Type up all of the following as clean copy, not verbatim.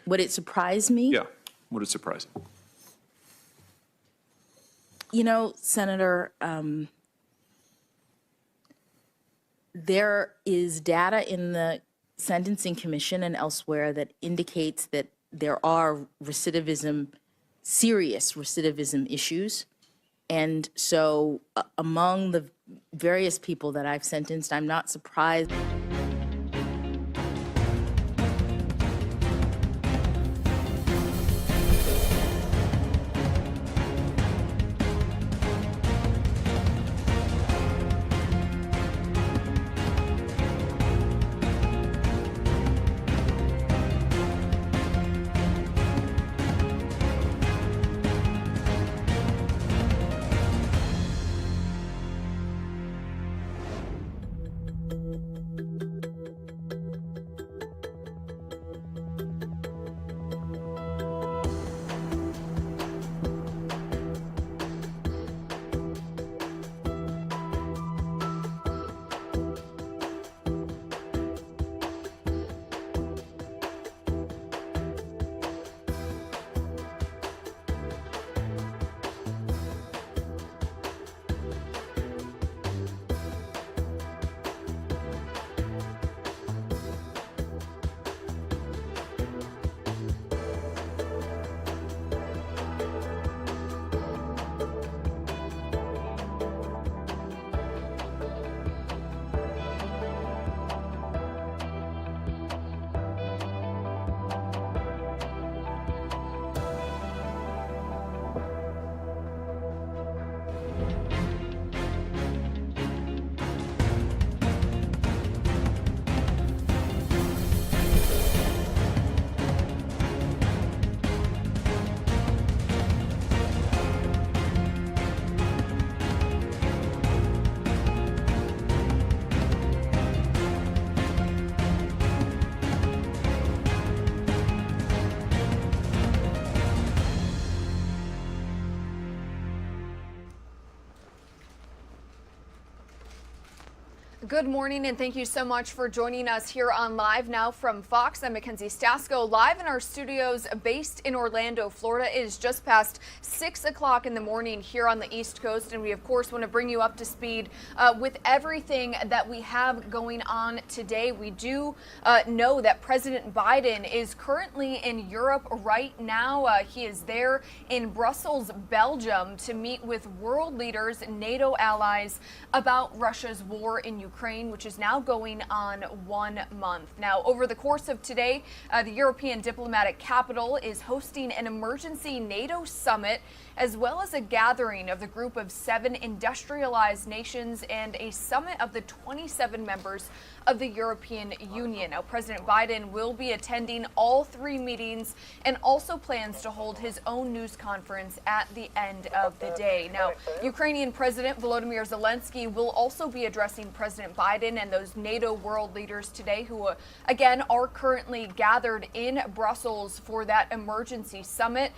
Would it surprise me? Yeah, would it surprise you? You know, Senator, there is data in the Sentencing Commission and elsewhere that indicates that there are serious recidivism issues. And so among the various people that I've sentenced, I'm not surprised. Good morning, and thank you so much for joining us here on Live Now from Fox. I'm Mackenzie Stasko, live in our studios based in Orlando, Florida. It is just past 6 o'clock in the morning here on the East Coast, and we, of course, want to bring you up to speed with everything that we have going on today. We do know that President Biden is currently in Europe right now. He is there in Brussels, Belgium, to meet with world leaders, NATO allies, about Russia's war in Ukraine, which is now going on 1 month. Now, over the course of today, the European diplomatic capital is hosting an emergency NATO summit, as well as a gathering of the group of 7 industrialized nations and a summit of the 27 members of the European Union. Now, President Biden will be attending all 3 meetings and also plans to hold his own news conference at the end of the day. Now, Ukrainian President Volodymyr Zelensky will also be addressing President Biden and those NATO world leaders today, who again are currently gathered in Brussels for that emergency summit.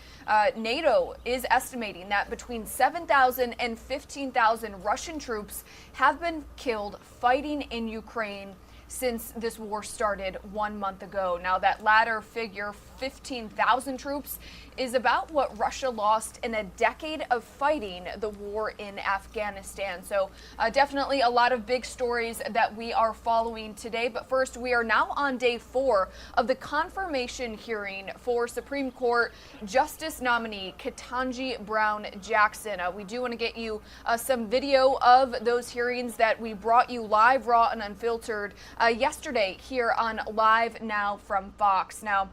NATO is estimating that between 7,000 and 15,000 Russian troops have been killed fighting in Ukraine since this war started 1 month ago. Now, that latter figure, 15,000 troops, is about what Russia lost in a decade of fighting the war in Afghanistan. So definitely a lot of big stories that we are following today. But first, we are now on day 4 of the confirmation hearing for Supreme Court Justice nominee Ketanji Brown Jackson. We do want to get you some video of those hearings that we brought you live, raw, and unfiltered yesterday here on Live Now from Fox. Now,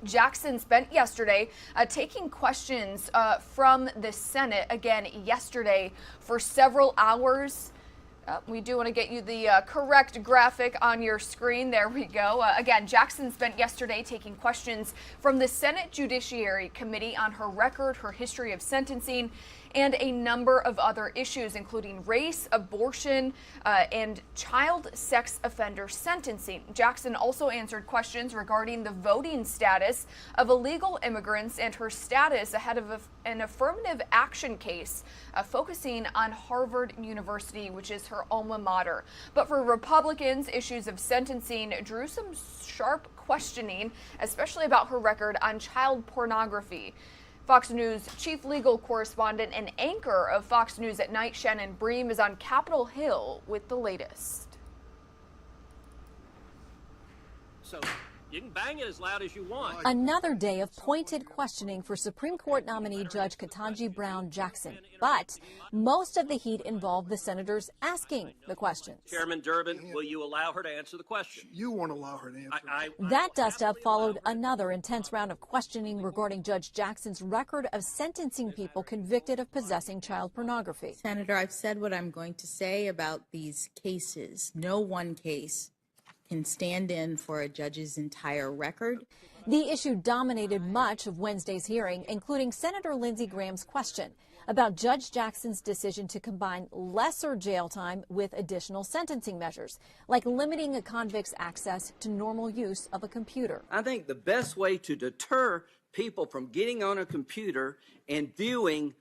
Jackson spent yesterday taking questions from the Senate, again yesterday, for several hours. We do want to get you the correct graphic on your screen. There we go. Again, Jackson spent yesterday taking questions from the Senate Judiciary Committee on her record, her history of sentencing, and a number of other issues, including race, abortion, and child sex offender sentencing. Jackson also answered questions regarding the voting status of illegal immigrants and her status ahead of an affirmative action case focusing on Harvard University, which is her alma mater. But for Republicans, issues of sentencing drew some sharp questioning, especially about her record on child pornography. Fox News chief legal correspondent and anchor of Fox News at Night, Shannon Bream, is on Capitol Hill with the latest. So you can bang it as loud as you want. Another day of pointed questioning for Supreme Court nominee Judge Ketanji Brown Jackson. But most of the heat involved the senators asking the questions. Chairman Durbin, will you allow her to answer the question? You won't allow her to answer. That dust-up followed another intense round of questioning regarding Judge Jackson's record of sentencing people convicted of possessing child pornography. Senator, I've said what I'm going to say about these cases. No one case can stand in for a judge's entire record. The issue dominated much of Wednesday's hearing, including Senator Lindsey Graham's question about Judge Jackson's decision to combine lesser jail time with additional sentencing measures, like limiting a convict's access to normal use of a computer. I think the best way to deter people from getting on a computer and viewing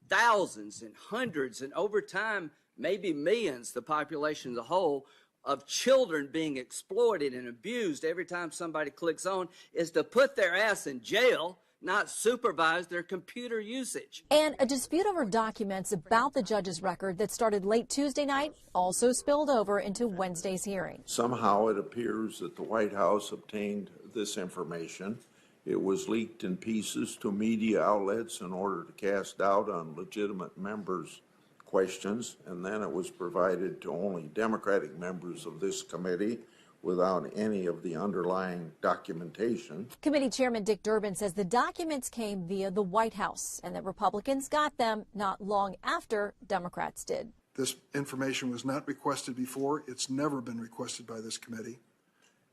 thousands and hundreds and over time, maybe millions, the population as a whole, of children being exploited and abused every time somebody clicks on is to put their ass in jail, not supervise their computer usage. And a dispute over documents about the judge's record that started late Tuesday night also spilled over into Wednesday's hearing. Somehow it appears that the White House obtained this information. It was leaked in pieces to media outlets in order to cast doubt on legitimate members' questions, and then it was provided to only Democratic members of this committee without any of the underlying documentation. Committee Chairman Dick Durbin says the documents came via the White House and that Republicans got them not long after Democrats did. This information was not requested before. It's never been requested by this committee.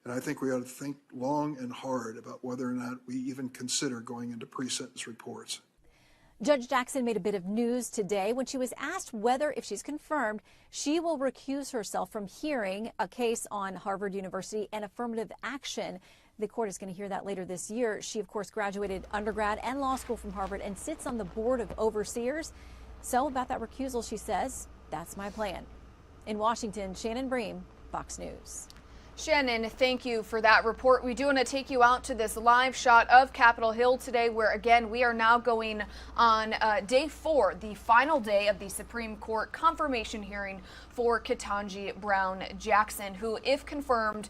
And I think we ought to think long and hard about whether or not we even consider going into pre-sentence reports. Judge Jackson made a bit of news today when she was asked whether, if she's confirmed, she will recuse herself from hearing a case on Harvard University and affirmative action. The court is going to hear that later this year. She, of course, graduated undergrad and law school from Harvard and sits on the board of overseers. So about that recusal, she says, that's my plan. In Washington, Shannon Bream, Fox News. Shannon, thank you for that report. We do want to take you out to this live shot of Capitol Hill today, where, again, we are now going on day 4, the final day of the Supreme Court confirmation hearing for Ketanji Brown Jackson, who, if confirmed,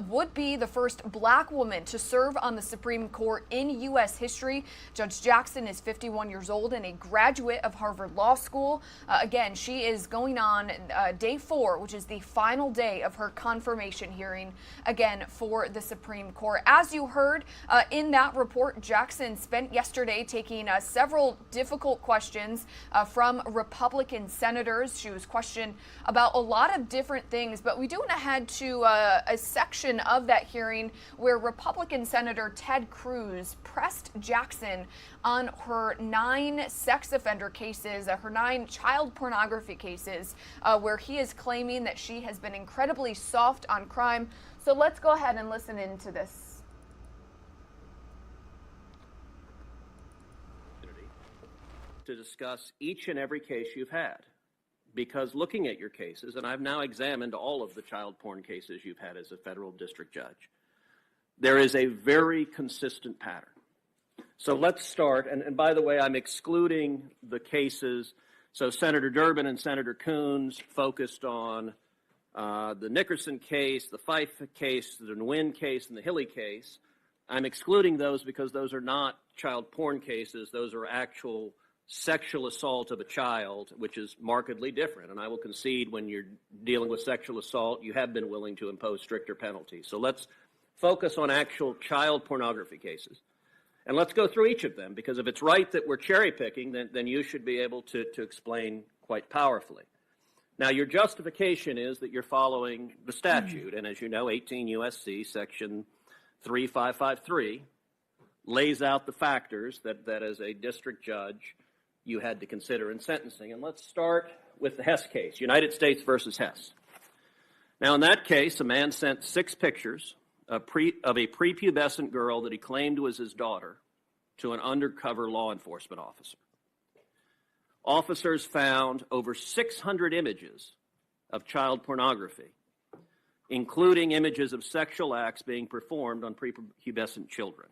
would be the first black woman to serve on the Supreme Court in U.S. history. Judge Jackson is 51 years old and a graduate of Harvard Law School. Again, she is going on day 4, which is the final day of her confirmation hearing again for the Supreme Court. As you heard in that report, Jackson spent yesterday taking several difficult questions from Republican senators. She was questioned about a lot of different things, but we do want to head to a section of that hearing where Republican Senator Ted Cruz pressed Jackson on her 9 sex offender cases, her 9 child pornography cases, where he is claiming that she has been incredibly soft on crime. So let's go ahead and listen into this. To discuss each and every case you've had, because looking at your cases, and I've now examined all of the child porn cases you've had as a federal district judge, there is a very consistent pattern. So let's start, and by the way, I'm excluding the cases. So Senator Durbin and Senator Coons focused on the Nickerson case, the Fife case, the Nguyen case, and the Hilly case. I'm excluding those because those are not child porn cases. Those are actual sexual assault of a child, which is markedly different. And I will concede when you're dealing with sexual assault, you have been willing to impose stricter penalties. So let's focus on actual child pornography cases. And let's go through each of them, because if it's right that we're cherry picking, then you should be able to explain quite powerfully. Now, your justification is that you're following the statute. And as you know, 18 U.S.C. Section 3553 lays out the factors that as a district judge you had to consider in sentencing. And let's start with the Hess case, United States versus Hess. Now, in that case, a man sent 6 pictures of a prepubescent girl that he claimed was his daughter to an undercover law enforcement officer. Officers found over 600 images of child pornography, including images of sexual acts being performed on prepubescent children.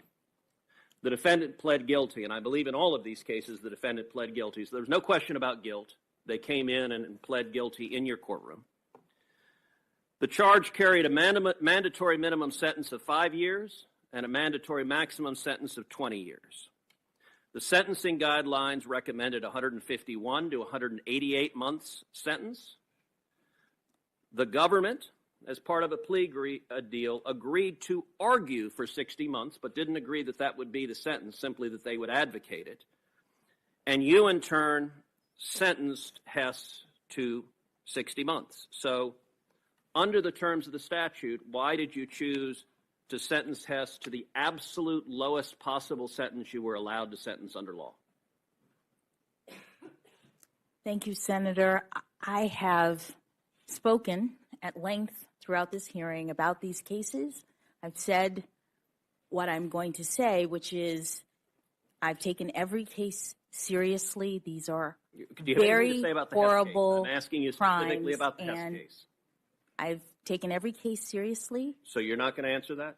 The defendant pled guilty, and I believe in all of these cases the defendant pled guilty. So there's no question about guilt. They came in and pled guilty in your courtroom. The charge carried a mandatory minimum sentence of 5 years and a mandatory maximum sentence of 20 years. The sentencing guidelines recommended 151 to 188 months sentence. The government, as part of a plea deal, agreed to argue for 60 months, but didn't agree that that would be the sentence, simply that they would advocate it. And you, in turn, sentenced Hess to 60 months. So, under the terms of the statute, why did you choose to sentence Hess to the absolute lowest possible sentence you were allowed to sentence under law? Thank you, Senator. I have spoken at length throughout this hearing about these cases. I've said what I'm going to say, which is I've taken every case seriously. These are very horrible I'm asking you specifically about the Hess case. I've taken every case seriously. So you're not going to answer that?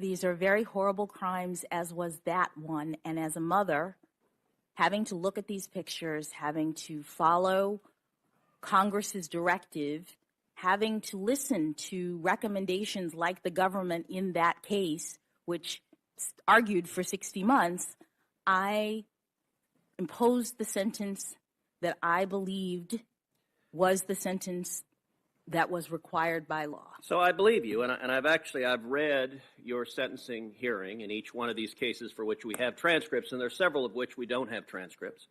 These are very horrible crimes, as was that one. And as a mother, having to look at these pictures, having to follow Congress's directive, having to listen to recommendations like the government in that case, which argued for 60 months, I imposed the sentence that I believed was the sentence that was required by law. So I believe you, and I've read your sentencing hearing in each one of these cases for which we have transcripts, and there are several of which we don't have transcripts.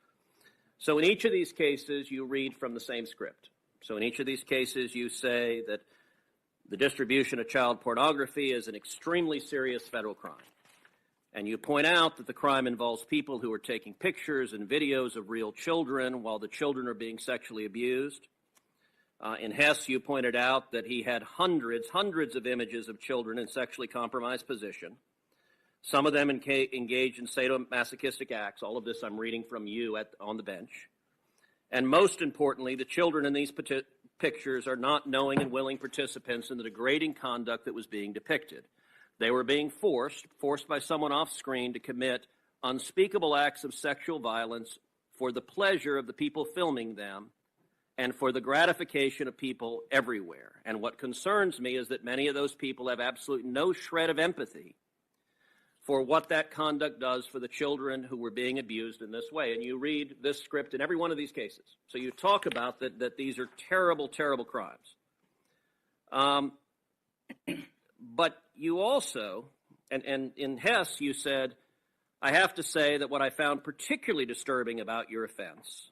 So in each of these cases, you read from the same script. So in each of these cases, you say that the distribution of child pornography is an extremely serious federal crime. And you point out that the crime involves people who are taking pictures and videos of real children while the children are being sexually abused. In Hess, you pointed out that he had hundreds of images of children in sexually compromised position. Some of them engaged in sadomasochistic acts. All of this I'm reading from you on the bench. And most importantly, the children in these pictures are not knowing and willing participants in the degrading conduct that was being depicted. They were being forced by someone off screen to commit unspeakable acts of sexual violence for the pleasure of the people filming them and for the gratification of people everywhere. And what concerns me is that many of those people have absolutely no shred of empathy for what that conduct does for the children who were being abused in this way. And you read this script in every one of these cases. So you talk about that these are terrible, terrible crimes. But you also, and in Hess, you said, I have to say that what I found particularly disturbing about your offense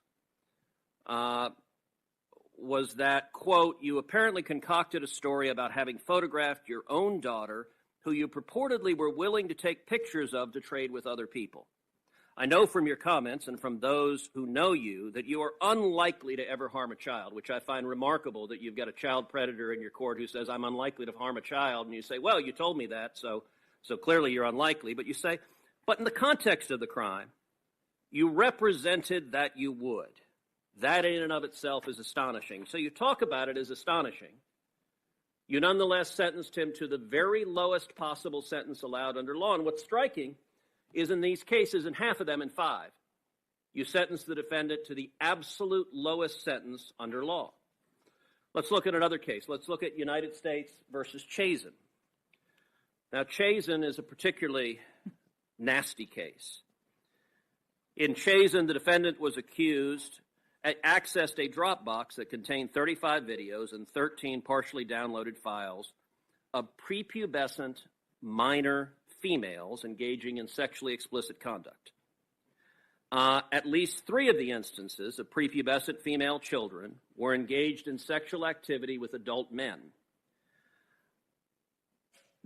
was that, quote, you apparently concocted a story about having photographed your own daughter who you purportedly were willing to take pictures of to trade with other people. I know from your comments and from those who know you that you are unlikely to ever harm a child, which I find remarkable that you've got a child predator in your court who says, I'm unlikely to harm a child. And you say, well, you told me that, so clearly you're unlikely. But you say, but in the context of the crime, you represented that you would. That in and of itself is astonishing. So you talk about it as astonishing. You nonetheless sentenced him to the very lowest possible sentence allowed under law. And what's striking is in these cases, in half of them, in 5, you sentenced the defendant to the absolute lowest sentence under law. Let's look at another case. Let's look at United States versus Chasen. Now, Chasen is a particularly nasty case. In Chasen, the defendant was accessed a Dropbox that contained 35 videos and 13 partially downloaded files of prepubescent minor females engaging in sexually explicit conduct. At least 3 of the instances of prepubescent female children were engaged in sexual activity with adult men.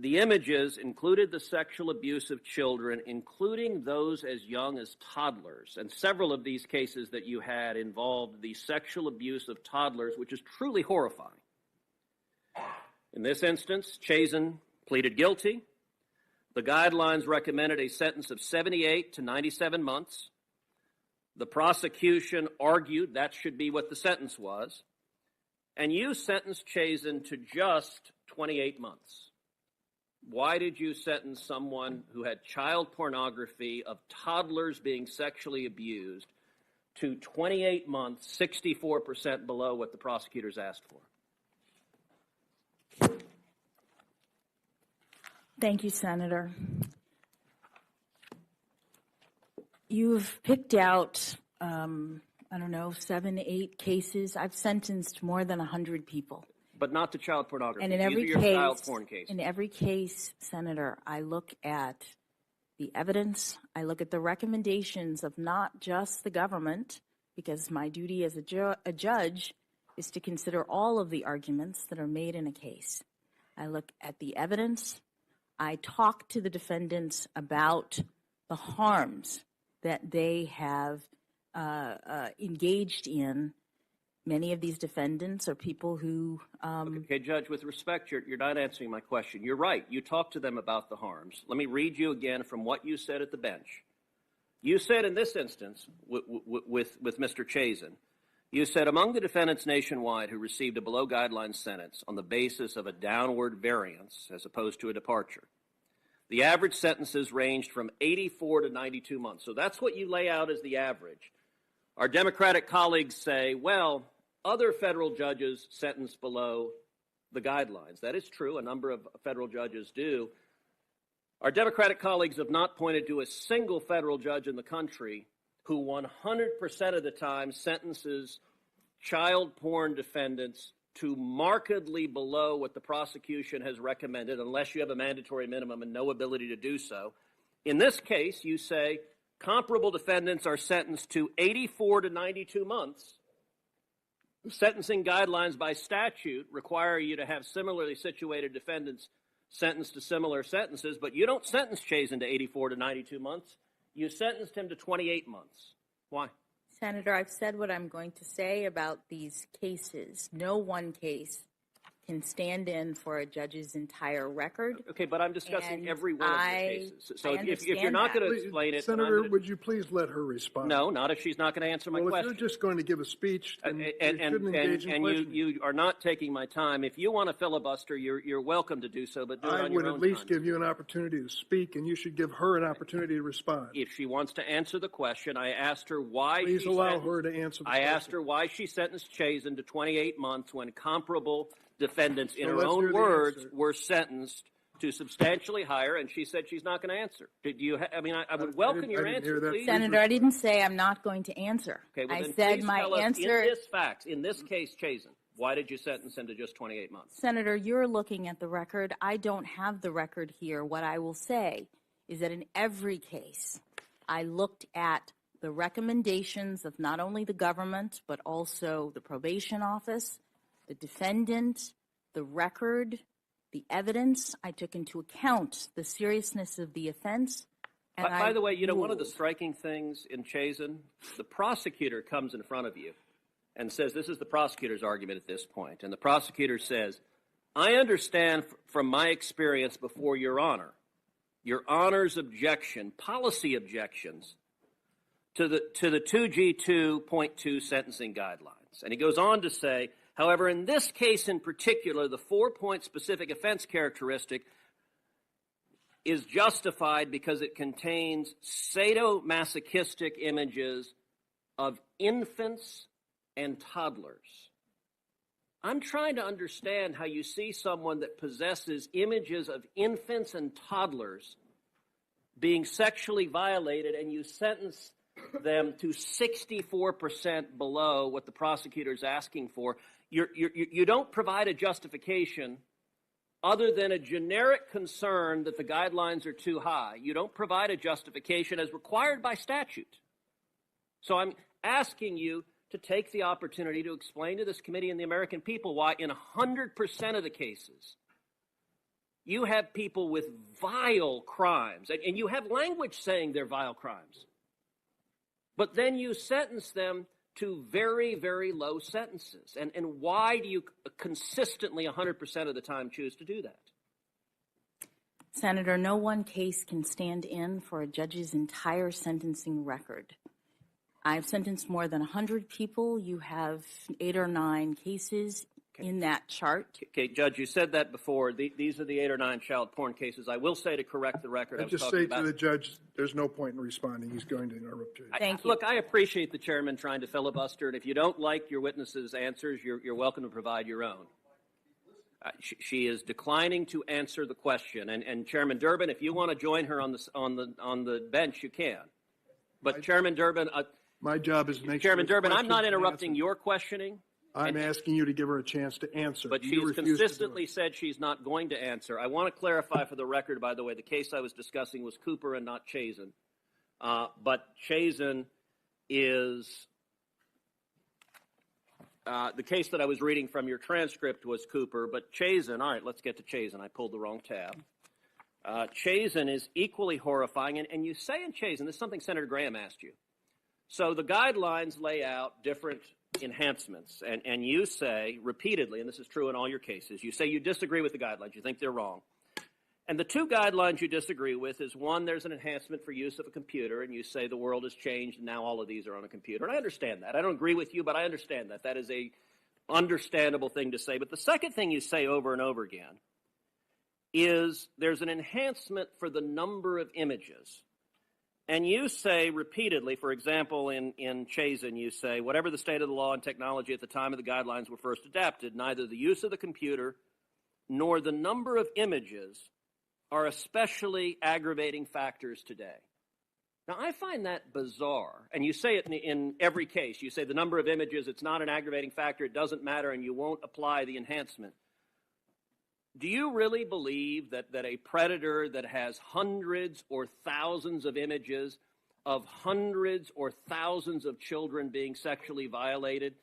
The images included the sexual abuse of children, including those as young as toddlers. And several of these cases that you had involved the sexual abuse of toddlers, which is truly horrifying. In this instance, Chasen pleaded guilty. The guidelines recommended a sentence of 78 to 97 months. The prosecution argued that should be what the sentence was. And you sentenced Chasen to just 28 months. Why did you sentence someone who had child pornography of toddlers being sexually abused to 28 months, 64% below what the prosecutors asked for? Thank you, Senator. You've picked out, 7, 8 cases. I've sentenced more than 100 people. But not to child pornography. And in every These are your child porn cases. In every case, Senator, I look at the evidence. I look at the recommendations of not just the government, because my duty as a judge is to consider all of the arguments that are made in a case. I look at the evidence. I talk to the defendants about the harms that they have engaged in. Many of these defendants are people who... Okay, Judge, with respect, you're not answering my question. You're right. You talked to them about the harms. Let me read you again from what you said at the bench. You said in this instance, with Mr. Chasen, you said, among the defendants nationwide who received a below-guideline sentence on the basis of a downward variance as opposed to a departure, the average sentences ranged from 84 to 92 months. So that's what you lay out as the average. Our Democratic colleagues say, well, other federal judges sentence below the guidelines. That is true. A number of federal judges do. Our Democratic colleagues have not pointed to a single federal judge in the country who 100% of the time sentences child porn defendants to markedly below what the prosecution has recommended, unless you have a mandatory minimum and no ability to do so. In this case, you say comparable defendants are sentenced to 84 to 92 months. Sentencing guidelines by statute require you to have similarly situated defendants sentenced to similar sentences, but you don't sentence Chasen to 84 to 92 months. You sentenced him to 28 months. Why? Senator, I've said what I'm going to say about these cases. No one case can stand in for a judge's entire record. Okay, but I'm discussing every one of the cases. So if you're understand not that. going to explain it, Senator, would you please let her respond? No, not if she's not going to answer my Well, question. if you're just going to give a speech, then you shouldn't engage in and questioning. you are not taking my time. If you want to filibuster, you're welcome to do so, but do it I on would your at own least time. give you an opportunity to speak, and you should give her an opportunity to respond. If she wants to answer the question, I asked her why Please she allow sentenced, her to answer the I question. asked her why she sentenced Chasen to 28 months when comparable defendants, in So her let's hear own the words, answer. were sentenced to substantially higher, and she said she's not going to answer. Did you? I would welcome your I didn't hear answer, that. please. Senator, I didn't say I'm not going to answer. Okay, well, I then said please my tell us answer. in this case, Chasen, why did you sentence him to just 28 months? Senator, you're looking at the record. I don't have the record here. What I will say is that in every case, I looked at the recommendations of not only the government, but also the probation office, the defendant, the record, the evidence. I took into account the seriousness of the offense. And By the way, you know, one of the ruled. striking things in Chasen, the prosecutor comes in front of you and says, this is the prosecutor's argument at this point, and the prosecutor says, I understand from my experience before Your Honor, Your Honor's objection, policy objections to the 2G2.2 sentencing guidelines. And he goes on to say, however, in this case in particular, the 4-point specific offense characteristic is justified because it contains sadomasochistic images of infants and toddlers. I'm trying to understand how you see someone that possesses images of infants and toddlers being sexually violated, and you sentence them to 64% below what the prosecutor is asking for. You don't provide a justification other than a generic concern that the guidelines are too high. You don't provide a justification as required by statute. So I'm asking you to take the opportunity to explain to this committee and the American people why in 100% of the cases You have people with vile crimes, and you have language saying they're vile crimes. But then you sentence them to very, very low sentences. And why do you consistently 100% of the time choose to do that? Senator, no one case can stand in for a judge's entire sentencing record. I've sentenced more than 100 people. You have 8 or 9 cases in that chart. Okay, Judge, you said that before. These are the 8 or 9 child porn cases. I will say, to correct the record, I just say to the judge, there's no point in responding. He's going to interrupt you. Thank you. Look, I appreciate the chairman trying to filibuster, and if you don't like your witness's answers, you're welcome to provide your own. She is declining to answer the question, and Chairman Durbin, if you want to join her on the bench, you can. But Chairman Durbin, my job is to make Chairman sure Durbin, I'm not interrupting your questioning. I'm asking you to give her a chance to answer. But she's consistently said she's not going to answer. I want to clarify for the record, by the way, the case I was discussing was Cooper and not Chasen. But Chasen is the case that I was reading from your transcript was Cooper, but Chasen, all right, let's get to Chasen. I pulled the wrong tab. Chasen is equally horrifying, and you say in Chasen, this is something Senator Graham asked you. So the guidelines lay out different enhancements, and you say repeatedly, and this is true in all your cases, you say you disagree with the guidelines, you think they're wrong. And the 2 guidelines you disagree with is, one, there's an enhancement for use of a computer, and you say the world has changed and now all of these are on a computer. And I understand that. I don't agree with you, but I understand that. That is a understandable thing to say. But the second thing you say over and over again is there's an enhancement for the number of images. And you say repeatedly, for example, in Chasen, you say, whatever the state of the law and technology at the time of the guidelines were first adapted, neither the use of the computer nor the number of images are especially aggravating factors today. Now, I find that bizarre. And you say it in every case. You say the number of images, it's not an aggravating factor, it doesn't matter, and you won't apply the enhancement. Do you really believe that a predator that has hundreds or thousands of images of hundreds or thousands of children being sexually violated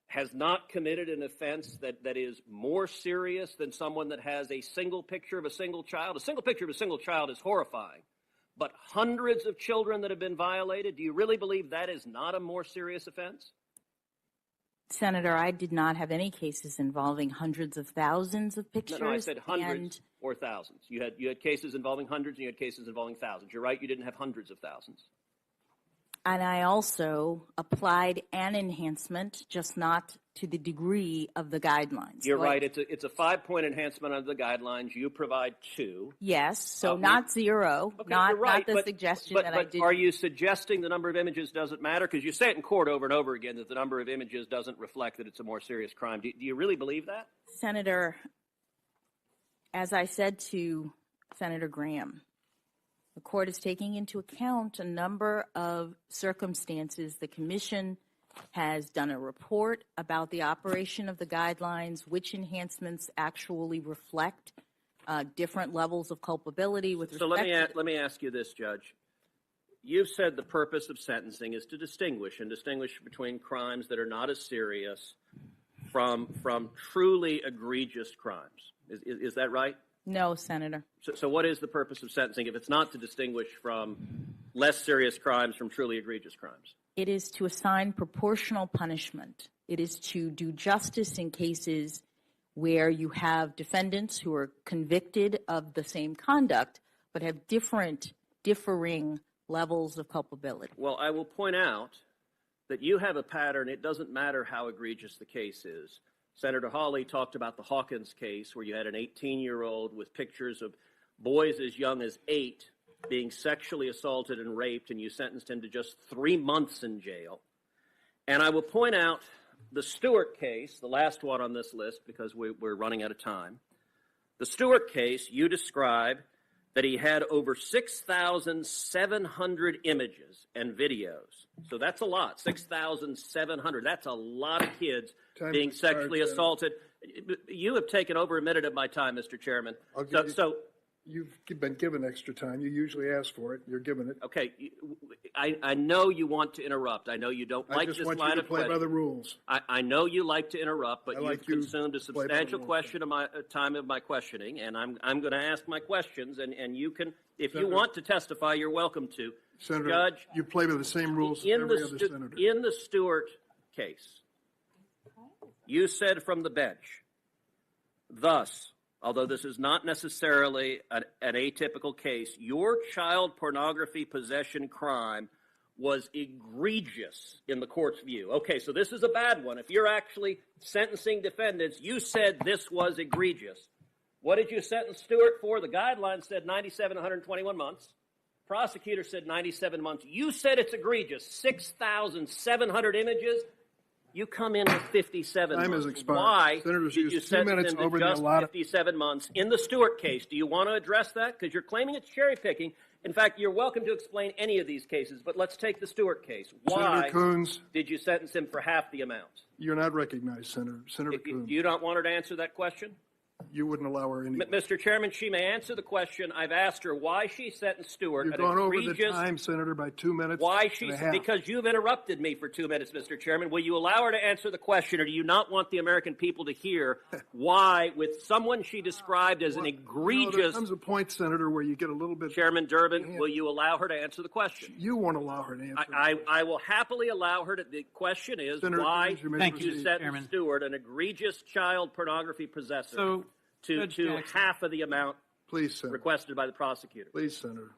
has not committed an offense that is more serious than someone that has a single picture of a single child? A single picture of a single child is horrifying, but hundreds of children that have been violated, do you really believe that is not a more serious offense? Senator, I did not have any cases involving hundreds of thousands of pictures. No, I said hundreds or thousands. You had cases involving hundreds and you had cases involving thousands. You're right, you didn't have hundreds of thousands. And I also applied an enhancement, just not to the degree of the guidelines. You're right. It's a 5-point enhancement under the guidelines. You provide 2. Yes, so not 0. Okay, not, you're right, not the suggestion that I did. But are you suggesting the number of images doesn't matter? Because you say it in court over and over again that the number of images doesn't reflect that it's a more serious crime. Do you really believe that? Senator, as I said to Senator Graham, the court is taking into account a number of circumstances. The commission has done a report about the operation of the guidelines, which enhancements actually reflect different levels of culpability with respect to... So let me ask you this, Judge. You've said the purpose of sentencing is to distinguish between crimes that are not as serious from truly egregious crimes. Is that right? No, Senator. So what is the purpose of sentencing if it's not to distinguish from less serious crimes from truly egregious crimes? It is to assign proportional punishment. It is to do justice in cases where you have defendants who are convicted of the same conduct but have differing levels of culpability. Well, I will point out that you have a pattern. It doesn't matter how egregious the case is. Senator Hawley talked about the Hawkins case where you had an 18-year-old with pictures of boys as young as 8 being sexually assaulted and raped, and you sentenced him to just 3 months in jail. And I will point out the Stewart case, the last one on this list because we're running out of time. The Stewart case, you describe that he had over 6,700 images and videos. So that's a lot, 6,700. That's a lot of kids being sexually assaulted. You have taken over a minute of my time, Mr. Chairman. You've been given extra time. You usually ask for it. You're given it. Okay, I know you want to interrupt. I know you don't like this line of I just want you to play by the rules. I know you like to interrupt, but like you've you consumed a play by the substantial rules. question of my time of my questioning, and I'm going to ask my questions, and you can, if you Senator, want to testify, you're welcome to. Senator, Judge, you play by the same rules as every other senator. in the Stewart case, you said from the bench, thus, although this is not necessarily an atypical case, your child pornography possession crime was egregious in the court's view. Okay, so this is a bad one. If you're actually sentencing defendants, you said this was egregious. What did you sentence Stewart for? The guideline said 97 to 121 months. Prosecutor said 97 months. You said it's egregious. 6,700 images. You come in with 57 months. Time has expired. Why Senators did you used 2 sentence minutes him to over the just allotted. 57 months in the Stewart case? Do you want to address that? Because you're claiming it's cherry picking. In fact, you're welcome to explain any of these cases, but let's take the Stewart case. Why Senator Coons, did you sentence him for half the amount? you're not recognized, Senator. Senator Coons, You don't want her to answer that question? you wouldn't allow her any. Mr. Chairman, she may answer the question. I've asked her why she sentenced Stewart. You've an gone over the egregious- time, Senator, by 2 minutes. Why and she? a half. Because you've interrupted me for 2 minutes, Mr. Chairman. Will you allow her to answer the question, or do you not want the American people to hear why, with someone she described as an There egregious comes a point, Senator, where you get a little bit. Chairman Durbin, will you allow her to answer the question? You won't allow her to answer. I will happily allow her to. The question is Senator why Coons, you may did you proceed. sentence Chairman. Stewart, an egregious child pornography possessor, So, to Judge Jackson. half of the amount Please, Senator. requested by the prosecutor? Please, Senator.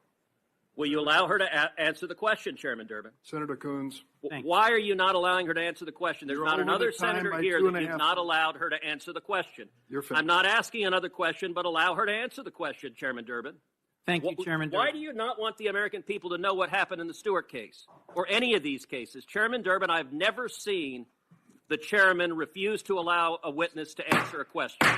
Will you allow her to answer the question, Chairman Durbin? Senator Coons. Thank you. Why are you not allowing her to answer the question? There's You're not over another the time senator by here 2.5 that you've not allowed her to answer the question. You're finished. I'm not asking another question, but allow her to answer the question, Chairman Durbin. Thank you, Chairman Why Durbin. do you not want the American people to know what happened in the Stewart case or any of these cases? Chairman Durbin, I've never seen the chairman refuse to allow a witness to answer a question.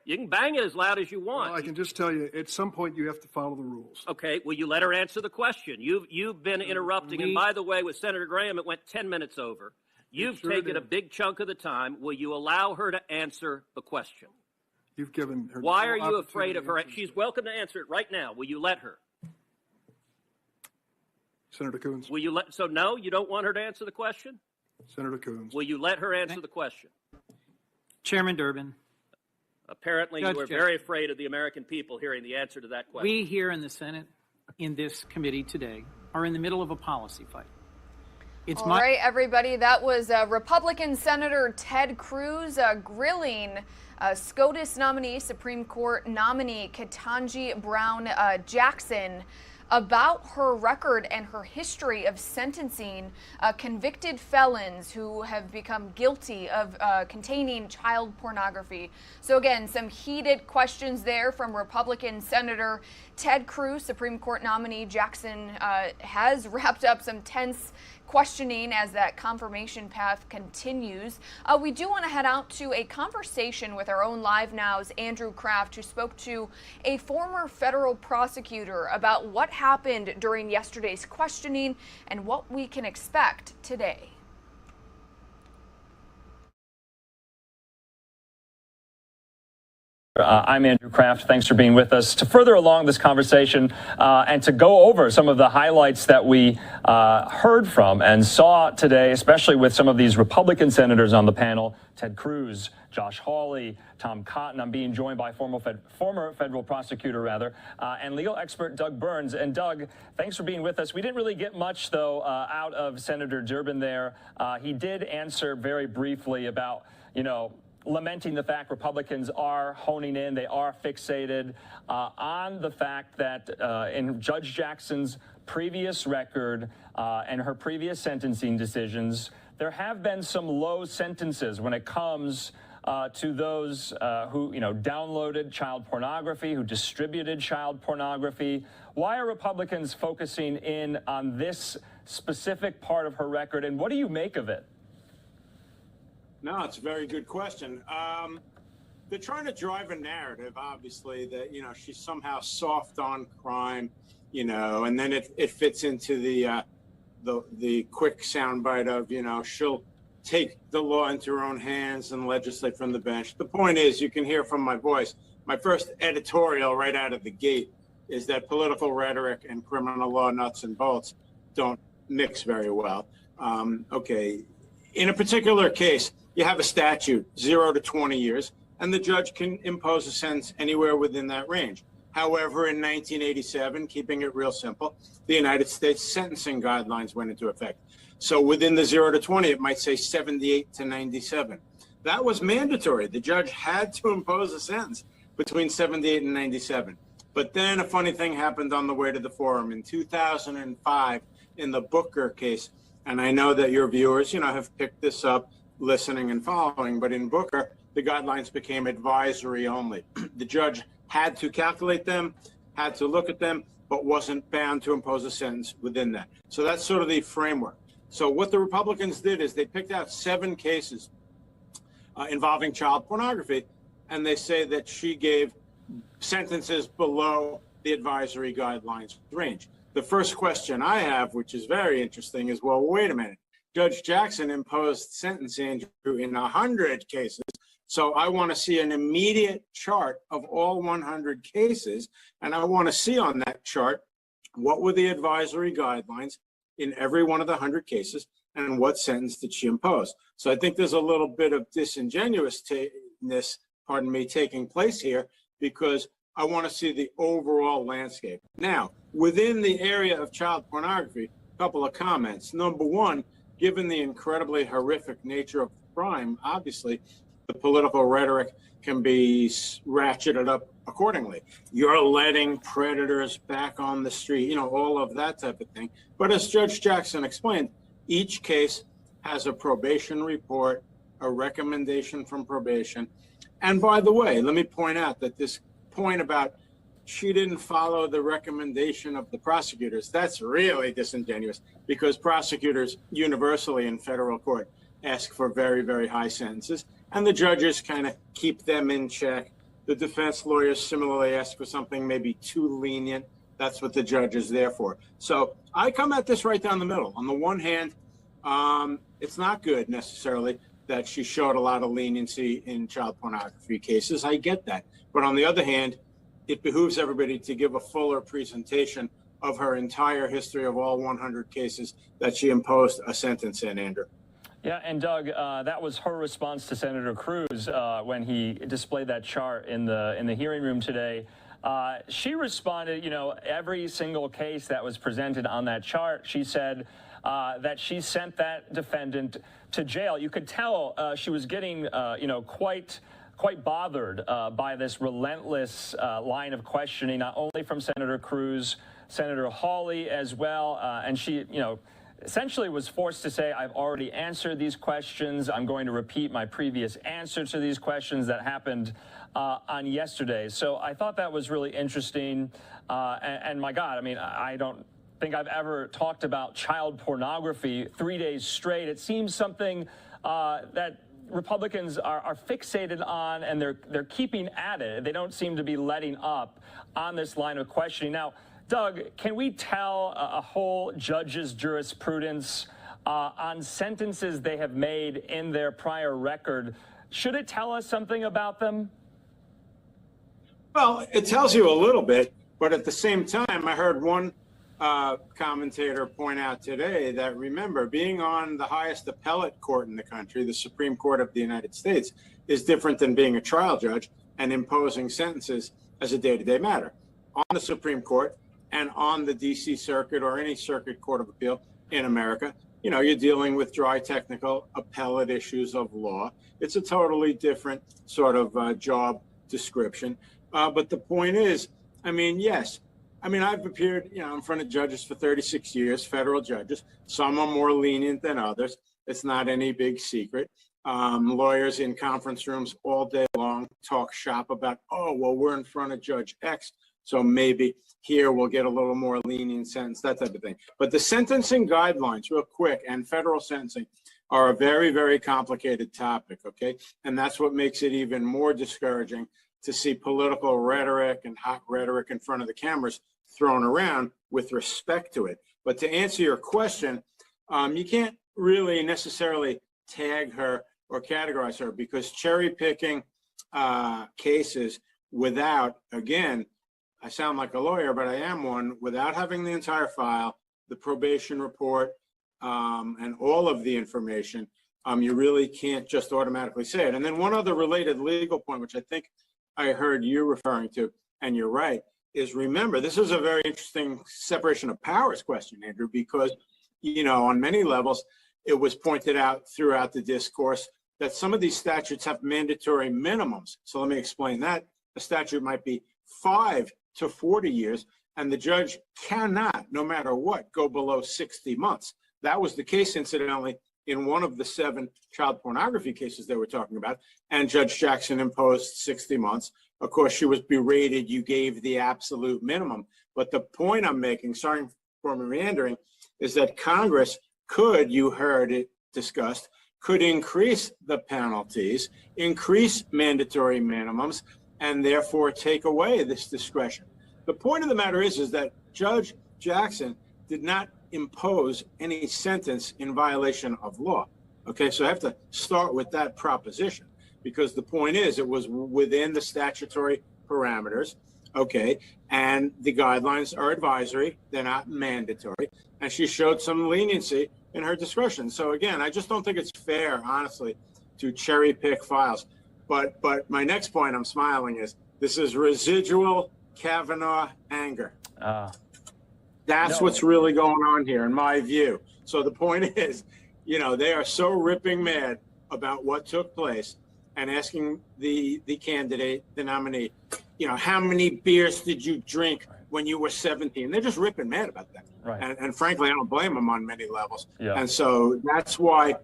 You can bang it as loud as you want. Well, I can just tell you, at some point, you have to follow the rules. Okay, will you let her answer the question? You've been interrupting, and by the way, with Senator Graham, it went 10 minutes over. You've sure taken did. a big chunk of the time. Will you allow her to answer the question? You've given her. Why no are you afraid opportunity of her? to answer. She's welcome to answer it right now. Will you let her? Senator Coons. Will you let? So no, you don't want her to answer the question? Senator Coons. Will you let her answer the question? Chairman Durbin, Apparently, Judge you are Jackson. very afraid of the American people hearing the answer to that question. we here in the Senate, in this committee today, are in the middle of a policy fight. It's All right, everybody, that was Republican Senator Ted Cruz grilling SCOTUS nominee, Supreme Court nominee Ketanji Brown Jackson about her record and her history of sentencing convicted felons who have become guilty of containing child pornography. So again, some heated questions there from Republican Senator Ted Cruz. Supreme Court nominee Jackson has wrapped up some tense questioning as that confirmation path continues. We do want to head out to a conversation with our own LiveNOW's Andrew Kraft, who spoke to a former federal prosecutor about what happened during yesterday's questioning and what we can expect today. I'm Andrew Kraft. Thanks for being with us. To further along this conversation and to go over some of the highlights that we heard from and saw today, especially with some of these Republican senators on the panel, Ted Cruz, Josh Hawley, Tom Cotton. I'm being joined by former federal prosecutor, and legal expert Doug Burns. And Doug, thanks for being with us. We didn't really get much, though, out of Senator Durbin there. He did answer very briefly about, lamenting the fact Republicans are honing in, they are fixated on the fact that in Judge Jackson's previous record and her previous sentencing decisions, there have been some low sentences when it comes to those who, downloaded child pornography, who distributed child pornography. Why are Republicans focusing in on this specific part of her record, and what do you make of it? No, it's a very good question. They're trying to drive a narrative, obviously, that, she's somehow soft on crime, and then it fits into the quick soundbite of, she'll take the law into her own hands and legislate from the bench. The point is, you can hear from my voice, my first editorial right out of the gate is that political rhetoric and criminal law nuts and bolts don't mix very well. Okay, in a particular case, you have a statute, 0 to 20 years, and the judge can impose a sentence anywhere within that range. However, in 1987, keeping it real simple, the United States sentencing guidelines went into effect. So within the 0 to 20, it might say 78 to 97. That was mandatory. The judge had to impose a sentence between 78 and 97. But then a funny thing happened on the way to the forum. In 2005, in the Booker case, and I know that your viewers, have picked this up, listening and following, but in Booker, the guidelines became advisory only. The judge had to calculate them, had to look at them, but wasn't bound to impose a sentence within that. So that's sort of the framework. So what the Republicans did is they picked out 7 cases involving child pornography, and they say that she gave sentences below the advisory guidelines range. The first question I have, which is very interesting, is, well, wait a minute. Judge Jackson imposed sentence, Andrew, in 100 cases. So I want to see an immediate chart of all 100 cases, and I want to see on that chart what were the advisory guidelines in every one of the 100 cases, and what sentence did she impose. So I think there's a little bit of disingenuousness, taking place here, because I want to see the overall landscape. Now, within the area of child pornography, a couple of comments. Number one, given the incredibly horrific nature of the crime, obviously, the political rhetoric can be ratcheted up accordingly. You're letting predators back on the street, all of that type of thing. But as Judge Jackson explained, each case has a probation report, a recommendation from probation. And by the way, let me point out that this point about she didn't follow the recommendation of the prosecutors, that's really disingenuous, because prosecutors universally in federal court ask for very, very high sentences, and the judges kind of keep them in check. The defense lawyers similarly ask for something maybe too lenient. That's what the judge is there for. So I come at this right down the middle. On the one hand, it's not good necessarily that she showed a lot of leniency in child pornography cases. I get that. But on the other hand, it behooves everybody to give a fuller presentation of her entire history of all 100 cases that she imposed a sentence in, Andrew. Yeah, and Doug, that was her response to Senator Cruz when he displayed that chart in the hearing room today. She responded, every single case that was presented on that chart, she said that she sent that defendant to jail. You could tell she was getting, quite bothered by this relentless line of questioning, not only from Senator Cruz, Senator Hawley as well, and she, essentially was forced to say, I've already answered these questions. I'm going to repeat my previous answer to these questions that happened on yesterday. So I thought that was really interesting. And my God, I don't think I've ever talked about child pornography 3 days straight. It seems something that Republicans are fixated on, and they're keeping at it. They don't seem to be letting up on this line of questioning. Now, Doug, can we tell a whole judge's jurisprudence on sentences they have made in their prior record? Should it tell us something about them? Well, it tells you a little bit, but at the same time, I heard one commentator point out today that, remember, being on the highest appellate court in the country, the Supreme Court of the United States, is different than being a trial judge and imposing sentences as a day-to-day matter. On the Supreme Court and on the D.C. Circuit or any circuit court of appeal in America, you're dealing with dry technical appellate issues of law. It's a totally different sort of job description. But the point is, yes, I've appeared, in front of judges for 36 years, federal judges. Some are more lenient than others. It's not any big secret. Lawyers in conference rooms all day long talk shop about, oh, well, we're in front of Judge X, so maybe here we'll get a little more lenient sentence, that type of thing. But the sentencing guidelines, real quick, and federal sentencing are a very, very complicated topic, okay? And that's what makes it even more discouraging to see political rhetoric and hot rhetoric in front of the cameras thrown around with respect to it. But to answer your question, you can't really necessarily tag her or categorize her, because cherry picking cases without, again, I sound like a lawyer, but I am one, without having the entire file, the probation report, and all of the information, you really can't just automatically say it. And then one other related legal point, which I think I heard you referring to, and you're right, is remember, this is a very interesting separation of powers question, Andrew, because, you know, on many levels, it was pointed out throughout the discourse that some of these statutes have mandatory minimums. So let me explain that. A statute might be 5 to 40 years, and the judge cannot, no matter what, go below 60 months. That was the case, incidentally, in one of the 7 child pornography cases they were talking about, and Judge Jackson imposed 60 months. Of course, she was berated, you gave the absolute minimum. But the point I'm making, sorry for meandering, is that Congress could, you heard it discussed, could increase the penalties, increase mandatory minimums, and therefore take away this discretion. The point of the matter is that Judge Jackson did not impose any sentence in violation of law. Okay, so I have to start with that proposition, because the point is it was within the statutory parameters, okay, and the guidelines are advisory, they're not mandatory, and she showed some leniency in her discretion. So again, I just don't think it's fair, honestly, to cherry pick files. But my next point, I'm smiling, is this is residual Kavanaugh anger. That's what's really going on here, in my view. So the point is, you know, they are so ripping mad about what took place and asking the candidate, the nominee, you know, how many beers did you drink when you were 17? They're just ripping mad about that. Right. And frankly, I don't blame them on many levels. Yeah. And so that's why,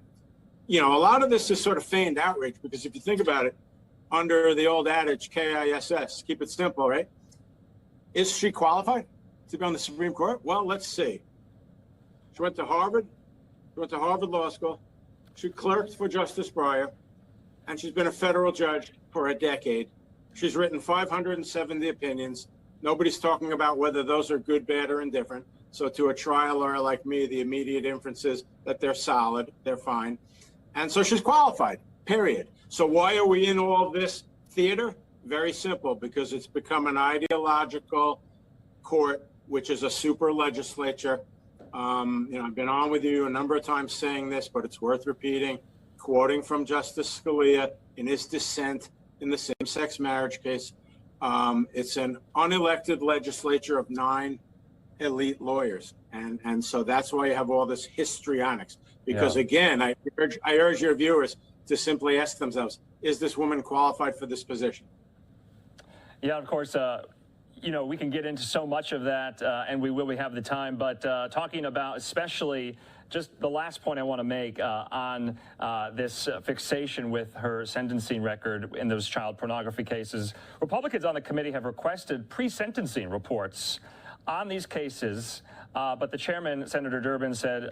you know, a lot of this is sort of feigned outrage, because if you think about it, under the old adage, KISS, keep it simple, right? Is she qualified to be on the Supreme Court? Well, let's see. She went to Harvard. She went to Harvard Law School. She clerked for Justice Breyer, and she's been a federal judge for a decade. She's written 570 opinions. Nobody's talking about whether those are good, bad, or indifferent. So to a trial lawyer like me, the immediate inference is that they're solid, they're fine. And so she's qualified, period. So why are we in all this theater? Very simple, because it's become an ideological court, which is a super legislature. You know, I've been on with you a number of times saying this, but it's worth repeating, quoting from Justice Scalia in his dissent in the same-sex marriage case. It's an unelected legislature of 9 elite lawyers. And so that's why you have all this histrionics. Because again, I urge your viewers to simply ask themselves, is this woman qualified for this position? Yeah, of course, you know, we can get into so much of that, and we have the time, but talking about especially just the last point I want to make on this fixation with her sentencing record in those child pornography cases. Republicans on the committee have requested pre-sentencing reports on these cases, but the chairman, Senator Durbin, said,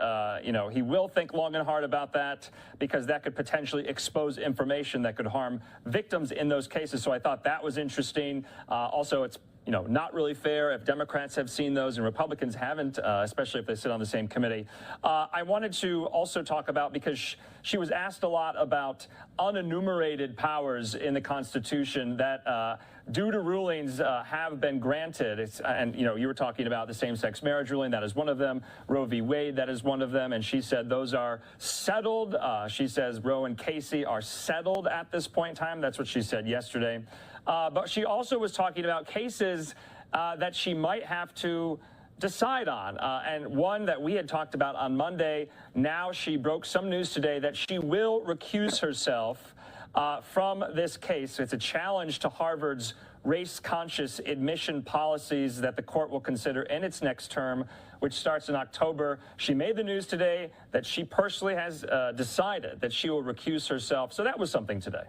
you know, he will think long and hard about that because that could potentially expose information that could harm victims in those cases. So I thought that was interesting. Also, it's, you know, not really fair if Democrats have seen those and Republicans haven't, especially if they sit on the same committee. I wanted to also talk about, because she was asked a lot about unenumerated powers in the Constitution that due to rulings have been granted. And, you know, you were talking about the same-sex marriage ruling. That is one of them. Roe v. Wade, that is one of them. And she said those are settled. She says Roe and Casey are settled at this point in time. That's what she said yesterday. But she also was talking about cases that she might have to decide on. And one that we had talked about on Monday, now she broke some news today that she will recuse herself from this case. It's a challenge to Harvard's race-conscious admission policies that the court will consider in its next term, which starts in October. She made the news today that she personally has decided that she will recuse herself. So that was something today.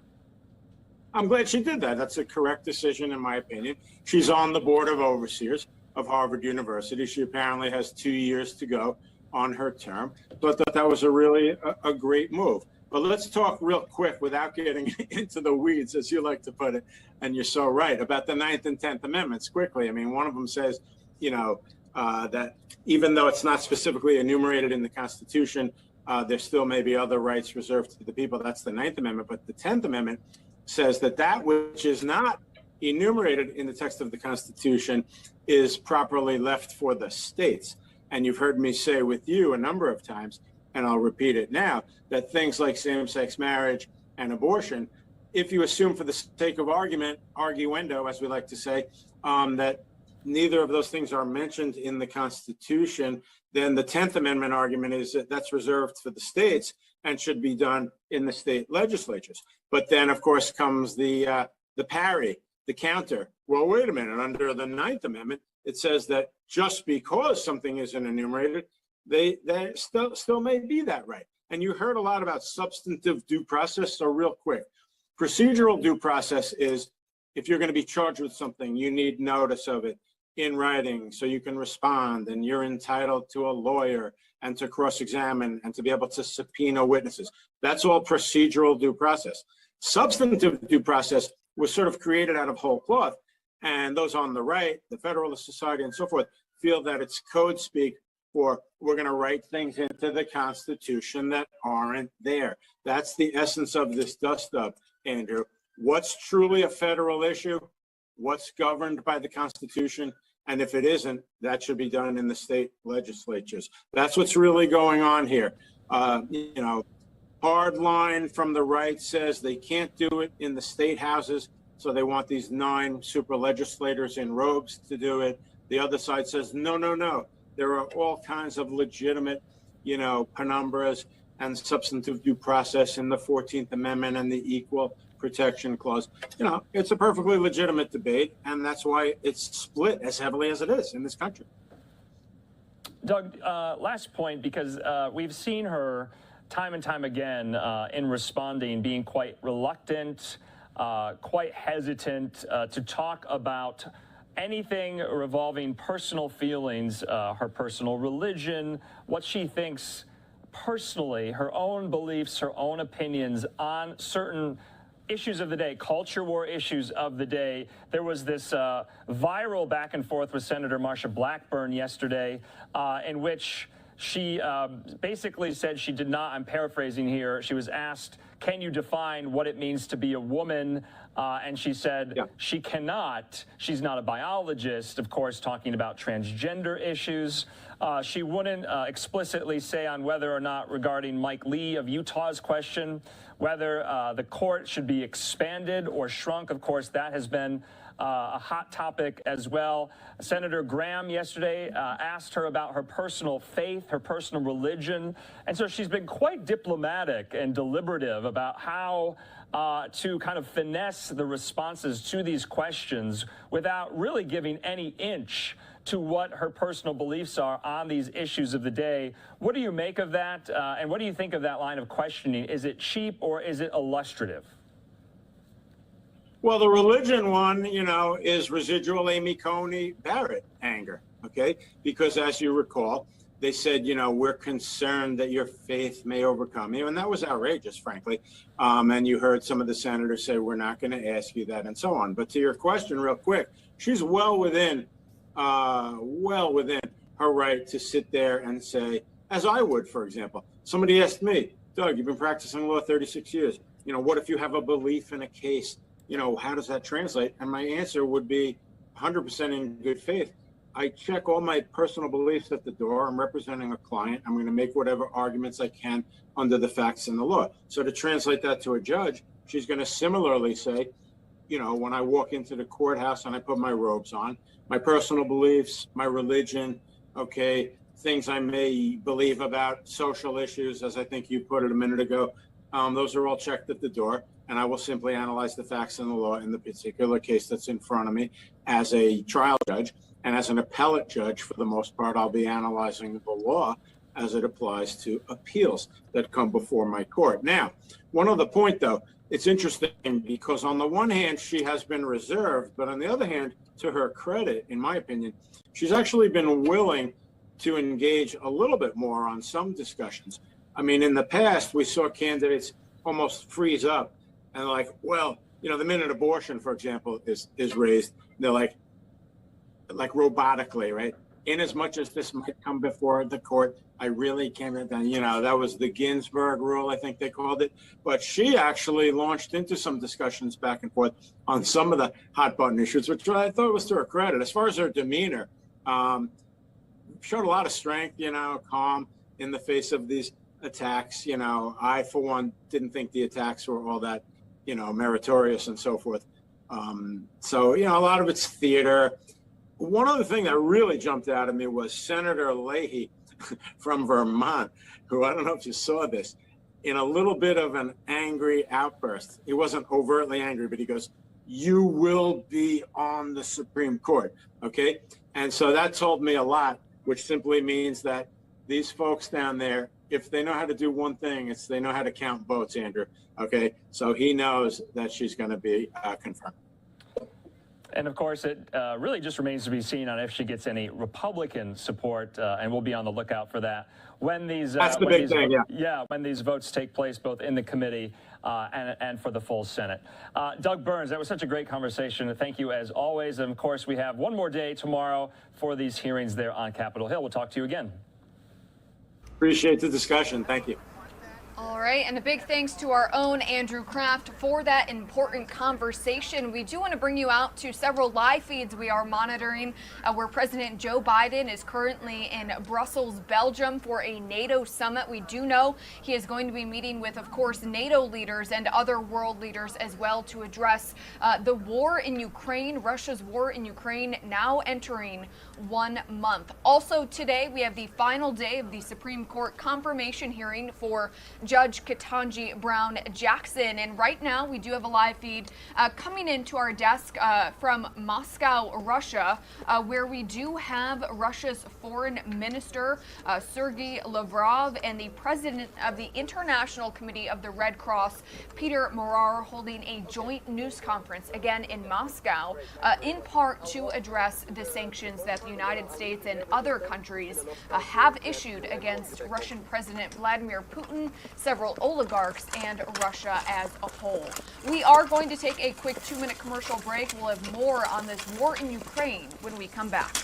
I'm glad she did that. That's a correct decision, in my opinion. She's on the board of overseers of Harvard University. She apparently has 2 years to go on her term. So I thought that was a really a great move. But let's talk real quick, without getting into the weeds, as you like to put it, and you're so right, about the 9th and 10th Amendments quickly. I mean, one of them says, you know, that even though it's not specifically enumerated in the Constitution, there still may be other rights reserved to the people. That's the 9th Amendment. But the 10th Amendment says that which is not enumerated in the text of the Constitution is properly left for the states. And you've heard me say with you a number of times, and I'll repeat it now, that things like same-sex marriage and abortion, if you assume for the sake of argument, arguendo, as we like to say, that neither of those things are mentioned in the Constitution, then the 10th Amendment argument is that that's reserved for the states and should be done in the state legislatures. But then, of course, comes the parry, the counter. Well, wait a minute. Under the 9th Amendment, it says that just because something isn't enumerated, they still may be that right. And you heard a lot about substantive due process. So real quick, procedural due process is if you're going to be charged with something, you need notice of it in writing so you can respond, and you're entitled to a lawyer and to cross-examine and to be able to subpoena witnesses. That's all procedural due process. Substantive due process was sort of created out of whole cloth, and those on the right, the Federalist Society and so forth, feel that it's code speak for we're going to write things into the Constitution that aren't there. That's the essence of this dust-up, Andrew. What's truly a federal issue? What's governed by the Constitution? And if it isn't, that should be done in the state legislatures. That's what's really going on here. Hard line from the right says they can't do it in the state houses, so they want these 9 super legislators in robes to do it. The other side says, no, no, no. There are all kinds of legitimate, penumbras and substantive due process in the 14th Amendment and the Equal Protection Clause. It's a perfectly legitimate debate, and that's why it's split as heavily as it is in this country. Doug, last point, because we've seen her time and time again in responding, being quite reluctant, quite hesitant to talk about anything revolving personal feelings, her personal religion, what she thinks personally, her own beliefs, her own opinions on certain issues of the day, culture war issues of the day. There was this viral back and forth with Senator Marsha Blackburn yesterday in which she basically said she did not, I'm paraphrasing here, she was asked, can you define what it means to be a woman? And she said she cannot. She's not a biologist, of course, talking about transgender issues. She wouldn't explicitly say on whether or not, regarding Mike Lee of Utah's question, whether the court should be expanded or shrunk. Of course, that has been a hot topic as well. Senator Graham yesterday asked her about her personal faith, her personal religion. And so she's been quite diplomatic and deliberative about how to kind of finesse the responses to these questions without really giving any inch to what her personal beliefs are on these issues of the day. What do you make of that? And what do you think of that line of questioning? Is it cheap or is it illustrative? Well, the religion one, is residual Amy Coney Barrett anger, okay? Because as you recall, they said, we're concerned that your faith may overcome you. And that was outrageous, frankly. And you heard some of the senators say, we're not going to ask you that and so on. But to your question real quick, she's well within her right to sit there and say, as I would, for example, somebody asked me, Doug, you've been practicing law 36 years. What if you have a belief in a case? How does that translate? And my answer would be 100% in good faith. I check all my personal beliefs at the door. I'm representing a client. I'm going to make whatever arguments I can under the facts and the law. So to translate that to a judge, she's going to similarly say, when I walk into the courthouse and I put my robes on, my personal beliefs, my religion, okay, things I may believe about social issues, as I think you put it a minute ago, those are all checked at the door. And I will simply analyze the facts and the law in the particular case that's in front of me as a trial judge. And as an appellate judge, for the most part, I'll be analyzing the law as it applies to appeals that come before my court. Now, one other point, though, it's interesting because on the one hand, she has been reserved, but on the other hand, to her credit, in my opinion, she's actually been willing to engage a little bit more on some discussions. I mean, in the past, we saw candidates almost freeze up and like, well, the minute abortion, for example, is raised, they're like robotically, right? in as much as this might come before the court, I really came in, that was the Ginsburg rule, I think they called it. But she actually launched into some discussions back and forth on some of the hot button issues, which I thought was to her credit. As far as her demeanor, showed a lot of strength, calm in the face of these attacks. I, for one, didn't think the attacks were all that, meritorious and so forth. So, a lot of it's theater. One other thing that really jumped out at me was Senator Leahy from Vermont, who, I don't know if you saw this, in a little bit of an angry outburst. He wasn't overtly angry, but he goes, "You will be on the Supreme Court." Okay. And so that told me a lot, which simply means that these folks down there, if they know how to do one thing, it's they know how to count votes, Andrew. Okay. So he knows that she's going to be confirmed. And of course, it really just remains to be seen on if she gets any Republican support, and we'll be on the lookout for that when these. That's the big thing, yeah. Yeah, when these votes take place, both in the committee and for the full Senate. Doug Burns, that was such a great conversation. Thank you as always. And of course, we have one more day tomorrow for these hearings there on Capitol Hill. We'll talk to you again. Appreciate the discussion. Thank you. All right, and a big thanks to our own Andrew Kraft for that important conversation. We do want to bring you out to several live feeds we are monitoring where President Joe Biden is currently in Brussels, Belgium for a NATO summit. We do know he is going to be meeting with, of course, NATO leaders and other world leaders as well to address the war in Ukraine, Russia's war in Ukraine, now entering 1 month. Also today, we have the final day of the Supreme Court confirmation hearing for Judge Ketanji Brown Jackson. And right now we do have a live feed coming into our desk from Moscow, Russia, where we do have Russia's foreign minister, Sergei Lavrov, and the president of the International Committee of the Red Cross, Peter Morar, holding a joint news conference again in Moscow, in part to address the sanctions that the United States and other countries have issued against Russian President Vladimir Putin, several oligarchs, and Russia as a whole. We are going to take a quick 2-minute commercial break. We'll have more on this war in Ukraine when we come back.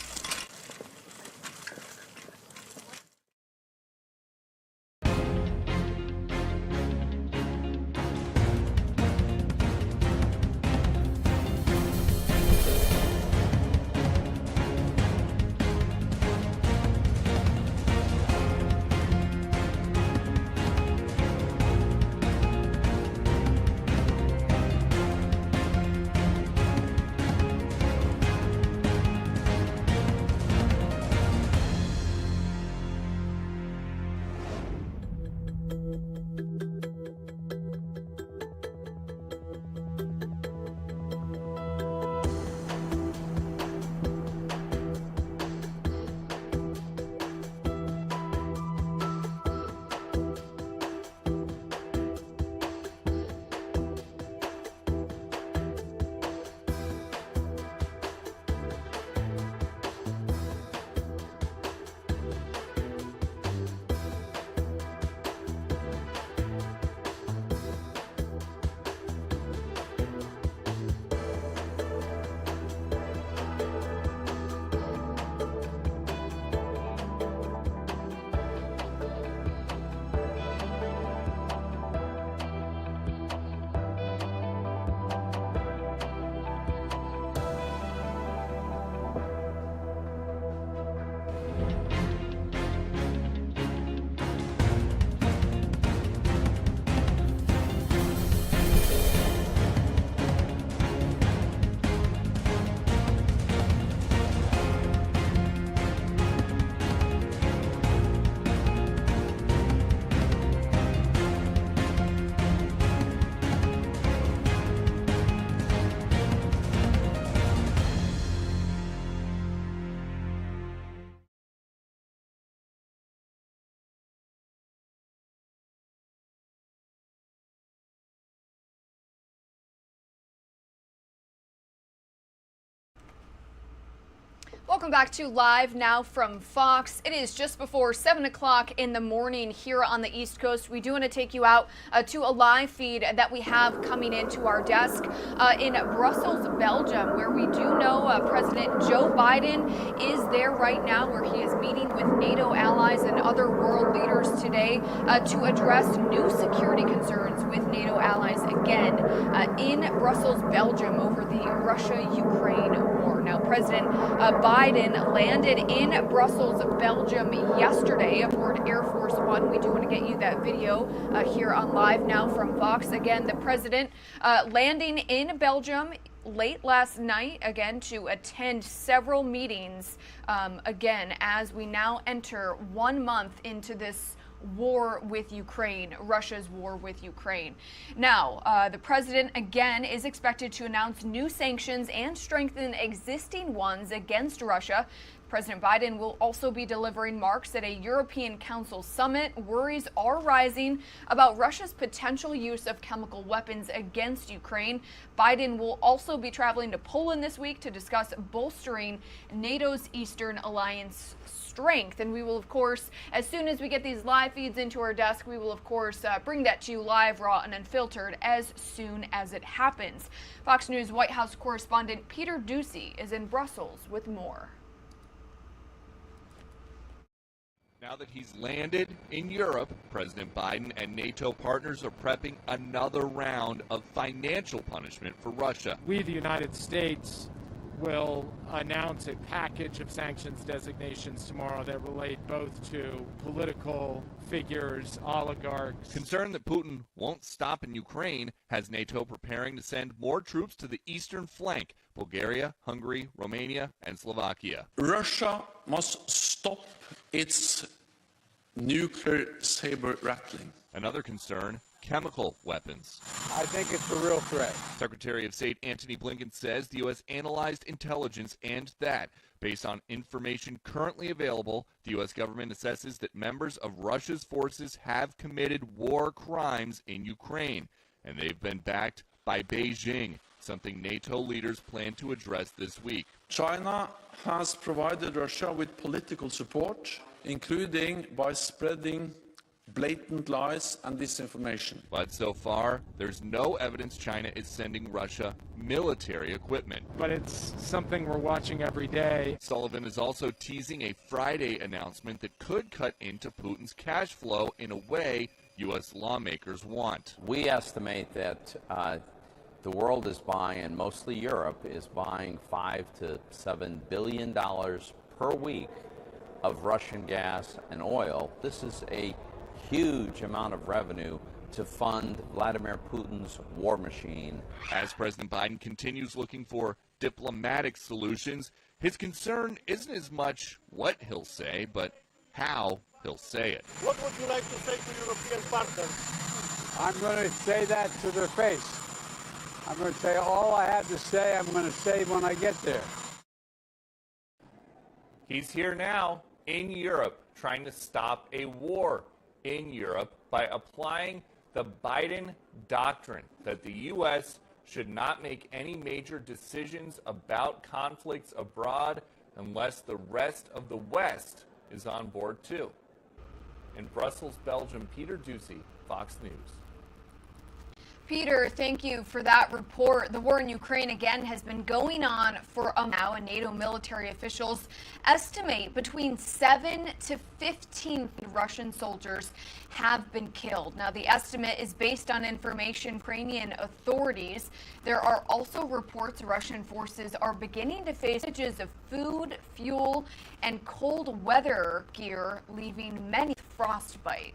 Welcome back to Live Now from Fox. It is just before 7 o'clock in the morning here on the East Coast. We do want to take you out to a live feed that we have coming into our desk in Brussels, Belgium, where we do know President Joe Biden is there right now, where he is meeting with NATO allies and other world leaders today to address new security concerns with NATO allies again in Brussels, Belgium, over the Russia-Ukraine war. Now, President Biden landed in Brussels, Belgium yesterday aboard Air Force One. We do want to get you that video here on Live Now from Fox. Again, the president landing in Belgium late last night, again, to attend several meetings, again, as we now enter 1 month into this war with Ukraine, Russia's war with Ukraine. Now, the president, again, is expected to announce new sanctions and strengthen existing ones against Russia. President Biden will also be delivering remarks at a European Council summit. Worries are rising about Russia's potential use of chemical weapons against Ukraine. Biden will also be traveling to Poland this week to discuss bolstering NATO's Eastern Alliance strength. And we will, of course, as soon as we get these live feeds into our desk, we will, of course, bring that to you live, raw, and unfiltered as soon as it happens. Fox News White House correspondent Peter Doocy is in Brussels with more. Now that he's landed in Europe, President Biden and NATO partners are prepping another round of financial punishment for Russia. We, the United States, will announce a package of sanctions designations tomorrow that relate both to political figures, oligarchs. Concerned that Putin won't stop in Ukraine has NATO preparing to send more troops to the eastern flank: Bulgaria, Hungary, Romania, and Slovakia. Russia must stop its nuclear saber rattling. Another concern: chemical weapons. I think it's a real threat. Secretary of State Antony Blinken says the U.S. analyzed intelligence and that, based on information currently available, the U.S. government assesses that members of Russia's forces have committed war crimes in Ukraine, and they've been backed by Beijing, something NATO leaders plan to address this week. China has provided Russia with political support, including by spreading blatant lies and disinformation. But so far, there's no evidence China is sending Russia military equipment. But it's something we're watching every day. Sullivan is also teasing a Friday announcement that could cut into Putin's cash flow in a way U.S. lawmakers want. We estimate that the world is buying, and mostly Europe, is buying $5 to $7 billion per week of Russian gas and oil. This is a huge amount of revenue to fund Vladimir Putin's war machine. As President Biden continues looking for diplomatic solutions, his concern isn't as much what he'll say, but how he'll say it. What would you like to say to European partners? I'm going to say that to their face. I'm going to say all I have to say, I'm going to say when I get there. He's here now in Europe, trying to stop a war in Europe by applying the Biden doctrine that the U.S. should not make any major decisions about conflicts abroad unless the rest of the West is on board too. In Brussels, Belgium, Peter Doocy, Fox News. Peter, thank you for that report. The war in Ukraine, again, has been going on for a while now, and NATO military officials estimate between 7 to 15 Russian soldiers have been killed. Now, the estimate is based on information Ukrainian authorities. There are also reports Russian forces are beginning to face shortages of food, fuel, and cold weather gear, leaving many frostbite.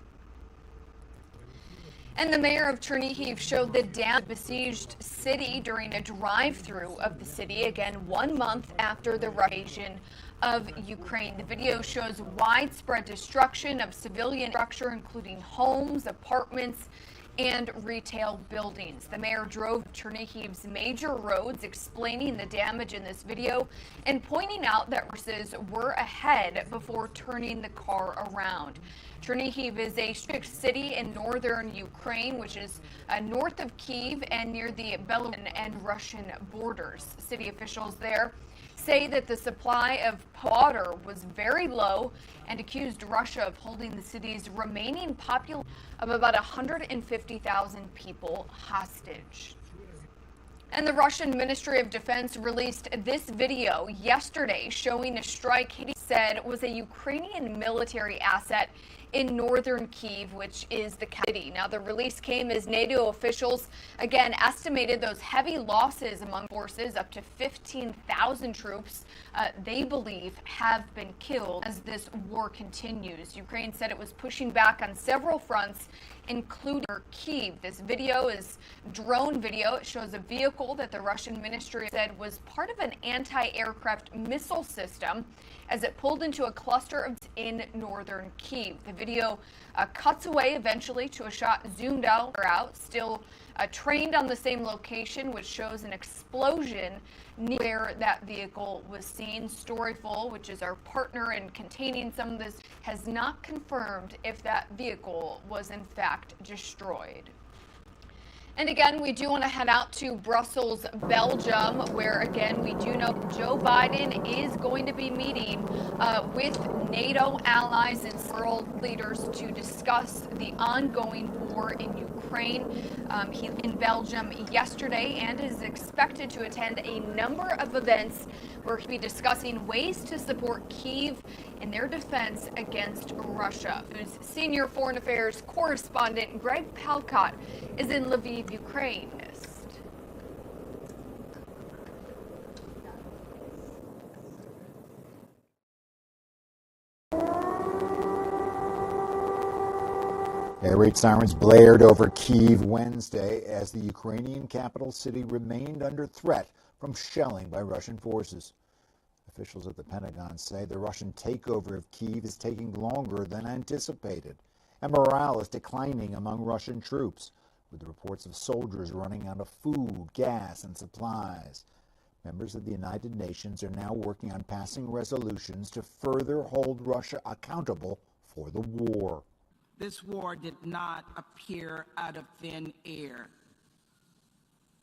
And the mayor of Chernihiv showed the damage besieged city during a drive-through of the city, again 1 month after the invasion of Ukraine. The video shows widespread destruction of civilian structure, including homes, apartments, and retail buildings. The mayor drove Chernihiv's major roads, explaining the damage in this video and pointing out that horses were ahead before turning the car around. Chernihiv is a strict city in northern Ukraine, which is north of Kyiv and near the Belarusian and Russian borders. City officials there say that the supply of water was very low and accused Russia of holding the city's remaining population of about 150,000 people hostage. And the Russian Ministry of Defense released this video yesterday showing a strike he said was a Ukrainian military asset in northern Kyiv, which is the city. Now, the release came as NATO officials again estimated those heavy losses among forces, up to 15,000 troops they believe have been killed as this war continues. Ukraine said it was pushing back on several fronts, including Kyiv. This video is drone video. It shows a vehicle that the Russian ministry said was part of an anti-aircraft missile system as it pulled into a cluster of in northern Kyiv. The video cuts away eventually to a shot zoomed out, still trained on the same location, which shows an explosion near where that vehicle was seen. Storyful, which is our partner in containing some of this, has not confirmed if that vehicle was in fact destroyed. And again, we do want to head out to Brussels, Belgium, where again, we do know Joe Biden is going to be meeting with NATO allies and world leaders to discuss the ongoing war in Ukraine. He was in Belgium yesterday and is expected to attend a number of events where he'll be discussing ways to support Kyiv in their defense against Russia. Whose senior foreign affairs correspondent Greg Palkot is in Lviv, Ukraine. Air raid sirens blared over Kyiv Wednesday as the Ukrainian capital city remained under threat from shelling by Russian forces. Officials at the Pentagon say the Russian takeover of Kyiv is taking longer than anticipated, and morale is declining among Russian troops, with reports of soldiers running out of food, gas, and supplies. Members of the United Nations are now working on passing resolutions to further hold Russia accountable for the war. This war did not appear out of thin air.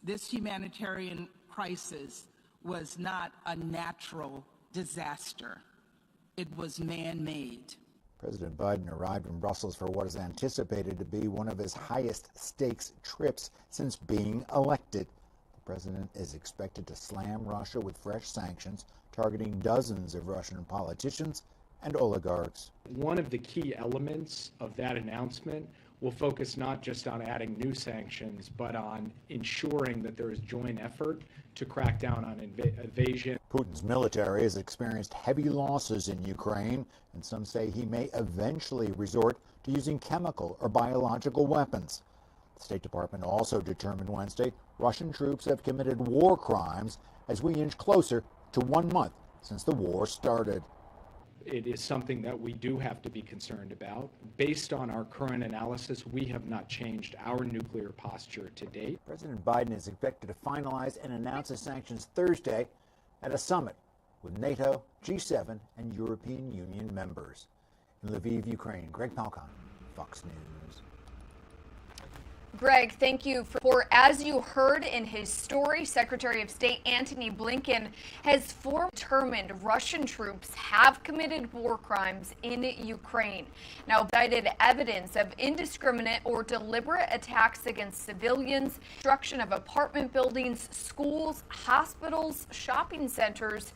This humanitarian crisis was not a natural disaster. It was man-made. President Biden arrived in Brussels for what is anticipated to be one of his highest stakes trips since being elected. The president is expected to slam Russia with fresh sanctions targeting dozens of Russian politicians and oligarchs. One of the key elements of that announcement will focus not just on adding new sanctions, but on ensuring that there is joint effort to crack down on invasion. Putin's military has experienced heavy losses in Ukraine, and some say he may eventually resort to using chemical or biological weapons. The State Department also determined Wednesday Russian troops have committed war crimes as we inch closer to 1 month since the war started. It is something that we do have to be concerned about. Based on our current analysis, we have not changed our nuclear posture to date. President Biden is expected to finalize and announce the sanctions Thursday at a summit with NATO, G7, and European Union members. In Lviv, Ukraine, Greg Palkon, Fox News. Greg, thank you for, as you heard in his story, Secretary of State Antony Blinken has determined Russian troops have committed war crimes in Ukraine. Now, cited evidence of indiscriminate or deliberate attacks against civilians, destruction of apartment buildings, schools, hospitals, shopping centers,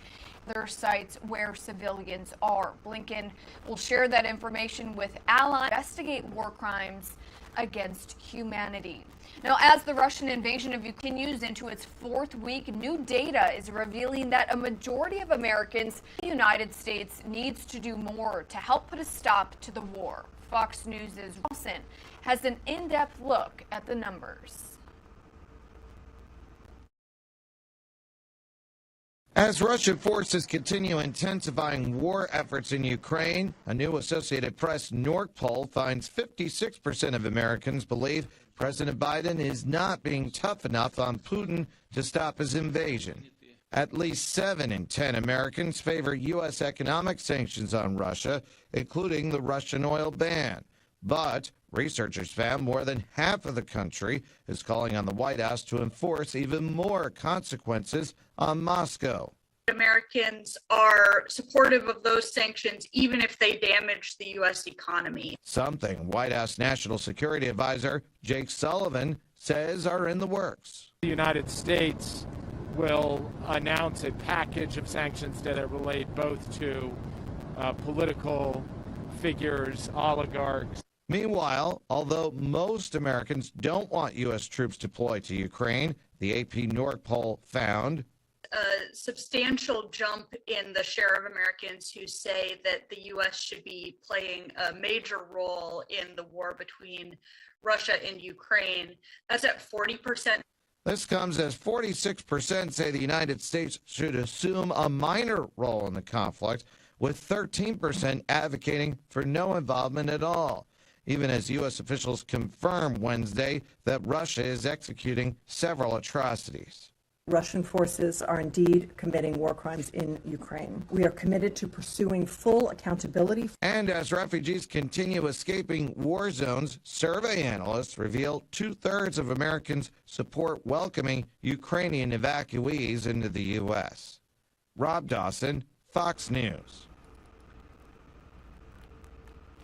other sites where civilians are. Blinken will share that information with allies, investigate war crimes against humanity. Now, as the Russian invasion of Ukraine continues into its fourth week, new data is revealing that a majority of Americans in the United States needs to do more to help put a stop to the war. Fox News' Chasen has an in-depth look at the numbers. As Russian forces continue intensifying war efforts in Ukraine, a new Associated Press NORC poll finds 56% of Americans believe President Biden is not being tough enough on Putin to stop his invasion. At least 7 in 10 Americans favor U.S. economic sanctions on Russia, including the Russian oil ban. But researchers found more than half of the country is calling on the White House to enforce even more consequences on Moscow. Americans are supportive of those sanctions, even if they damage the U.S. economy. Something White House National Security Advisor Jake Sullivan says are in the works. The United States will announce a package of sanctions that relate both to political figures, oligarchs. Meanwhile, although most Americans don't want U.S. troops deployed to Ukraine, the AP North poll found A substantial jump in the share of Americans who say that the U.S. should be playing a major role in the war between Russia and Ukraine. That's at 40%. this comes as 46% say the United States should assume a minor role in the conflict, with 13% advocating for no involvement at all, even as U.S. officials confirmed Wednesday that Russia is executing several atrocities. Russian forces are indeed committing war crimes in Ukraine. We are committed to pursuing full accountability. And as refugees continue escaping war zones, survey analysts reveal 2/3 of Americans support welcoming Ukrainian evacuees into the U.S. Rob Dawson, Fox News.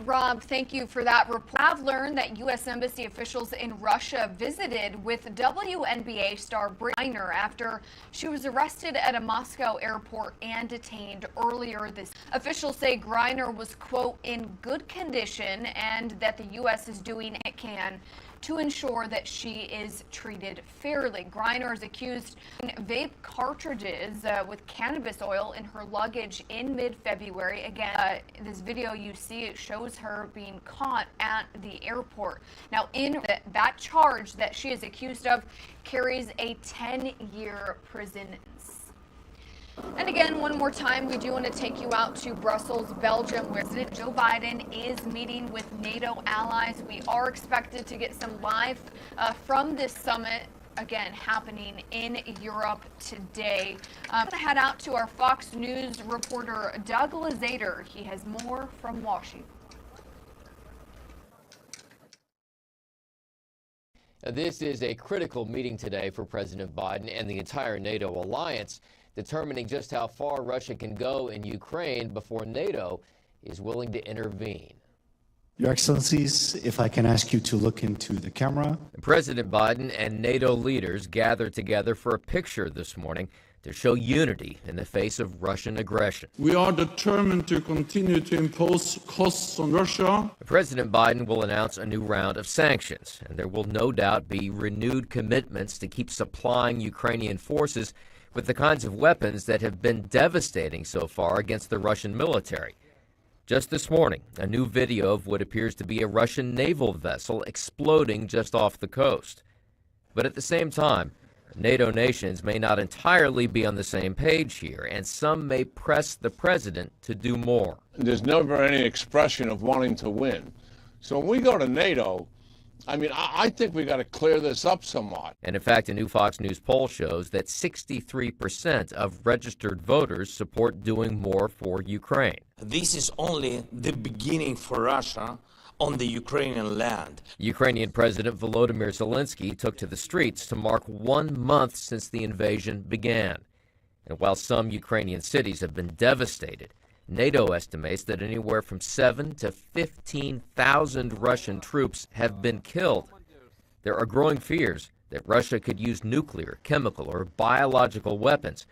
Rob, thank you for that report. I've learned that U.S. Embassy officials in Russia visited with WNBA star Griner after she was arrested at a Moscow airport and detained earlier this. Officials say Griner was, quote, in good condition and that the U.S. is doing what it can to ensure that she is treated fairly. Griner is accused of vape cartridges with cannabis oil in her luggage in mid-February. Again, this video you see, it shows her being caught at the airport. Now, in that charge that she is accused of carries a 10-year prison sentence. And again, one more time, we do want to take you out to Brussels, Belgium, where President Joe Biden is meeting with NATO allies. We are expected to get some live from this summit, again, happening in Europe today. I'm going to head out to our Fox News reporter, Doug Lazater. He has more from Washington. This is a critical meeting today for President Biden and the entire NATO alliance, determining just how far Russia can go in Ukraine before NATO is willing to intervene. Your Excellencies, if I can ask you to look into the camera. President Biden and NATO leaders gathered together for a picture this morning to show unity in the face of Russian aggression. We are determined to continue to impose costs on Russia. President Biden will announce a new round of sanctions, and there will no doubt be renewed commitments to keep supplying Ukrainian forces with the kinds of weapons that have been devastating so far against the Russian military. Just this morning, a new video of what appears to be a Russian naval vessel exploding just off the coast. But at the same time, NATO nations may not entirely be on the same page here, and some may press the president to do more. There's never any expression of wanting to win. So when we go to NATO, I think we got to clear this up somewhat. And in fact, a new Fox News poll shows that 63% of registered voters support doing more for Ukraine. This is only the beginning for Russia on the Ukrainian land. Ukrainian President Volodymyr Zelensky took to the streets to mark 1 month since the invasion began. And while some Ukrainian cities have been devastated, NATO estimates that anywhere from 7,000 to 15,000 Russian troops have been killed. There are growing fears that Russia could use nuclear, chemical, or biological weapons,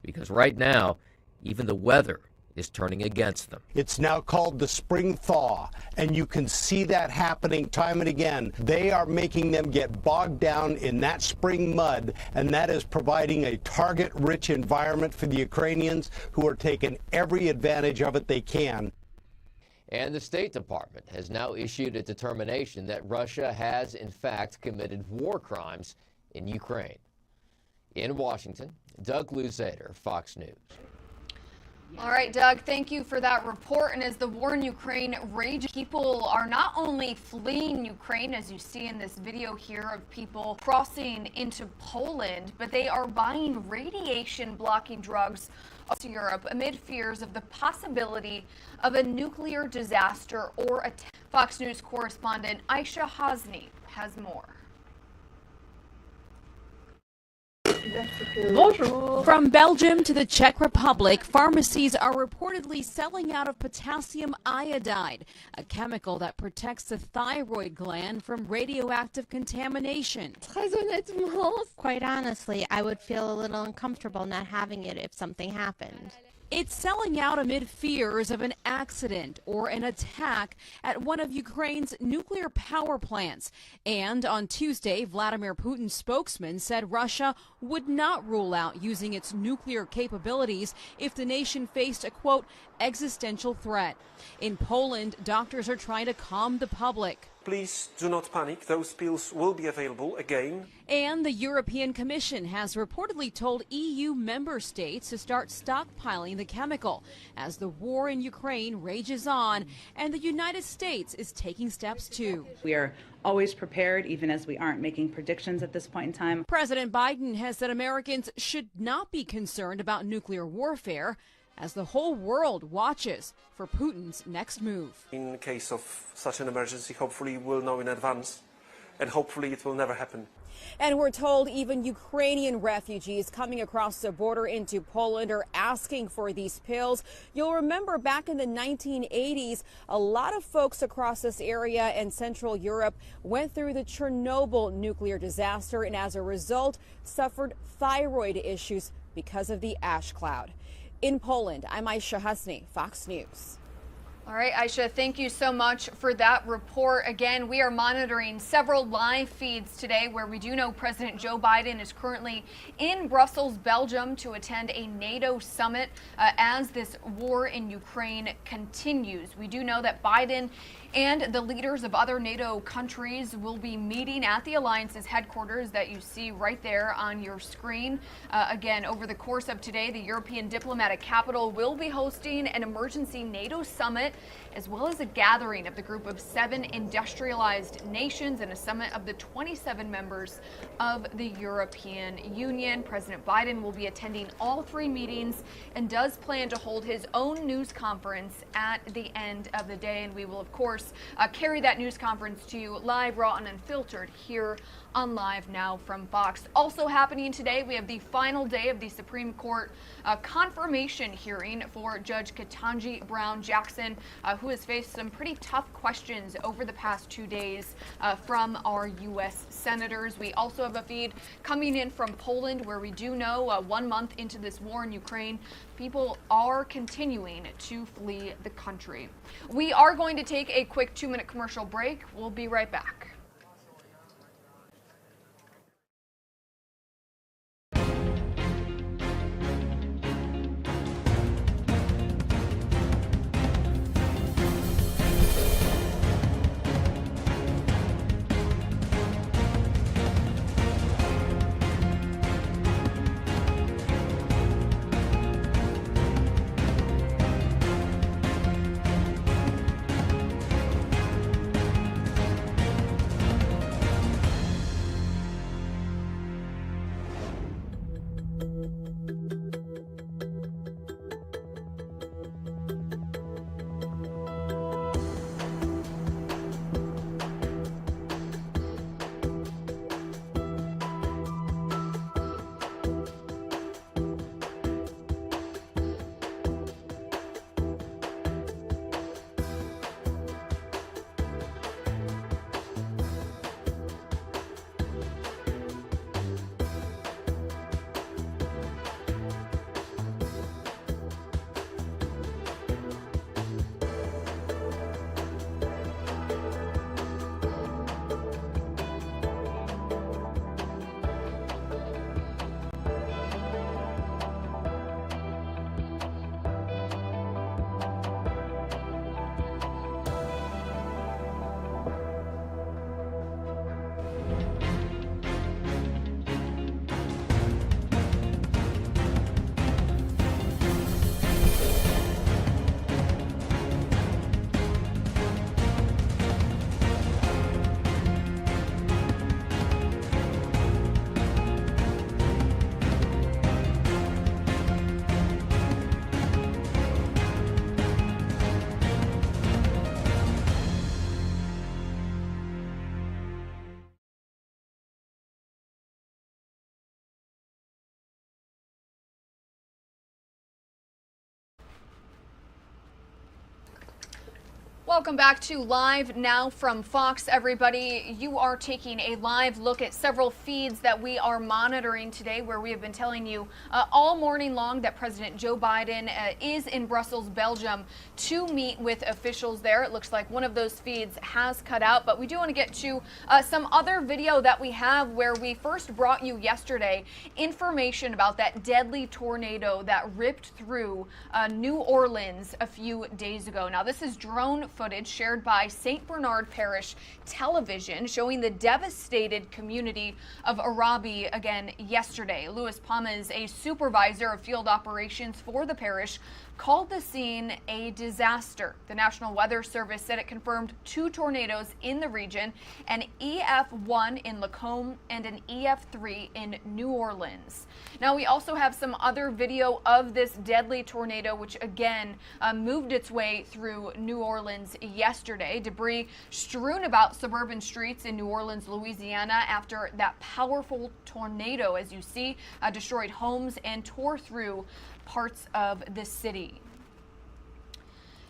because right now, even the weather is turning against them. It's now called the spring thaw, and you can see that happening time and again. They are making them get bogged down in that spring mud, and that is providing a target-rich environment for the Ukrainians, who are taking every advantage of it they can. And the State Department has now issued a determination that Russia has, in fact, committed war crimes in Ukraine. In Washington, Doug Luzader, Fox News. All right, Doug, thank you for that report. And as the war in Ukraine rages, people are not only fleeing Ukraine, as you see in this video here of people crossing into Poland, but they are buying radiation-blocking drugs to Europe amid fears of the possibility of a nuclear disaster or attack. Fox News correspondent Aisha Hasni has more. Bonjour. From Belgium to the Czech Republic, pharmacies are reportedly selling out of potassium iodide, a chemical that protects the thyroid gland from radioactive contamination. Très honnêtement, quite honestly, I would feel a little uncomfortable not having it if something happened. It's selling out amid fears of an accident or an attack at one of Ukraine's nuclear power plants. And on Tuesday, Vladimir Putin's spokesman said Russia would not rule out using its nuclear capabilities if the nation faced a, quote, existential threat. In Poland, doctors are trying to calm the public. Please do not panic. Those pills will be available again. And the European Commission has reportedly told EU member states to start stockpiling the chemical as the war in Ukraine rages on, and the United States is taking steps too. We are always prepared, even as we aren't making predictions at this point in time. President Biden has said Americans should not be concerned about nuclear warfare as the whole world watches for Putin's next move. In case of such an emergency, hopefully we'll know in advance, and hopefully it will never happen. And we're told even Ukrainian refugees coming across the border into Poland are asking for these pills. You'll remember back in the 1980s, a lot of folks across this area in Central Europe went through the Chernobyl nuclear disaster and as a result suffered thyroid issues because of the ash cloud. In Poland, I'm Aisha Husni, Fox News. All right, Aisha, thank you so much for that report. Again, we are monitoring several live feeds today where we do know President Joe Biden is currently in Brussels, Belgium to attend a NATO summit as this war in Ukraine continues. We do know that Biden and the leaders of other NATO countries will be meeting at the alliance's headquarters that you see right there on your screen. Again, over the course of today, the European diplomatic capital will be hosting an emergency NATO summit, as well as a gathering of the group of 7 industrialized nations and a summit of the 27 members of the European Union. President Biden will be attending all 3 meetings and does plan to hold his own news conference at the end of the day. And we will, of course, carry that news conference to you live, raw, and unfiltered here on Live Now from Fox. Also happening today, we have the final day of the Supreme Court confirmation hearing for Judge Ketanji Brown Jackson, who has faced some pretty tough questions over the past 2 days from our U.S. senators. We also have a feed coming in from Poland, where we do know 1 month into this war in Ukraine, people are continuing to flee the country. We are going to take a quick 2-minute commercial break. We'll be right back. Welcome back to Live Now from Fox, everybody. You are taking a live look at several feeds that we are monitoring today, where we have been telling you all morning long that President Joe Biden is in Brussels, Belgium, to meet with officials there. It looks like one of those feeds has cut out, but we do want to get to some other video that we have, where we first brought you yesterday information about that deadly tornado that ripped through New Orleans a few days ago. Now, this is drone footage shared by St. Bernard Parish Television showing the devastated community of Arabi again yesterday. Louis Palmas, a supervisor of field operations for the parish, called the scene a disaster. The National Weather Service said it confirmed 2 tornadoes in the region, an EF1 in Lacombe and an EF3 in New Orleans. Now, we also have some other video of this deadly tornado, which again moved its way through New Orleans yesterday. Debris strewn about suburban streets in New Orleans, Louisiana, after that powerful tornado, as you see, destroyed homes and tore through parts of the city.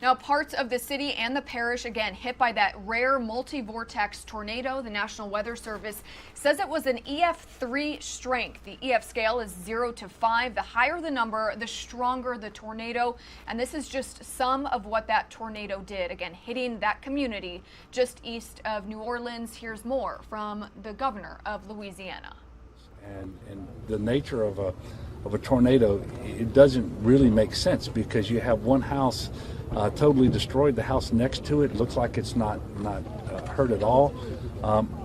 Now, parts of the city and the parish, again, hit by that rare multi-vortex tornado. The National Weather Service says it was an EF3 strength. The EF scale is 0 to 5. The higher the number, the stronger the tornado. And this is just some of what that tornado did. Again, hitting that community just east of New Orleans. Here's more from the governor of Louisiana. And the nature of a tornado, it doesn't really make sense, because you have one house totally destroyed. The house next to it looks like it's not hurt at all.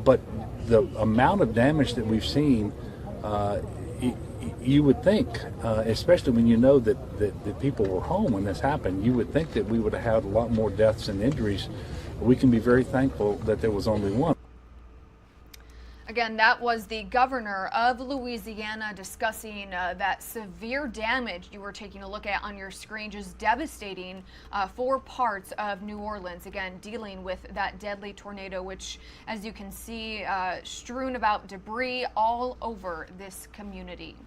But the amount of damage that we've seen, you would think, especially when you know that people were home when this happened, you would think that we would have had a lot more deaths and injuries. We can be very thankful that there was only one. Again, that was the governor of Louisiana discussing that severe damage you were taking a look at on your screen, just devastating for parts of New Orleans. Again, dealing with that deadly tornado, which, as you can see, strewn about debris all over this community.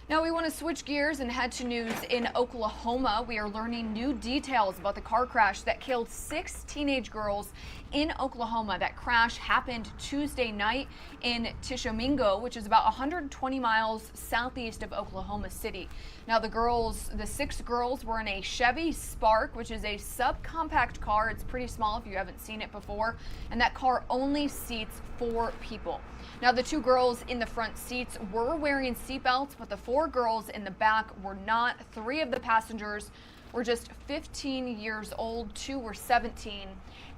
Now, we want to switch gears and head to news in Oklahoma. We are learning new details about the car crash that killed 6 teenage girls in Oklahoma. That crash happened Tuesday night in Tishomingo, which is about 120 miles southeast of Oklahoma City. Now, the 6 girls were in a Chevy Spark, which is a subcompact car. It's pretty small if you haven't seen it before, and that car only seats 4 people. Now, the 2 girls in the front seats were wearing seatbelts, but the 4 girls in the back were not. 3 of the passengers were just 15 years old, 2 were 17,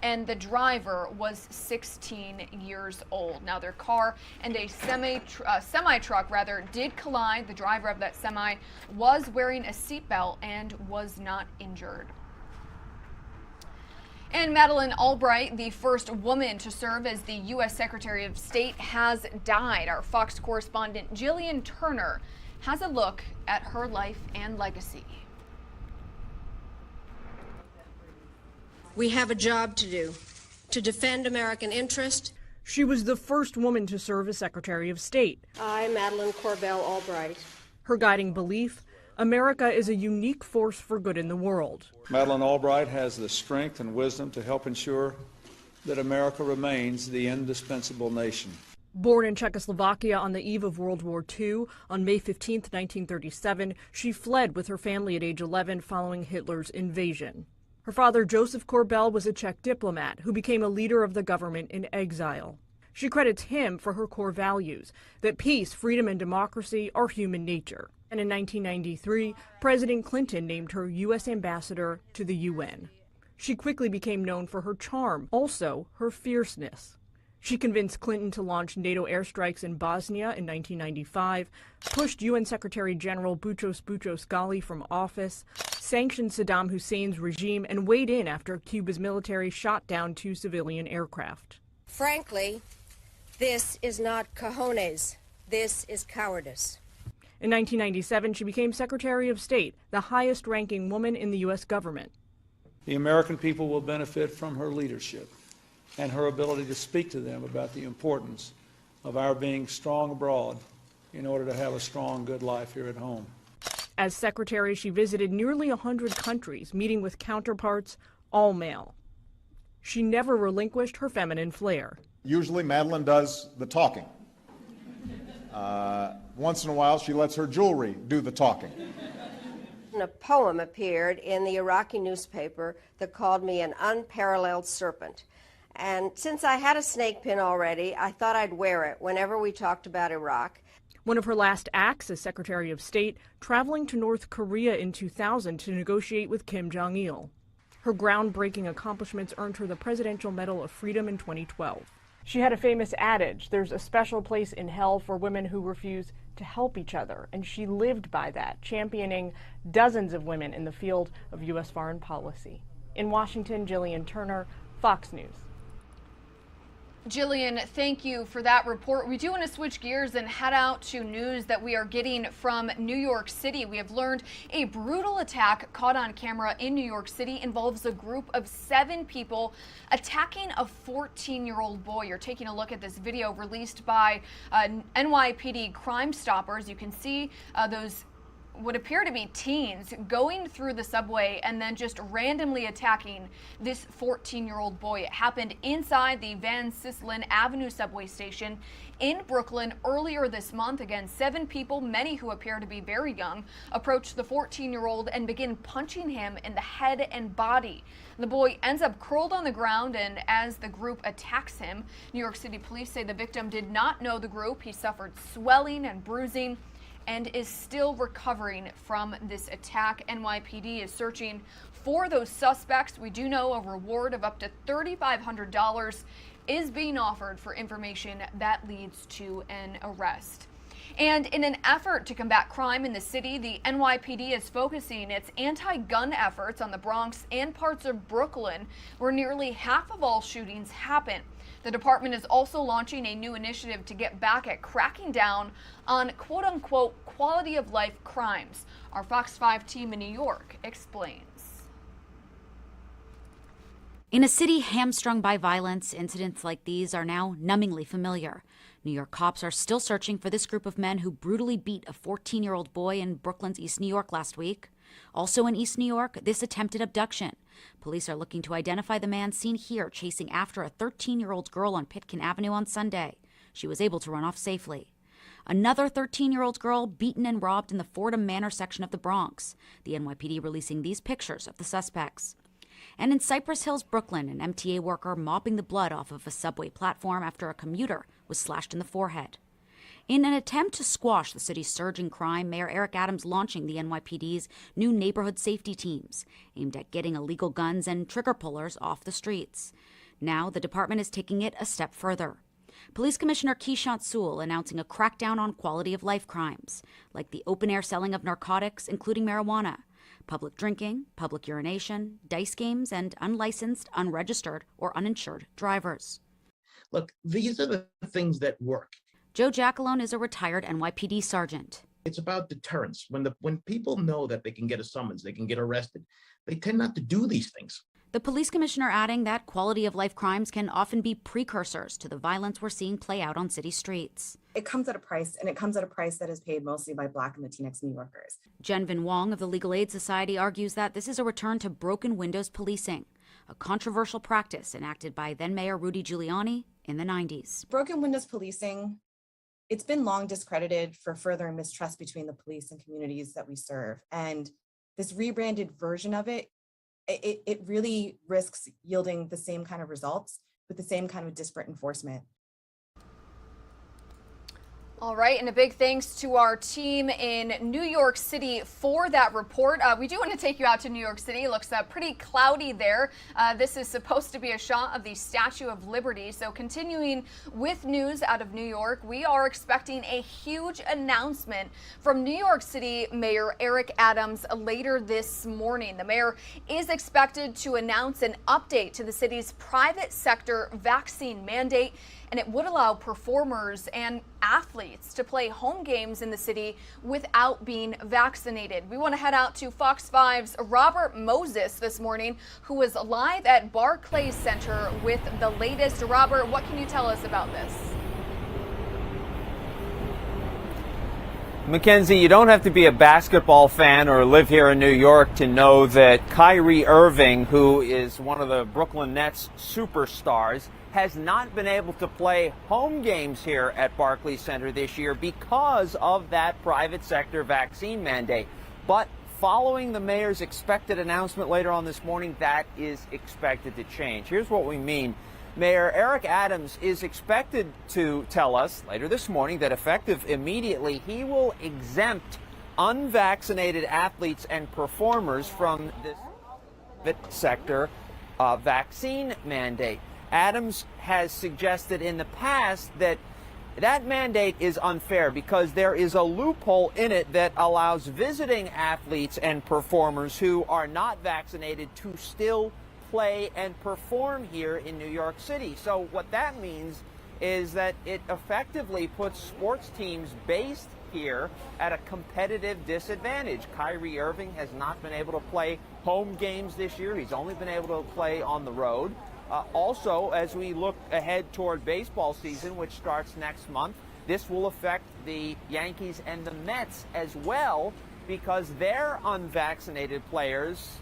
and the driver was 16 years old. Now, their car and a semi-truck did collide. The driver of that semi was wearing a seatbelt and was not injured. And Madeleine Albright, the first woman to serve as the U.S. Secretary of State, has died. Our Fox correspondent Jillian Turner has a look at her life and legacy. We have a job to do, to defend American interest. She was the first woman to serve as Secretary of State. I, Madeleine Corbell Albright. Her guiding belief: America is a unique force for good in the world. Madeleine Albright has the strength and wisdom to help ensure that America remains the indispensable nation. Born in Czechoslovakia on the eve of World War II, on May 15, 1937, she fled with her family at age 11 following Hitler's invasion. Her father, Joseph Corbell, was a Czech diplomat who became a leader of the government in exile. She credits him for her core values, that peace, freedom, and democracy are human nature. And in 1993, President Clinton named her U.S. ambassador to the UN. She quickly became known for her charm, also her fierceness. She convinced Clinton to launch NATO airstrikes in Bosnia in 1995, pushed UN Secretary General Boutros Boutros-Ghali from office, sanctioned Saddam Hussein's regime, and weighed in after Cuba's military shot down 2 civilian aircraft. Frankly, this is not cojones. This is cowardice. In 1997, she became Secretary of State, the highest-ranking woman in the U.S. government. The American people will benefit from her leadership and her ability to speak to them about the importance of our being strong abroad in order to have a strong, good life here at home. As secretary, she visited nearly 100 countries, meeting with counterparts, all male. She never relinquished her feminine flair. Usually Madeline does the talking. Once in a while, she lets her jewelry do the talking. A poem appeared in the Iraqi newspaper that called me an unparalleled serpent. And since I had a snake pin already, I thought I'd wear it whenever we talked about Iraq. One of her last acts as Secretary of State, traveling to North Korea in 2000 to negotiate with Kim Jong-il. Her groundbreaking accomplishments earned her the Presidential Medal of Freedom in 2012. She had a famous adage, there's a special place in hell for women who refuse to help each other, and she lived by that, championing dozens of women in the field of U.S. foreign policy. In Washington, Jillian Turner, Fox News. Jillian, thank you for that report. We do want to switch gears and head out to news that we are getting from New York City. We have learned a brutal attack caught on camera in New York City involves a group of 7 people attacking a 14-year-old boy. You're taking a look at this video released by NYPD Crime Stoppers. You can see those what appear to be teens going through the subway and then just randomly attacking this 14-year-old boy. It happened inside the Van Sislen Avenue subway station in Brooklyn earlier this month. Again, 7 people, many who appear to be very young, approached the 14-year-old and begin punching him in the head and body. The boy ends up curled on the ground, and as the group attacks him, New York City police say the victim did not know the group. He suffered swelling and bruising and is still recovering from this attack. NYPD is searching for those suspects. We do know a reward of up to $3,500 is being offered for information that leads to an arrest. And in an effort to combat crime in the city, the NYPD is focusing its anti-gun efforts on the Bronx and parts of Brooklyn, where nearly half of all shootings happen. The department is also launching a new initiative to get back at cracking down on quote-unquote quality of life crimes. Our Fox 5 team in New York explains. In a city hamstrung by violence, incidents like these are now numbingly familiar. New York cops are still searching for this group of men who brutally beat a 14-year-old boy in Brooklyn's East New York last week. Also in East New York, this attempted abduction. Police are looking to identify the man seen here chasing after a 13-year-old girl on Pitkin Avenue on Sunday. She was able to run off safely. Another 13-year-old girl beaten and robbed in the Fordham Manor section of the Bronx. The NYPD releasing these pictures of the suspects. And in Cypress Hills, Brooklyn, an MTA worker mopping the blood off of a subway platform after a commuter was slashed in the forehead. In an attempt to squash the city's surging crime, Mayor Eric Adams launching the NYPD's new neighborhood safety teams, aimed at getting illegal guns and trigger pullers off the streets. Now the department is taking it a step further. Police Commissioner Keishant Sewell announcing a crackdown on quality of life crimes, like the open-air selling of narcotics, including marijuana, public drinking, public urination, dice games, and unlicensed, unregistered, or uninsured drivers. Look, these are the things that work. Joe Jackalone is a retired NYPD sergeant. It's about deterrence. When people know that they can get a summons, they can get arrested, they tend not to do these things. The police commissioner adding that quality of life crimes can often be precursors to the violence we're seeing play out on city streets. It comes at a price, and it comes at a price that is paid mostly by Black and Latinx New Yorkers. Jenvin Wong of the Legal Aid Society argues that this is a return to broken windows policing, a controversial practice enacted by then-Mayor Rudy Giuliani in the 90s. Broken windows policing, it's been long discredited for furthering mistrust between the police and communities that we serve. And this rebranded version of it really risks yielding the same kind of results with the same kind of disparate enforcement. All right, and a big thanks to our team in New York City for that report. We do want to take you out to New York City. It looks pretty cloudy there. This is supposed to be a shot of the Statue of Liberty. So continuing with news out of New York, we are expecting a huge announcement from New York City Mayor Eric Adams later this morning. The mayor is expected to announce an update to the city's private sector vaccine mandate, and it would allow performers and athletes to play home games in the city without being vaccinated. We want to head out to Fox 5's Robert Moses this morning, who is live at Barclays Center with the latest. Robert, what can you tell us about this? Mackenzie, you don't have to be a basketball fan or live here in New York to know that Kyrie Irving, who is one of the Brooklyn Nets superstars, has not been able to play home games here at Barclays Center this year because of that private sector vaccine mandate. But following the mayor's expected announcement later on this morning, that is expected to change. Here's what we mean. Mayor Eric Adams is expected to tell us later this morning that effective immediately, he will exempt unvaccinated athletes and performers from this private sector vaccine mandate. Adams has suggested in the past that that mandate is unfair because there is a loophole in it that allows visiting athletes and performers who are not vaccinated to still play and perform here in New York City. So what that means is that it effectively puts sports teams based here at a competitive disadvantage. Kyrie Irving has not been able to play home games this year. He's only been able to play on the road. Also, as we look ahead toward baseball season, which starts next month, this will affect the Yankees and the Mets as well because their unvaccinated players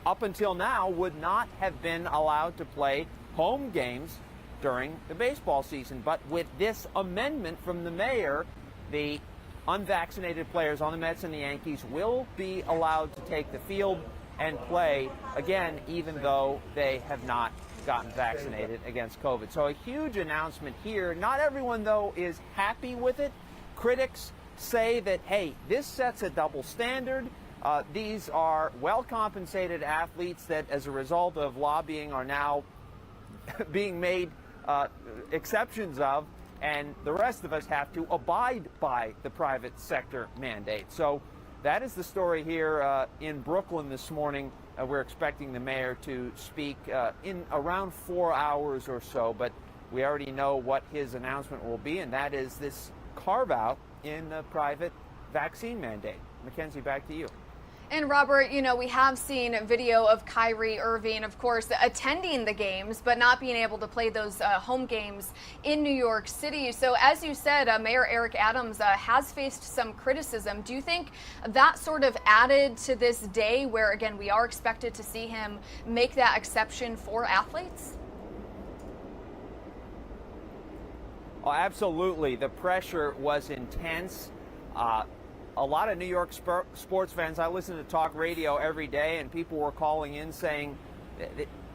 up until now would not have been allowed to play home games during the baseball season. But with this amendment from the mayor, the unvaccinated players on the Mets and the Yankees will be allowed to take the field and play again, even though they have not gotten vaccinated against COVID. So a huge announcement here. Not everyone, though, is happy with it. Critics say that, hey, this sets a double standard. These are well-compensated athletes that, as a result of lobbying, are now being made exceptions of, and the rest of us have to abide by the private sector mandate. So that is the story here in Brooklyn this morning. We're expecting the mayor to speak in around 4 hours or so, but we already know what his announcement will be, and that is this carve-out in the private vaccine mandate. Mackenzie, back to you. And Robert, you know, we have seen video of Kyrie Irving, of course, attending the games, but not being able to play those home games in New York City. So as you said, Mayor Eric Adams has faced some criticism. Do you think that sort of added to this day where, again, we are expected to see him make that exception for athletes? Oh, absolutely. The pressure was intense. A lot of New York sports fans, I listen to talk radio every day, and people were calling in saying,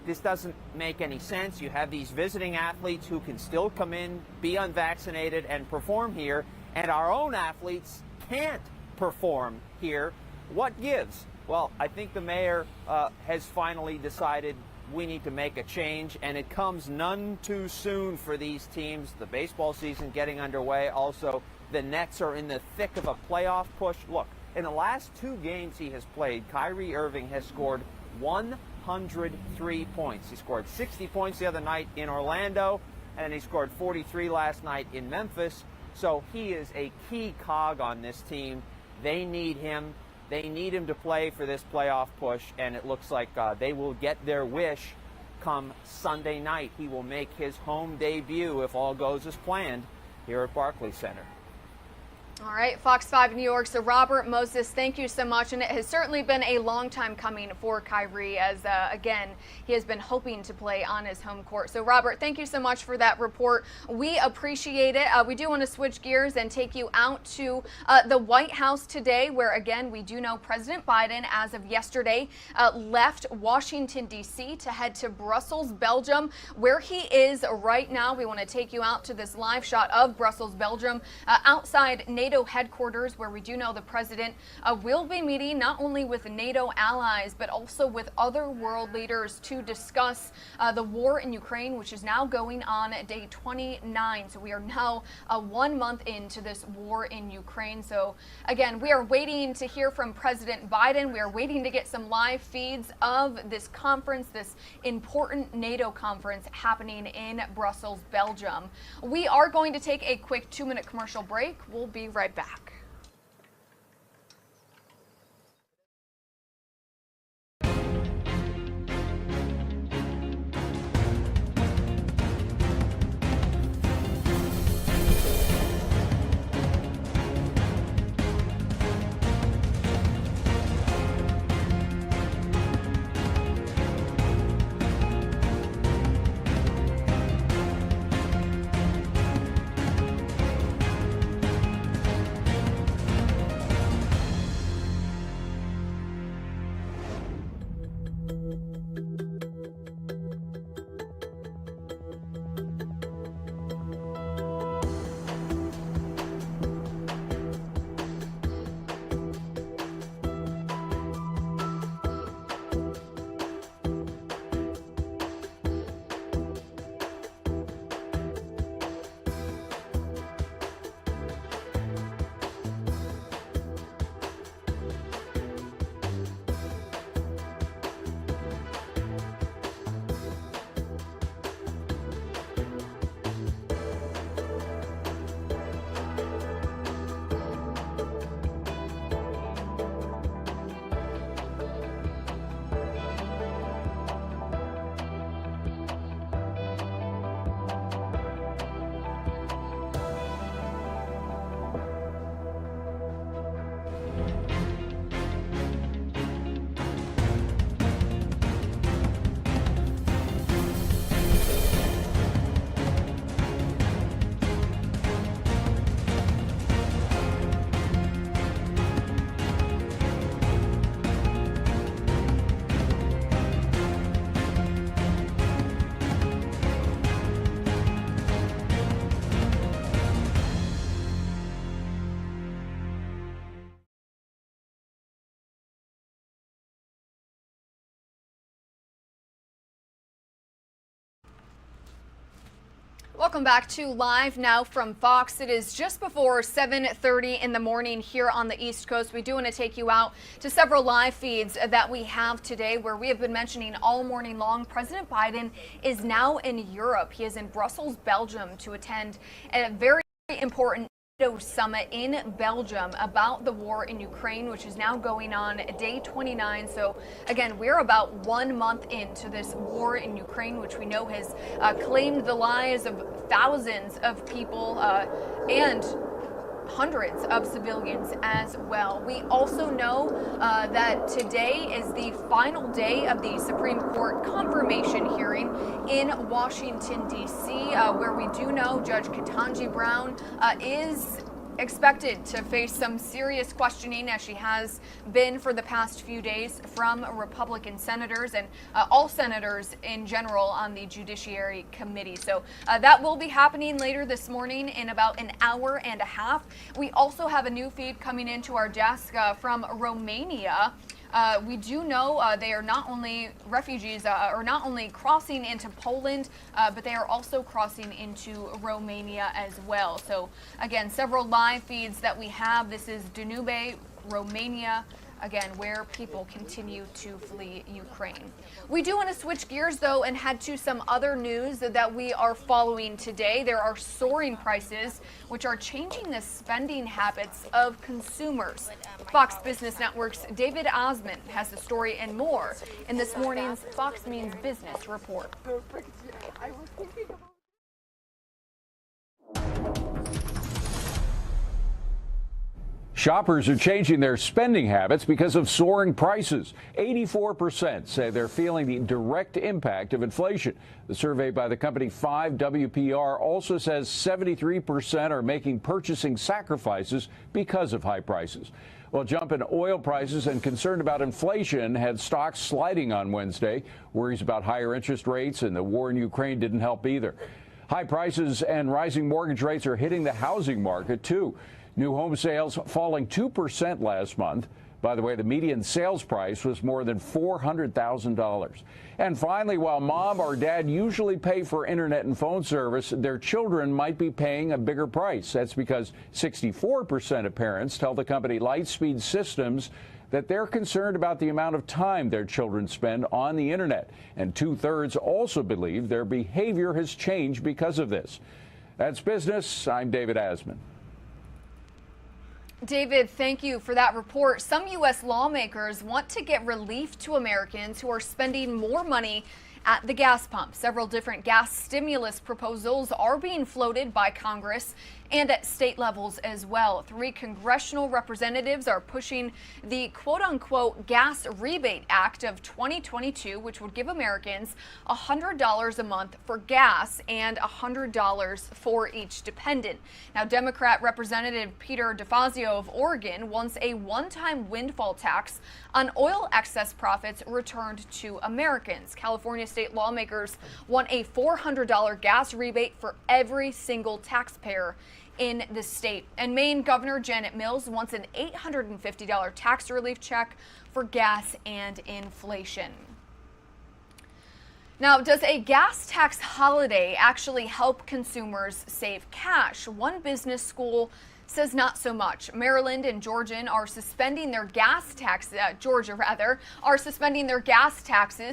this doesn't make any sense. You have these visiting athletes who can still come in, be unvaccinated, and perform here, and our own athletes can't perform here. What gives? Well, I think the mayor has finally decided we need to make a change, and it comes none too soon for these teams. The baseball season getting underway. Also, the Nets are in the thick of a playoff push. Look, in the last 2 games he has played, Kyrie Irving has scored 103 points. He scored 60 points the other night in Orlando, and he scored 43 last night in Memphis. So he is a key cog on this team. They need him. They need him to play for this playoff push, and it looks like they will get their wish come Sunday night. He will make his home debut, if all goes as planned, here at Barclays Center. All right, Fox 5 New York. So Robert Moses, thank you so much. And it has certainly been a long time coming for Kyrie as, again, he has been hoping to play on his home court. So Robert, thank you so much for that report. We appreciate it. We do want to switch gears and take you out to the White House today, where, again, we do know President Biden, as of yesterday, left Washington, D.C. to head to Brussels, Belgium, where he is right now. We want to take you out to this live shot of Brussels, Belgium, outside NATO headquarters, where we do know the president will be meeting not only with NATO allies, but also with other world leaders to discuss the war in Ukraine, which is now going on day 29. So we are now 1 month into this war in Ukraine. So again, we are waiting to hear from President Biden. We are waiting to get some live feeds of this conference, this important NATO conference happening in Brussels, Belgium. We are going to take a quick 2-minute commercial break. We'll be right back. Welcome back to Live Now from Fox. It is just before 7:30 in the morning here on the East Coast. We do want to take you out to several live feeds that we have today where we have been mentioning all morning long. President Biden is now in Europe. He is in Brussels, Belgium to attend a very important NATO summit in Belgium about the war in Ukraine, which is now going on day 29. So again, we're about 1 month into this war in Ukraine, which we know has claimed the lives of thousands of people and hundreds of civilians as well. We also know that today is the final day of the Supreme Court confirmation hearing in Washington, D.C., where we do know Judge Ketanji Brown is expected to face some serious questioning, as she has been for the past few days, from Republican senators and all senators in general on the Judiciary Committee. So that will be happening later this morning in about an hour and a half. We also have a new feed coming into our desk from Romania. We do know they are not only refugees or not only crossing into Poland, but they are also crossing into Romania as well. So again, several live feeds that we have. This is Danube, Romania, again, where people continue to flee Ukraine. We do want to switch gears, though, and head to some other news that we are following today. There are soaring prices, which are changing the spending habits of consumers. Fox Business Network's David Osman has the story and more in this morning's Fox Means Business report. Shoppers are changing their spending habits because of soaring prices. 84% say they're feeling the direct impact of inflation. The survey by the company 5WPR also says 73% are making purchasing sacrifices because of high prices. Well, jump in oil prices and concern about inflation had stocks sliding on Wednesday. Worries about higher interest rates and the war in Ukraine didn't help either. High prices and rising mortgage rates are hitting the housing market, too. New home sales falling 2% last month. By the way, the median sales price was more than $400,000. And finally, while mom or dad usually pay for internet and phone service, their children might be paying a bigger price. That's because 64% of parents tell the company Lightspeed Systems that they're concerned about the amount of time their children spend on the internet. And 2/3 also believe their behavior has changed because of this. That's business. I'm David Asman. David, thank you for that report. Some U.S. lawmakers want to get relief to Americans who are spending more money at the gas pump. Several different gas stimulus proposals are being floated by Congress and at state levels as well. 3 congressional representatives are pushing the quote-unquote Gas Rebate Act of 2022, which would give Americans $100 a month for gas and $100 for each dependent. Now, Democrat Representative Peter DeFazio of Oregon wants a one-time windfall tax on oil excess profits returned to Americans. California state lawmakers want a $400 gas rebate for every single taxpayer in the state. And Maine Governor Janet Mills wants an $850 tax relief check for gas and inflation. Now, does a gas tax holiday actually help consumers save cash? One business school says not so much. Maryland and Georgia are suspending their gas taxes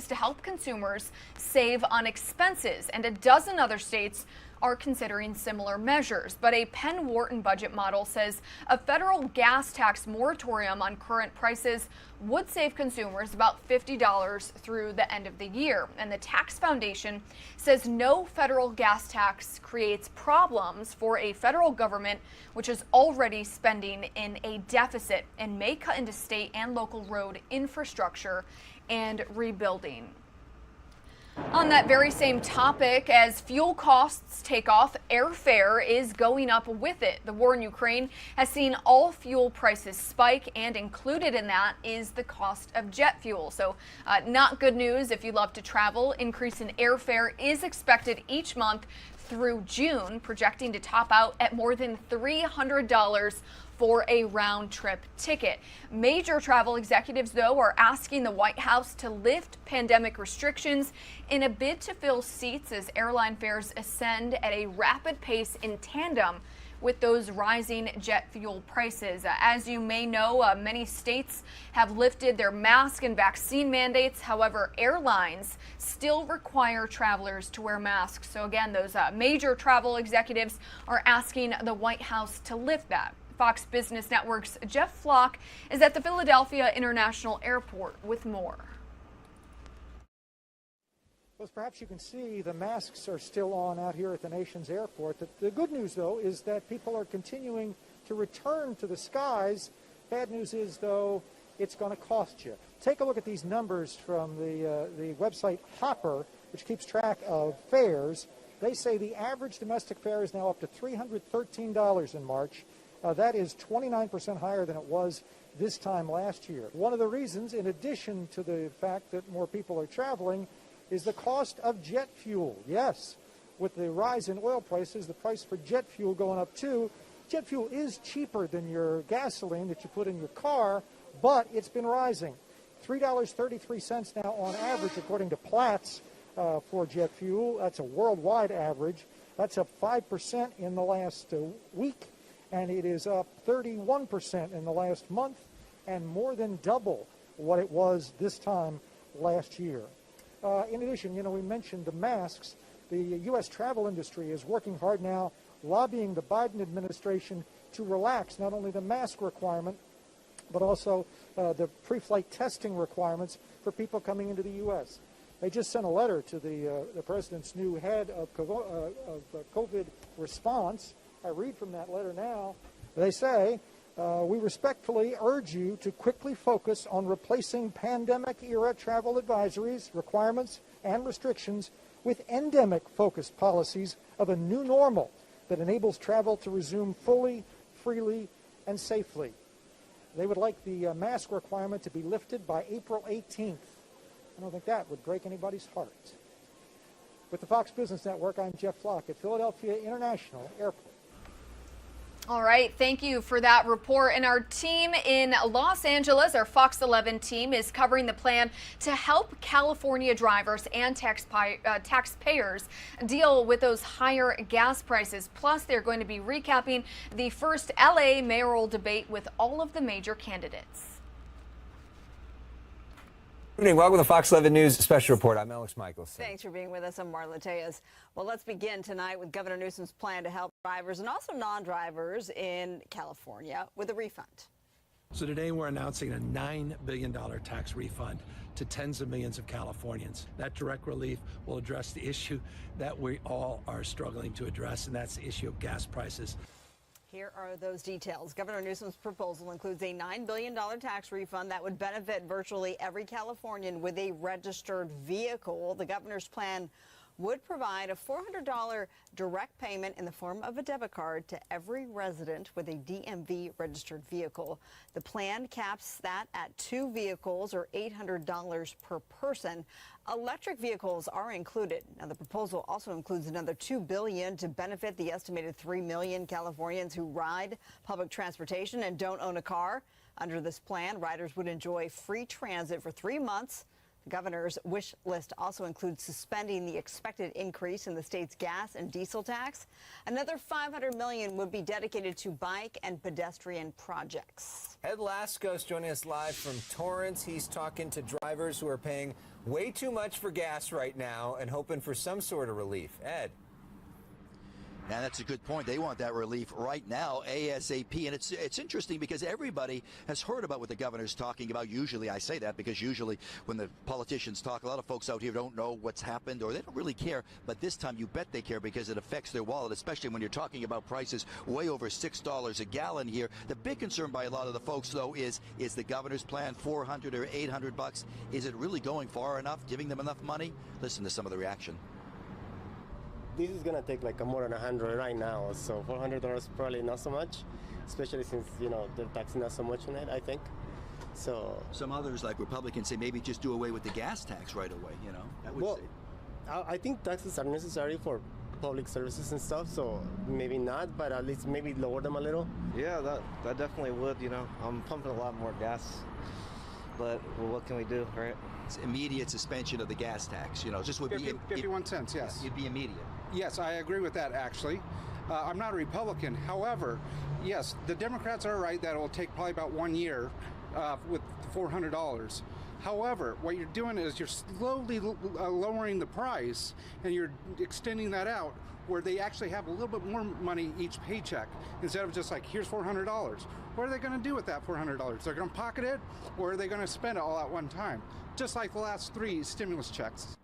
to help consumers save on expenses, and a dozen other states are considering similar measures. But a Penn Wharton budget model says a federal gas tax moratorium on current prices would save consumers about $50 through the end of the year. And the Tax Foundation says no federal gas tax creates problems for a federal government which is already spending in a deficit and may cut into state and local road infrastructure and rebuilding. On that very same topic, as fuel costs take off, airfare is going up with it. The war in Ukraine has seen all fuel prices spike, and included in that is the cost of jet fuel. So not good news if you love to travel. Increase in airfare is expected each month through June, projecting to top out at more than $300 for a round-trip ticket. Major travel executives, though, are asking the White House to lift pandemic restrictions in a bid to fill seats as airline fares ascend at a rapid pace in tandem with those rising jet fuel prices. As you may know, many states have lifted their mask and vaccine mandates. However, airlines still require travelers to wear masks. So again, those major travel executives are asking the White House to lift that. Fox Business Network's Jeff Flock is at the Philadelphia International Airport with more. Well, as perhaps you can see, the masks are still on out here at the nation's airport. The good news, though, is that people are continuing to return to the skies. Bad news is, though, it's going to cost you. Take a look at these numbers from the website Hopper, which keeps track of fares. They say the average domestic fare is now up to $313 in March. That is 29% higher than it was this time last year. One of the reasons, in addition to the fact that more people are traveling, is the cost of jet fuel. Yes, with the rise in oil prices, the price for jet fuel going up too. Jet fuel is cheaper than your gasoline that you put in your car, but it's been rising. $3.33 now on average, according to Platts, for jet fuel. That's a worldwide average. That's up 5% in the last week, and it is up 31% in the last month, and more than double what it was this time last year. In addition, we mentioned the masks. The U.S. travel industry is working hard now, lobbying the Biden administration to relax not only the mask requirement, but also the pre-flight testing requirements for people coming into the U.S. They just sent a letter to the president's new head of COVID response. I read from that letter now. They say, we respectfully urge you to quickly focus on replacing pandemic-era travel advisories, requirements, and restrictions with endemic-focused policies of a new normal that enables travel to resume fully, freely, and safely. They would like the mask requirement to be lifted by April 18th. I don't think that would break anybody's heart. With the Fox Business Network, I'm Jeff Flock at Philadelphia International Airport. All right, thank you for that report. And our team in Los Angeles, our Fox 11 team, is covering the plan to help California drivers and taxpayers deal with those higher gas prices. Plus, they're going to be recapping the first LA mayoral debate with all of the major candidates. Good evening. Welcome to the Fox 11 News Special Report. I'm Alex Michelson. Thanks for being with us. I'm Marla Tejas. Well, let's begin tonight with Governor Newsom's plan to help drivers and also non-drivers in California with a refund. So today we're announcing a $9 billion tax refund to tens of millions of Californians. That direct relief will address the issue that we all are struggling to address, and that's the issue of gas prices. Here are those details. Governor Newsom's proposal includes a $9 billion tax refund that would benefit virtually every Californian with a registered vehicle. The governor's plan would provide a $400 direct payment in the form of a debit card to every resident with a DMV registered vehicle. The plan caps that at 2 vehicles or $800 per person. Electric vehicles are included. Now, the proposal also includes another $2 billion to benefit the estimated 3 million Californians who ride public transportation and don't own a car. Under this plan, riders would enjoy free transit for 3 months. The governor's wish list also includes suspending the expected increase in the state's gas and diesel tax. Another $500 million would be dedicated to bike and pedestrian projects. Ed Lasco's joining us live from Torrance. He's talking to drivers who are paying way too much for gas right now and hoping for some sort of relief. Ed. Yeah, that's a good point. They want that relief right now, ASAP. And it's interesting because everybody has heard about what the governor's talking about. Usually, I say that because usually when the politicians talk, a lot of folks out here don't know what's happened or they don't really care. But this time, you bet they care because it affects their wallet, especially when you're talking about prices way over $6 a gallon here. The big concern by a lot of the folks, though, is the governor's plan $400 or $800? Is it really going far enough, giving them enough money? Listen to some of the reaction. This is gonna take like more than 100 right now, so $400 probably not so much, especially since they're taxing not so much on it, I think. So some others, like Republicans, say maybe just do away with the gas tax right away. That would I think taxes are necessary for public services and stuff, so maybe not, but at least maybe lower them a little. Yeah, that definitely would, you know. I'm pumping a lot more gas, but well, what can we do, right? It's immediate suspension of the gas tax, you know, just would be 51 cents, yes. It'd be immediate. Yes, I agree with that, actually. I'm not a Republican. However, yes, the Democrats are right that it will take probably about 1 year with $400. However, what you're doing is you're slowly lowering the price, and you're extending that out where they actually have a little bit more money each paycheck instead of just like, here's $400. What are they going to do with that $400? They're going to pocket it, or are they going to spend it all at one time? Just like the last 3 stimulus checks.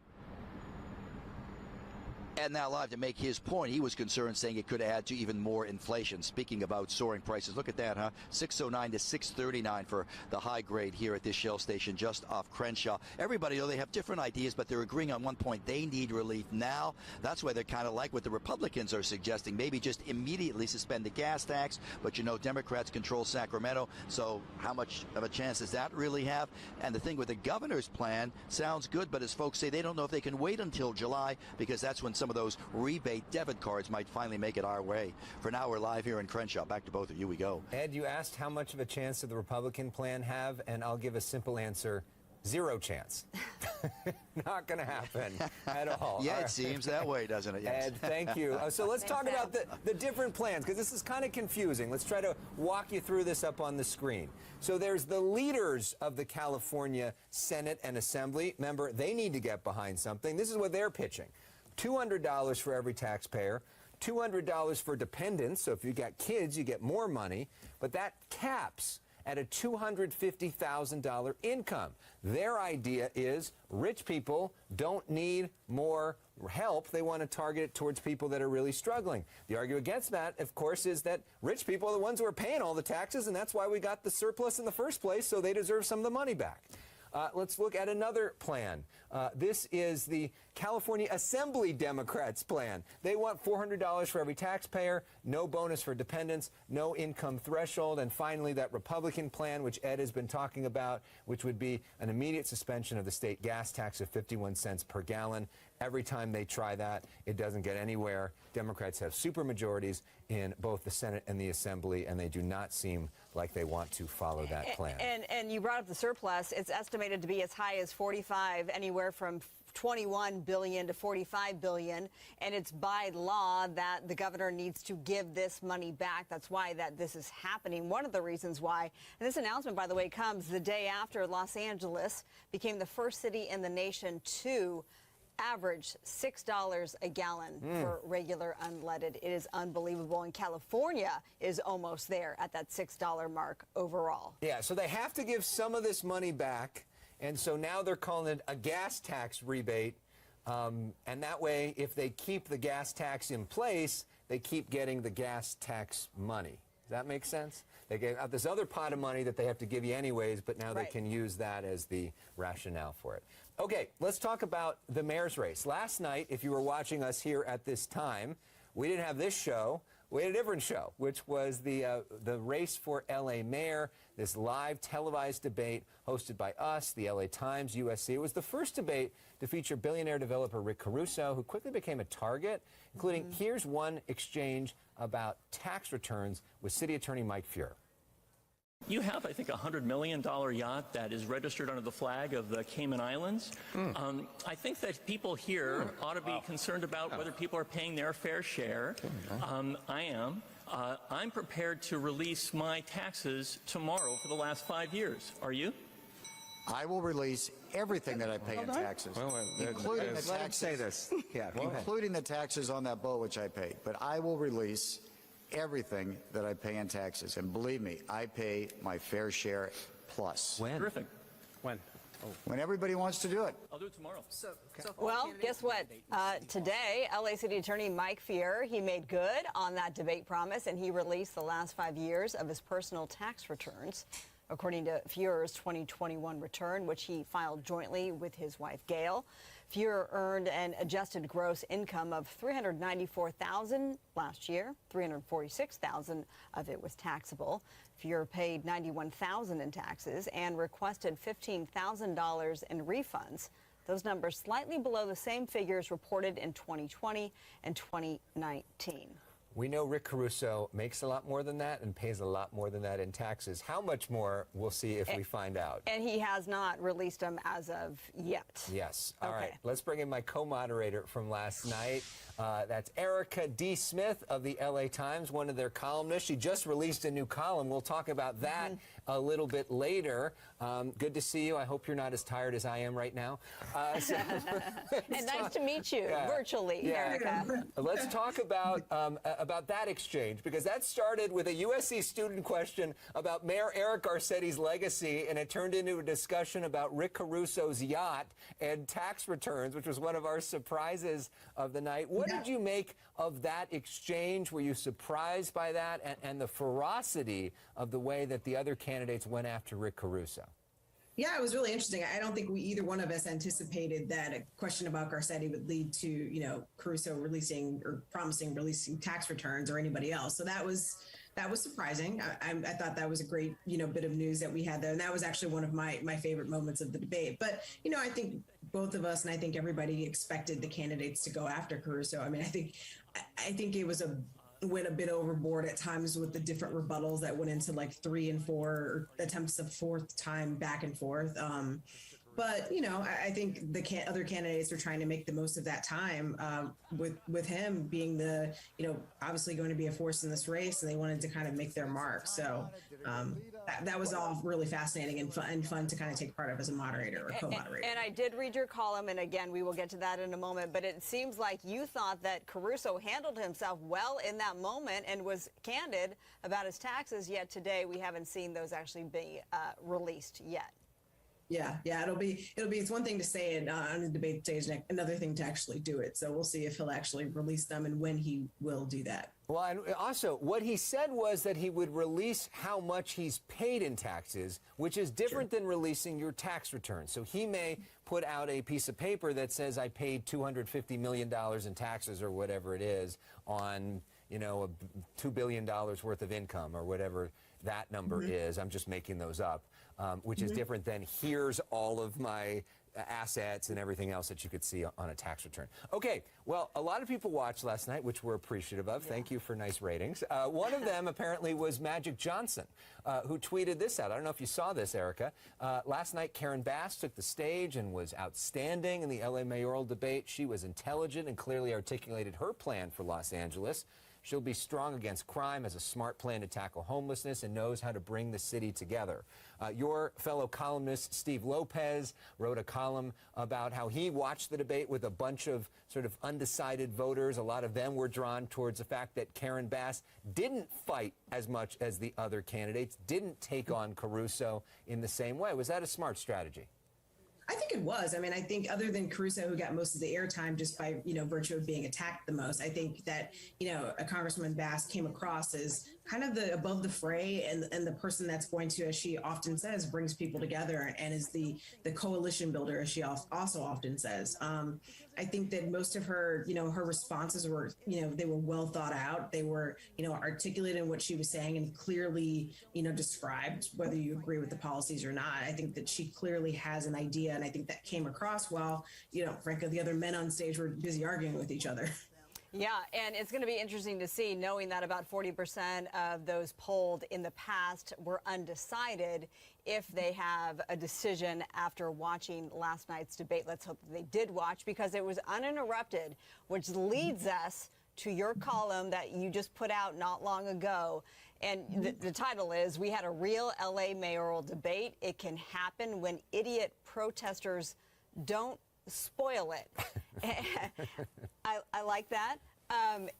And now live to make his point, he was concerned, saying it could add to even more inflation. Speaking about soaring prices, look at that, huh? $6.09 to $6.39 for the high grade here at this Shell station just off Crenshaw. Everybody, though, they have different ideas, but they're agreeing on one point. They need relief now. That's why they're kind of like what the Republicans are suggesting. Maybe just immediately suspend the gas tax. But, you know, Democrats control Sacramento, so how much of a chance does that really have? And the thing with the governor's plan sounds good, but as folks say, they don't know if they can wait until July, because that's when some of those rebate debit cards might finally make it our way. For now, we're live here in Crenshaw. Back to both of you we go. Ed, you asked how much of a chance did the Republican plan have, and I'll give a simple answer. 0 chance. Not going to happen at all. Yeah, it seems that way, doesn't it? Yes. Ed, thank you. So let's talk about the different plans, because this is kind of confusing. Let's try to walk you through this up on the screen. So there's the leaders of the California Senate and Assembly. Remember, they need to get behind something. This is what they're pitching. $200 for every taxpayer, $200 for dependents. So if you got kids, you get more money. But that caps at a $250,000 income. Their idea is rich people don't need more help. They want to target it towards people that are really struggling. The argument against that, of course, is that rich people are the ones who are paying all the taxes, and that's why we got the surplus in the first place, so they deserve some of the money back. Let's look at another plan. This is the California Assembly Democrats' plan. They want $400 for every taxpayer, no bonus for dependents, no income threshold, and finally that Republican plan, which Ed has been talking about, which would be an immediate suspension of the state gas tax of 51 cents per gallon. Every time they try that, it doesn't get anywhere. Democrats have supermajorities in both the Senate and the Assembly, and they do not seem like they want to follow that plan. And you brought up the surplus. It's estimated to be as high as 45, anywhere from 21 billion to 45 billion, and it's by law that the governor needs to give this money back. That's why this is happening. One of the reasons why, and this announcement, by the way, comes the day after Los Angeles became the first city in the nation to average $6 a gallon for regular unleaded. It is unbelievable. And California is almost there at that $6 mark overall. Yeah, so they have to give some of this money back. And so now they're calling it a gas tax rebate. And that way, if they keep the gas tax in place, they keep getting the gas tax money. Does that make sense? They get this other pot of money that they have to give you anyways, but now they can use that as the rationale for it. Okay, let's talk about the mayor's race. Last night, if you were watching us here at this time, we didn't have this show. We had a different show, which was the race for L.A. mayor, this live televised debate hosted by us, the L.A. Times, USC. It was the first debate to feature billionaire developer Rick Caruso, who quickly became a target, including here's one exchange about tax returns with City Attorney Mike Fuhr. You have, I think, a $100 million yacht that is registered under the flag of the Cayman Islands. I think that people here ought to be concerned about whether people are paying their fair share. I am. I'm prepared to release my taxes tomorrow for the last 5 years. Are you? I will release everything that I pay in taxes, including the taxes. Including the taxes on that boat which I paid. But I will release everything that I pay in taxes. And believe me, I pay my fair share plus. When? Terrific. When? When everybody wants to do it. I'll do it tomorrow. Well, guess what? Today, LA City Attorney Mike Fuhr, he made good on that debate promise, and he released the last 5 years of his personal tax returns. According to Fuhr's 2021 return, which he filed jointly with his wife, Gail, Fuhr earned an adjusted gross income of $394,000 last year. $346,000 of it was taxable. Fuhr paid $91,000 in taxes and requested $15,000 in refunds Those numbers slightly below the same figures reported in 2020 and 2019. We know Rick Caruso makes a lot more than that and pays a lot more than that in taxes. How much more, we'll see if we find out. And he has not released them as of yet. Yes. All right. Let's bring in my co-moderator from last night. That's Erica D. Smith of the LA Times, one of their columnists. She just released a new column. We'll talk about that a little bit later. Good to see you. I hope you're not as tired as I am right now. And nice to meet you virtually, Erica. Let's talk about that exchange, because that started with a USC student question about Mayor Eric Garcetti's legacy, and it turned into a discussion about Rick Caruso's yacht and tax returns, which was one of our surprises of the night. What did you make of that exchange? Were you surprised by that and the ferocity of the way that the other candidates went after Rick Caruso? Yeah, it was really interesting. I don't think either one of us anticipated that a question about Garcetti would lead to, Caruso releasing or promising releasing tax returns or anybody else. So that was surprising. I thought that was a great, bit of news that we had there. And that was actually one of my favorite moments of the debate. But, I think both of us and I think everybody expected the candidates to go after Caruso. I mean, I think it was went a bit overboard at times with the different rebuttals that went into like 3 and 4 attempts of fourth time back and forth. But, I think the other candidates are trying to make the most of that time with him being the, obviously going to be a force in this race, and they wanted to kind of make their mark. So that was all really fascinating and fun to kind of take part of as a moderator or co-moderator. And I did read your column, and again, we will get to that in a moment, but it seems like you thought that Caruso handled himself well in that moment and was candid about his taxes, yet today we haven't seen those actually be released yet. Yeah, it's one thing to say it on the debate stage, and another thing to actually do it. So we'll see if he'll actually release them and when he will do that. Well, and also what he said was that he would release how much he's paid in taxes, which is different than releasing your tax return. So he may put out a piece of paper that says I paid $250 million in taxes or whatever it is on, $2 billion worth of income or whatever that number is. I'm just making those up. Which is different than here's all of my assets and everything else that you could see on a tax return. Okay, well, a lot of people watched last night, which we're appreciative of. Thank you for nice ratings. One of them apparently was Magic Johnson, who tweeted this out. I don't know if you saw this, Erica. Last night, Karen Bass took the stage and was outstanding in the LA mayoral debate. She was intelligent and clearly articulated her plan for Los Angeles. She'll be strong against crime, has a smart plan to tackle homelessness, and knows how to bring the city together. Your fellow columnist, Steve Lopez, wrote a column about how he watched the debate with a bunch of sort of undecided voters. A lot of them were drawn towards the fact that Karen Bass didn't fight as much as the other candidates, didn't take on Caruso in the same way. Was that a smart strategy? I think it was. I mean, I think other than Caruso, who got most of the airtime just by, virtue of being attacked the most, I think that, a Congresswoman Bass came across as kind of the above the fray and the person that's going to, as she often says, brings people together and is the coalition builder, as she also often says. I think that most of her, her responses were, they were well thought out. They were, articulate in what she was saying and clearly, described whether you agree with the policies or not. I think that she clearly has an idea, and I think that came across while, frankly, the other men on stage were busy arguing with each other. Yeah, and it's going to be interesting to see, knowing that about 40% of those polled in the past were undecided, if they have a decision after watching last night's debate. Let's hope that they did watch, because it was uninterrupted, which leads us to your column that you just put out not long ago. And the title is, "We had a real LA mayoral debate. It can happen when idiot protesters don't spoil it." I like that.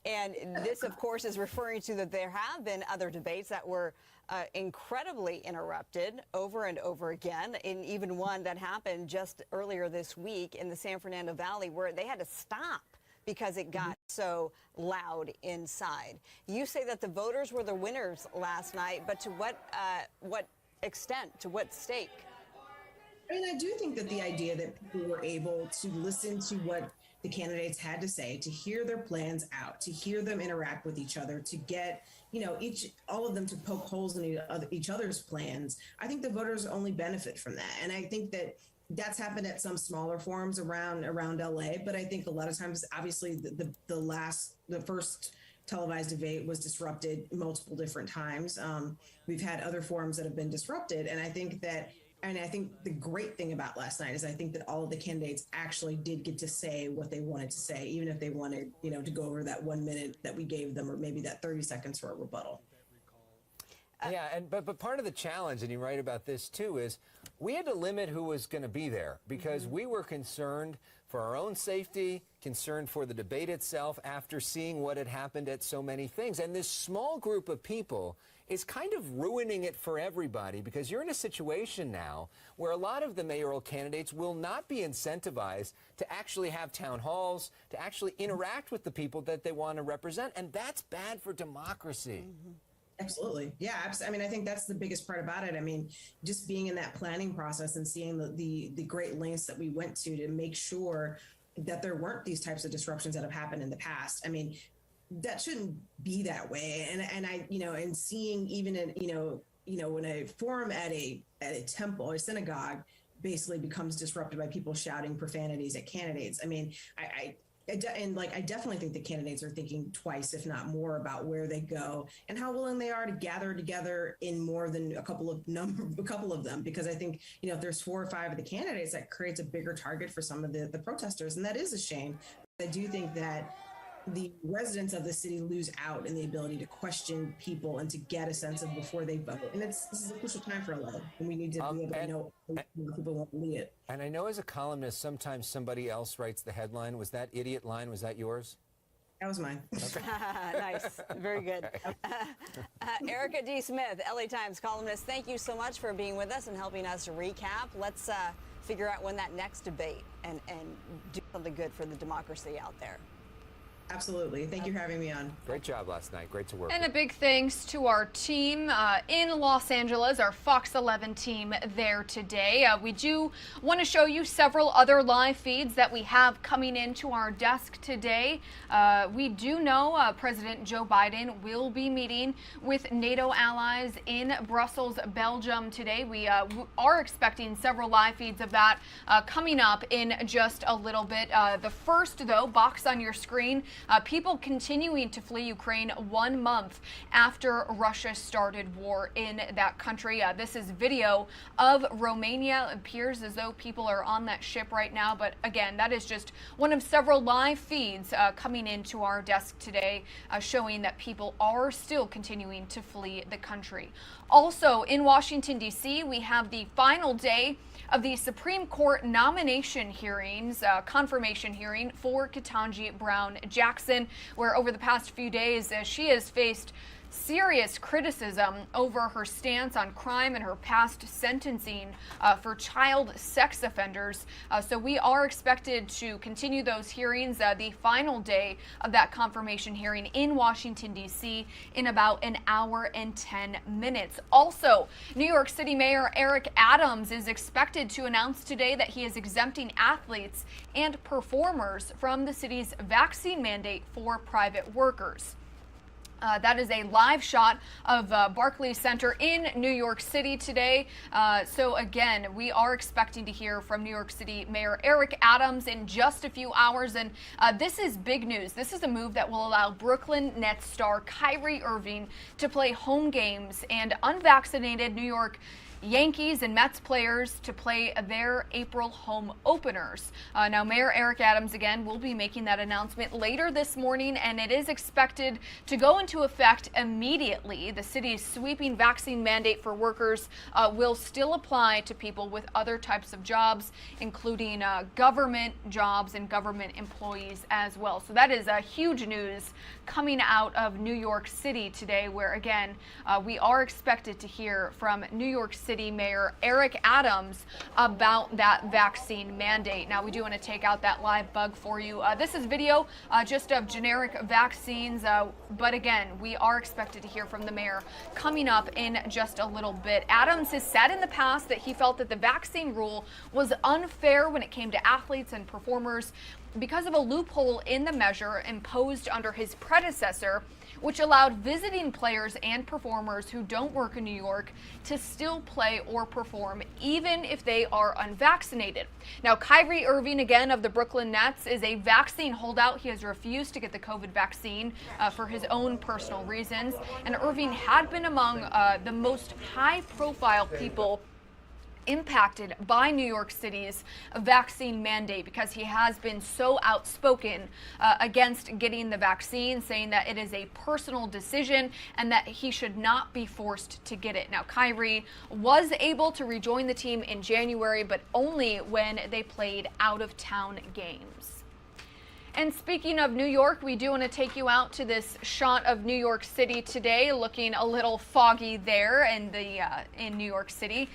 And this, of course, is referring to that there have been other debates that were incredibly interrupted over and over again, and even one that happened just earlier this week in the San Fernando Valley, where they had to stop because it got so loud inside. You say that the voters were the winners last night, but to what extent, to what stake? I mean, I do think that the idea that people were able to listen to what the candidates had to say, to hear their plans out, to hear them interact with each other, to get, all of them to poke holes in each other's plans, I think the voters only benefit from that. And I think that That's happened at some smaller forums around LA, but I think a lot of times, obviously, the first televised debate was disrupted multiple different times. We've had other forums that have been disrupted, and I think the great thing about last night is I think that all of the candidates actually did get to say what they wanted to say, even if they wanted, to go over that 1 minute that we gave them, or maybe that 30 seconds for a rebuttal. Yeah, but part of the challenge, and you write about this too, is we had to limit who was going to be there because we were concerned for our own safety, concerned for the debate itself after seeing what had happened at so many things. And this small group of people is kind of ruining it for everybody, because you're in a situation now where a lot of the mayoral candidates will not be incentivized to actually have town halls, to actually interact with the people that they want to represent. And that's bad for democracy. Absolutely. Yeah. I mean, I think that's the biggest part about it. I mean, just being in that planning process and seeing the great lengths that we went to make sure that there weren't these types of disruptions that have happened in the past. I mean, that shouldn't be that way. And I, and seeing even when a forum at a temple or synagogue basically becomes disrupted by people shouting profanities at candidates. I mean, I definitely think the candidates are thinking twice, if not more, about where they go and how willing they are to gather together in more than a couple of them. Because I think, if there's 4 or 5 of the candidates, that creates a bigger target for some of the protesters. And that is a shame. I do think that the residents of the city lose out in the ability to question people and to get a sense of before they vote. And this is a crucial time for LA, and we need to be able to know when people won't lead it. And I know as a columnist, sometimes somebody else writes the headline. Was that idiot line, was that yours? That was mine. Okay. Nice. Very good. Erica D. Smith, LA Times columnist, thank you so much for being with us and helping us recap. Let's figure out when that next debate and do something good for the democracy out there. Absolutely. Thank you for having me on. Great job last night. Great to work And with. a big thanks to our team in Los Angeles, our Fox 11 team there today. We do want to show you several other live feeds that we have coming into our desk today. We do know President Joe Biden will be meeting with NATO allies in Brussels, Belgium today. We are expecting several live feeds of that coming up in just a little bit. The first, though, box on your screen, people continuing to flee Ukraine 1 month after Russia started war in that country. This is video of Romania. It appears as though people are on that ship right now. But again, that is just one of several live feeds coming into our desk today, showing that people are still continuing to flee the country. Also in Washington, D.C., we have the final day of the Supreme Court nomination hearings, confirmation hearing for Ketanji Brown Jackson, where over the past few days she has faced serious criticism over her stance on crime and her past sentencing for child sex offenders. So we are expected to continue those hearings, the final day of that confirmation hearing in Washington, D.C. in about an hour and 10 minutes. Also, New York City Mayor Eric Adams is expected to announce today that he is exempting athletes and performers from the city's vaccine mandate for private workers. That is a live shot of Barclays Center in New York City today. So again, we are expecting to hear from New York City Mayor Eric Adams in just a few hours. And this is big news. This is a move that will allow Brooklyn Nets star Kyrie Irving to play home games and unvaccinated New York Yankees and Mets players to play their April home openers. Now, Mayor Eric Adams, again, will be making that announcement later this morning, and it is expected to go into effect immediately. The city's sweeping vaccine mandate for workers will still apply to people with other types of jobs, including government jobs and government employees as well. So that is huge news coming out of New York City today, where, again, we are expected to hear from New York City Mayor Eric Adams about that vaccine mandate. Now, we do want to take out that live bug for you. This is video just of generic vaccines, but again, we are expected to hear from the mayor coming up in just a little bit. Adams has said in the past that he felt that the vaccine rule was unfair when it came to athletes and performers. because of a loophole in the measure imposed under his predecessor, which allowed visiting players and performers who don't work in New York to still play or perform even if they are unvaccinated. Now, Kyrie Irving, again, of the Brooklyn Nets, is a vaccine holdout. He has refused to get the COVID vaccine for his own personal reasons. And Irving had been among the most high-profile people impacted by New York City's vaccine mandate because he has been so outspoken against getting the vaccine, saying that it is a personal decision and that he should not be forced to get it. Now, Kyrie was able to rejoin the team in January, but only when they played out-of-town games. And speaking of New York, we do want to take you out to this shot of New York City today, looking a little foggy there in New York City.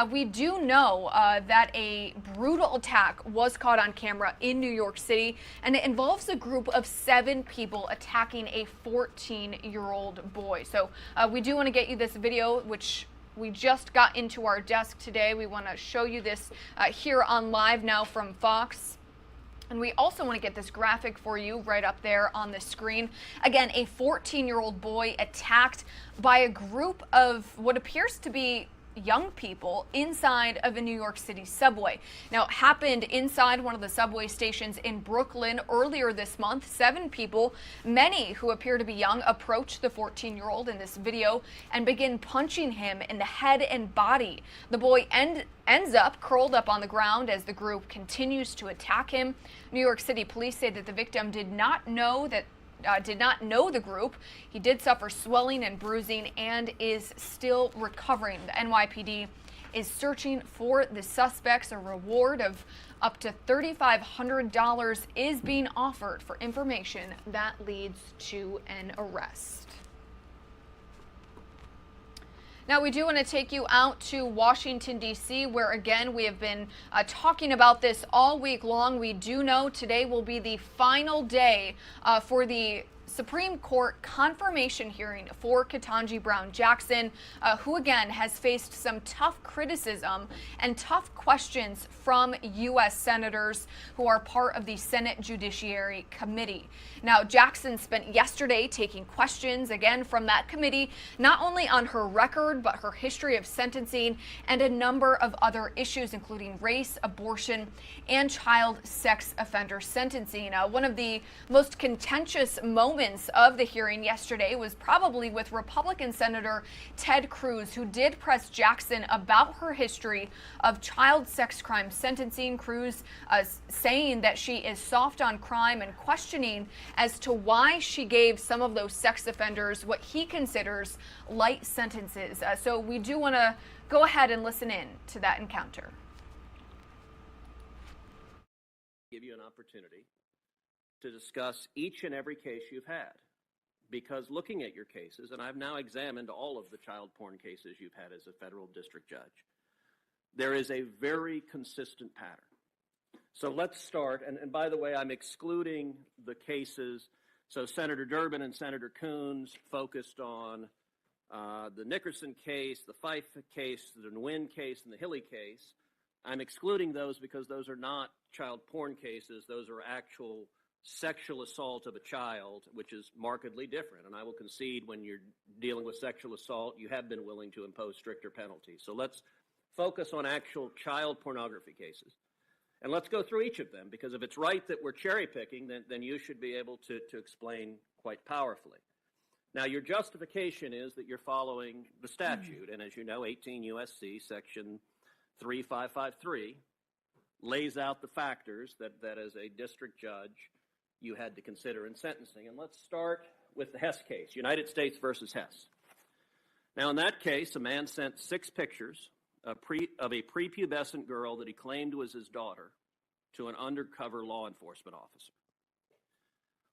We do know that a brutal attack was caught on camera in New York City, and it involves a group of 7 people attacking a 14-year-old boy. So we do want to get you this video, which we just got into our desk today. We want to show you this here on Live Now from Fox. And we also want to get this graphic for you right up there on the screen. Again, a 14-year-old boy attacked by a group of what appears to be young people inside of a New York City subway. Now, it happened inside one of the subway stations in Brooklyn earlier this month. 7 people, many who appear to be young, approached the 14-year-old in this video and begin punching him in the head and body. The boy ends up curled up on the ground as the group continues to attack him. New York City police say that the victim did not know the group. He did suffer swelling and bruising and is still recovering. The NYPD is searching for the suspects. A reward of up to $3,500 is being offered for information that leads to an arrest. Now, we do want to take you out to Washington, D.C., where, again, we have been talking about this all week long. We do know today will be the final day for the Supreme Court confirmation hearing for Ketanji Brown Jackson, who again has faced some tough criticism and tough questions from U.S. senators who are part of the Senate Judiciary Committee. Now, Jackson spent yesterday taking questions again from that committee, not only on her record, but her history of sentencing and a number of other issues, including race, abortion, and child sex offender sentencing. One of the most contentious moments of the hearing yesterday was probably with Republican Senator Ted Cruz, who did press Jackson about her history of child sex crime sentencing. Cruz saying that she is soft on crime and questioning as to why she gave some of those sex offenders what he considers light sentences. So we do want to go ahead and listen in to that encounter. Give you an opportunity to discuss each and every case you've had, because looking at your cases, and I've now examined all of the child porn cases you've had as a federal district judge, there is a very consistent pattern. So let's start, and by the way, I'm excluding the cases. So Senator Durbin and Senator Coons focused on the Nickerson case, the Fife case, the Nguyen case, and the Hilly case. I'm excluding those because those are not child porn cases. Those are actual sexual assault of a child, which is markedly different. And I will concede when you're dealing with sexual assault, you have been willing to impose stricter penalties. So let's focus on actual child pornography cases. And let's go through each of them, because if it's right that we're cherry picking, then you should be able to explain quite powerfully. Now, your justification is that you're following the statute. And as you know, 18 U.S.C. section 3553 lays out the factors that as a district judge you had to consider in sentencing. And let's start with the Hess case, United States versus Hess. Now, in that case, a man sent 6 pictures of a prepubescent girl that he claimed was his daughter to an undercover law enforcement officer.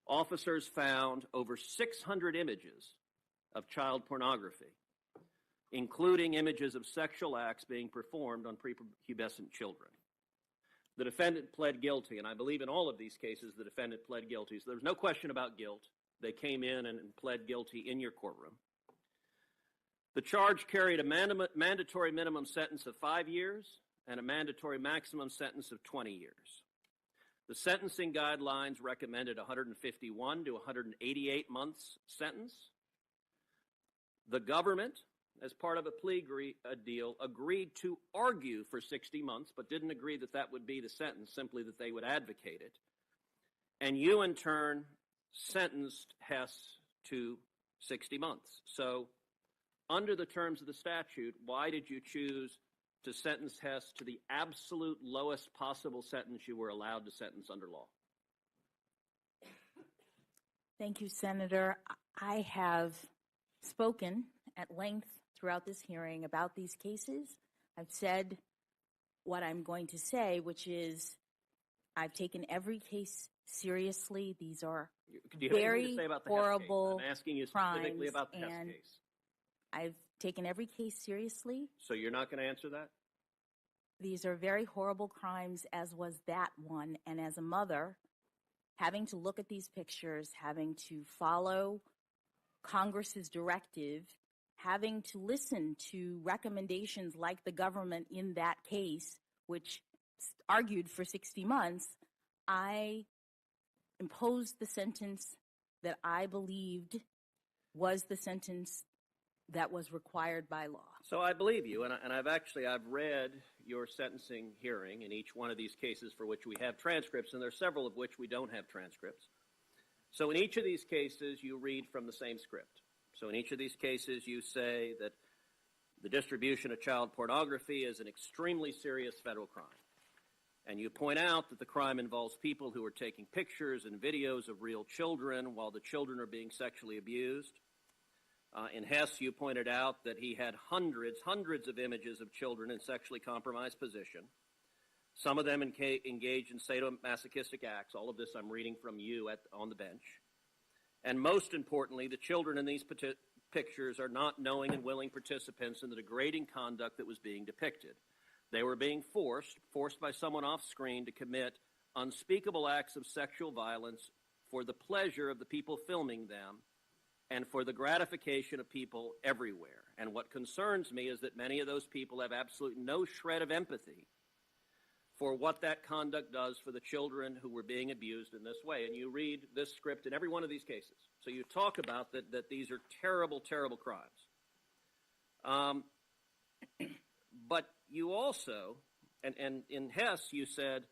Officers found over 600 images of child pornography, including images of sexual acts being performed on prepubescent children. The defendant pled guilty, and I believe in all of these cases the defendant pled guilty. So there's no question about guilt. They came in and pled guilty in your courtroom. The charge carried a mandatory minimum sentence of 5 years and a mandatory maximum sentence of 20 years. The sentencing guidelines recommended 151 to 188 months sentence. The government, as part of a plea deal, agreed to argue for 60 months, but didn't agree that that would be the sentence, simply that they would advocate it. And you, in turn, sentenced Hess to 60 months. So, under the terms of the statute, why did you choose to sentence Hess to the absolute lowest possible sentence you were allowed to sentence under law? Thank you, Senator. I have spoken at length throughout this hearing about these cases. I've said what I'm going to say, which is I've taken every case seriously. These are very horrible crimes. I'm asking you specifically about the Hess case. I've taken every case seriously. So you're not going to answer that? These are very horrible crimes, as was that one. And as a mother, having to look at these pictures, having to follow Congress's directive, having to listen to recommendations like the government in that case, which argued for 60 months, I imposed the sentence that I believed was the sentence that was required by law. So I believe you, and I've read your sentencing hearing in each one of these cases for which we have transcripts, and there are several of which we don't have transcripts. So in each of these cases, you read from the same script. So in each of these cases, you say that the distribution of child pornography is an extremely serious federal crime. And you point out that the crime involves people who are taking pictures and videos of real children while the children are being sexually abused. In Hess, you pointed out that he had hundreds of images of children in sexually compromised position. Some of them engaged in sadomasochistic acts. All of this I'm reading from you on the bench. And most importantly, the children in these pictures are not knowing and willing participants in the degrading conduct that was being depicted. They were being forced by someone off screen to commit unspeakable acts of sexual violence for the pleasure of the people filming them and for the gratification of people everywhere. And what concerns me is that many of those people have absolutely no shred of empathy for what that conduct does for the children who were being abused in this way. And you read this script in every one of these cases. So you talk about that these are terrible, terrible crimes. But you also, and in Hess, you said,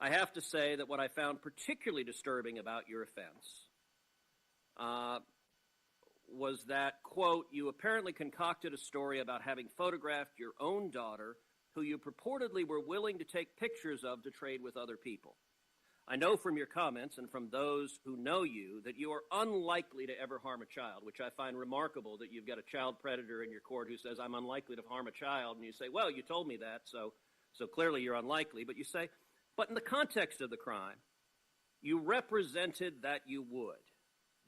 I have to say that what I found particularly disturbing about your offense was that, quote, you apparently concocted a story about having photographed your own daughter who you purportedly were willing to take pictures of to trade with other people. I know from your comments and from those who know you that you are unlikely to ever harm a child, which I find remarkable that you've got a child predator in your court who says, I'm unlikely to harm a child. And you say, well, you told me that, so clearly you're unlikely. But you say, but in the context of the crime, you represented that you would.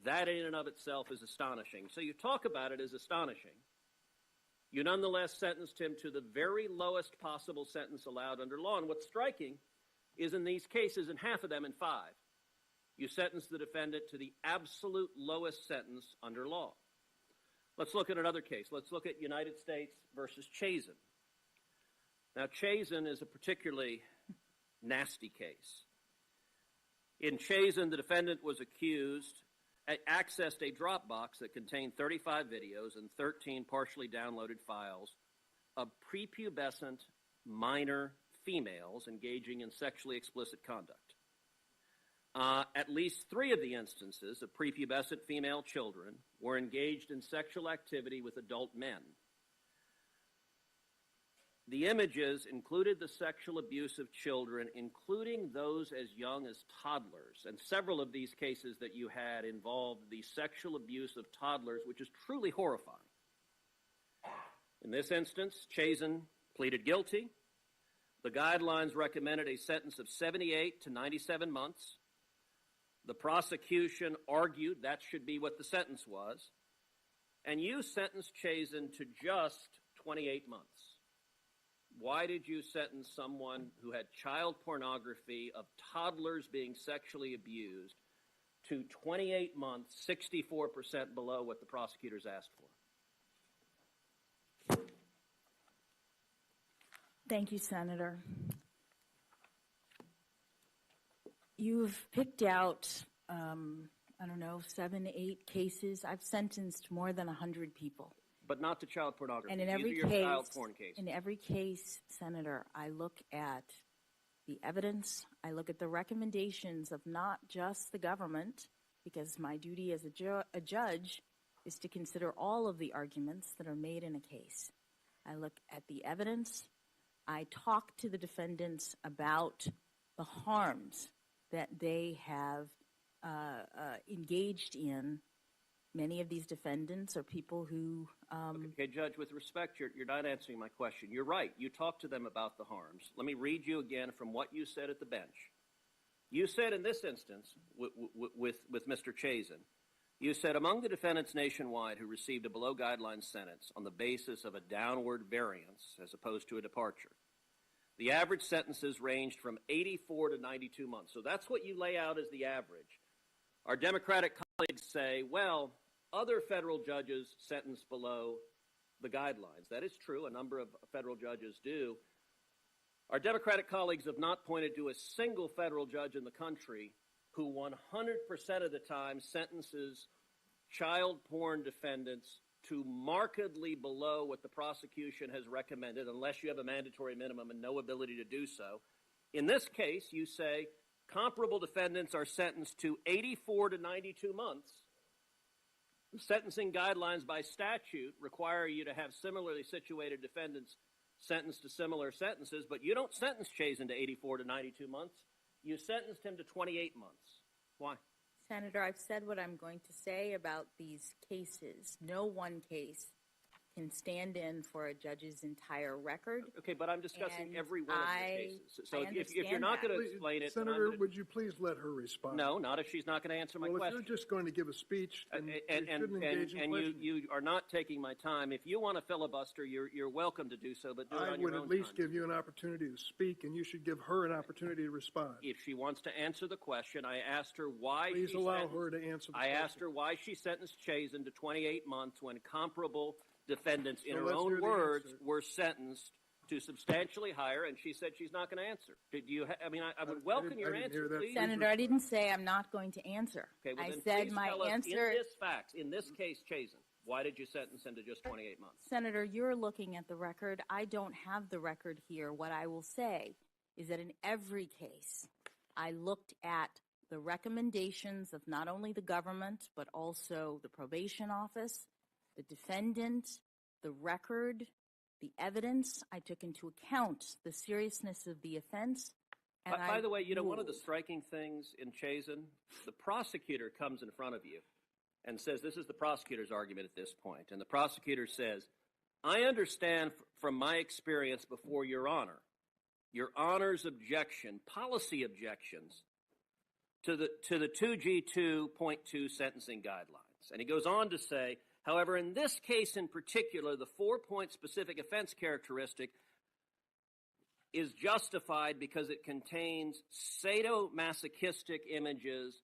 That in and of itself is astonishing. So you talk about it as astonishing. You nonetheless sentenced him to the very lowest possible sentence allowed under law. And what's striking is in these cases, in half of them, in 5, you sentenced the defendant to the absolute lowest sentence under law. Let's look at another case. Let's look at United States versus Chasen. Now, Chasen is a particularly nasty case. In Chasen, the defendant was accessed a Dropbox that contained 35 videos and 13 partially downloaded files of prepubescent minor females engaging in sexually explicit conduct. At least 3 of the instances of prepubescent female children were engaged in sexual activity with adult men. The images included the sexual abuse of children, including those as young as toddlers. And several of these cases that you had involved the sexual abuse of toddlers, which is truly horrifying. In this instance, Chasen pleaded guilty. The guidelines recommended a sentence of 78 to 97 months. The prosecution argued that should be what the sentence was. And you sentenced Chasen to just 28 months. Why did you sentence someone who had child pornography of toddlers being sexually abused to 28 months, 64% below what the prosecutors asked for? Thank you, Senator. You've picked out, I don't know, 7, 8 cases. I've sentenced more than 100 people. But not to child pornography. And in These every are your case, child porn cases. in every case, Senator, I look at the evidence. I look at the recommendations of not just the government, because my duty as a judge is to consider all of the arguments that are made in a case. I look at the evidence. I talk to the defendants about the harms that they have engaged in. Many of these defendants are people who... Okay, Judge, with respect, you're not answering my question. You're right. You talked to them about the harms. Let me read you again from what you said at the bench. You said in this instance, with Mr. Chasen, you said, among the defendants nationwide who received a below-guideline sentence on the basis of a downward variance as opposed to a departure, the average sentences ranged from 84 to 92 months. So that's what you lay out as the average. Our Democratic colleagues say, well, other federal judges sentence below the guidelines. That is true. A number of federal judges do. Our Democratic colleagues have not pointed to a single federal judge in the country who 100% of the time sentences child porn defendants to markedly below what the prosecution has recommended, unless you have a mandatory minimum and no ability to do so. In this case, you say comparable defendants are sentenced to 84 to 92 months. The sentencing guidelines by statute require you to have similarly situated defendants sentenced to similar sentences, but you don't sentence Chasen to 84 to 92 months. You sentenced him to 28 months. Why? Senator, I've said what I'm going to say about these cases. No one case can stand in for a judge's entire record. Okay, but I'm discussing every one of the cases. So if you're understand not that. going to explain it, then I'm Senator, gonna... would you please let her respond? No, not if she's not going to answer my well, question. if you're just going to give a speech, then you shouldn't engage in and questioning. you are not taking my time. If you want to filibuster, you're welcome to do so, but do it I on your would own at least time. give you an opportunity to speak, and you should give her an opportunity to respond. If she wants to answer the question, I asked her why. Please allow her to answer the question. I asked her why she sentenced Chasen to 28 months when comparable defendants, in So her let's hear own the words, answer. were sentenced to substantially higher, and she said she's not going to answer. Did you? I would welcome your answer, please. Senator, I didn't say I'm not going to answer. Okay, well, I then said please my tell us answer. in this case, Chasen, why did you sentence him to just 28 months? Senator, you're looking at the record. I don't have the record here. What I will say is that in every case, I looked at the recommendations of not only the government, but also the probation office, the defendant, the record, the evidence. I took into account the seriousness of the offense. And By the way, you know, one of the striking things in Chasen, the prosecutor comes in front of you and says, this is the prosecutor's argument at this point, and the prosecutor says, I understand from my experience before Your Honor's objection, policy objections to the 2G2.2 sentencing guidelines. And he goes on to say, however, in this case in particular, the 4-point specific offense characteristic is justified because it contains sadomasochistic images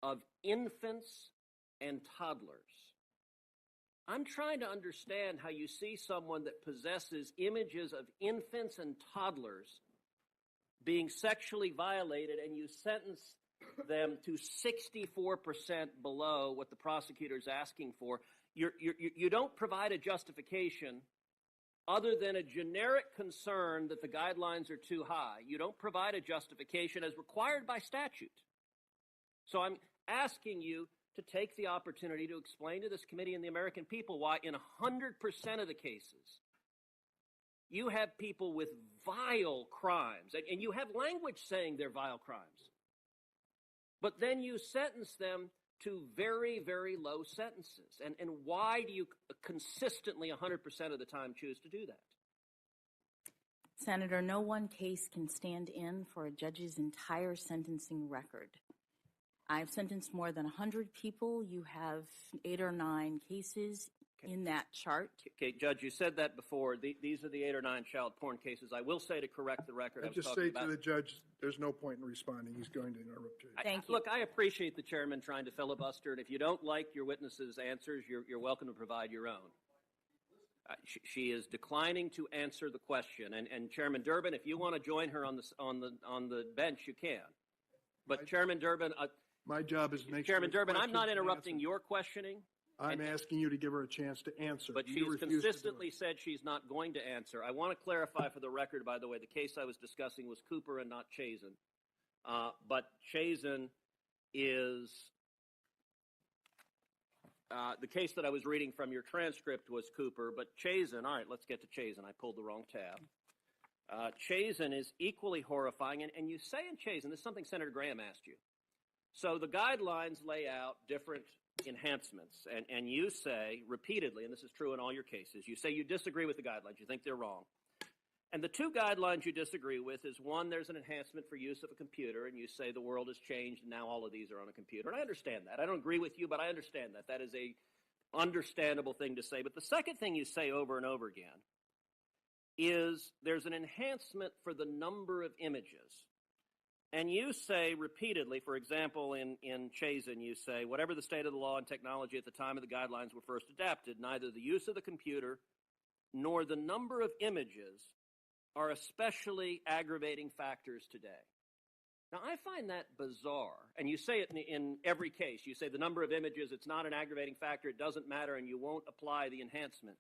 of infants and toddlers. I'm trying to understand how you see someone that possesses images of infants and toddlers being sexually violated, and you sentence them to 64% below what the prosecutor is asking for. You don't provide a justification other than a generic concern that the guidelines are too high. You don't provide a justification as required by statute. So I'm asking you to take the opportunity to explain to this committee and the American people why in 100% of the cases you have people with vile crimes, and you have language saying they're vile crimes, but then you sentence them to very, very low sentences. And why do you consistently 100% of the time choose to do that? Senator, no one case can stand in for a judge's entire sentencing record. I've sentenced more than 100 people. You have 8 or 9 cases in that chart. Okay, Judge, you said that before. These are the 8 or 9 child porn cases. I will say, to correct the record, I just say to the judge, there's no point in responding. He's going to interrupt you. Thank you. Look, I appreciate the chairman trying to filibuster, and if you don't like your witness's answers, you're welcome to provide your own. She is declining to answer the question, and Chairman Durbin, if you want to join her on the bench, you can. But Chairman Durbin, my job is to make Chairman sure Durbin, I'm not questions are interrupting answered. your questioning. I'm asking you to give her a chance to answer. But You she's refuse to do it. consistently said she's not going to answer. I want to clarify for the record, by the way, the case I was discussing was Cooper and not Chasen. But Chasen is the case that I was reading from your transcript was Cooper, but Chasen, all right, let's get to Chasen. I pulled the wrong tab. Chasen is equally horrifying, and you say in Chasen, this is something Senator Graham asked you. So the guidelines lay out different enhancements, and you say repeatedly, and this is true in all your cases, you say you disagree with the guidelines, you think they're wrong. And the two guidelines you disagree with is, one, there's an enhancement for use of a computer, and you say the world has changed, and now all of these are on a computer. And I understand that. I don't agree with you, but I understand that. That is a understandable thing to say. But the second thing you say over and over again is there's an enhancement for the number of images. And you say repeatedly, for example, in Chasen, you say, whatever the state of the law and technology at the time of the guidelines were first adapted, neither the use of the computer nor the number of images are especially aggravating factors today. Now, I find that bizarre. And you say it in every case. You say the number of images, it's not an aggravating factor, it doesn't matter, and you won't apply the enhancement.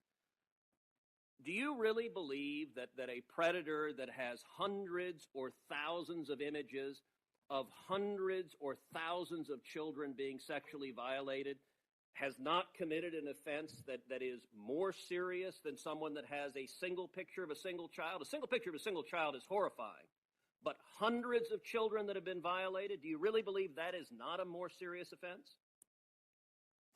Do you really believe that a predator that has hundreds or thousands of images of hundreds or thousands of children being sexually violated has not committed an offense that is more serious than someone that has a single picture of a single child? A single picture of a single child is horrifying, but hundreds of children that have been violated, do you really believe that is not a more serious offense?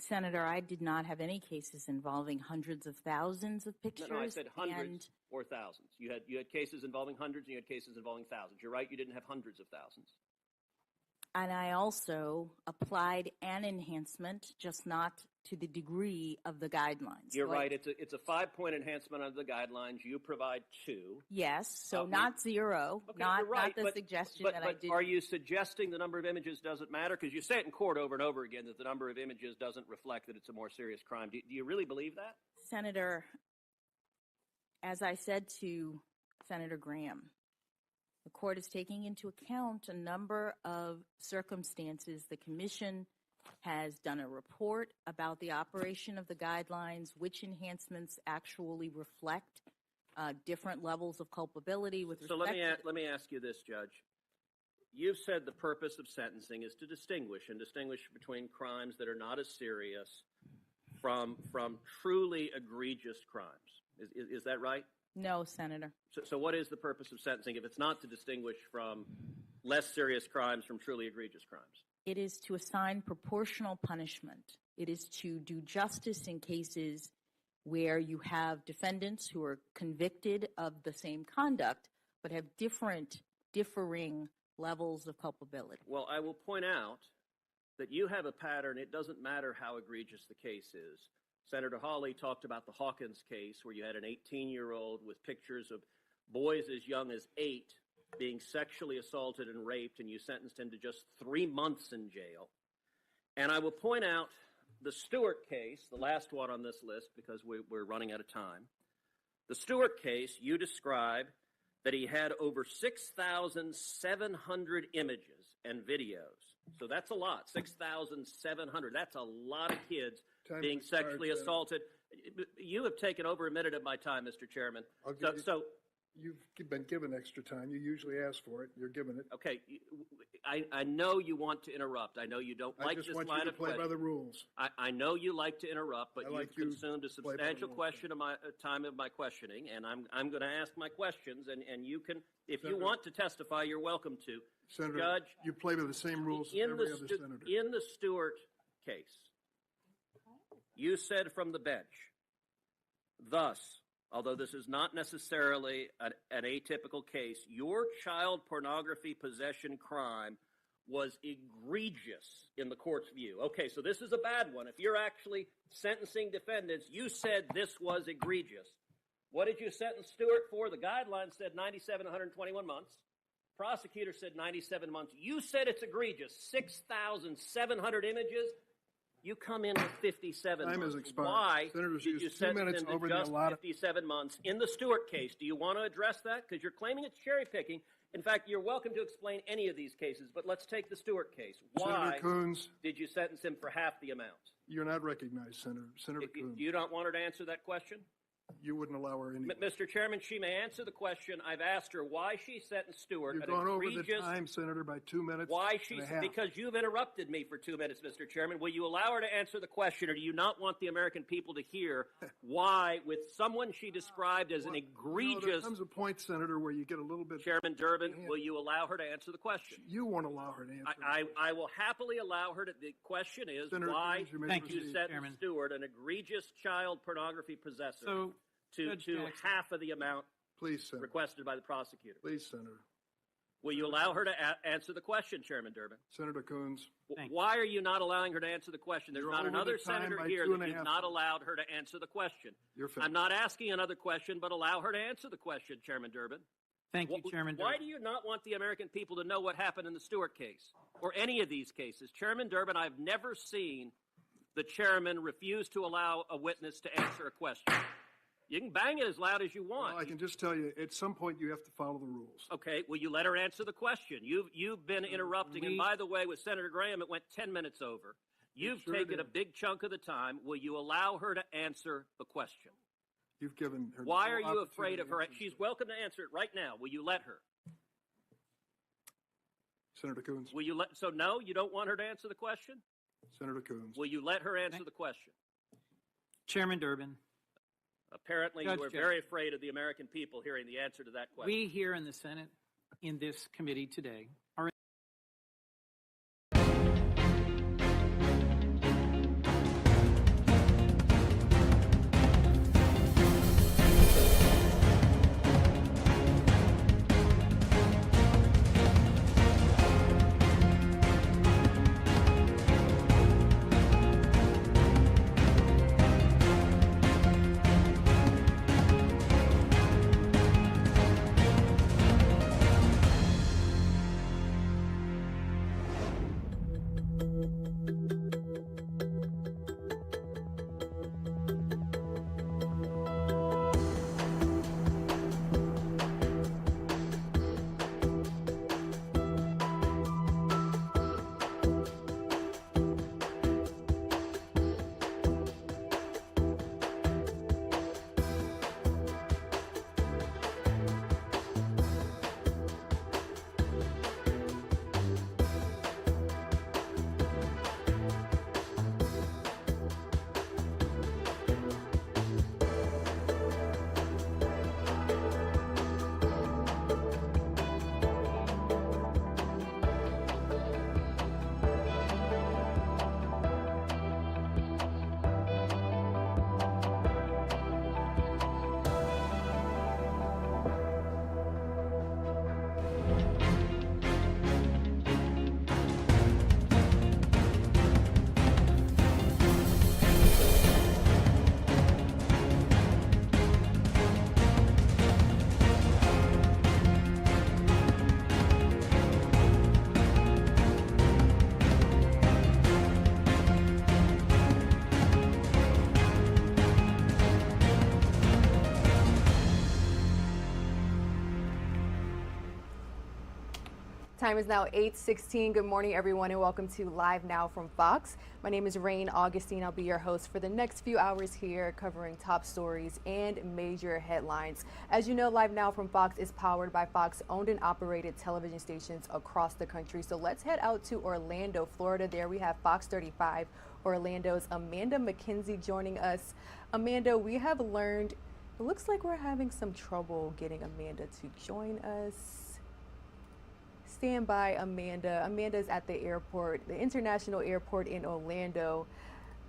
Senator, I did not have any cases involving hundreds of thousands of pictures. No, I said hundreds or thousands. You had cases involving hundreds and you had cases involving thousands. You're right, you didn't have hundreds of thousands. And I also applied an enhancement, just not to the degree of the guidelines. You're right. It's a 5-point enhancement under the guidelines. You provide 2. Yes, so not 0, okay, not, you're right, not the suggestion that I did. But are you suggesting the number of images doesn't matter? Because you say it in court over and over again that the number of images doesn't reflect that it's a more serious crime. Do you really believe that? Senator, as I said to Senator Graham, the court is taking into account a number of circumstances. The commission has done a report about the operation of the guidelines, which enhancements actually reflect different levels of culpability with respect to... So let me ask you this, Judge. You've said the purpose of sentencing is to distinguish between crimes that are not as serious from truly egregious crimes. Is that right? No, Senator. So what is the purpose of sentencing if it's not to distinguish from less serious crimes from truly egregious crimes? It is to assign proportional punishment. It is to do justice in cases where you have defendants who are convicted of the same conduct but have differing levels of culpability. Well, I will point out that you have a pattern. It doesn't matter how egregious the case is. Senator Hawley talked about the Hawkins case where you had an 18-year-old with pictures of boys as young as 8 being sexually assaulted and raped, and you sentenced him to just 3 months in jail. And I will point out the Stewart case, the last one on this list because we're running out of time. The Stewart case, you describe that he had over 6,700 images and videos. So that's a lot, 6,700. That's a lot of kids being sexually assaulted. You have taken over a minute of my time, Mr. Chairman. You've been given extra time. You usually ask for it. You're given it. Okay. I know you want to interrupt. I know you don't like this line of questioning. I just want you to play by the rules. I know you like to interrupt, but you've consumed a substantial question of my time of my questioning, and I'm going to ask my questions, and you can, if you want to testify, you're welcome to. Senator, Judge, you play by the same rules as every other senator. In the Stewart case, you said from the bench, thus, although this is not necessarily an atypical case, your child pornography possession crime was egregious in the court's view. Okay, so this is a bad one. If you're actually sentencing defendants, you said this was egregious. What did you sentence Stewart for? The guidelines said 97 to 121 months. Prosecutor said 97 months. You said it's egregious. 6,700 images. You come in with 57 Time has months. expired. Why Senators did you used 2 sentence minutes him to over the just allotted. 57 months in the Stewart case? Do you want to address that? Because you're claiming it's cherry picking. In fact, you're welcome to explain any of these cases, but let's take the Stewart case. Why Senator Coons, did you sentence him for half the amount? you're not recognized, Senator. Senator If Coons. you don't want her to answer that question? You wouldn't allow her any. Mr. Chairman, she may answer the question. I've asked her why she sentenced Stewart. You've an gone over the egregious- time, Senator, by 2 minutes. Why and she? a half. Because you've interrupted me for 2 minutes, Mr. Chairman. Will you allow her to answer the question, or do you not want the American people to hear why, with someone she described as an there egregious? comes a point, Senator, where you get a little bit. Chairman Durbin, will you allow her to answer the question? You won't allow her to answer. I will happily allow her to. The question is Senator why Coons, you may did proceed. you sentence Stewart, an egregious child pornography possessor, So, to Judge Jackson. half of the amount Please, Senator. requested by the prosecutor? Please, Senator. Will you allow her to answer the question, Chairman Durbin? Senator Coons. Why are you not allowing her to answer the question? There's You're not over another the time senator by here 2.5 that you've not allowed her to answer the question. You're I'm not asking another question, but allow her to answer the question, Chairman Durbin. Thank you, Chairman Why Durbin. do you not want the American people to know what happened in the Stewart case or any of these cases? Chairman Durbin, I've never seen the chairman refuse to allow a witness to answer a question. You can bang it as loud as you want. Well, I can just tell you, at some point, you have to follow the rules. Okay, will you let her answer the question? You've been interrupting, and by the way, with Senator Graham, it went 10 minutes over. You've sure taken did. a big chunk of the time. Will you allow her to answer the question? You've given her. Why no are you opportunity afraid of to her? answer. She's welcome to answer it right now. Will you let her? Senator Coons. Will you let? So no, you don't want her to answer the question? Senator Coons. Will you let her answer the question? Chairman Durbin, Apparently, Judge you are Jackson. very afraid of the American people hearing the answer to that question. we here in the Senate, in this committee today, are Time is now 8:16. Good morning, everyone, and welcome to Live Now from Fox. My name is Rain Augustine. I'll be your host for the next few hours here, covering top stories and major headlines. As you know, Live Now from Fox is powered by Fox owned and operated television stations across the country. So let's head out to Orlando, Florida. There we have Fox 35, Orlando's Amanda McKenzie joining us. Amanda, we have learned it looks like we're having some trouble getting Amanda to join us. Stand by, Amanda. Amanda's at the airport, the international airport in Orlando.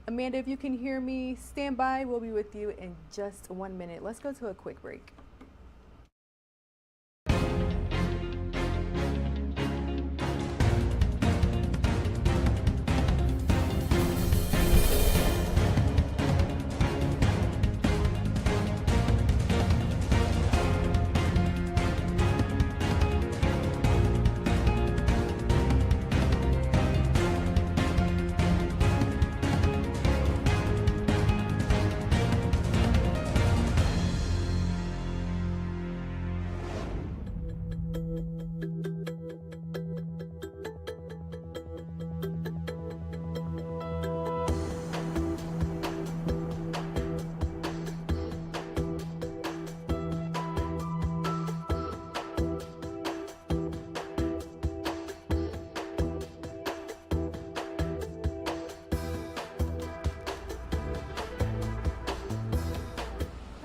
Amanda, if you can hear me, stand by. We'll be with you in just 1 minute. Let's go to a quick break.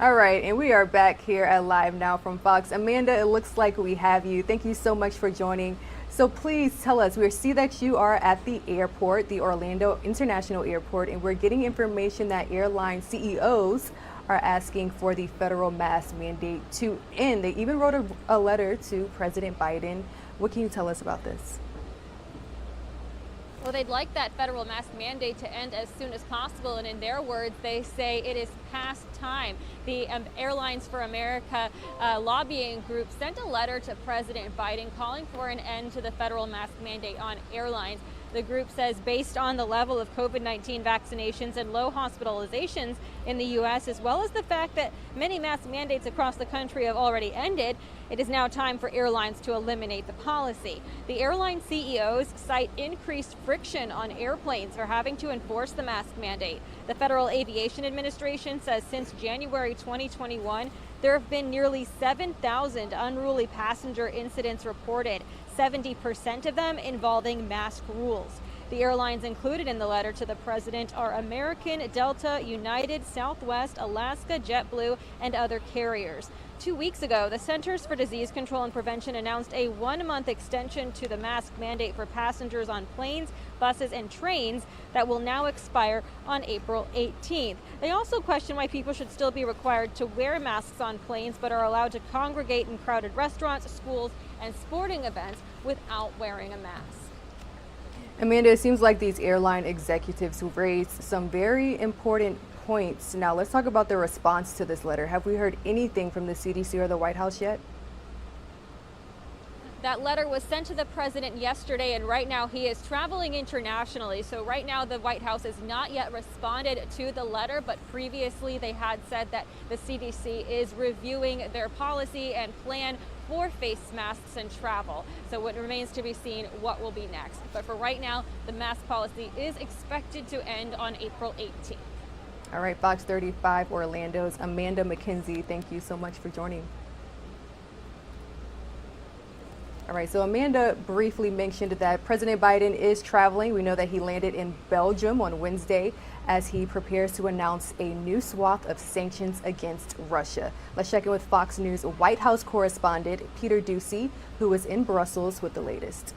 All right, and we are back here at Live Now from Fox. Amanda, it looks like we have you. Thank you so much for joining. So please tell us, we see that you are at the airport, the Orlando International Airport, and we're getting information that airline CEOs are asking for the federal mask mandate to end. They even wrote a letter to President Biden. What can you tell us about this? Well, they'd like that federal mask mandate to end as soon as possible. And in their words, they say it is past time. The Airlines for America lobbying group sent a letter to President Biden calling for an end to the federal mask mandate on airlines. The group says based on the level of COVID-19 vaccinations and low hospitalizations in the U.S., as well as the fact that many mask mandates across the country have already ended, it is now time for airlines to eliminate the policy. The airline CEOs cite increased friction on airplanes for having to enforce the mask mandate. The Federal Aviation Administration says since January 2021, there have been nearly 7,000 unruly passenger incidents reported, 70% of them involving mask rules. The airlines included in the letter to the president are American, Delta, United, Southwest, Alaska, JetBlue, and other carriers. 2 weeks ago, the Centers for Disease Control and Prevention announced a 1-month extension to the mask mandate for passengers on planes, buses, and trains that will now expire on April 18th. They also question why people should still be required to wear masks on planes but are allowed to congregate in crowded restaurants, schools, and sporting events without wearing a mask. Amanda, it seems like these airline executives raised some very important points. Now let's talk about the response to this letter. Have we heard anything from the CDC or the White House yet? That letter was sent to the president yesterday, and right now he is traveling internationally. So right now the White House has not yet responded to the letter, but previously they had said that the CDC is reviewing their policy and plan for face masks and travel. So it remains to be seen what will be next. But for right now, the mask policy is expected to end on April 18th. All right, Fox 35 Orlando's Amanda McKenzie, thank you so much for joining. All right, so Amanda briefly mentioned that President Biden is traveling. We know that he landed in Belgium on Wednesday as he prepares to announce a new swath of sanctions against Russia. Let's check in with Fox News White House correspondent Peter Ducey, who is in Brussels with the latest.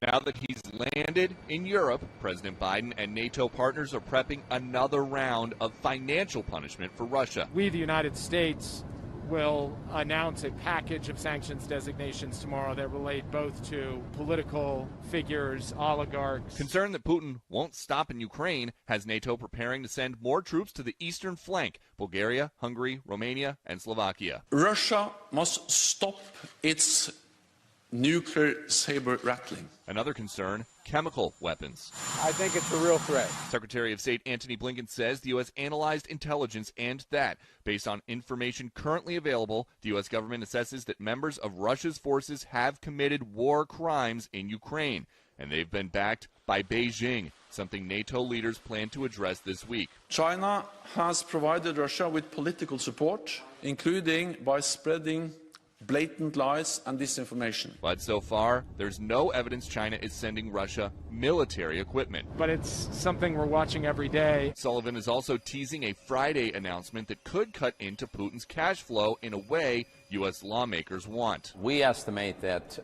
Now that he's landed in Europe, President Biden and NATO partners are prepping another round of financial punishment for Russia. We, the United States, will announce a package of sanctions designations tomorrow that relate both to political figures, oligarchs. Concerned that Putin won't stop in Ukraine has NATO preparing to send more troops to the eastern flank, Bulgaria, Hungary, Romania, and Slovakia. Russia must stop its nuclear saber rattling. Another concern, chemical weapons. I think it's a real threat. Secretary of State Antony Blinken says the U.S. analyzed intelligence and that, based on information currently available, the U.S. government assesses that members of Russia's forces have committed war crimes in Ukraine, and they've been backed by Beijing, something NATO leaders plan to address this week. China has provided Russia with political support, including by spreading blatant lies and disinformation. But so far, there's no evidence China is sending Russia military equipment. But it's something we're watching every day. Sullivan is also teasing a Friday announcement that could cut into Putin's cash flow in a way U.S. lawmakers want. We estimate that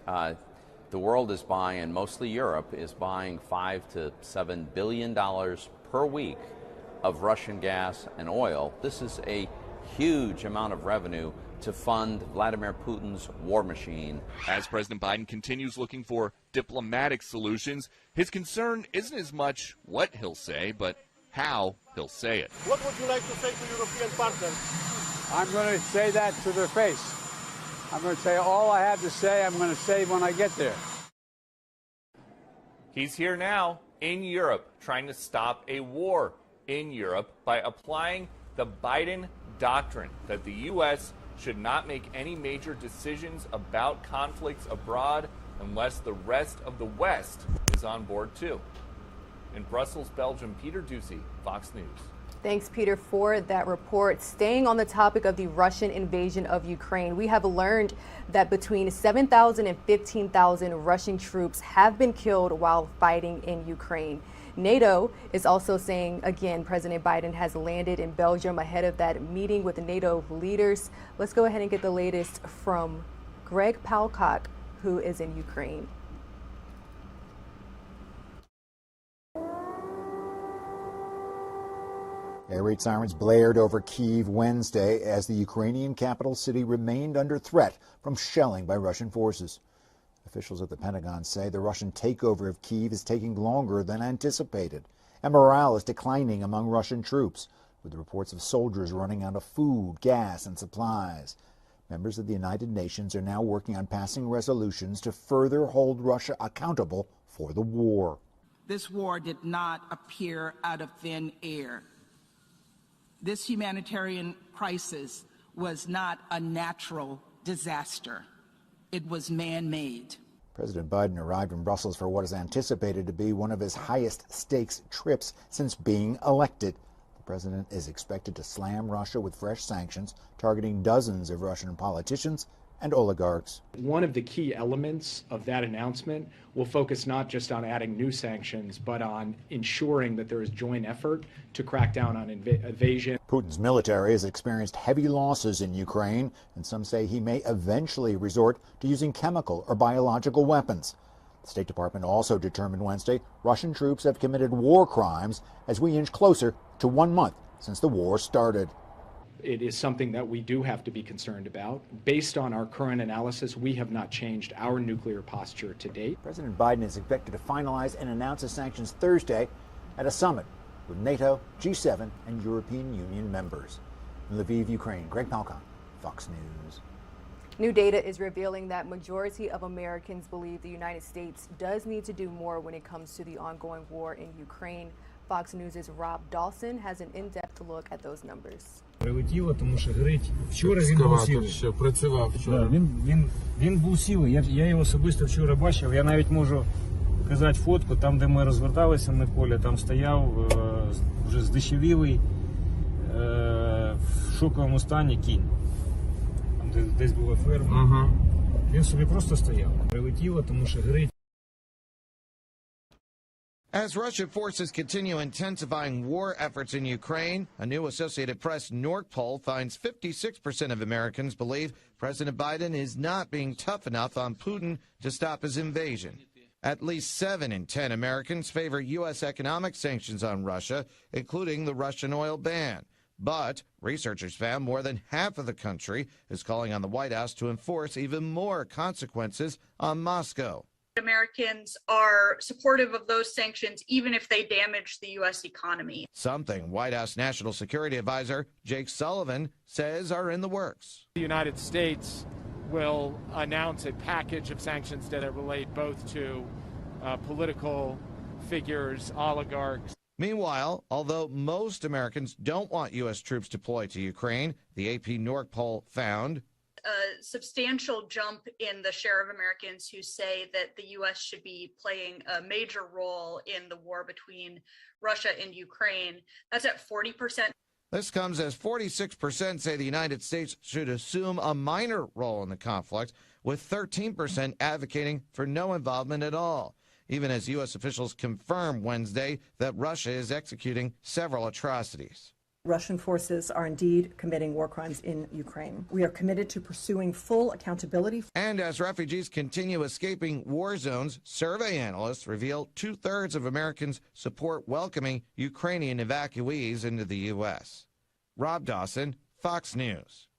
the world is buying, and mostly Europe, is buying $5 to $7 billion per week of Russian gas and oil. This is a huge amount of revenue to fund Vladimir Putin's war machine. As President Biden continues looking for diplomatic solutions, his concern isn't as much what he'll say, but how he'll say it. What would you like to say to European partners? I'm going to say that to their face. I'm going to say all I have to say, I'm going to say when I get there. He's here now in Europe, trying to stop a war in Europe by applying the Biden doctrine that the U.S. should not make any major decisions about conflicts abroad unless the rest of the West is on board too. In Brussels, Belgium, Peter Ducey, Fox News. Thanks, Peter, for that report. Staying on the topic of the Russian invasion of Ukraine, we have learned that between 7,000 and 15,000 Russian troops have been killed while fighting in Ukraine. NATO is also saying, again, President Biden has landed in Belgium ahead of that meeting with the NATO leaders. Let's go ahead and get the latest from Greg Palcock, who is in Ukraine. Air raid sirens blared over Kyiv Wednesday as the Ukrainian capital city remained under threat from shelling by Russian forces. Officials at the Pentagon say the Russian takeover of Kyiv is taking longer than anticipated, and morale is declining among Russian troops, with reports of soldiers running out of food, gas, and supplies. Members of the United Nations are now working on passing resolutions to further hold Russia accountable for the war. This war did not appear out of thin air. This humanitarian crisis was not a natural disaster. It was man-made. President Biden arrived in Brussels for what is anticipated to be one of his highest stakes trips since being elected. The president is expected to slam Russia with fresh sanctions targeting dozens of Russian politicians and oligarchs. One of the key elements of that announcement will focus not just on adding new sanctions, but on ensuring that there is joint effort to crack down on invasion. Putin's military has experienced heavy losses in Ukraine, and some say he may eventually resort to using chemical or biological weapons. The State Department also determined Wednesday Russian troops have committed war crimes as we inch closer to 1 month since the war started. It is something that we do have to be concerned about. Based on our current analysis, we have not changed our nuclear posture to date. President Biden is expected to finalize and announce the sanctions Thursday at a summit with NATO, G7, and European Union members. In Lviv, Ukraine, Greg Palcock, Fox News. New data is revealing that majority of Americans believe the United States does need to do more when it comes to the ongoing war in Ukraine. Fox News' Rob Dawson has an in-depth look at those numbers. Прилетіло, тому що горить. Вчора він був сілий. Що працював вчора. Він був сілий. Я його особисто вчора бачив. Я навіть можу показати фотку, там, де ми розверталися на полі, там стояв вже здешевілий, в шоковому стані кінь. Там десь була ферма. Він собі просто стояв. Прилетіло, тому що горить. As Russian forces continue intensifying war efforts in Ukraine, a new Associated Press NORC poll finds 56% of Americans believe President Biden is not being tough enough on Putin to stop his invasion. At least 7 in 10 Americans favor U.S. economic sanctions on Russia, including the Russian oil ban. But researchers found more than half of the country is calling on the White House to enforce even more consequences on Moscow. Americans are supportive of those sanctions, even if they damage the U.S. economy. Something White House National Security Advisor Jake Sullivan says are in the works. The United States will announce a package of sanctions that relate both to political figures, oligarchs. Meanwhile, although most Americans don't want U.S. troops deployed to Ukraine, the AP NORC poll found A substantial jump in the share of Americans who say that the U.S. should be playing a major role in the war between Russia and Ukraine. That's at 40%. This comes as 46% say the United States should assume a minor role in the conflict, with 13% advocating for no involvement at all, even as U.S. officials confirmed Wednesday that Russia is executing several atrocities. Russian forces are indeed committing war crimes in Ukraine. We are committed to pursuing full accountability. And as refugees continue escaping war zones, survey analysts reveal 2/3 of Americans support welcoming Ukrainian evacuees into the U.S. Rob Dawson, Fox News.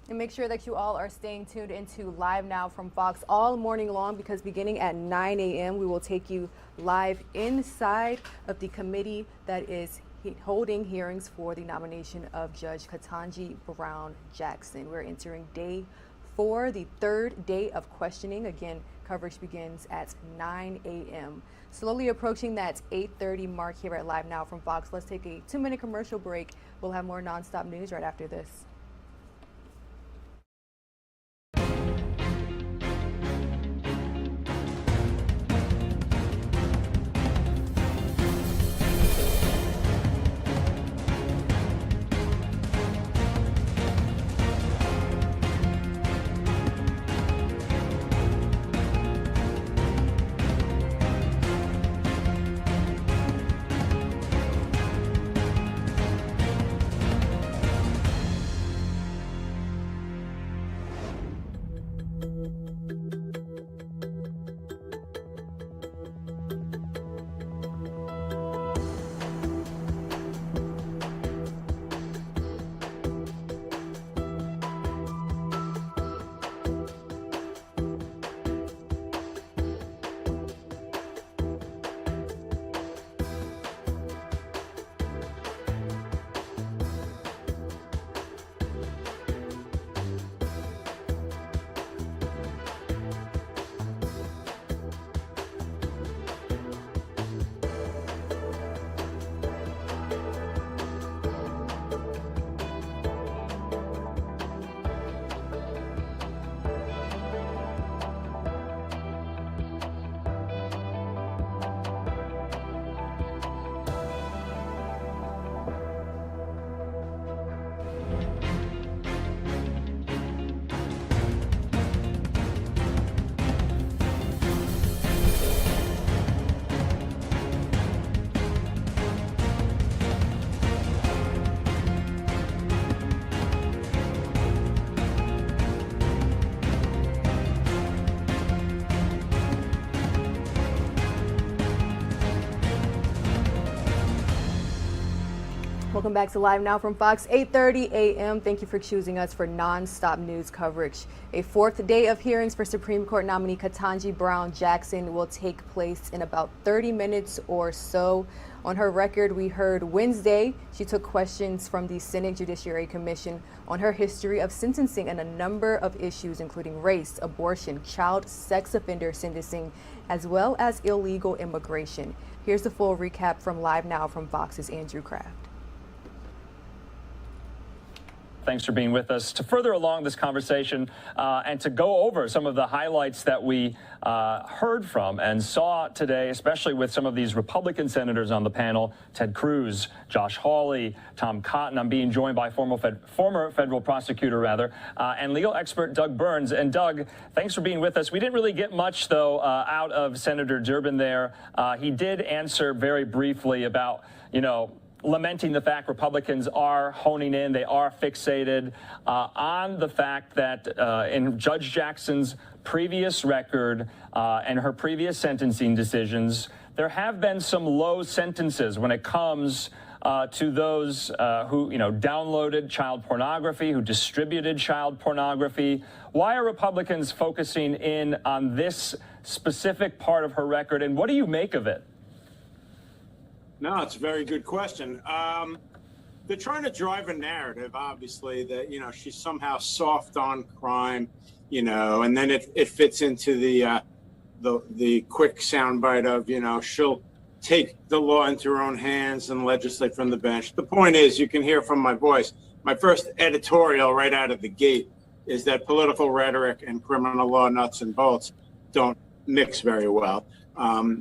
And make sure that you all are staying tuned into Live Now from Fox all morning long, because beginning at 9 a.m. we will take you live inside of the committee that is holding hearings for the nomination of Judge Ketanji Brown Jackson. We're entering day 4, the 3rd day of questioning. Again, coverage begins at 9 a.m. Slowly approaching that 8:30 mark here at Live Now from Fox. Let's take a 2-minute commercial break. We'll have more nonstop news right after this. Welcome back to Live Now from Fox, 8:30 a.m. Thank you for choosing us for non-stop news coverage. A fourth day of hearings for Supreme Court nominee Ketanji Brown Jackson will take place in about 30 minutes or so. On her record, we heard Wednesday she took questions from the Senate Judiciary Commission on her history of sentencing and a number of issues, including race, abortion, child sex offender sentencing, as well as illegal immigration. Here's the full recap from Live Now from Fox's Andrew Kraft. Thanks for being with us. To further along this conversation and to go over some of the highlights that we heard from and saw today, especially with some of these Republican senators on the panel, Ted Cruz, Josh Hawley, Tom Cotton. I'm being joined by former federal prosecutor, and legal expert Doug Burns. And Doug, thanks for being with us. We didn't really get much, though, out of Senator Durbin there. He did answer very briefly about, lamenting the fact Republicans are honing in, they are fixated on the fact that in Judge Jackson's previous record and her previous sentencing decisions, there have been some low sentences when it comes to those who, downloaded child pornography, who distributed child pornography. Why are Republicans focusing in on this specific part of her record, and what do you make of it? No, it's a very good question. They're trying to drive a narrative, obviously, that, she's somehow soft on crime, and then it fits into the quick soundbite of, she'll take the law into her own hands and legislate from the bench. The point is, you can hear from my voice, my first editorial right out of the gate is that political rhetoric and criminal law nuts and bolts don't mix very well.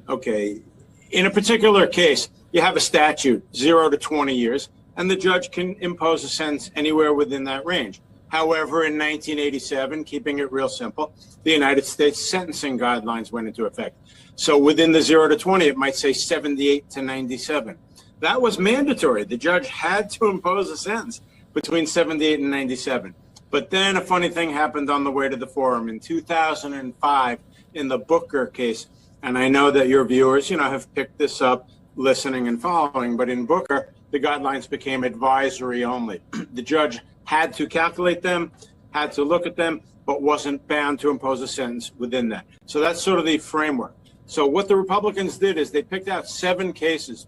Okay, in a particular case, you have a statute, 0 to 20 years, and the judge can impose a sentence anywhere within that range. However, in 1987, keeping it real simple, the United States sentencing guidelines went into effect. So within the 0 to 20, it might say 78 to 97. That was mandatory. The judge had to impose a sentence between 78 and 97. But then a funny thing happened on the way to the forum. In 2005, in the Booker case, and I know that your viewers, have picked this up, listening and following, but in Booker, the guidelines became advisory only. The judge had to calculate them, had to look at them, but wasn't bound to impose a sentence within that. So that's sort of the framework. So what the Republicans did is they picked out 7 cases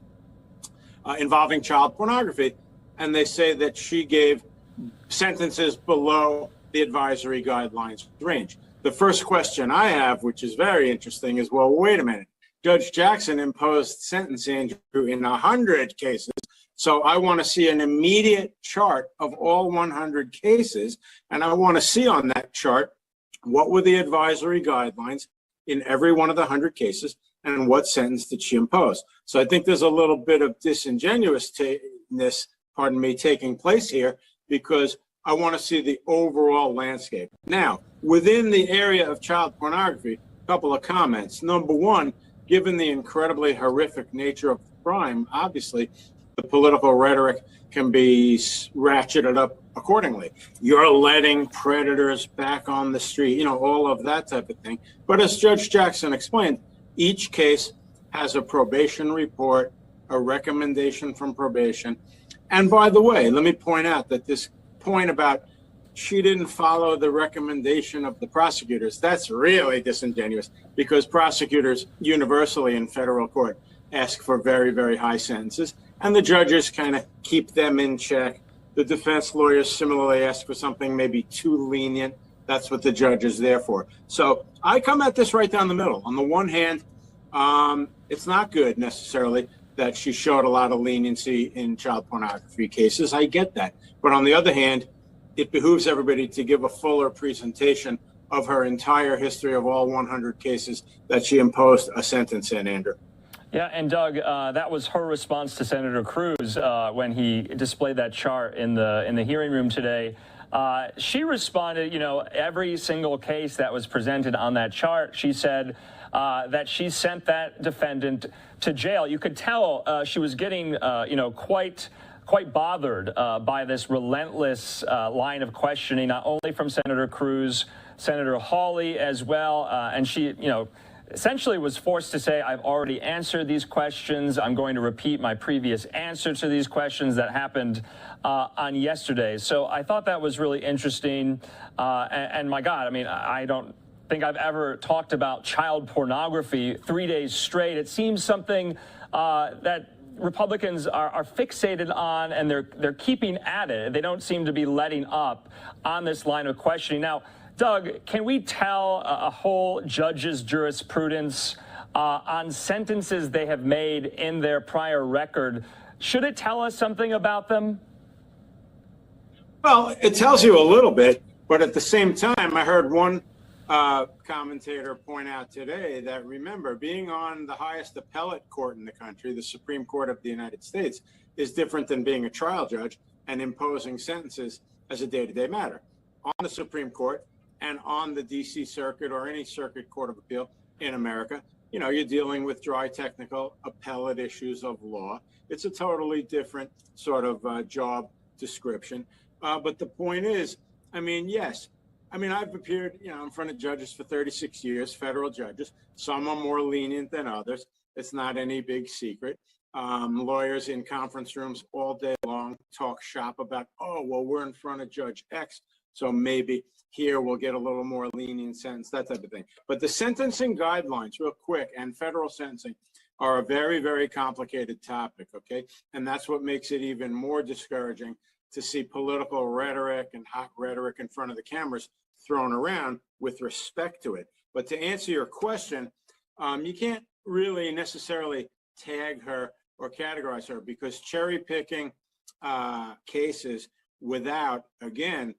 involving child pornography, and they say that she gave sentences below the advisory guidelines range. The first question I have, which is very interesting, is, well, wait a minute. Judge Jackson imposed sentencing in 100 cases. So I want to see an immediate chart of all 100 cases. And I want to see on that chart, what were the advisory guidelines in every one of the 100 cases and what sentence did she impose? So I think there's a little bit of disingenuousness, taking place here, because I want to see the overall landscape. Now, within the area of child pornography, a couple of comments. Number one, given the incredibly horrific nature of the crime, obviously, the political rhetoric can be ratcheted up accordingly. You're letting predators back on the street, all of that type of thing. But as Judge Jackson explained, each case has a probation report, a recommendation from probation. And by the way, let me point out that this point about she didn't follow the recommendation of the prosecutors, that's really disingenuous, because prosecutors universally in federal court ask for very, very high sentences, and the judges kind of keep them in check. The defense lawyers similarly ask for something maybe too lenient. That's what the judge is there for. So I come at this right down the middle. On the one hand, it's not good necessarily that she showed a lot of leniency in child pornography cases. I get that. But on the other hand, it behooves everybody to give a fuller presentation of her entire history of all 100 cases that she imposed a sentence in, Andrew. Yeah, and Doug, that was her response to Senator Cruz when he displayed that chart in the hearing room today. She responded, every single case that was presented on that chart, she said that she sent that defendant to jail. You could tell she was getting, quite bothered by this relentless line of questioning, not only from Senator Cruz, Senator Hawley as well, and she, essentially was forced to say, I've already answered these questions. I'm going to repeat my previous answer to these questions that happened on yesterday. So I thought that was really interesting. And my God, I mean, I don't think I've ever talked about child pornography 3 days straight. It seems something that Republicans are fixated on, and they're keeping at it. They don't seem to be letting up on this line of questioning. Now, Doug, can we tell a whole judge's jurisprudence on sentences they have made in their prior record? Should it tell us something about them? Well, it tells you a little bit, but at the same time, I heard one commentator point out today that, remember, being on the highest appellate court in the country, the Supreme Court of the United States, is different than being a trial judge and imposing sentences as a day-to-day matter. On the Supreme Court and on the D.C. Circuit or any circuit court of appeal in America, you know, you're dealing with dry technical appellate issues of law. It's a totally different sort of job description. But the point is, I mean, yes, I mean, I've appeared, you know, in front of judges for 36 years, federal judges. Some are more lenient than others. It's not any big secret. Lawyers in conference rooms all day long talk shop about, oh, well, we're in front of Judge X, so maybe here we'll get a little more lenient sentence, that type of thing. But the sentencing guidelines, real quick, and federal sentencing are a very, very complicated topic, okay? And that's what makes it even more discouraging to see political rhetoric and hot rhetoric in front of the cameras thrown around with respect to it. But to answer your question, you can't really necessarily tag her or categorize her, because cherry picking cases without, again,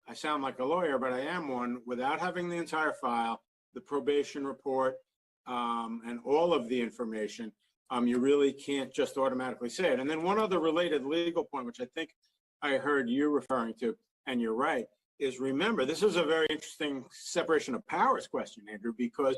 I sound like a lawyer, but I am one, without having the entire file, the probation report, and all of the information, you really can't just automatically say it. And then one other related legal point, which I think I heard you referring to, and you're right, is, remember, this is a very interesting separation of powers question, Andrew, because,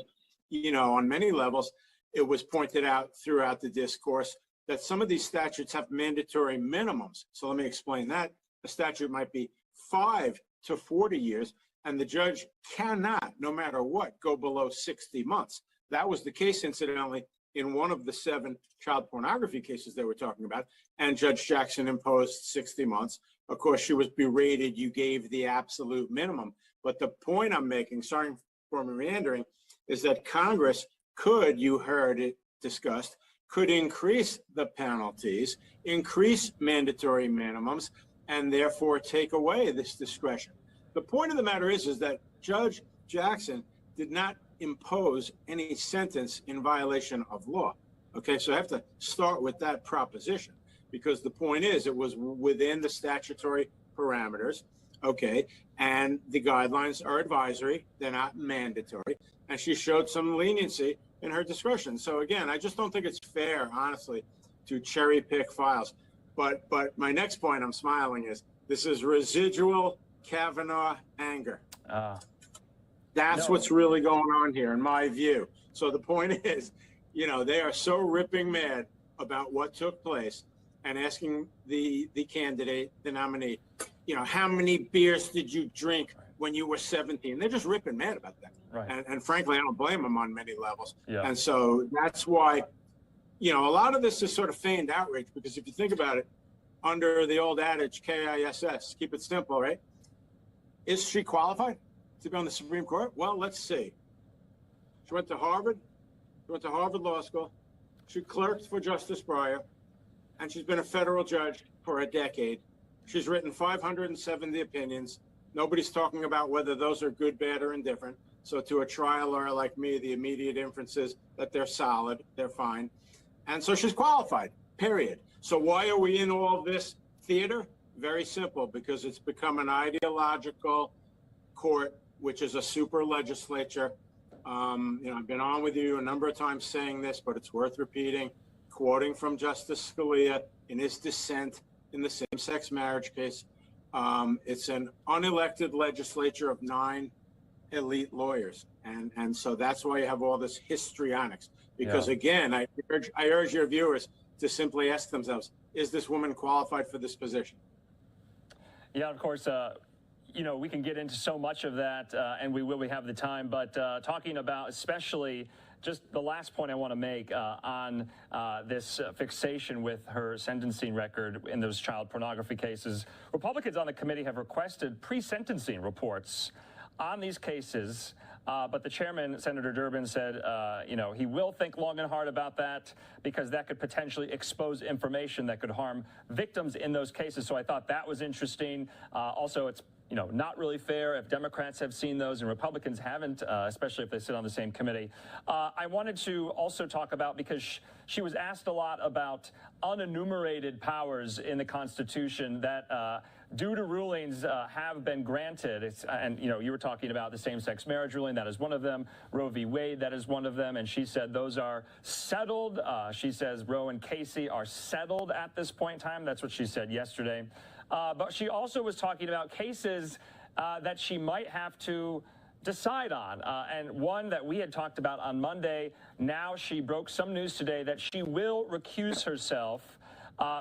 you know, on many levels, it was pointed out throughout the discourse that some of these statutes have mandatory minimums. So let me explain that. A statute might be 5 to 40 years, and the judge cannot, no matter what, go below 60 months. That was the case, incidentally, in one of the 7 child pornography cases they were talking about, and Judge Jackson imposed 60 months. Of course, she was berated, you gave the absolute minimum. But the point I'm making, sorry for meandering, is that Congress could, you heard it discussed, could increase the penalties, increase mandatory minimums, and therefore take away this discretion. The point of the matter is that Judge Jackson did not impose any sentence in violation of law. Okay, so I have to start with that proposition, because the point is it was within the statutory parameters, okay, and the guidelines are advisory, they're not mandatory, and she showed some leniency in her discretion. So again, I just don't think it's fair, honestly, to cherry pick files. But my next point, I'm smiling, is this is residual Kavanaugh anger. That's what's really going on here, in my view. So the point is, you know, they are so ripping mad about what took place and asking the candidate, the nominee, you know, how many beers did you drink when you were 17? They're just ripping mad about that. Right. And frankly, I don't blame them on many levels. Yeah. And so that's why, you know, a lot of this is sort of feigned outrage, because if you think about it, under the old adage, KISS, keep it simple, right? Is she qualified to be on the Supreme Court? Well, let's see. She went to Harvard. She went to Harvard Law School. She clerked for Justice Breyer, and she's been a federal judge for a decade. She's written 570 opinions. Nobody's talking about whether those are good, bad, or indifferent. So to a trial lawyer like me, the immediate inference is that they're solid, they're fine. And so she's qualified, period. So why are we in all this theater? Very simple, because it's become an ideological court, which is a super legislature. You know, I've been on with you a number of times saying this, but it's worth repeating, quoting from Justice Scalia in his dissent in the same-sex marriage case. It's an unelected legislature of 9 elite lawyers. And so that's why you have all this histrionics. Because again, I urge your viewers to simply ask themselves, is this woman qualified for this position? Yeah, of course, you know, we can get into so much of that, and we have the time, but talking about especially just the last point I want to make on this fixation with her sentencing record in those child pornography cases. Republicans on the committee have requested pre-sentencing reports on these cases, but the chairman, Senator Durbin, said, he will think long and hard about that because that could potentially expose information that could harm victims in those cases. So I thought that was interesting. Also, it's not really fair if Democrats have seen those and Republicans haven't, especially if they sit on the same committee. I wanted to also talk about, because she was asked a lot about unenumerated powers in the Constitution that due to rulings have been granted. You were talking about the same-sex marriage ruling. That is one of them. Roe v. Wade, that is one of them. And she said those are settled. She says Roe and Casey are settled at this point in time. That's what she said yesterday. But she also was talking about cases that she might have to decide on. And one that we had talked about on Monday, now she broke some news today that she will recuse herself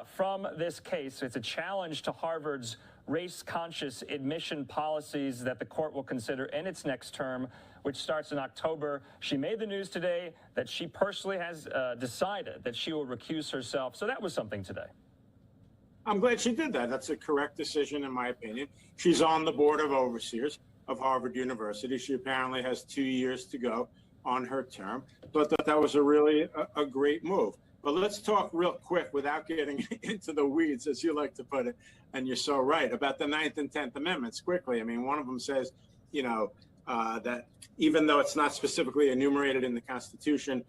from this case. It's a challenge to Harvard's race-conscious admission policies that the court will consider in its next term, which starts in October. She made the news today that she personally has decided that she will recuse herself. So that was something today. I'm glad she did that. That's a correct decision, in my opinion. She's on the board of overseers of Harvard University. She apparently has 2 years to go on her term. But that was a really a great move. But let's talk real quick without getting into the weeds, as you like to put it, and you're so right, about the 9th and 10th Amendments quickly. I mean, one of them says, that even though it's not specifically enumerated in the Constitution,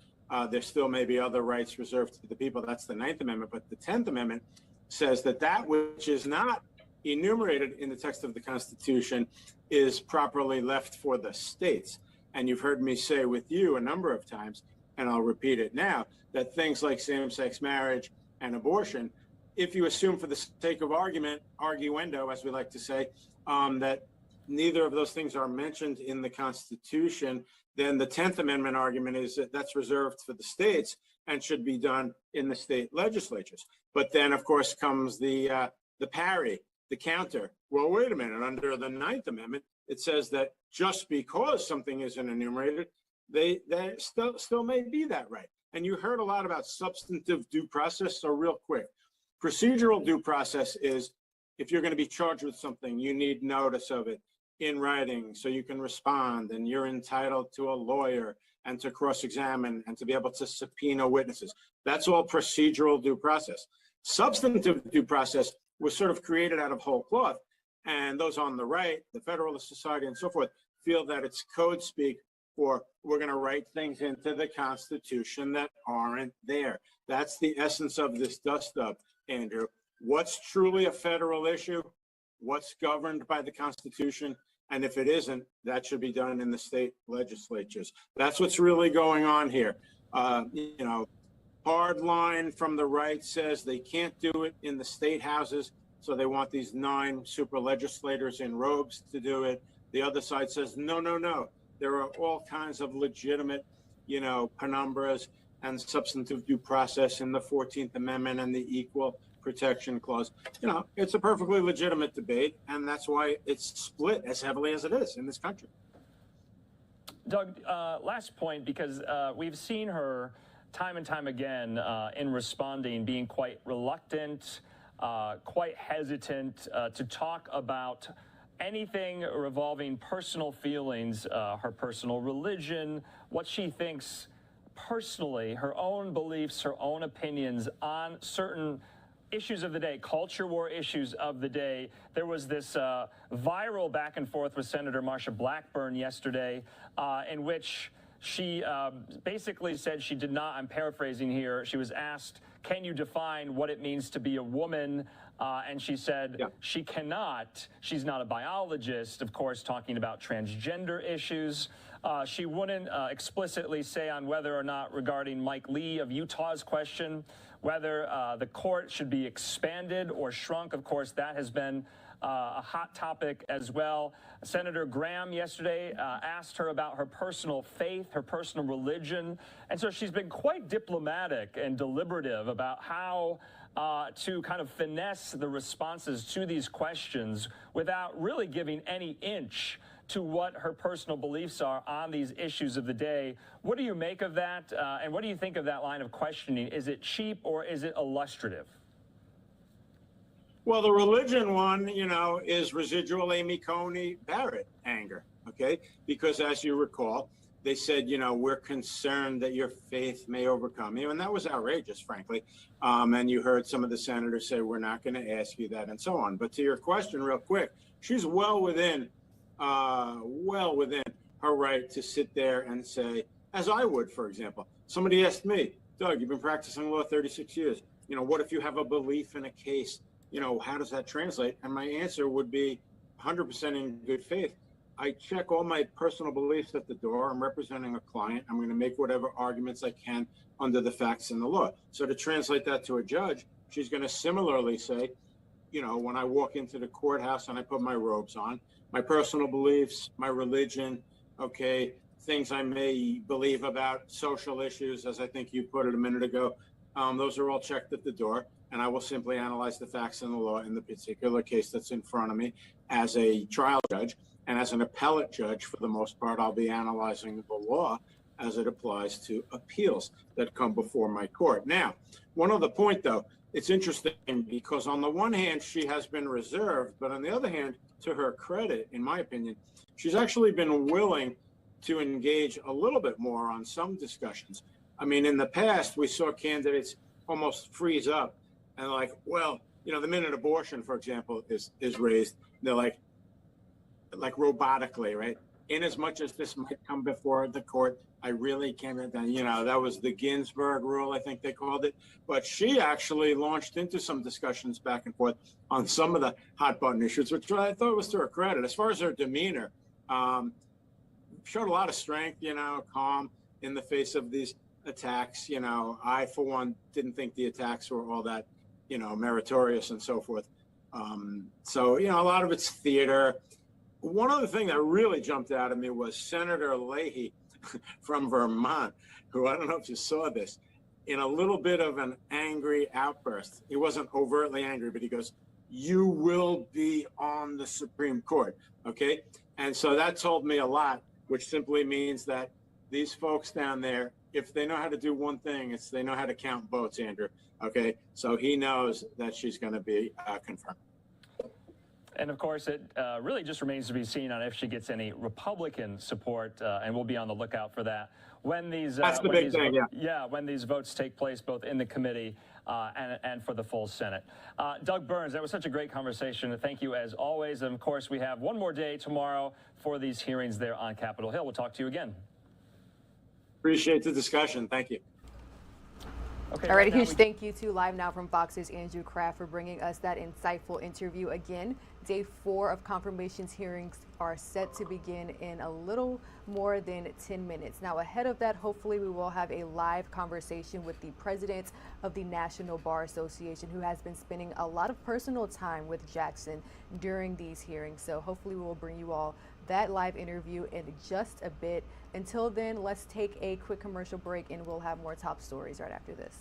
there still may be other rights reserved to the people. That's the 9th Amendment. But the 10th Amendment says that which is not enumerated in the text of the Constitution is properly left for the states. And you've heard me say with you a number of times, and I'll repeat it now, that things like same-sex marriage and abortion, if you assume for the sake of argument, arguendo, as we like to say, that neither of those things are mentioned in the Constitution, then the 10th Amendment argument is that that's reserved for the states and should be done in the state legislatures. But then, of course, comes the parry, the counter. Well, wait a minute. Under the 9th Amendment, it says that just because something isn't enumerated, they still may be that right. And you heard a lot about substantive due process. So real quick, procedural due process is if you're going to be charged with something, you need notice of it in writing so you can respond, and you're entitled to a lawyer and to cross-examine and to be able to subpoena witnesses. That's all procedural due process. Substantive due process was sort of created out of whole cloth, and those on the right, the Federalist Society and so forth, feel that it's code speak for we're going to write things into the Constitution that aren't there. That's the essence of this dust-up, Andrew. What's truly a federal issue? What's governed by the Constitution? And if it isn't, that should be done in the state legislatures. That's what's really going on here. Hard line from the right says they can't do it in the state houses, so they want these 9 super legislators in robes to do it. The other side says, no, no, no. There are all kinds of legitimate, penumbras and substantive due process in the 14th Amendment and the Equal Protection Clause. It's a perfectly legitimate debate, and that's why it's split as heavily as it is in this country. Doug, last point, because we've seen her time and time again in responding, being quite reluctant, quite hesitant to talk about anything revolving personal feelings, her personal religion, what she thinks personally, her own beliefs, her own opinions on certain issues of the day, culture war issues of the day. There was this viral back and forth with Senator Marsha Blackburn yesterday in which she basically said she did not, I'm paraphrasing here, she was asked, can you define what it means to be a woman? And she said she cannot. She's not a biologist, of course, talking about transgender issues. She wouldn't explicitly say on whether or not, regarding Mike Lee of Utah's question, whether the court should be expanded or shrunk. Of course, that has been a hot topic as well. Senator Graham yesterday asked her about her personal faith, her personal religion. And so she's been quite diplomatic and deliberative about how to kind of finesse the responses to these questions without really giving any inch to what her personal beliefs are on these issues of the day. What do you make of that? And what do you think of that line of questioning? Is it cheap or is it illustrative? Well, the religion one, is residual Amy Coney Barrett anger, okay? Because as you recall, they said, we're concerned that your faith may overcome you. And that was outrageous, frankly. And you heard some of the senators say, we're not going to ask you that and so on. But to your question real quick, she's well within her right to sit there and say, as I would, for example, somebody asked me, Doug, you've been practicing law 36 years. What if you have a belief in a case? How does that translate? And my answer would be 100% in good faith. I check all my personal beliefs at the door. I'm representing a client. I'm going to make whatever arguments I can under the facts and the law. So to translate that to a judge, she's going to similarly say, when I walk into the courthouse and I put my robes on, my personal beliefs, my religion, okay, things I may believe about social issues, as I think you put it a minute ago, those are all checked at the door. And I will simply analyze the facts and the law in the particular case that's in front of me as a trial judge. And as an appellate judge, for the most part, I'll be analyzing the law as it applies to appeals that come before my court. Now, one other point, though, it's interesting because on the one hand, she has been reserved, but on the other hand, to her credit, in my opinion, she's actually been willing to engage a little bit more on some discussions. I mean, in the past, we saw candidates almost freeze up and well, the minute abortion, for example, is raised, they're like robotically, right? In as much as this might come before the court, I really can't, that was the Ginsburg rule, I think they called it. But she actually launched into some discussions back and forth on some of the hot button issues, which I thought was to her credit. As far as her demeanor, showed a lot of strength, calm in the face of these attacks. I, for one, didn't think the attacks were all that, meritorious and so forth. So, a lot of it's theater. One other thing that really jumped out at me was Senator Leahy from Vermont, who, I don't know if you saw this, in a little bit of an angry outburst. He wasn't overtly angry, but he goes, "You will be on the Supreme Court," okay? And so that told me a lot, which simply means that these folks down there, if they know how to do one thing, it's they know how to count votes, Andrew, okay? So he knows that she's going to be confirmed. And of course, it really just remains to be seen on if she gets any Republican support, and we'll be on the lookout for that when these That's the big thing, when these votes take place, both in the committee and for the full Senate. Doug Burns, that was such a great conversation. Thank you as always. And of course, we have one more day tomorrow for these hearings there on Capitol Hill. We'll talk to you again. Appreciate the discussion. Thank you. Okay, all right, a huge thank you to Live Now from Fox's Andrew Kraft for bringing us that insightful interview. Again, day 4 of confirmations hearings are set to begin in a little more than 10 minutes. Now, ahead of that, hopefully we will have a live conversation with the president of the National Bar Association, who has been spending a lot of personal time with Jackson during these hearings. So hopefully we will bring you all that live interview in just a bit. Until then, let's take a quick commercial break and we'll have more top stories right after this.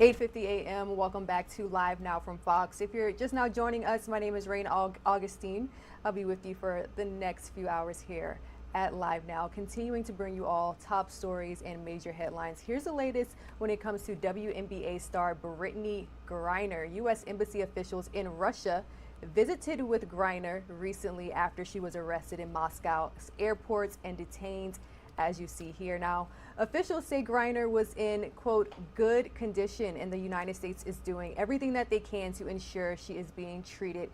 8:50 a.m. Welcome back to Live Now from Fox. If you're just now joining us, my name is Rain Augustine. I'll be with you for the next few hours here at Live Now, continuing to bring you all top stories and major headlines. Here's the latest when it comes to WNBA star Brittany Griner. U.S. Embassy officials in Russia visited with Griner recently after she was arrested in Moscow's airports and detained, as you see here. Now, officials say Griner was in, quote, good condition, and the United States is doing everything that they can to ensure she is being treated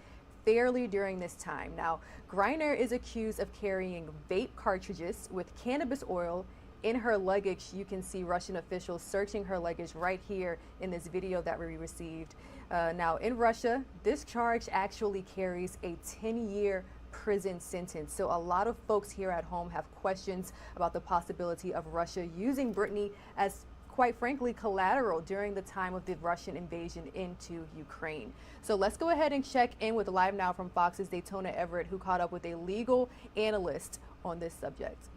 fairly during this time. Now, Griner is accused of carrying vape cartridges with cannabis oil in her luggage. You can see Russian officials searching her luggage right here in this video that we received. Now, in Russia, this charge actually carries a 10-year prison sentence. So a lot of folks here at home have questions about the possibility of Russia using Brittany as, quite frankly, collateral during the time of the Russian invasion into Ukraine. So let's go ahead and check in with Live Now from Fox's Daytona Everett, who caught up with a legal analyst on this subject.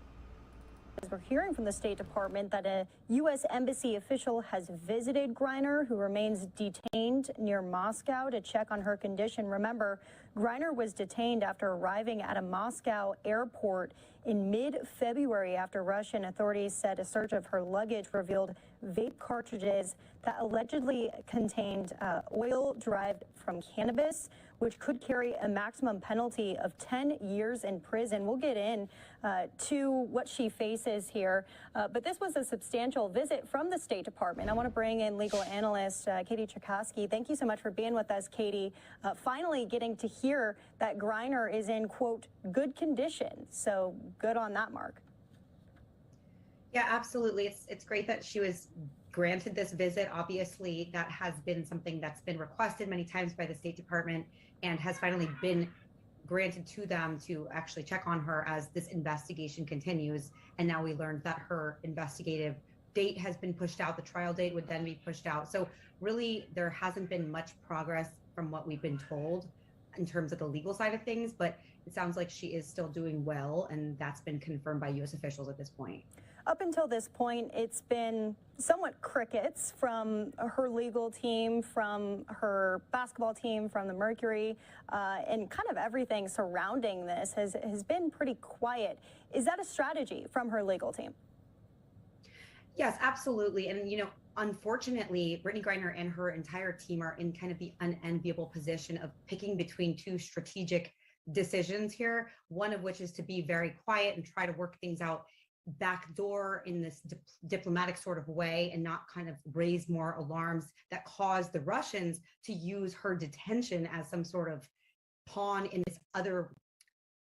We're hearing from the State Department that a U.S. Embassy official has visited Griner, who remains detained near Moscow, to check on her condition. Remember, Griner was detained after arriving at a Moscow airport in mid-February after Russian authorities said a search of her luggage revealed vape cartridges that allegedly contained oil derived from cannabis, which could carry a maximum penalty of 10 years in prison. We'll get in to what she faces here, but this was a substantial visit from the State Department. I want to bring in legal analyst Katie Chakosky. Thank you so much for being with us, Katie. Finally getting to hear that Griner is in, quote, good condition. So good on that, Mark. Yeah, absolutely. It's great that she was granted this visit. Obviously, that has been something that's been requested many times by the State Department and has finally been granted to them to actually check on her as this investigation continues. And now we learned that her investigative date has been pushed out. The trial date would then be pushed out. So really, there hasn't been much progress from what we've been told in terms of the legal side of things, but it sounds like she is still doing well, and that's been confirmed by U.S. officials at this point. Up until this point, it's been somewhat crickets from her legal team, from her basketball team, from the Mercury, and kind of everything surrounding this has been pretty quiet. Is that a strategy from her legal team? Yes, absolutely. And, unfortunately, Brittany Griner and her entire team are in kind of the unenviable position of picking between two strategic decisions here, one of which is to be very quiet and try to work things out backdoor in this diplomatic sort of way and not kind of raise more alarms that cause the Russians to use her detention as some sort of pawn in this other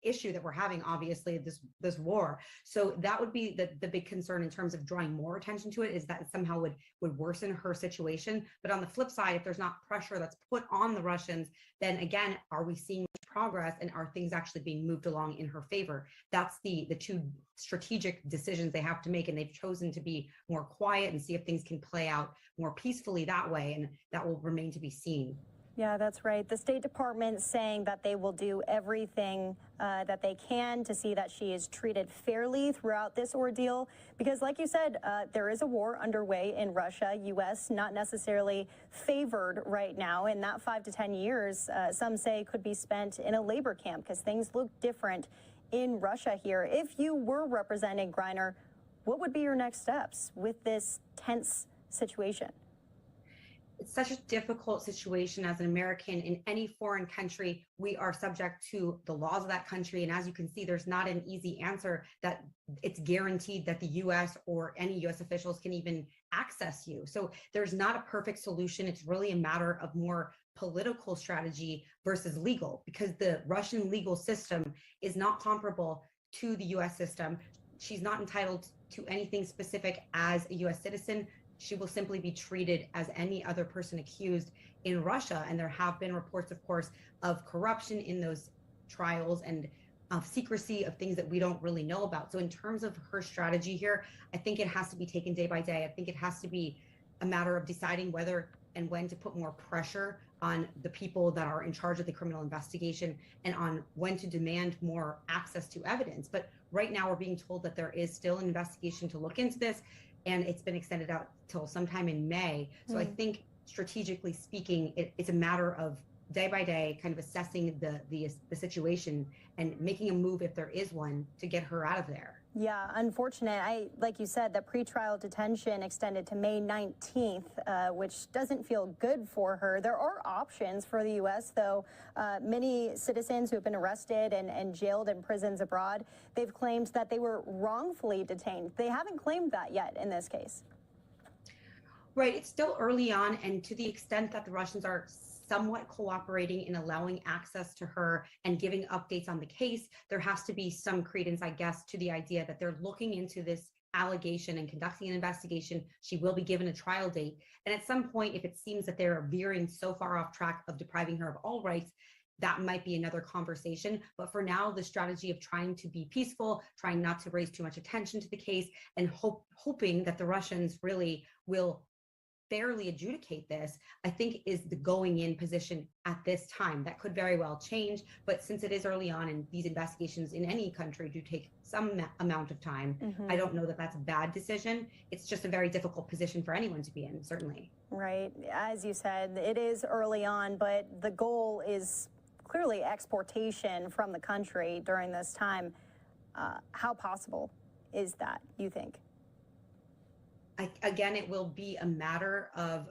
issue that we're having, obviously, this war. So that would be the big concern in terms of drawing more attention to it, is that it somehow would worsen her situation. But on the flip side, if there's not pressure that's put on the Russians, then again, are we seeing progress and are things actually being moved along in her favor? That's the two strategic decisions they have to make, and they've chosen to be more quiet and see if things can play out more peacefully that way, and that will remain to be seen. Yeah, that's right. The State Department saying that they will do everything that they can to see that she is treated fairly throughout this ordeal. Because like you said, there is a war underway in Russia. U.S. not necessarily favored right now. And that 5 to 10 years, some say, could be spent in a labor camp because things look different in Russia here. If you were representing Griner, what would be your next steps with this tense situation? It's such a difficult situation as an American. In any foreign country, we are subject to the laws of that country. And as you can see, there's not an easy answer that it's guaranteed that the U.S. or any U.S. officials can even access you. So there's not a perfect solution. It's really a matter of more political strategy versus legal, because the Russian legal system is not comparable to the U.S. system. She's not entitled to anything specific as a U.S. citizen. She will simply be treated as any other person accused in Russia. And there have been reports, of course, of corruption in those trials and of secrecy of things that we don't really know about. So in terms of her strategy here, I think it has to be taken day by day. I think it has to be a matter of deciding whether and when to put more pressure on the people that are in charge of the criminal investigation and on when to demand more access to evidence. But right now we're being told that there is still an investigation to look into this, and it's been extended out till sometime in May. So I think strategically speaking, it's a matter of day by day kind of assessing the situation and making a move if there is one to get her out of there. Yeah, unfortunate. Like you said, the pretrial detention extended to May 19th, which doesn't feel good for her. There are options for the U.S., though. Many citizens who have been arrested and jailed in prisons abroad, they've claimed that they were wrongfully detained. They haven't claimed that yet in this case. Right. It's still early on, and to the extent that the Russians are somewhat cooperating in allowing access to her and giving updates on the case, there has to be some credence, I guess, to the idea that they're looking into this allegation and conducting an investigation. She will be given a trial date. And at some point, if it seems that they're veering so far off track of depriving her of all rights, that might be another conversation. But for now, the strategy of trying to be peaceful, trying not to raise too much attention to the case, and hoping that the Russians really will fairly adjudicate this, I think is the going in position at this time. That could very well change, but since it is early on and these investigations in any country do take some amount of time, I don't know that that's a bad decision. It's just a very difficult position for anyone to be in, certainly. Right. As you said, it is early on, but the goal is clearly exportation from the country during this time. How possible is that, you think? Again, it will be a matter of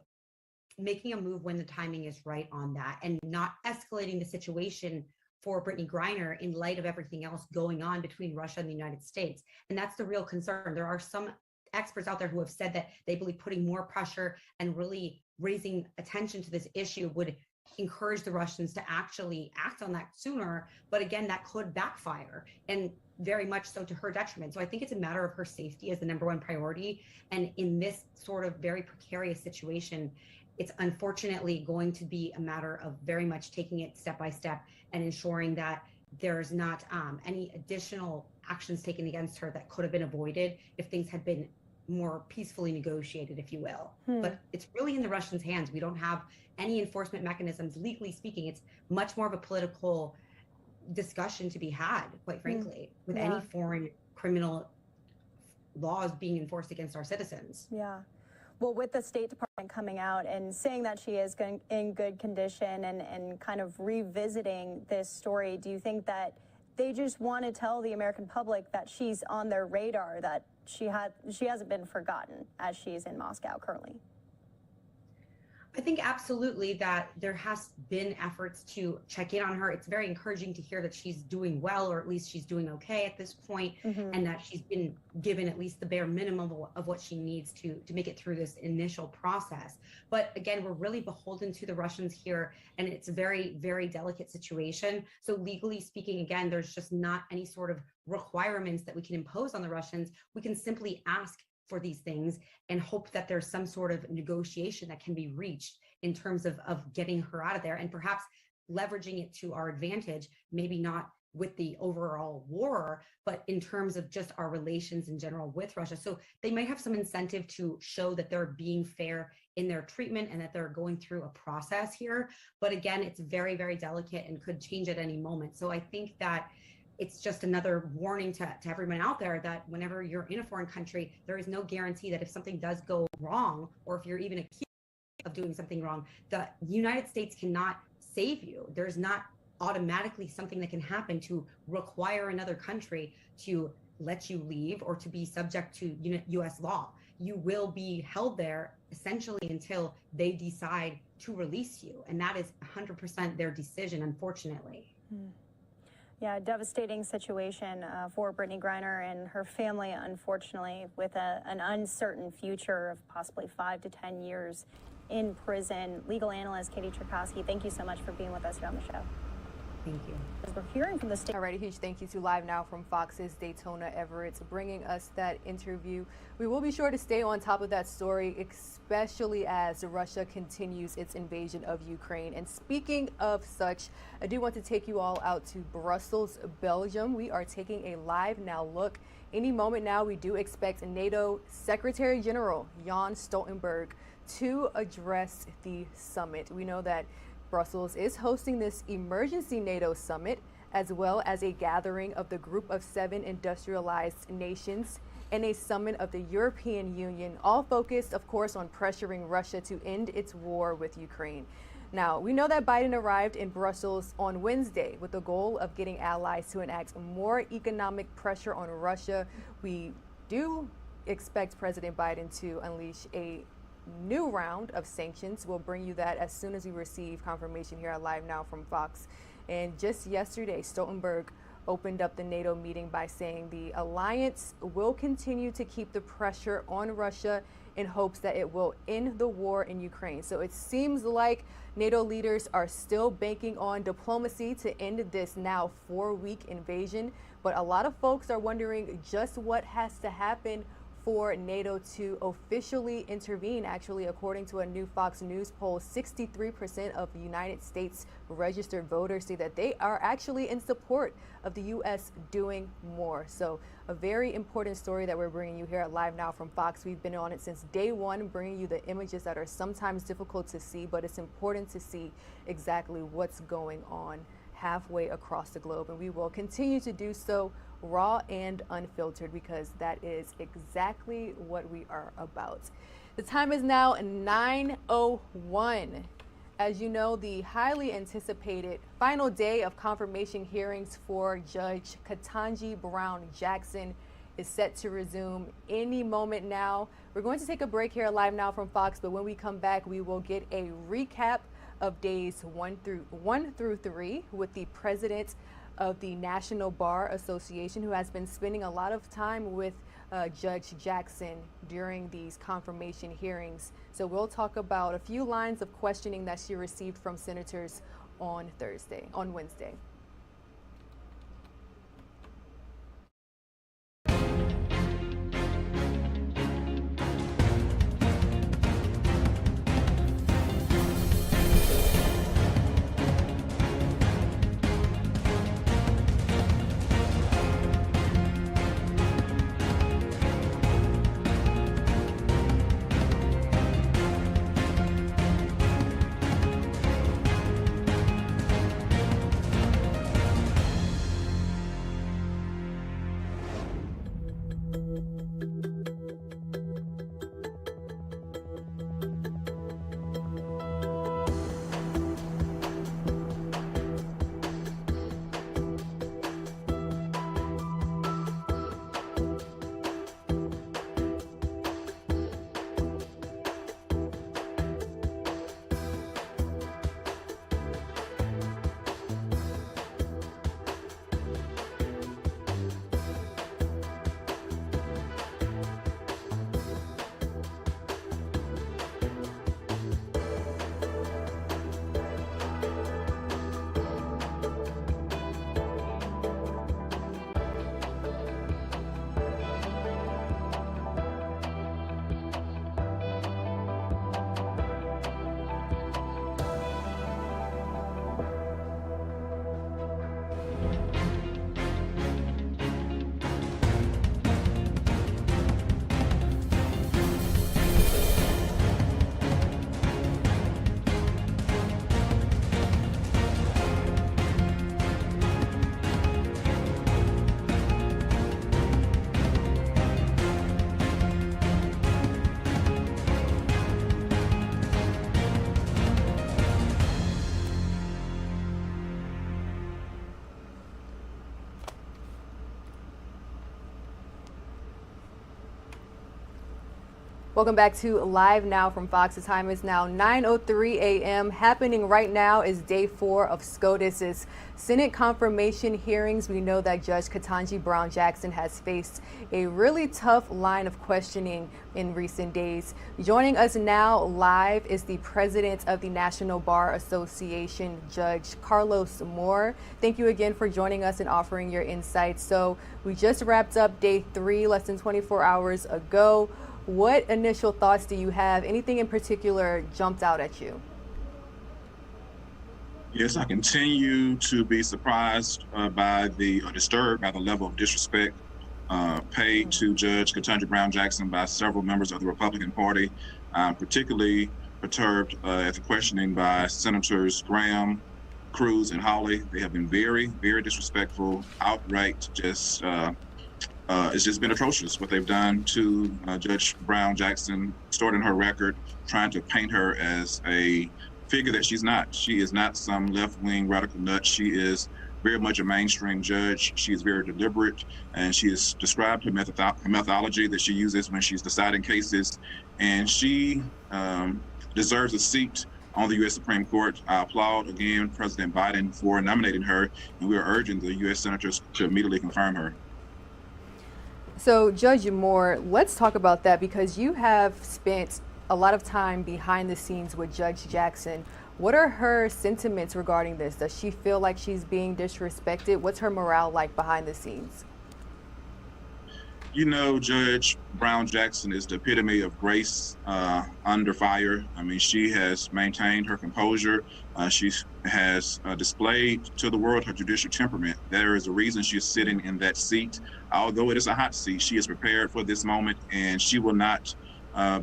making a move when the timing is right on that and not escalating the situation for Brittany Griner in light of everything else going on between Russia and the United States. And that's the real concern. There are some experts out there who have said that they believe putting more pressure and really raising attention to this issue would encourage the Russians to actually act on that sooner. But again, that could backfire, and very much so to her detriment. So I think it's a matter of her safety as the #1 priority. And in this sort of very precarious situation, it's unfortunately going to be a matter of very much taking it step by step and ensuring that there's not any additional actions taken against her that could have been avoided if things had been more peacefully negotiated, if you will. But it's really in the Russians' hands. We don't have any enforcement mechanisms, legally speaking. It's much more of a political discussion to be had, quite frankly, with any foreign criminal laws being enforced against our citizens. Yeah. Well, with the State Department coming out and saying that she is in good condition and kind of revisiting this story, do you think that they just want to tell the American public that she's on their radar, that she hasn't been forgotten as she's in Moscow currently? I think absolutely that there has been efforts to check in on her. It's very encouraging to hear that she's doing well, or at least she's doing okay at this point, and that she's been given at least the bare minimum of what she needs to make it through this initial process. But again, we're really beholden to the Russians here, and it's a very, very delicate situation. So legally speaking, again, there's just not any sort of requirements that we can impose on the Russians. We can simply ask for these things and hope that there's some sort of negotiation that can be reached in terms of getting her out of there, and perhaps leveraging it to our advantage, maybe not with the overall war, but in terms of just our relations in general with Russia. So they might have some incentive to show that they're being fair in their treatment and that they're going through a process here. But again, it's very, very delicate and could change at any moment. So I think that it's just another warning to everyone out there that whenever you're in a foreign country, there is no guarantee that if something does go wrong, or if you're even accused of doing something wrong, the United States cannot save you. There's not automatically something that can happen to require another country to let you leave or to be subject to U.S. law. You will be held there essentially until they decide to release you. And that is 100% their decision, unfortunately. Yeah, devastating situation for Brittany Griner and her family, unfortunately, with an uncertain future of possibly 5 to 10 years in prison. Legal analyst Katie Cherkowski, thank you so much for being with us here on the show. Thank you. As we're hearing from the state. All right, a huge thank you to Live Now from Fox's Daytona Everett bringing us that interview. We will be sure to stay on top of that story, especially as Russia continues its invasion of Ukraine. And speaking of such, I do want to take you all out to Brussels, Belgium. We are taking a Live Now look. Any moment now, we do expect NATO Secretary General Jens Stoltenberg to address the summit. We know that Brussels is hosting this emergency NATO summit, as well as a gathering of the Group of 7 industrialized nations and a summit of the European Union, all focused, of course, on pressuring Russia to end its war with Ukraine. Now, we know that Biden arrived in Brussels on Wednesday with the goal of getting allies to enact more economic pressure on Russia. We do expect President Biden to unleash a new round of sanctions. We'll bring you that as soon as we receive confirmation here at Live Now from Fox. And just yesterday, Stoltenberg opened up the NATO meeting by saying the alliance will continue to keep the pressure on Russia in hopes that it will end the war in Ukraine. So it seems like NATO leaders are still banking on diplomacy to end this now 4-week invasion. But a lot of folks are wondering just what has to happen for NATO to officially intervene. Actually, according to a new Fox News poll, 63% of United States registered voters say that they are actually in support of the U.S. doing more. So a very important story that we're bringing you here at Live Now from Fox. We've been on it since day one, bringing you the images that are sometimes difficult to see, but it's important to see exactly what's going on halfway across the globe. And we will continue to do so raw and unfiltered, because that is exactly what we are about. The time is now 9:01. As you know, the highly anticipated final day of confirmation hearings for Judge Ketanji Brown Jackson is set to resume any moment now. We're going to take a break here Live Now from Fox, but when we come back, we will get a recap of days 1 through 3 with the president of the National Bar Association, who has been spending a lot of time with Judge Jackson during these confirmation hearings. So we'll talk about a few lines of questioning that she received from senators on Wednesday. Welcome back to Live Now from Fox. The time is now 9:03 a.m. Happening right now is day 4 of SCOTUS's Senate confirmation hearings. We know that Judge Ketanji Brown Jackson has faced a really tough line of questioning in recent days. Joining us now live is the president of the National Bar Association, Judge Carlos Moore. Thank you again for joining us and offering your insights. So we just wrapped up day 3 less than 24 hours ago. What initial thoughts do you have? Anything in particular jumped out at you? Yes, I continue to be surprised disturbed by the level of disrespect paid to Judge Ketanji Brown Jackson by several members of the Republican Party, particularly perturbed at the questioning by Senators Graham, Cruz, and Hawley. They have been very, very disrespectful, outright, just it's just been atrocious what they've done to Judge Brown Jackson, distorting her record, trying to paint her as a figure that she's not. She is not some left-wing radical nut. She is very much a mainstream judge. She is very deliberate, and she has described her methodology that she uses when she's deciding cases, and she deserves a seat on the U.S. Supreme Court. I applaud again President Biden for nominating her, and we are urging the U.S. senators to immediately confirm her. So, Judge Moore, let's talk about that, because you have spent a lot of time behind the scenes with Judge Jackson. What are her sentiments regarding this? Does she feel like she's being disrespected? What's her morale like behind the scenes? You know, Judge Brown Jackson is the epitome of grace under fire. I mean, she has maintained her composure. She has displayed to the world her judicial temperament. There is a reason she's sitting in that seat. Although it is a hot seat, she is prepared for this moment, and she will not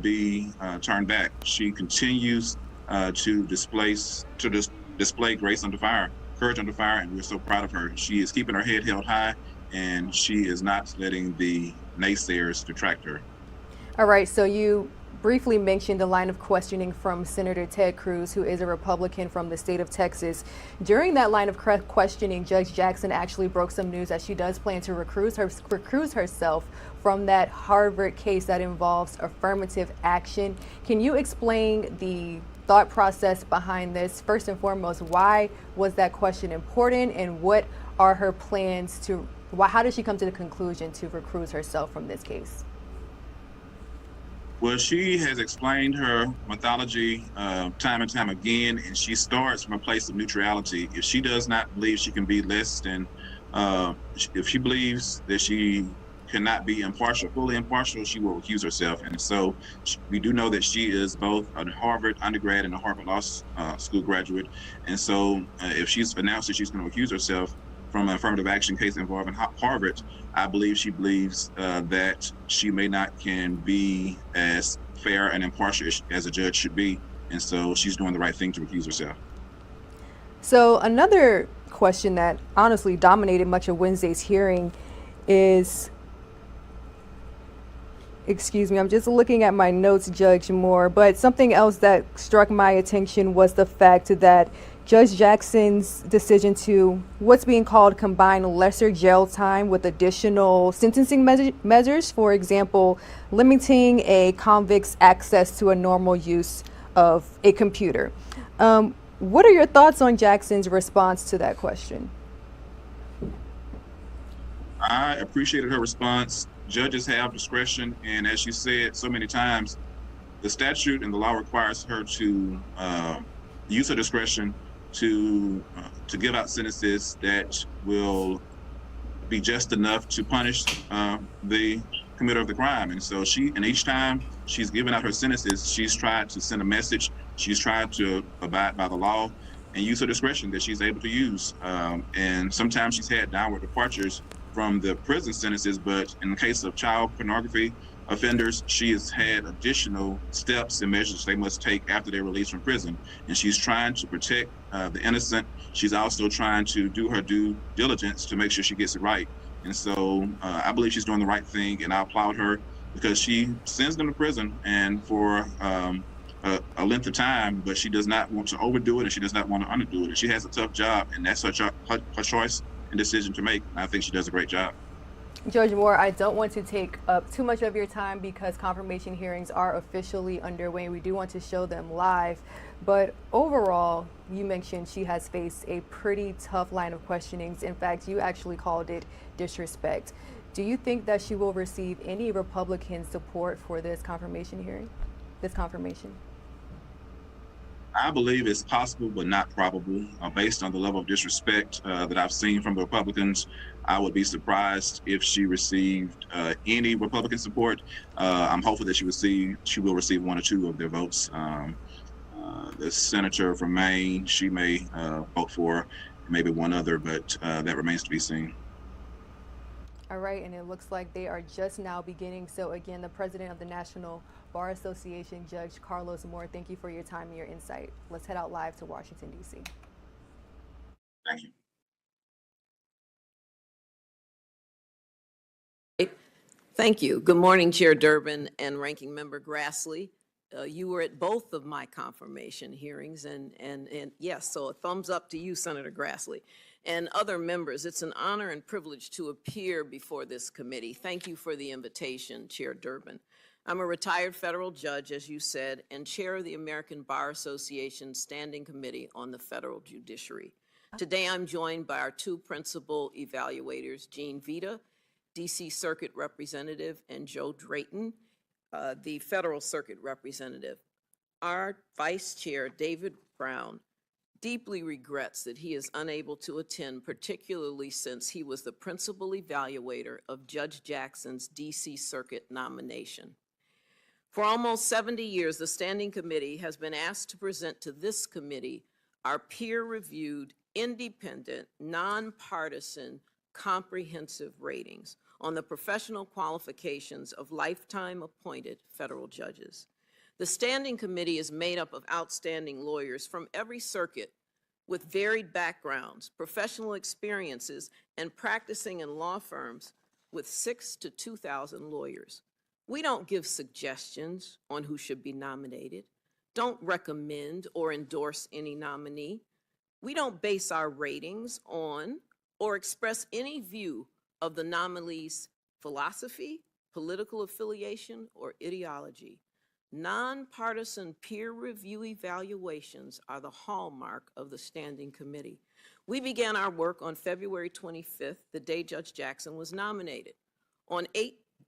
be turned back. She continues to display grace under fire, courage under fire, and we're so proud of her. She is keeping her head held high, and she is not letting the naysayers detract her. All right, so you briefly mentioned the line of questioning from Senator Ted Cruz, who is a Republican from the state of Texas. During that line of questioning, Judge Jackson actually broke some news that she does plan to recuse herself from that Harvard case that involves affirmative action. Can you explain the thought process behind this? First and foremost, why was that question important, and what are her plans to, how did she come to the conclusion to recuse herself from this case? Well, she has explained her methodology time and time again, and she starts from a place of neutrality. If she does not believe she can be less than, if she believes that she cannot be impartial, fully impartial, she will recuse herself. And so we do know that she is both a Harvard undergrad and a Harvard Law School graduate. And so if she's announced that she's going to recuse herself from an affirmative action case involving Harvard, I believe she believes that she may not can be as fair and impartial as a judge should be. And so she's doing the right thing to recuse herself. So another question that honestly dominated much of Wednesday's hearing is, excuse me, I'm just looking at my notes, Judge Moore, but something else that struck my attention was the fact that Judge Jackson's decision to what's being called combine lesser jail time with additional sentencing measures, for example, limiting a convict's access to a normal use of a computer. What are your thoughts on Jackson's response to that question? I appreciated her response. Judges have discretion, and as you said so many times, the statute and the law requires her to use her discretion to give out sentences that will be just enough to punish the committer of the crime. And so each time she's given out her sentences, she's tried to send a message. She's tried to abide by the law and use her discretion that she's able to use. And sometimes she's had downward departures from the prison sentences, but in the case of child pornography offenders, she has had additional steps and measures they must take after they're released from prison. And she's trying to protect the innocent. She's also trying to do her due diligence to make sure she gets it right. And so I believe she's doing the right thing, and I applaud her because she sends them to prison and for a length of time, but she does not want to overdo it and she does not want to underdo it. And she has a tough job, and that's her choice and decision to make. And I think she does a great job. Judge Moore, I don't want to take up too much of your time because confirmation hearings are officially underway. We do want to show them live. But overall, you mentioned she has faced a pretty tough line of questionings. In fact, you actually called it disrespect. Do you think that she will receive any Republican support for this confirmation hearing, this confirmation? I believe it's possible, but not probable. Based on the level of disrespect that I've seen from the Republicans, I would be surprised if she received any Republican support. I'm hopeful that she will receive one or two of their votes. The senator from Maine, she may vote for maybe one other, but that remains to be seen. All right, and it looks like they are just now beginning. So again, the president of the National Bar Association, Judge Carlos Moore, thank you for your time and your insight. Let's head out live to Washington, D.C. Thank you. Thank you. Good morning, Chair Durbin and Ranking Member Grassley. You were at both of my confirmation hearings, and yes, so a thumbs up to you, Senator Grassley, and other members. It's an honor and privilege to appear before this committee. Thank you for the invitation, Chair Durbin. I'm a retired federal judge, as you said, and chair of the American Bar Association Standing Committee on the Federal Judiciary. Today, I'm joined by our two principal evaluators, Jean Vita, D.C. Circuit Representative, and Joe Drayton, the Federal Circuit Representative. Our Vice Chair, David Brown, deeply regrets that he is unable to attend, particularly since he was the principal evaluator of Judge Jackson's D.C. Circuit nomination. For almost 70 years, the Standing Committee has been asked to present to this committee our peer-reviewed, independent, nonpartisan, comprehensive ratings on the professional qualifications of lifetime appointed federal judges. The Standing Committee is made up of outstanding lawyers from every circuit with varied backgrounds, professional experiences, and practicing in law firms with 6,000 to 2,000 lawyers. We don't give suggestions on who should be nominated, don't recommend or endorse any nominee. We don't base our ratings on or express any view of the nominee's philosophy, political affiliation, or ideology. Nonpartisan peer review evaluations are the hallmark of the Standing Committee. We began our work on February 25th, the day Judge Jackson was nominated. On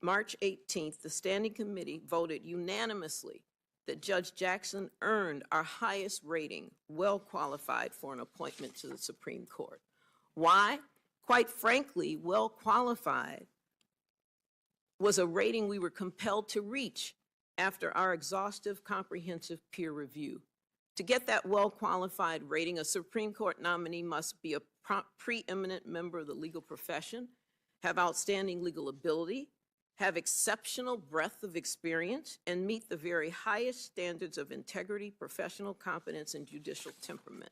March 18th, the Standing Committee voted unanimously that Judge Jackson earned our highest rating, well qualified for an appointment to the Supreme Court. Why? Quite frankly, well qualified was a rating we were compelled to reach after our exhaustive, comprehensive peer review. To get that well qualified rating, a Supreme Court nominee must be a preeminent member of the legal profession, have outstanding legal ability, have exceptional breadth of experience, and meet the very highest standards of integrity, professional competence, and judicial temperament.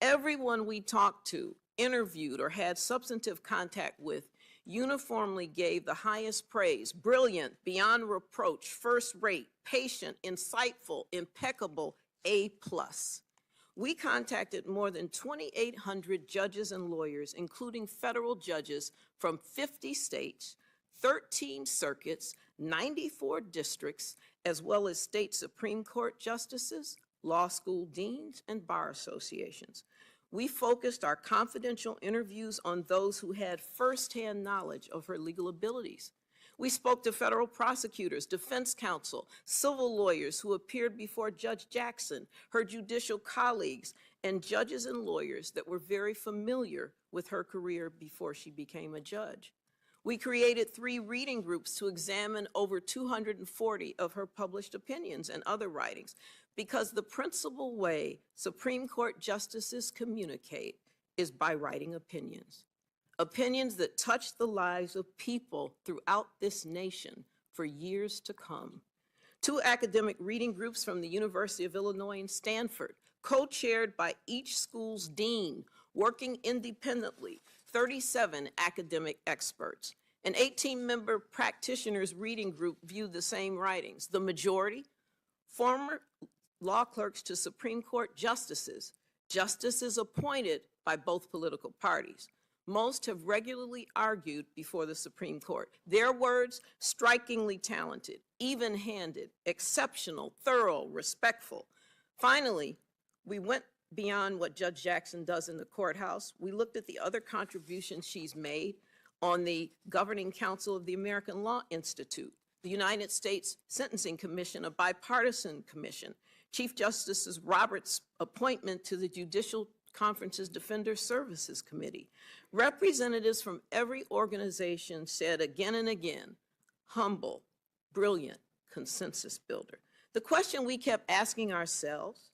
Everyone we talked to, interviewed, or had substantive contact with uniformly gave the highest praise: brilliant, beyond reproach, first rate, patient, insightful, impeccable, A+. We contacted more than 2,800 judges and lawyers, including federal judges from 50 states, 13 circuits, 94 districts, as well as state Supreme Court justices, law school deans, and bar associations. We focused our confidential interviews on those who had firsthand knowledge of her legal abilities. We spoke to federal prosecutors, defense counsel, civil lawyers who appeared before Judge Jackson, her judicial colleagues, and judges and lawyers that were very familiar with her career before she became a judge. We created 3 reading groups to examine over 240 of her published opinions and other writings, because the principal way Supreme Court justices communicate is by writing opinions. Opinions that touch the lives of people throughout this nation for years to come. 2 academic reading groups from the University of Illinois and Stanford, co-chaired by each school's dean, working independently, 37 academic experts. An 18-member practitioners reading group viewed the same writings. The majority, former law clerks to Supreme Court justices, justices appointed by both political parties. Most have regularly argued before the Supreme Court. Their words: strikingly talented, even-handed, exceptional, thorough, respectful. Finally, we went beyond what Judge Jackson does in the courthouse. We looked at the other contributions she's made on the Governing Council of the American Law Institute, the United States Sentencing Commission, a bipartisan commission, Chief Justice Roberts' appointment to the Judicial Conference's Defender Services Committee. Representatives from every organization said again and again, humble, brilliant, consensus builder. The question we kept asking ourselves: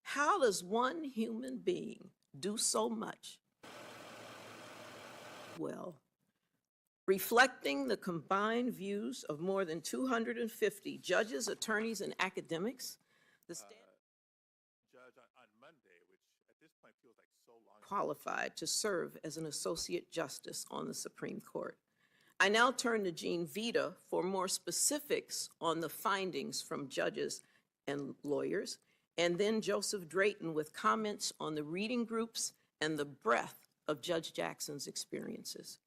how does one human being do so much well? Reflecting the combined views of more than 250 judges, attorneys, and academics, the standard on Monday, which at this point feels like so long qualified to serve as an associate justice on the Supreme Court. I now turn to Jean Vita for more specifics on the findings from judges and lawyers, and then Joseph Drayton with comments on the reading groups and the breadth of Judge Jackson's experiences.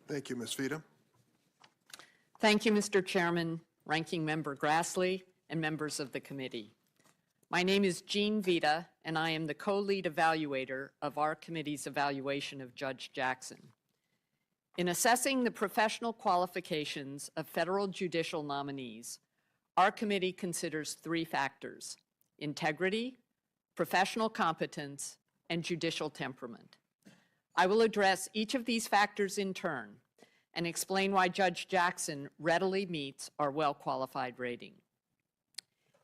Thank you, Ms. Vita. Thank you, Mr. Chairman, Ranking Member Grassley, and members of the committee. My name is Jean Vita, and I am the co-lead evaluator of our committee's evaluation of Judge Jackson. In assessing the professional qualifications of federal judicial nominees, our committee considers three factors: integrity, professional competence, and judicial temperament. I will address each of these factors in turn and explain why Judge Jackson readily meets our well-qualified rating.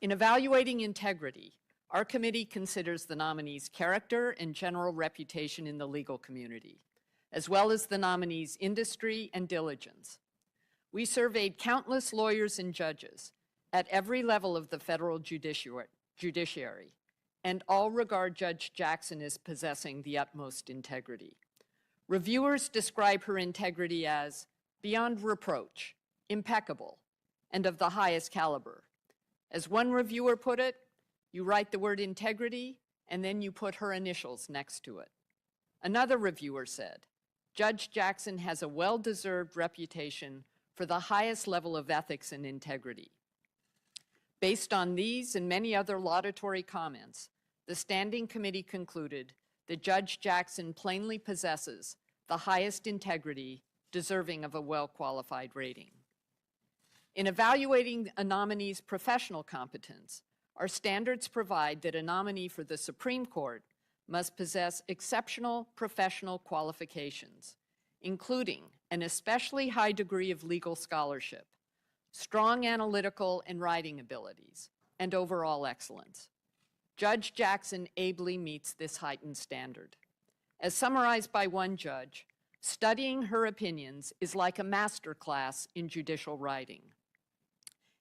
In evaluating integrity, our committee considers the nominee's character and general reputation in the legal community, as well as the nominee's industry and diligence. We surveyed countless lawyers and judges at every level of the federal judiciary, and all regard Judge Jackson as possessing the utmost integrity. Reviewers describe her integrity as beyond reproach, impeccable, and of the highest caliber. As one reviewer put it, you write the word integrity, and then you put her initials next to it. Another reviewer said, Judge Jackson has a well-deserved reputation for the highest level of ethics and integrity. Based on these and many other laudatory comments, the Standing Committee concluded that Judge Jackson plainly possesses the highest integrity deserving of a well-qualified rating. In evaluating a nominee's professional competence, our standards provide that a nominee for the Supreme Court must possess exceptional professional qualifications, including an especially high degree of legal scholarship, strong analytical and writing abilities, and overall excellence. Judge Jackson ably meets this heightened standard. As summarized by one judge, studying her opinions is like a master class in judicial writing.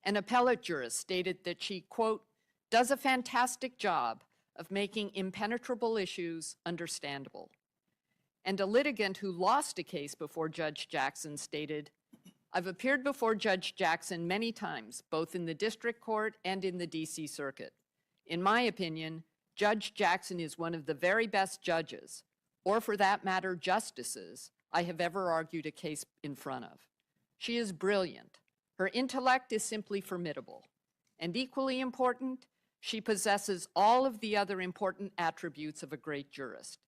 An appellate jurist stated that she, quote, does a fantastic job of making impenetrable issues understandable. And a litigant who lost a case before Judge Jackson stated, I've appeared before Judge Jackson many times, both in the district court and in the DC Circuit. In my opinion, Judge Jackson is one of the very best judges, or for that matter, justices, I have ever argued a case in front of. She is brilliant. Her intellect is simply formidable. And equally important, she possesses all of the other important attributes of a great jurist.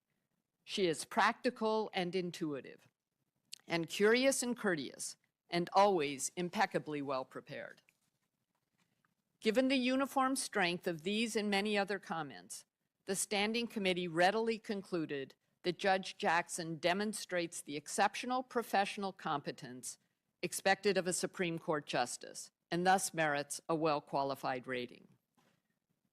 She is practical and intuitive, and curious and courteous, and always impeccably well prepared. Given the uniform strength of these and many other comments, the Standing Committee readily concluded that Judge Jackson demonstrates the exceptional professional competence expected of a Supreme Court justice, and thus merits a well-qualified rating.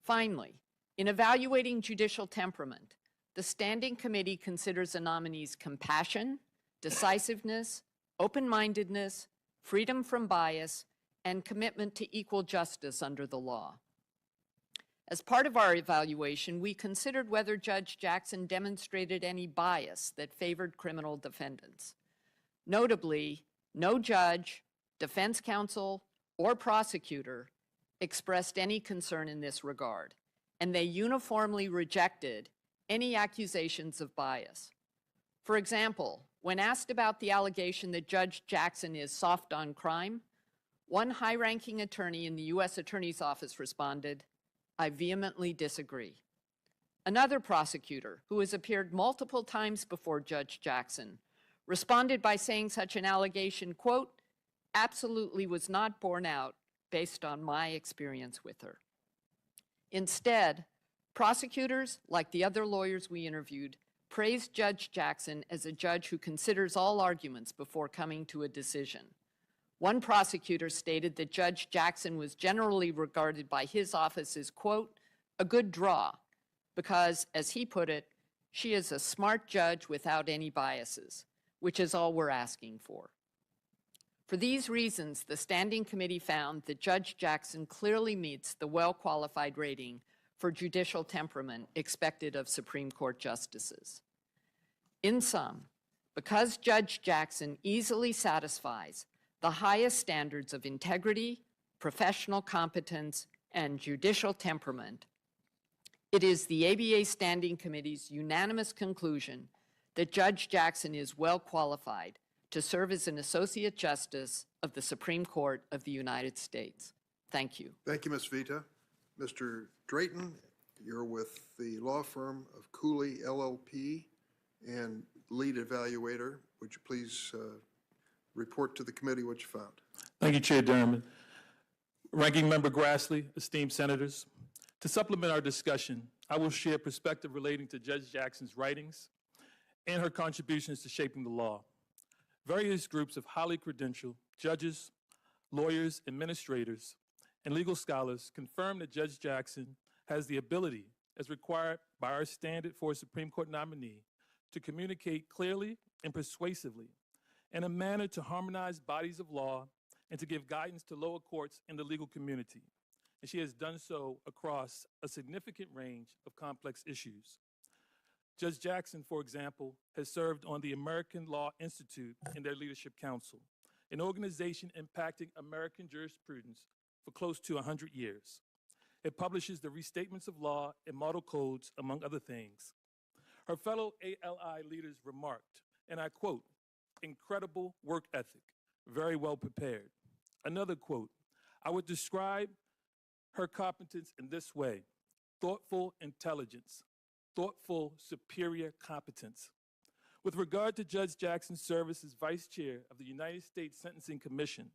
Finally, in evaluating judicial temperament, the Standing Committee considers a nominee's compassion, decisiveness, open-mindedness, freedom from bias, and commitment to equal justice under the law. As part of our evaluation, we considered whether Judge Jackson demonstrated any bias that favored criminal defendants. Notably, no judge, defense counsel, or prosecutor expressed any concern in this regard, and they uniformly rejected any accusations of bias. For example, when asked about the allegation that Judge Jackson is soft on crime, one high-ranking attorney in the U.S. Attorney's Office responded, I vehemently disagree. Another prosecutor, who has appeared multiple times before Judge Jackson, responded by saying such an allegation, quote, absolutely was not borne out based on my experience with her. Instead, prosecutors, like the other lawyers we interviewed, praised Judge Jackson as a judge who considers all arguments before coming to a decision. One prosecutor stated that Judge Jackson was generally regarded by his office as, quote, a good draw, because, as he put it, she is a smart judge without any biases, which is all we're asking for. For these reasons, the Standing Committee found that Judge Jackson clearly meets the well-qualified rating for judicial temperament expected of Supreme Court justices. In sum, because Judge Jackson easily satisfies the highest standards of integrity, professional competence, and judicial temperament, it is the ABA Standing Committee's unanimous conclusion that Judge Jackson is well qualified to serve as an Associate Justice of the Supreme Court of the United States. Thank you. Thank you, Ms. Vita. Mr. Drayton, you're with the law firm of Cooley LLP and lead evaluator. Would you please report to the committee what you found? Thank you, Chair Durham. Ranking Member Grassley, esteemed senators, to supplement our discussion, I will share perspective relating to Judge Jackson's writings and her contributions to shaping the law. Various groups of highly credentialed judges, lawyers, administrators, and legal scholars confirm that Judge Jackson has the ability, as required by our standard for a Supreme Court nominee, to communicate clearly and persuasively in a manner to harmonize bodies of law and to give guidance to lower courts and the legal community. And she has done so across a significant range of complex issues. Judge Jackson, for example, has served on the American Law Institute and their Leadership Council, an organization impacting American jurisprudence for close to 100 years. It publishes the restatements of law and model codes, among other things. Her fellow ALI leaders remarked, and I quote, "Incredible work ethic, very well prepared." Another quote, "I would describe her competence in this way: thoughtful intelligence, thoughtful superior competence." With regard to Judge Jackson's service as Vice Chair of the United States Sentencing Commission,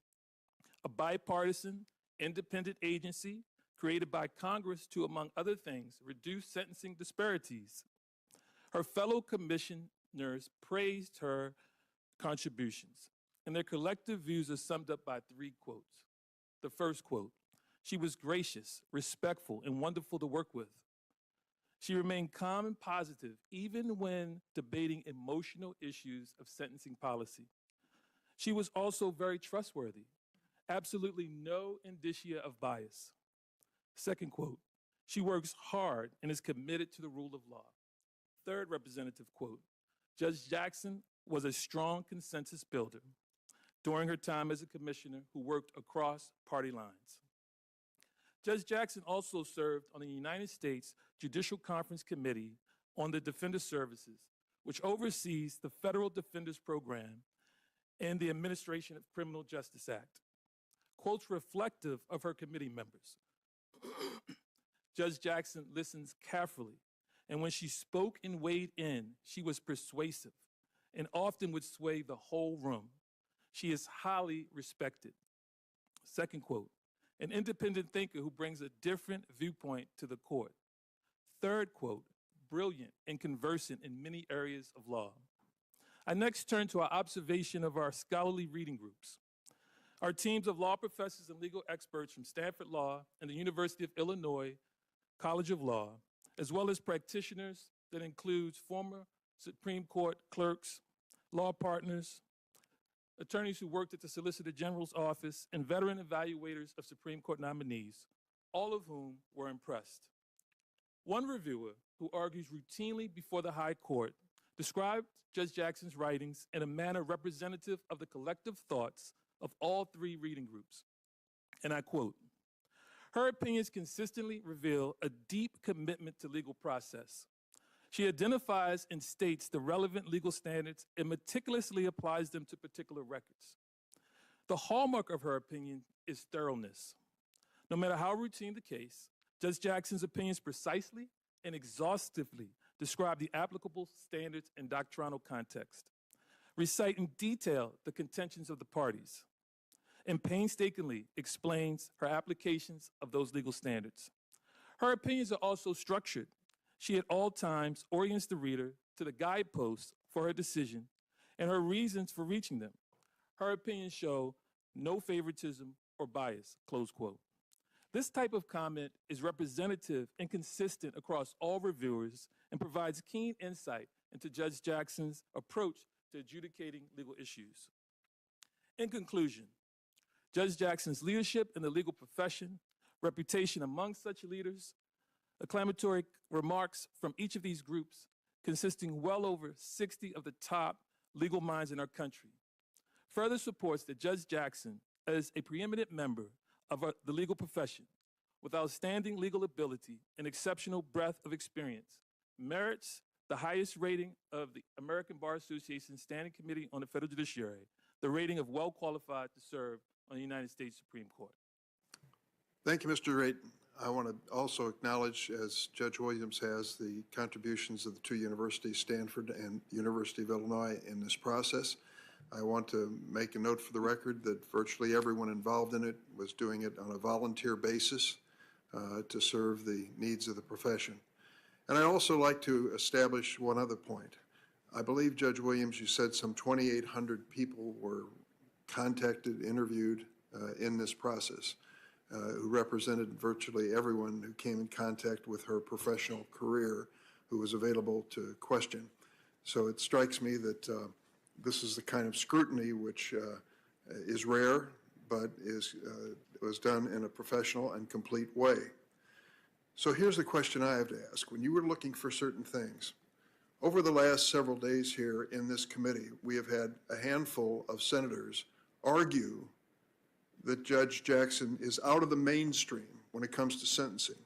a bipartisan, independent agency created by Congress to, among other things, reduce sentencing disparities, her fellow commissioners praised her contributions, and their collective views are summed up by 3 quotes. The first quote, "She was gracious, respectful, and wonderful to work with. She remained calm and positive, even when debating emotional issues of sentencing policy. She was also very trustworthy, absolutely no indicia of bias." Second quote, "She works hard and is committed to the rule of law." Third representative quote, "Judge Jackson was a strong consensus builder during her time as a commissioner who worked across party lines." Judge Jackson also served on the United States Judicial Conference Committee on the Defender Services, which oversees the Federal Defenders Program and the Administration of Criminal Justice Act. Quotes reflective of her committee members. Judge Jackson listens carefully, and when she spoke and weighed in, she was persuasive and often would sway the whole room. She is highly respected. Second quote, "An independent thinker who brings a different viewpoint to the court." Third quote, "Brilliant and conversant in many areas of law." I next turn to our observation of our scholarly reading groups. Our teams of law professors and legal experts from Stanford Law and the University of Illinois College of Law, as well as practitioners that includes former Supreme Court clerks, law partners, attorneys who worked at the Solicitor General's office, and veteran evaluators of Supreme Court nominees, all of whom were impressed. One reviewer, who argues routinely before the High Court, described Judge Jackson's writings in a manner representative of the collective thoughts of all 3 reading groups. And I quote, "Her opinions consistently reveal a deep commitment to legal process. She identifies and states the relevant legal standards and meticulously applies them to particular records. The hallmark of her opinion is thoroughness. No matter how routine the case, Judge Jackson's opinions precisely and exhaustively describe the applicable standards and doctrinal context, recite in detail the contentions of the parties, and painstakingly explains her applications of those legal standards. Her opinions are also structured. She at all times orients the reader to the guideposts for her decision and her reasons for reaching them. Her opinions show no favoritism or bias," close quote. This type of comment is representative and consistent across all reviewers and provides keen insight into Judge Jackson's approach to adjudicating legal issues. In conclusion, Judge Jackson's leadership in the legal profession, reputation among such leaders, acclamatory remarks from each of these groups, consisting well over 60 of the top legal minds in our country, further supports that Judge Jackson, as a preeminent member of the legal profession, with outstanding legal ability and exceptional breadth of experience, merits the highest rating of the American Bar Association Standing Committee on the Federal Judiciary, the rating of well qualified to serve on the United States Supreme Court. Thank you, Mr. Drayton. I want to also acknowledge, as Judge Williams has, the contributions of the two universities, Stanford and University of Illinois, in this process. I want to make a note for the record that virtually everyone involved in it was doing it on a volunteer basis to serve the needs of the profession. And I'd also like to establish one other point. I believe, Judge Williams, you said some 2,800 people were contacted, interviewed in this process, who represented virtually everyone who came in contact with her professional career who was available to question. So it strikes me that this is the kind of scrutiny which is rare, but was done in a professional and complete way. So here's the question I have to ask. When you were looking for certain things, over the last several days here in this committee, we have had a handful of senators argue that Judge Jackson is out of the mainstream when it comes to sentencing,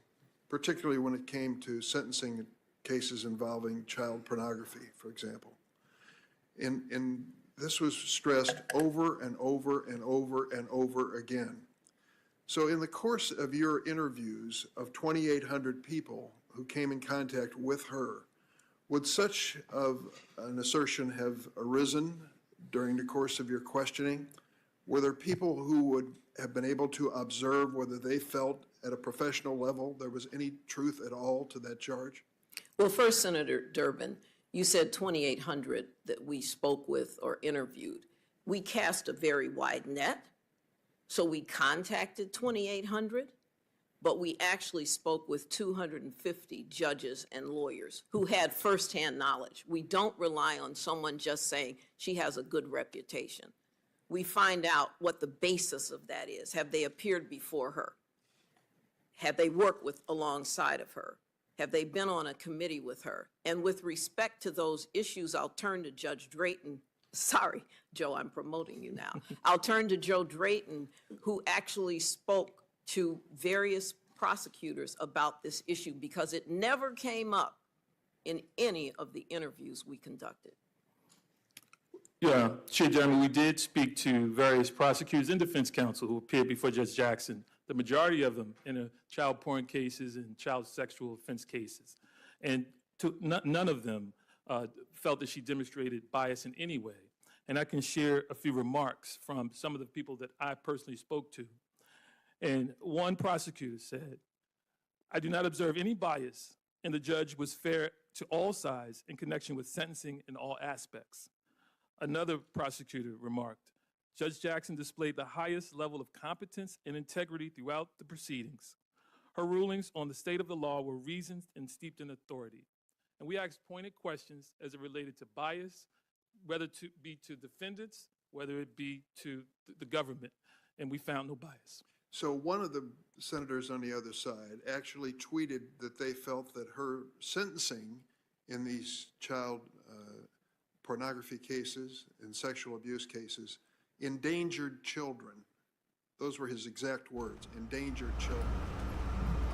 particularly when it came to sentencing cases involving child pornography, for example. And this was stressed over and over and over and over again. So in the course of your interviews of 2,800 people who came in contact with her, would such of an assertion have arisen during the course of your questioning? Were there people who would have been able to observe whether they felt at a professional level there was any truth at all to that charge? Well, first, Senator Durbin, you said 2,800 that we spoke with or interviewed. We cast a very wide net, so we contacted 2,800, but we actually spoke with 250 judges and lawyers who had firsthand knowledge. We don't rely on someone just saying she has a good reputation. We find out what the basis of that is. Have they appeared before her? Have they worked alongside of her? Have they been on a committee with her? And with respect to those issues, I'll turn to Judge Drayton. Sorry, Joe, I'm promoting you now. I'll turn to Joe Drayton, who actually spoke to various prosecutors about this issue because it never came up in any of the interviews we conducted. Yeah, Chair Jeremy, we did speak to various prosecutors and defense counsel who appeared before Judge Jackson, the majority of them in child porn cases and child sexual offense cases. And none of them felt that she demonstrated bias in any way. And I can share a few remarks from some of the people that I personally spoke to. And one prosecutor said, "I do not observe any bias, and the judge was fair to all sides in connection with sentencing in all aspects." Another prosecutor remarked, "Judge Jackson displayed the highest level of competence and integrity throughout the proceedings. Her rulings on the state of the law were reasoned and steeped in authority." And we asked pointed questions as it related to bias, whether it be to defendants, whether it be to the government, and we found no bias. So one of the senators on the other side actually tweeted that they felt that her sentencing in these child pornography cases and sexual abuse cases endangered children. Those were his exact words, endangered children.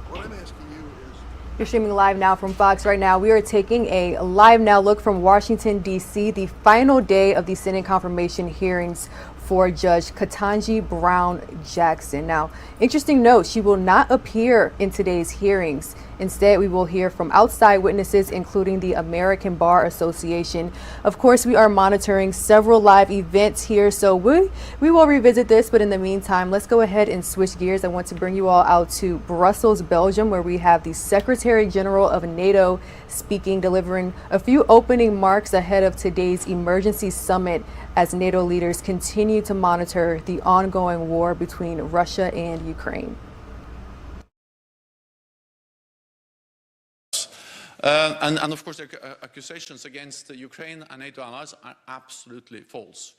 What I'm asking you is... You're streaming live now from Fox. Right now, we are taking a live now look from Washington, D.C., the final day of the Senate confirmation hearings for Judge Ketanji Brown Jackson. Now, interesting note, she will not appear in today's hearings. Instead, we will hear from outside witnesses, including the American Bar Association. Of course, we are monitoring several live events here, so we will revisit this. But in the meantime, let's go ahead and switch gears. I want to bring you all out to Brussels, Belgium, where we have the Secretary General of NATO speaking, delivering a few opening remarks ahead of today's emergency summit as NATO leaders continue to monitor the ongoing war between Russia and Ukraine. And of course, the accusations against Ukraine and NATO allies are absolutely false.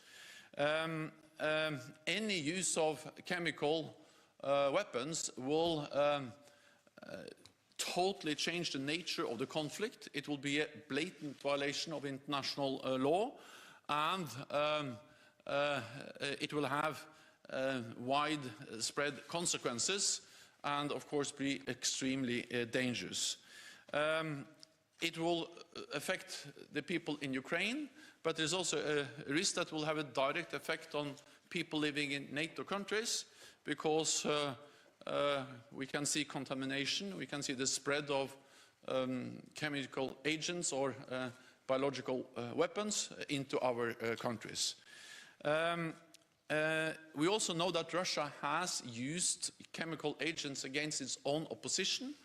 Any use of chemical weapons will totally change the nature of the conflict. It will be a blatant violation of international law, and it will have widespread consequences and, of course, be extremely dangerous. It will affect the people in Ukraine, but there's also a risk that will have a direct effect on people living in NATO countries, because we can see contamination, we can see the spread of chemical agents or biological weapons into our countries. We also know that Russia has used chemical agents against its own opposition,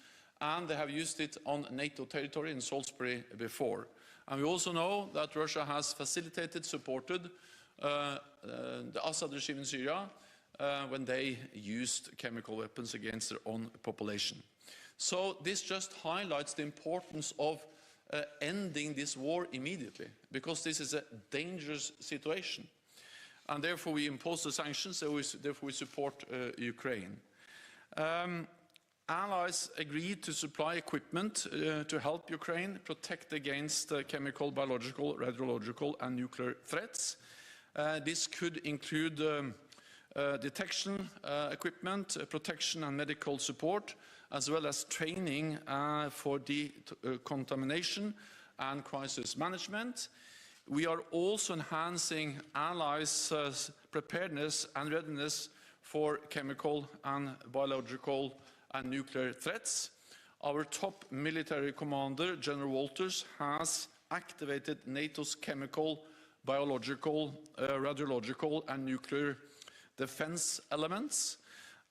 and they have used it on NATO territory in Salisbury before. And we also know that Russia has facilitated, supported the Assad regime in Syria when they used chemical weapons against their own population. So this just highlights the importance of ending this war immediately, because this is a dangerous situation. And therefore we impose the sanctions, therefore we support Ukraine. Allies agreed to supply equipment to help Ukraine protect against chemical, biological, radiological and nuclear threats. This could include detection equipment, protection and medical support, as well as training for decontamination and crisis management. We are also enhancing allies' preparedness and readiness for chemical and biological and nuclear threats. Our top military commander, General Walters, has activated NATO's chemical, biological, radiological and nuclear defense elements,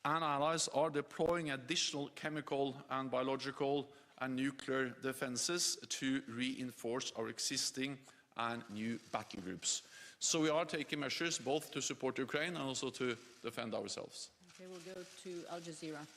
and allies are deploying additional chemical and biological and nuclear defenses to reinforce our existing and new battle groups. So we are taking measures both to support Ukraine and also to defend ourselves. Okay, we'll go to Al Jazeera.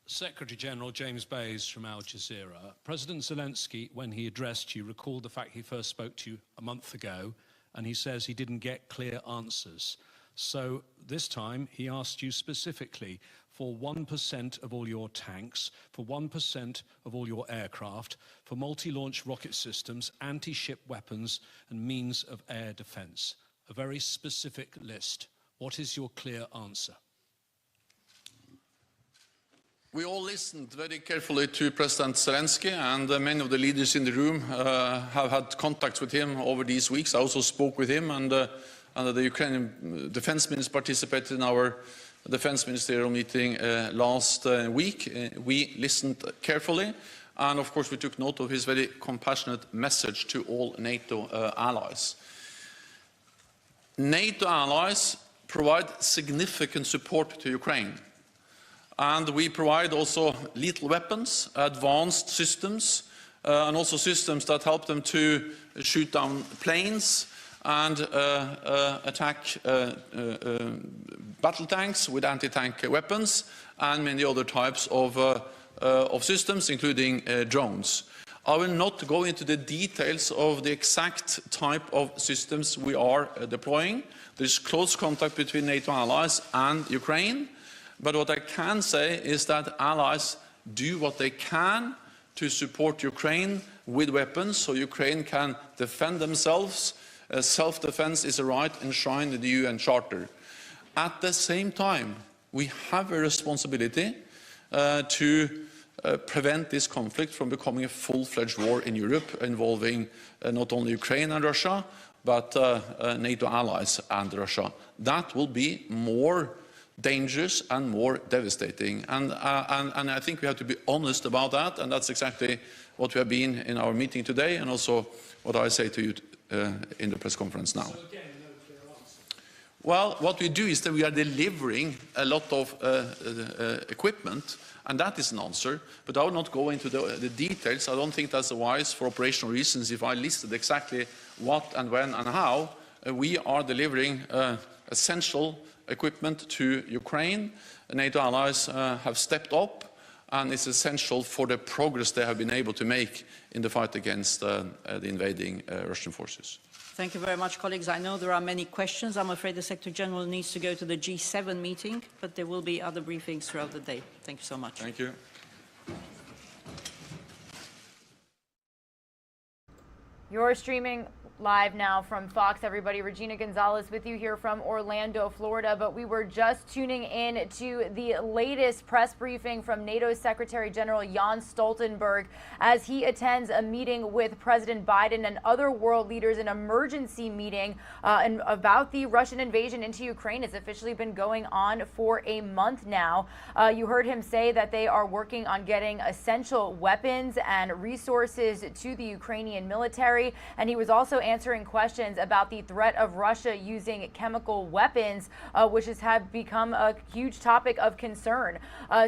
Secretary General James Bays from Al Jazeera. President Zelensky, when he addressed you, recalled the fact he first spoke to you a month ago, and he says he didn't get clear answers. So this time he asked you specifically for 1% of all your tanks, for 1% of all your aircraft, for multi-launch rocket systems, anti-ship weapons and means of air defense. A very specific list. What is your clear answer? We all listened very carefully to President Zelensky, and many of the leaders in the room have had contacts with him over these weeks. I also spoke with him, and the Ukrainian defense minister participated in our defense ministerial meeting last week. We listened carefully, and of course we took note of his very compassionate message to all NATO allies. NATO allies provide significant support to Ukraine. And we provide also lethal weapons, advanced systems, and also systems that help them to shoot down planes and attack battle tanks with anti-tank weapons, and many other types of systems, including drones. I will not go into the details of the exact type of systems we are deploying. There is close contact between NATO allies and Ukraine. But what I can say is that allies do what they can to support Ukraine with weapons so Ukraine can defend themselves. Self-defense is a right enshrined in the UN Charter. At the same time, we have a responsibility to prevent this conflict from becoming a full-fledged war in Europe involving not only Ukraine and Russia, but NATO allies and Russia. That will be more dangerous and more devastating. And I think we have to be honest about that, and that's exactly what we have been in our meeting today, and also what I say to you in the press conference now. So again, no clear answer. Well, what we do is that we are delivering a lot of equipment, and that is an answer, but I will not go into the details. I don't think that's wise for operational reasons if I listed exactly what and when and how. We are delivering a essential equipment to Ukraine. NATO allies have stepped up, and it's essential for the progress they have been able to make in the fight against the invading Russian forces. Thank you very much, colleagues. I know there are many questions. I'm afraid the Secretary General needs to go to the G7 meeting, but there will be other briefings throughout the day. Thank you so much. Thank you. You're streaming live now from Fox, everybody. Regina Gonzalez with you here from Orlando, Florida. But we were just tuning in to the latest press briefing from NATO Secretary General Jens Stoltenberg as he attends a meeting with President Biden and other world leaders, an emergency meeting and about the Russian invasion into Ukraine. It's officially been going on for a month now. You heard him say that they are working on getting essential weapons and resources to the Ukrainian military. And he was also answering questions about the threat of Russia using chemical weapons, which has become a huge topic of concern.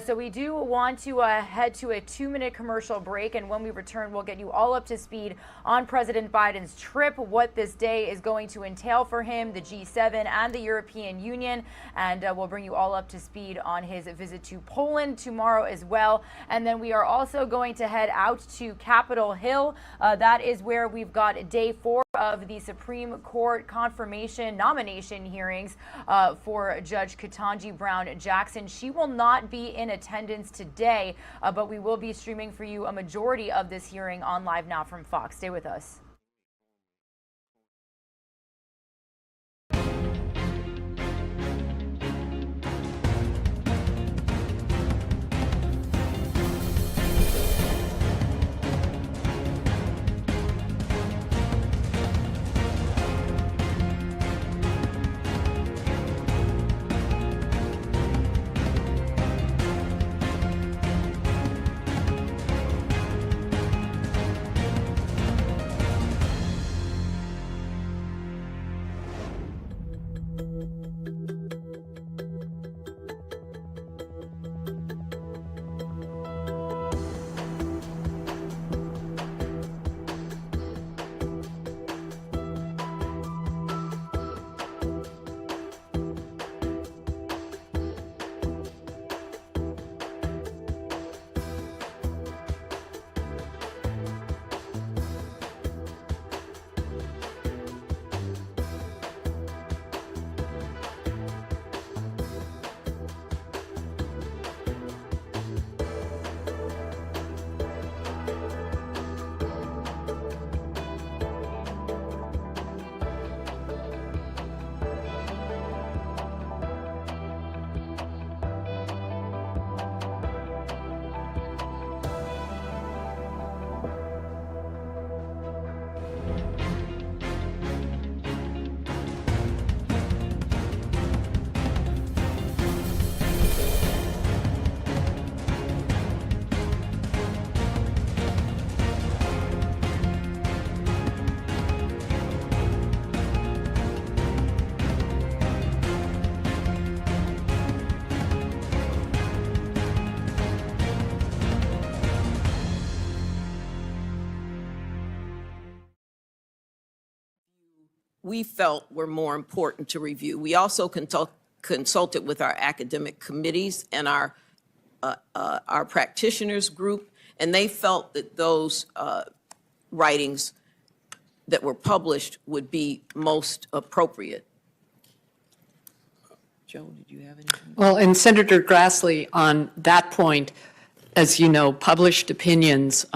So we do want to head to a 2-minute commercial break, and when we return, we'll get you all up to speed on President Biden's trip, what this day is going to entail for him, the G7 and the European Union, and we'll bring you all up to speed on his visit to Poland tomorrow as well. And then we are also going to head out to Capitol Hill. That is where we've got day 4 of the Supreme Court confirmation nomination hearings for Judge Ketanji Brown Jackson. She will not be in attendance today, but we will be streaming for you a majority of this hearing on Live Now from Fox. Stay with us. We felt were more important to review. We also consulted with our academic committees and our practitioners group, and they felt that those writings that were published would be most appropriate. Joe, did you have anything? Well, and Senator Grassley, on that point, as you know, published opinions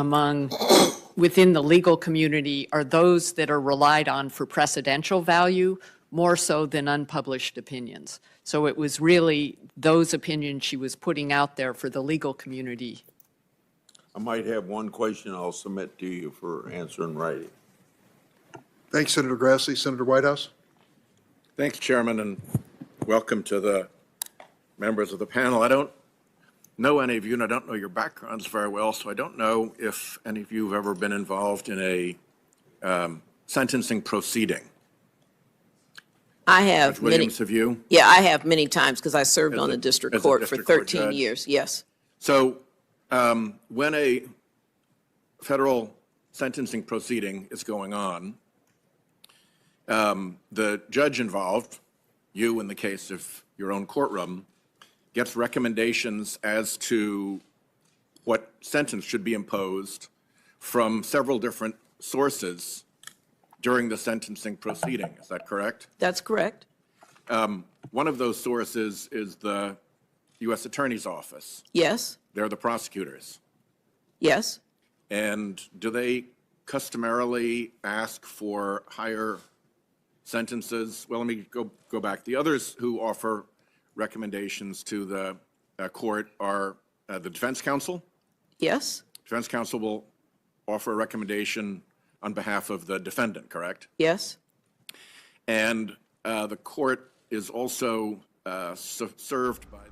within the legal community are those that are relied on for precedential value more so than unpublished opinions. So it was really those opinions she was putting out there for the legal community. I might have one question I'll submit to you for answer in writing. Thanks, Senator Grassley. Senator Whitehouse. Thanks, Chairman, and welcome to the members of the panel. I don't know any of you, and I don't know your backgrounds very well, so I don't know if any of you have ever been involved in a sentencing proceeding. I have Judge Williams, have you? Yeah, I have many times because I served As on a- the district as a court district for court 13 judge. years, yes. So when a federal sentencing proceeding is going on, the judge involved you, in the case of your own courtroom, gets recommendations as to what sentence should be imposed from several different sources during the sentencing proceeding. Is that correct? That's correct. One of those sources is the U.S. Attorney's Office. Yes. They're the prosecutors. Yes. And do they customarily ask for higher sentences? Well, let me go back. The others who offer recommendations to the court are the defense counsel. Yes. Defense counsel will offer a recommendation on behalf of the defendant, correct? Yes. And the court is also served by the...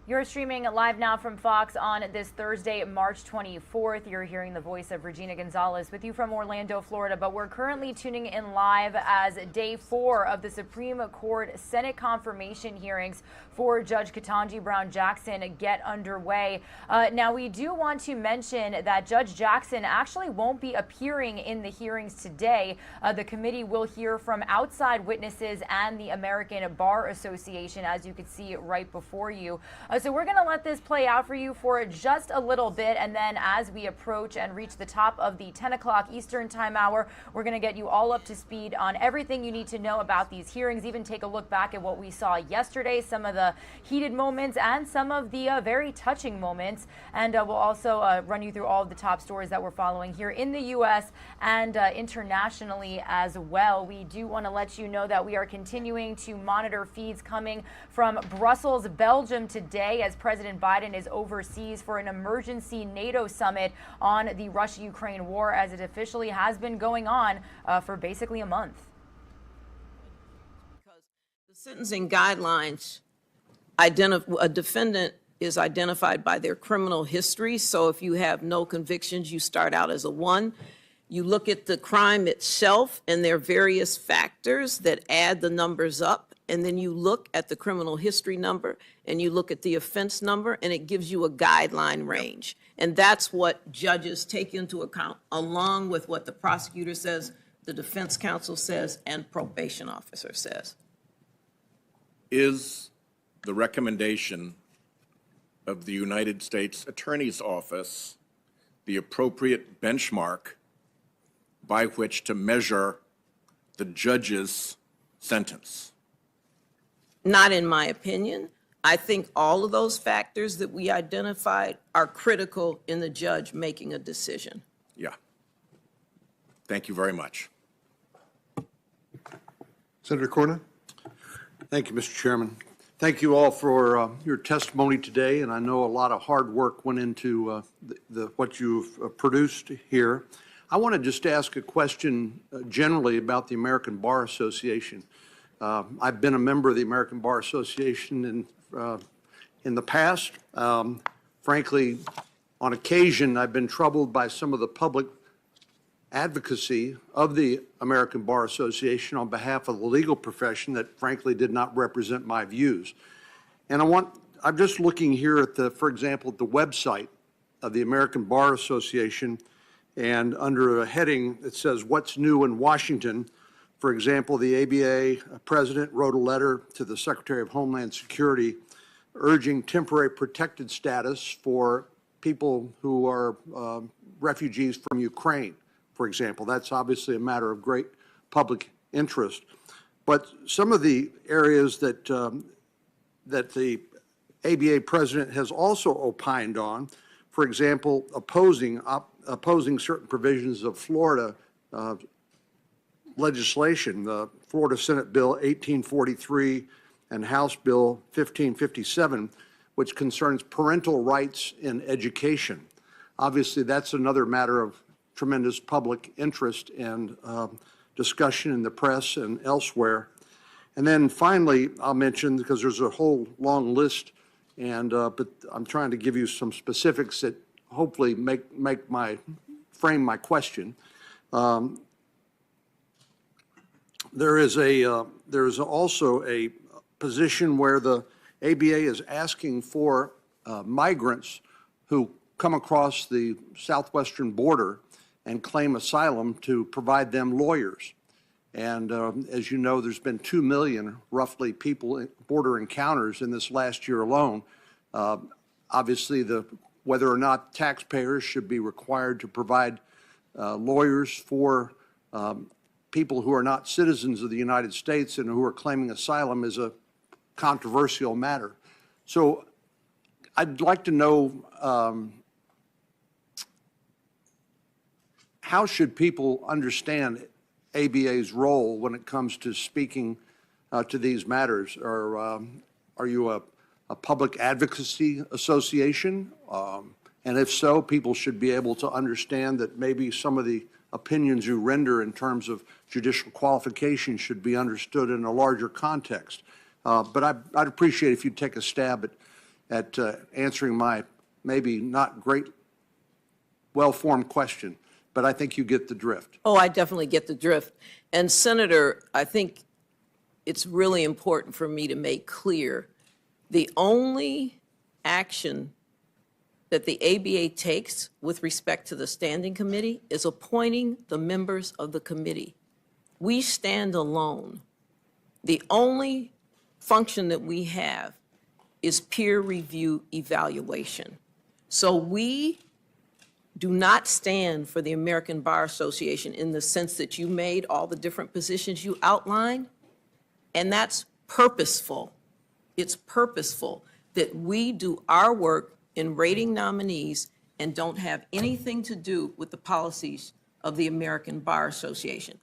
You're streaming live now from Fox on this Thursday, March 24th. You're hearing the voice of Regina Gonzalez with you from Orlando, Florida. But we're currently tuning in live as day 4 of the Supreme Court Senate confirmation hearings for Judge Ketanji Brown Jackson get underway. Now, we do want to mention that Judge Jackson actually won't be appearing in the hearings today. The committee will hear from outside witnesses and the American Bar Association, as you can see right before you. So we're going to let this play out for you for just a little bit, and then as we approach and reach the top of the 10 o'clock Eastern time hour, we're going to get you all up to speed on everything you need to know about these hearings, even take a look back at what we saw yesterday, some of the heated moments and some of the very touching moments, and we'll also run you through all of the top stories that we're following here in the U.S. and internationally as well. We do want to let you know that we are continuing to monitor feeds coming from Brussels, Belgium today, as President Biden is overseas for an emergency NATO summit on the Russia-Ukraine war, as it officially has been going on for basically a month. Because the sentencing guidelines, a defendant is identified by their criminal history. So if you have no convictions, you start out as a 1. You look at the crime itself, and there are various factors that add the numbers up. And then you look at the criminal history number, and you look at the offense number, and it gives you a guideline range. And that's what judges take into account, along with what the prosecutor says, the defense counsel says, and probation officer says. Is the recommendation of the United States Attorney's Office the appropriate benchmark by which to measure the judge's sentence? Not in my opinion. I think all of those factors that we identified are critical in the judge making a decision. Yeah. Thank you very much. Senator Cornyn? Thank you, Mr. Chairman. Thank you all for your testimony today, and I know a lot of hard work went into what you've produced here. I want to just ask a question generally about the American Bar Association. I've been a member of the American Bar Association in the past. Frankly, on occasion, I've been troubled by some of the public advocacy of the American Bar Association on behalf of the legal profession that frankly did not represent my views. And I'm just looking here at for example, at the website of the American Bar Association, and under a heading that says, "What's New in Washington?" For example, the ABA president wrote a letter to the Secretary of Homeland Security urging temporary protected status for people who are refugees from Ukraine, for example. That's obviously a matter of great public interest. But some of the areas that the ABA president has also opined on, for example, opposing certain provisions of Florida legislation, the Florida Senate Bill 1843 and House Bill 1557, which concerns parental rights in education. Obviously, that's another matter of tremendous public interest and discussion in the press and elsewhere. And then finally, I'll mention, because there's a whole long list, and but I'm trying to give you some specifics that hopefully frame my question. There is also a position where the ABA is asking for migrants who come across the southwestern border and claim asylum to provide them lawyers. And as you know, there's been 2 million, roughly, border encounters in this last year alone. Obviously, whether or not taxpayers should be required to provide lawyers for people who are not citizens of the United States and who are claiming asylum is a controversial matter. So I'd like to know, how should people understand ABA's role when it comes to speaking to these matters? Are you a public advocacy association? And if so, people should be able to understand that maybe some of the opinions you render in terms of judicial qualification should be understood in a larger context. But I'd appreciate if you'd take a stab at answering my maybe not great, well-formed question, but I think you get the drift. Oh, I definitely get the drift. And Senator, I think it's really important for me to make clear the only action that the ABA takes with respect to the Standing Committee is appointing the members of the committee. We stand alone. The only function that we have is peer review evaluation. So we do not stand for the American Bar Association in the sense that you made all the different positions you outlined, and that's purposeful. It's purposeful that we do our work in rating nominees and don't have anything to do with the policies of the American Bar Association.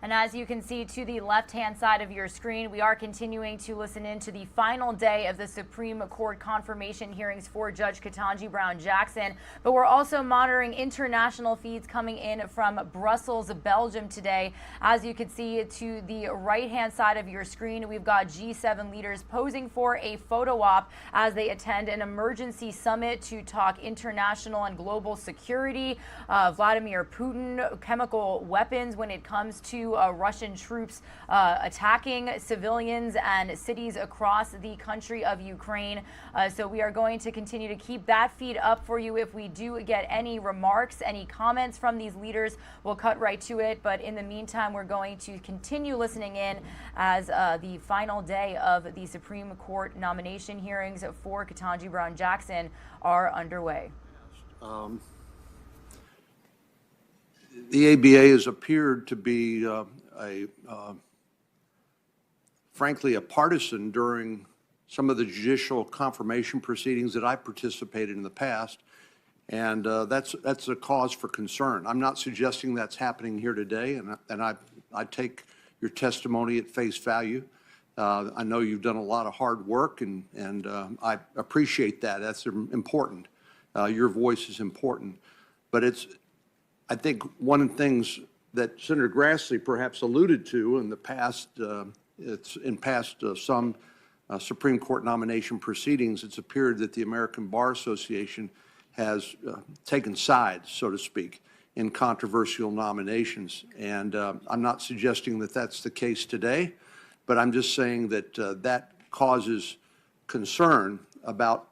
And as you can see to the left-hand side of your screen, we are continuing to listen in to the final day of the Supreme Court confirmation hearings for Judge Ketanji Brown Jackson. But we're also monitoring international feeds coming in from Brussels, Belgium today. As you can see to the right-hand side of your screen, we've got G7 leaders posing for a photo op as they attend an emergency summit to talk international and global security. Vladimir Putin, chemical weapons when it comes to Russian troops attacking civilians and cities across the country of Ukraine. So we are going to continue to keep that feed up for you. If we do get any remarks, any comments from these leaders, we'll cut right to it. But in the meantime, we're going to continue listening in as the final day of the Supreme Court nomination hearings for Ketanji Brown Jackson are underway. The ABA has appeared to be frankly, a partisan during some of the judicial confirmation proceedings that I participated in the past, and that's a cause for concern. I'm not suggesting that's happening here today, and I take your testimony at face value. I know you've done a lot of hard work, and I appreciate that. That's important. Your voice is important, but I think one of the things that Senator Grassley perhaps alluded to in the past, some Supreme Court nomination proceedings, it's appeared that the American Bar Association has taken sides, so to speak, in controversial nominations. And I'm not suggesting that that's the case today, but I'm just saying that that causes concern about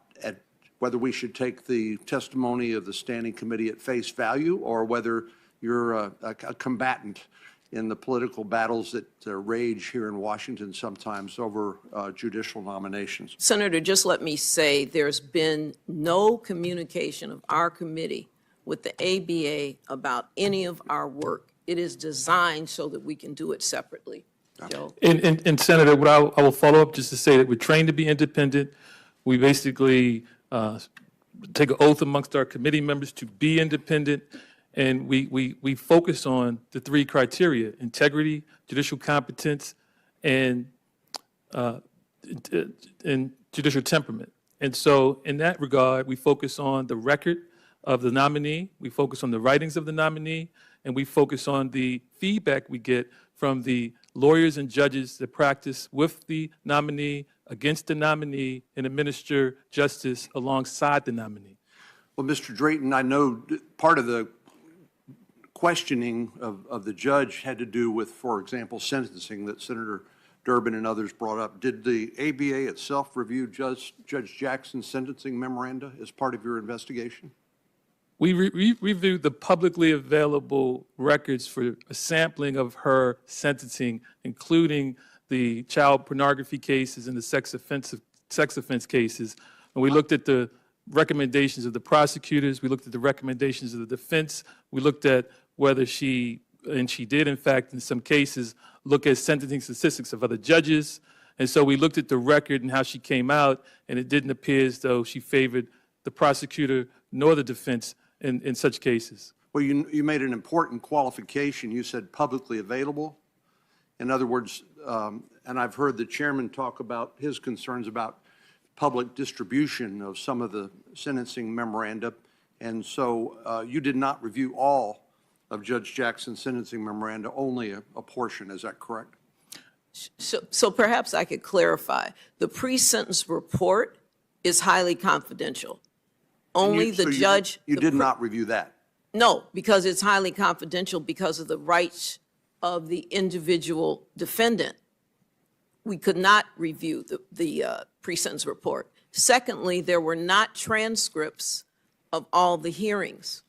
whether we should take the testimony of the Standing Committee at face value or whether you're a combatant in the political battles that rage here in Washington sometimes over judicial nominations. Senator, just let me say there's been no communication of our committee with the ABA about any of our work. It is designed so that we can do it separately. Joe? And Senator, what I will follow up just to say that we're trained to be independent. We basically take an oath amongst our committee members to be independent, and we focus on the 3 criteria: integrity, judicial competence, and judicial temperament. And so in that regard, we focus on the record of the nominee, we focus on the writings of the nominee, and we focus on the feedback we get from the lawyers and judges that practice with the nominee, against the nominee, and administer justice alongside the nominee. Well, Mr. Drayton, I know part of the questioning of the judge had to do with, for example, sentencing that Senator Durbin and others brought up. Did the ABA itself review Judge Jackson's sentencing memoranda as part of your investigation? We reviewed the publicly available records for a sampling of her sentencing, including the child pornography cases and the sex offense cases. And we looked at the recommendations of the prosecutors. We looked at the recommendations of the defense. We looked at whether she did, in fact, in some cases, look at sentencing statistics of other judges. And so we looked at the record and how she came out, and it didn't appear as though she favored the prosecutor nor the defense in such cases. Well, you made an important qualification. You said publicly available. In other words, and I've heard the chairman talk about his concerns about public distribution of some of the sentencing memoranda. And so you did not review all of Judge Jackson's sentencing memoranda, only a portion. Is that correct? So perhaps I could clarify. The pre-sentence report is highly confidential. Only the judge. You did not review that? No, because it's highly confidential because of the rights of the individual defendant. We could not review the pre-sentence report. Secondly, there were not transcripts of all the hearings.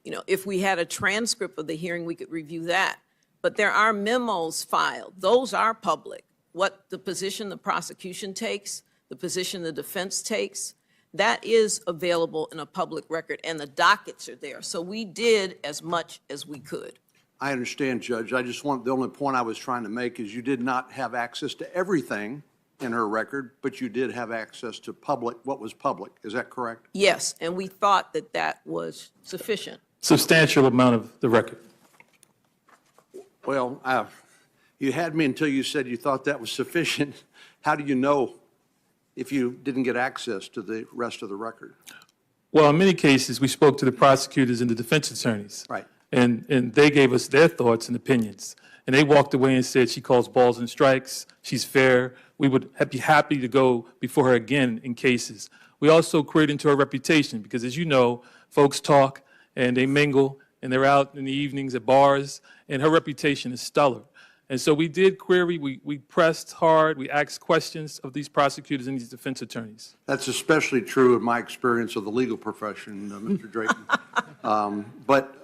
You know, if we had a transcript of the hearing, we could review that. But there are memos filed. Those are public. What the position the prosecution takes, the position the defense takes, that is available in a public record, and the dockets are there. So we did as much as we could. I understand, Judge. The only point I was trying to make is you did not have access to everything in her record, but you did have access to what was public. Is that correct? Yes, and we thought that that was sufficient. Substantial amount of the record. Well, you had me until you said you thought that was sufficient. How do you know if you didn't get access to the rest of the record? Well, in many cases, we spoke to the prosecutors and the defense attorneys. Right. And they gave us their thoughts and opinions. And they walked away and said she calls balls and strikes, she's fair. We would be happy to go before her again in cases. We also queried into her reputation because, as you know, folks talk and they mingle and they're out in the evenings at bars, and her reputation is stellar. And so we did query, we pressed hard, we asked questions of these prosecutors and these defense attorneys. That's especially true in my experience of the legal profession, Mr. Drayton. But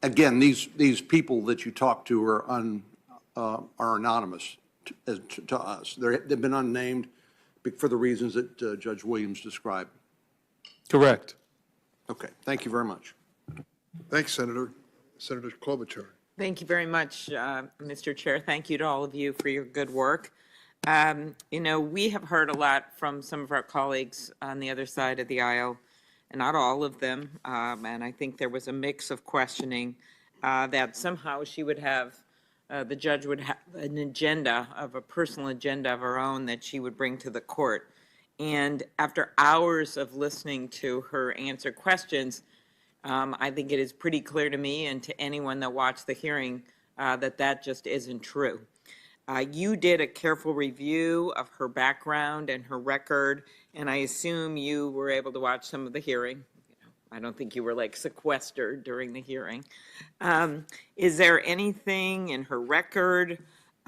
again, these people that you talk to are anonymous to us. They've been unnamed for the reasons that Judge Williams described. Correct. Okay, thank you very much. Thanks, Senator. Senator Klobuchar. Thank you very much, Mr. Chair. Thank you to all of you for your good work. You know, we have heard a lot from some of our colleagues on the other side of the aisle, and not all of them, and I think there was a mix of questioning that somehow she would have, the judge would have an agenda, a personal agenda of her own that she would bring to the court. And after hours of listening to her answer questions, I think it is pretty clear to me and to anyone that watched the hearing that just isn't true. You did a careful review of her background and her record, and I assume you were able to watch some of the hearing. I don't think you were like sequestered during the hearing. Is there anything in her record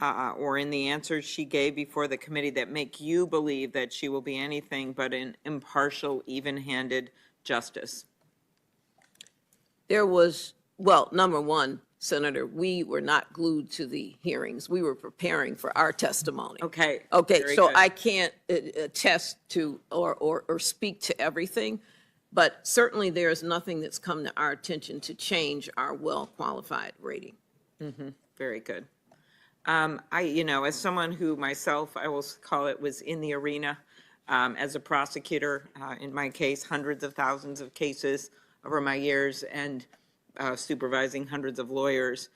or in the answers she gave before the committee that make you believe that she will be anything but an impartial, even-handed justice? There was, well, number one, Senator, we were not glued to the hearings. We were preparing for our testimony. Okay. Okay, Very so good. I can't attest to or speak to everything, but certainly there is nothing that's come to our attention to change our well-qualified rating. Mm-hmm. Very good. You know, as someone who myself, I will call it, was in the arena as a prosecutor, in my case, hundreds of thousands of cases over my years and supervising hundreds of lawyers,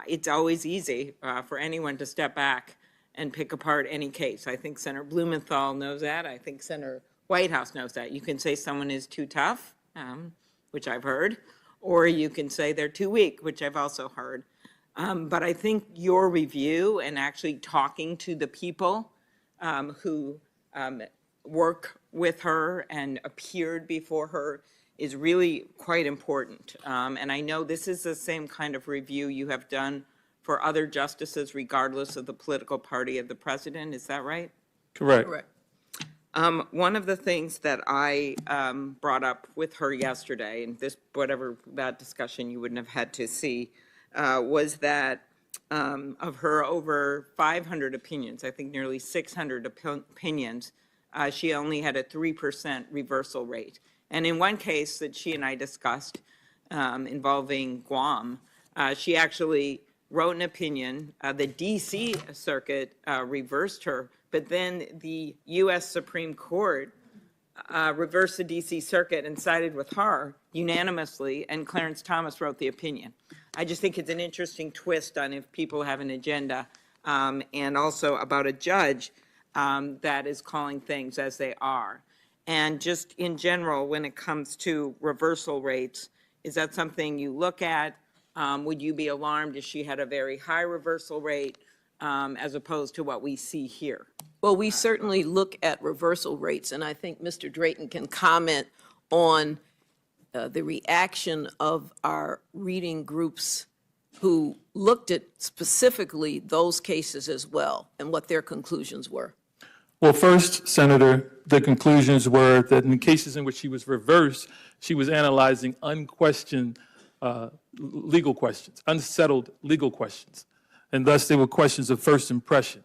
it's always easy for anyone to step back and pick apart any case. I think Senator Blumenthal knows that. I think Senator Whitehouse knows that. You can say someone is too tough, which I've heard, or you can say they're too weak, which I've also heard. But I think your review and actually talking to the people who work with her and appeared before her is really quite important. And I know this is the same kind of review you have done for other justices, regardless of the political party of the president. Is that right? Correct. Correct. One of the things that I brought up with her yesterday, and this, whatever that discussion you wouldn't have had to see, was that of her over 500 opinions, I think nearly 600 opinions, she only had a 3% reversal rate. And in one case that she and I discussed involving Guam, she actually wrote an opinion. The D.C. Circuit reversed her, but then the U.S. Supreme Court reversed the D.C. Circuit and sided with her unanimously, and Clarence Thomas wrote the opinion. I just think it's an interesting twist on if people have an agenda, and also about a judge that is calling things as they are. And just in general, when it comes to reversal rates, is that something you look at? Would you be alarmed if she had a very high reversal rate as opposed to what we see here? Well, we certainly look at reversal rates, and I think Mr. Drayton can comment on the reaction of our reading groups who looked at specifically those cases as well and what their conclusions were. Well, first, Senator, the conclusions were that in cases in which she was reversed, she was analyzing unquestioned legal questions, unsettled legal questions, and thus they were questions of first impression.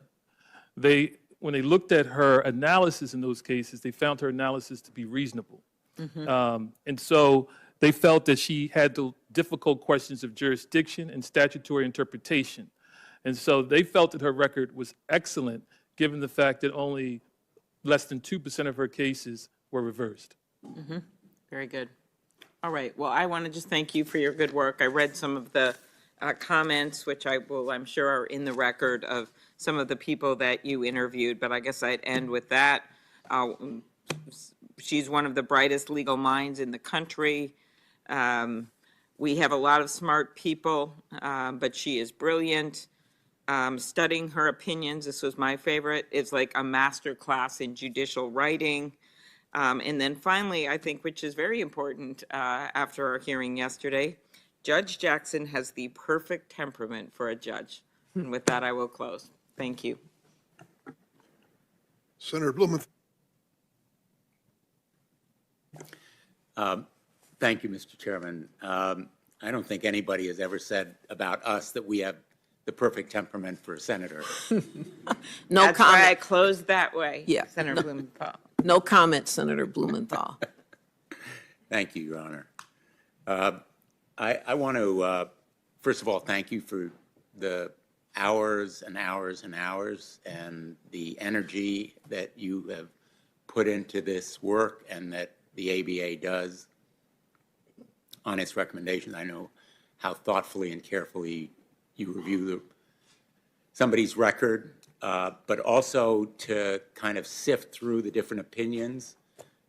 When they looked at her analysis in those cases, they found her analysis to be reasonable. And so they felt that she had the difficult questions of jurisdiction and statutory interpretation. And so they felt that her record was excellent, given the fact that only less than 2% of her cases were reversed. Very good. All right. Well, I want to just thank you for your good work. I read some of the comments, which I'm sure are in the record of some of the people that you interviewed, but I guess I'd end with that. She's one of the brightest legal minds in the country. We have a lot of smart people, but she is brilliant. Studying her opinions, this was my favorite, is like a master class in judicial writing. And then finally, I think, which is very important after our hearing yesterday, Judge Jackson has the perfect temperament for a judge. And with that, I will close. Thank you. Senator Blumenthal. Thank you, Mr. Chairman. I don't think anybody has ever said about us that we have the perfect temperament for a senator. No That's comment. why I closed that way, Yeah. Senator Blumenthal. No comment, Senator Blumenthal. Thank you, Your Honor. I want to, first of all, thank you for the hours and hours and hours and the energy that you have put into this work and that the ABA does on its recommendations. I know how thoughtfully and carefully you review somebody's record, but also to kind of sift through the different opinions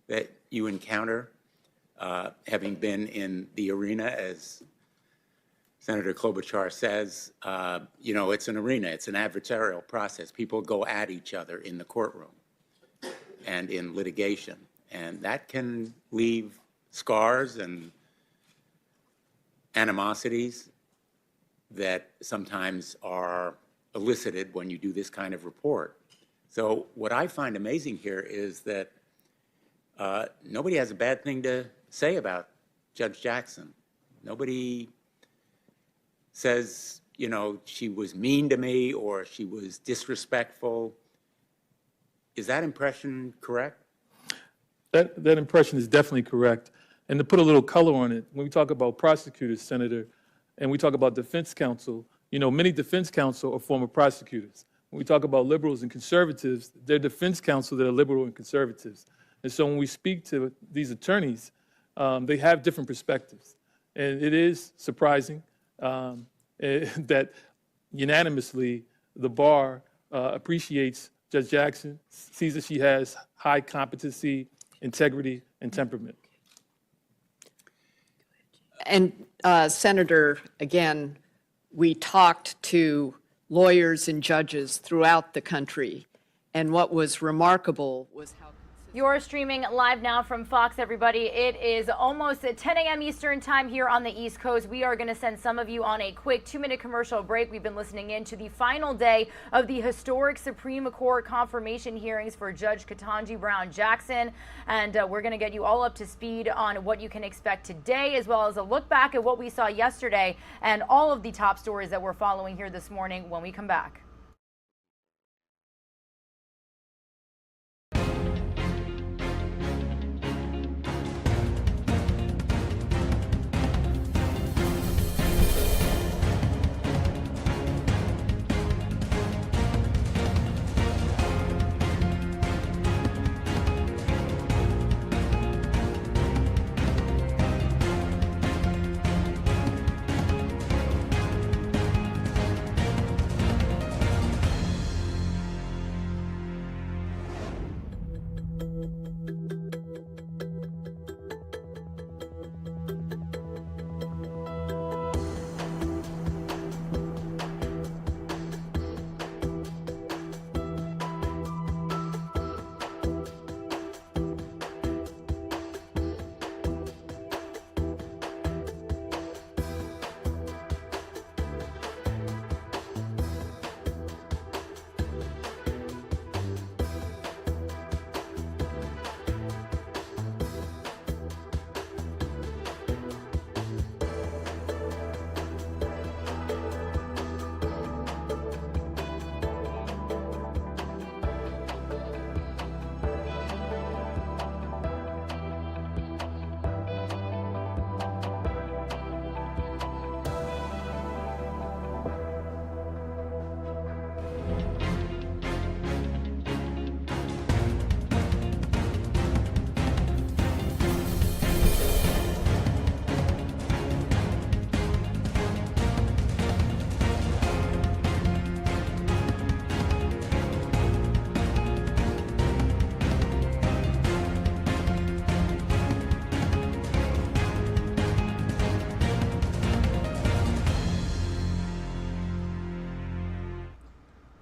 that you encounter, having been in the arena, as Senator Klobuchar says, you know, it's an arena, it's an adversarial process. People go at each other in the courtroom and in litigation, and that can leave scars and animosities that sometimes are elicited when you do this kind of report. So what I find amazing here is that nobody has a bad thing to say about Judge Jackson. Nobody says, you know, she was mean to me or she was disrespectful. Is that impression correct? That impression is definitely correct. And to put a little color on it, when we talk about prosecutors, Senator, and we talk about defense counsel, you know, many defense counsel are former prosecutors. When we talk about liberals and conservatives, they're defense counsel that are liberal and conservatives. And so when we speak to these attorneys, they have different perspectives. And it is surprising that unanimously the bar appreciates Judge Jackson, sees that she has high competency, integrity, and temperament. And Senator, again, we talked to lawyers and judges throughout the country, and what was remarkable was how You're streaming live now from Fox, everybody. It is almost at 10 a.m. Eastern time here on the East Coast. We are going to send some of you on a quick 2-minute commercial break. We've been listening in to the final day of the historic Supreme Court confirmation hearings for Judge Ketanji Brown Jackson. And we're going to get you all up to speed on what you can expect today, as well as a look back at what we saw yesterday and all of the top stories that we're following here this morning when we come back.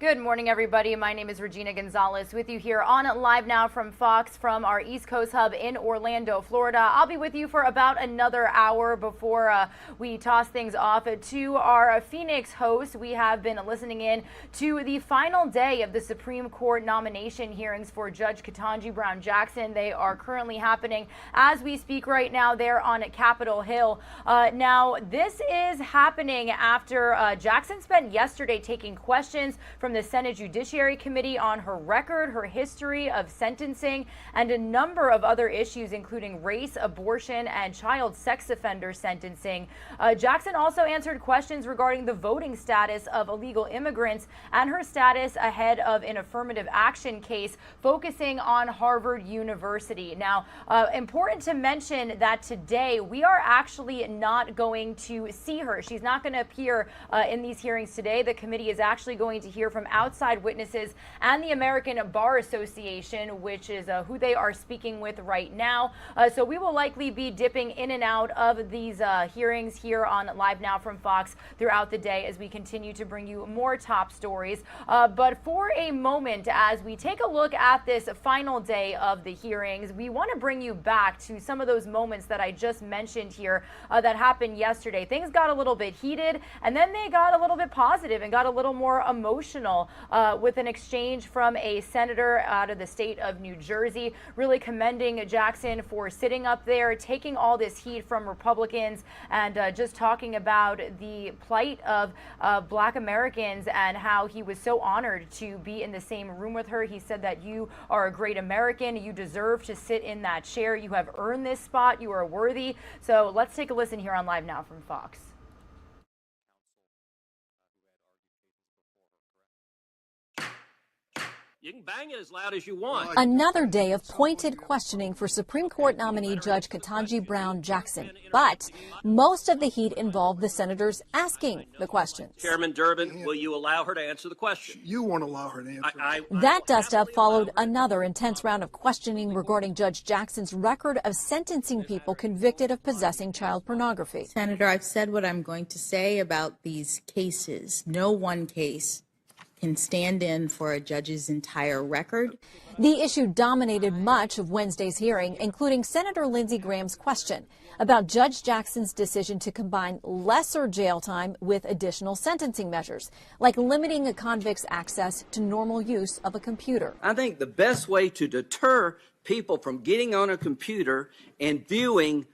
Good morning, everybody. My name is Regina Gonzalez with you here on Live Now from Fox from our East Coast hub in Orlando, Florida. I'll be with you for about another hour before we toss things off to our Phoenix host. We have been listening in to the final day of the Supreme Court nomination hearings for Judge Ketanji Brown Jackson. They are currently happening as we speak right now there on Capitol Hill. Now, this is happening after Jackson spent yesterday taking questions from the Senate Judiciary Committee on her record, her history of sentencing, and a number of other issues, including race, abortion, and child sex offender sentencing. Jackson also answered questions regarding the voting status of illegal immigrants and her status ahead of an affirmative action case focusing on Harvard University. Now, important to mention that today we are actually not going to see her. She's not going to appear in these hearings today. The committee is actually going to hear from outside witnesses and the American Bar Association, which is who they are speaking with right now. So we will likely be dipping in and out of these hearings here on Live Now from Fox throughout the day as we continue to bring you more top stories. But for a moment, as we take a look at this final day of the hearings, we want to bring you back to some of those moments that I just mentioned here that happened yesterday. Things got a little bit heated, and then they got a little bit positive and got a little more emotional with an exchange from a senator out of the state of New Jersey, really commending Jackson for sitting up there, taking all this heat from Republicans, and just talking about the plight of Black Americans and how he was so honored to be in the same room with her. He said that you are a great American. You deserve to sit in that chair. You have earned this spot. You are worthy. So let's take a listen here on Live Now from Fox. You can bang it as loud as you want. Another day of pointed questioning for Supreme Court nominee Judge Ketanji Brown Jackson. But most of the heat involved the senators asking the questions. Chairman Durbin, will you allow her to answer the question? You won't allow her to answer. That dust-up followed another intense round of questioning regarding Judge Jackson's record of sentencing people convicted of possessing child pornography. Senator, I've said what I'm going to say about these cases. No one case can stand in for a judge's entire record. The issue dominated much of Wednesday's hearing, including Senator Lindsey Graham's question about Judge Jackson's decision to combine lesser jail time with additional sentencing measures, like limiting a convict's access to normal use of a computer. I think the best way to deter people from getting on a computer and viewing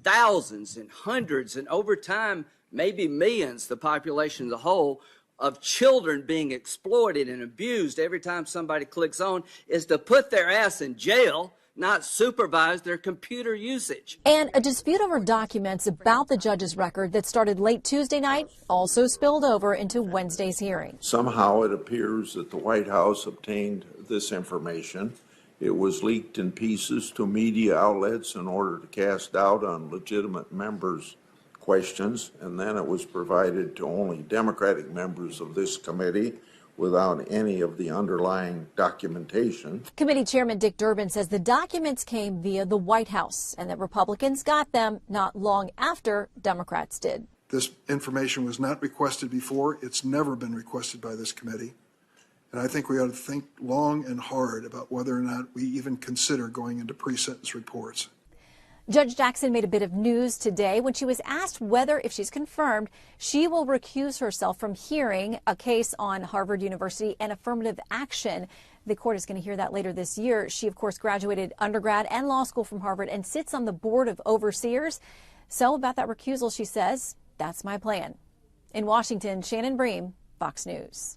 thousands and hundreds and over time, maybe millions, the population as a whole, of children being exploited and abused every time somebody clicks on is to put their ass in jail, not supervise their computer usage. And a dispute over documents about the judge's record that started late Tuesday night also spilled over into Wednesday's hearing. Somehow it appears that the White House obtained this information. It was leaked in pieces to media outlets in order to cast doubt on legitimate members' questions, and then it was provided to only Democratic members of this committee without any of the underlying documentation. Committee Chairman Dick Durbin says the documents came via the White House and that Republicans got them not long after Democrats did. This information was not requested before. It's never been requested by this committee. And I think we ought to think long and hard about whether or not we even consider going into pre-sentence reports. Judge Jackson made a bit of news today when she was asked whether, if she's confirmed, she will recuse herself from hearing a case on Harvard University and affirmative action. The court is going to hear that later this year. She, of course, graduated undergrad and law school from Harvard and sits on the board of overseers. So about that recusal, she says, that's my plan. In Washington, Shannon Bream, Fox News.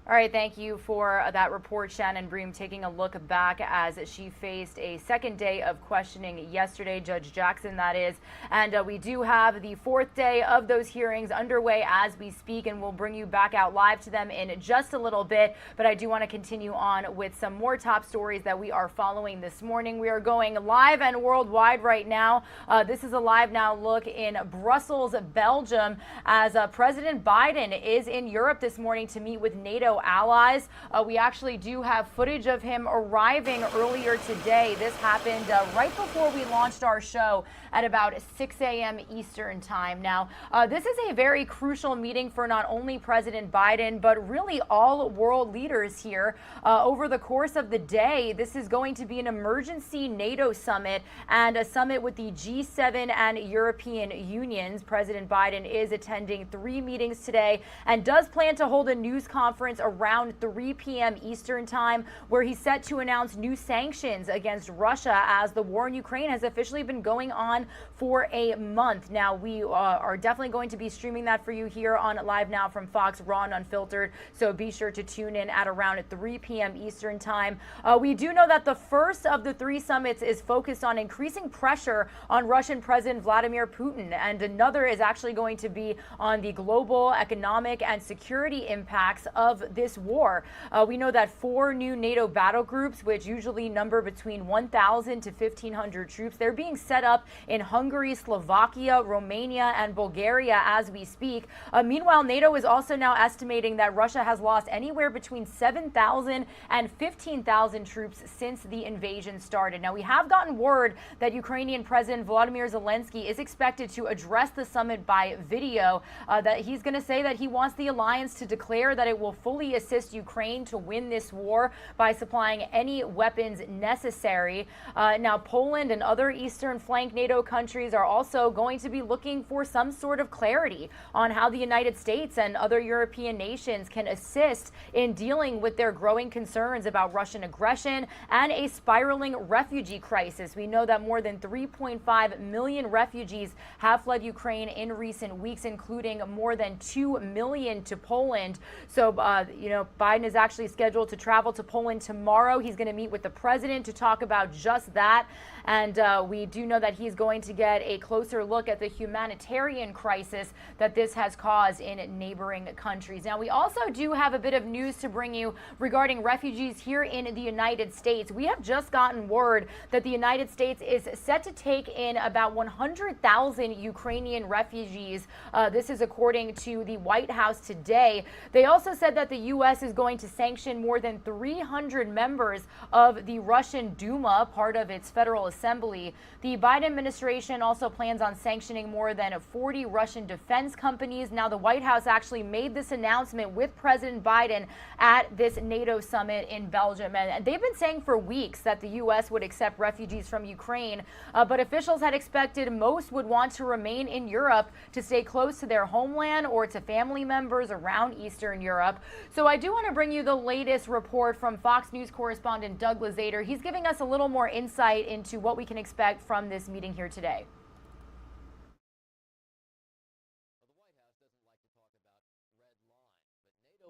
All right, thank you for that report, Shannon Bream, taking a look back as she faced a second day of questioning yesterday, Judge Jackson, that is. And we do have the fourth day of those hearings underway as we speak, and we'll bring you back out live to them in just a little bit. But I do want to continue on with some more top stories that we are following this morning. We are going live and worldwide right now. This is a Live Now look in Brussels, Belgium, as President Biden is in Europe this morning to meet with NATO allies. We actually do have footage of him arriving earlier today. This happened right before we launched our show at about 6 a.m. Eastern time. Now, this is a very crucial meeting for not only President Biden, but really all world leaders here. Over the course of the day, this is going to be an emergency NATO summit and a summit with the G7 and European unions. President Biden is attending 3 meetings today and does plan to hold a news conference around 3 p.m. Eastern time, where he's set to announce new sanctions against Russia as the war in Ukraine has officially been going on for a month. Now, we are definitely going to be streaming that for you here on Live Now from Fox, Raw and Unfiltered, so be sure to tune in at around 3 p.m. Eastern time. We do know that the first of the 3 summits is focused on increasing pressure on Russian President Vladimir Putin, and another is actually going to be on the global economic and security impacts of this war. We know that 4 new NATO battle groups, which usually number between 1,000 to 1,500 troops, they're being set up in Hungary, Slovakia, Romania, and Bulgaria as we speak. Meanwhile, NATO is also now estimating that Russia has lost anywhere between 7,000 and 15,000 troops since the invasion started. Now, we have gotten word that Ukrainian President Volodymyr Zelensky is expected to address the summit by video, that he's going to say that he wants the alliance to declare that it will fully assist Ukraine to win this war by supplying any weapons necessary. Now, Poland and other eastern flank NATO countries are also going to be looking for some sort of clarity on how the United States and other European nations can assist in dealing with their growing concerns about Russian aggression and a spiraling refugee crisis. We know that more than 3.5 million refugees have fled Ukraine in recent weeks, including more than 2 million to Poland. So, Biden is actually scheduled to travel to Poland tomorrow. He's going to meet with the president to talk about just that. And we do know that he's going to get a closer look at the humanitarian crisis that this has caused in neighboring countries. Now, we also do have a bit of news to bring you regarding refugees here in the United States. We have just gotten word that the United States is set to take in about 100,000 Ukrainian refugees. This is according to the White House today. They also said that the U.S. is going to sanction more than 300 members of the Russian Duma, part of its federal assembly. The Biden administration also plans on sanctioning more than 40 Russian defense companies. Now, the White House actually made this announcement with President Biden at this NATO summit in Belgium. And they've been saying for weeks that the U.S. would accept refugees from Ukraine, but officials had expected most would want to remain in Europe to stay close to their homeland or to family members around Eastern Europe. So I do want to bring you the latest report from Fox News correspondent Doug Lazater. He's giving us a little more insight into what we can expect from this meeting here today.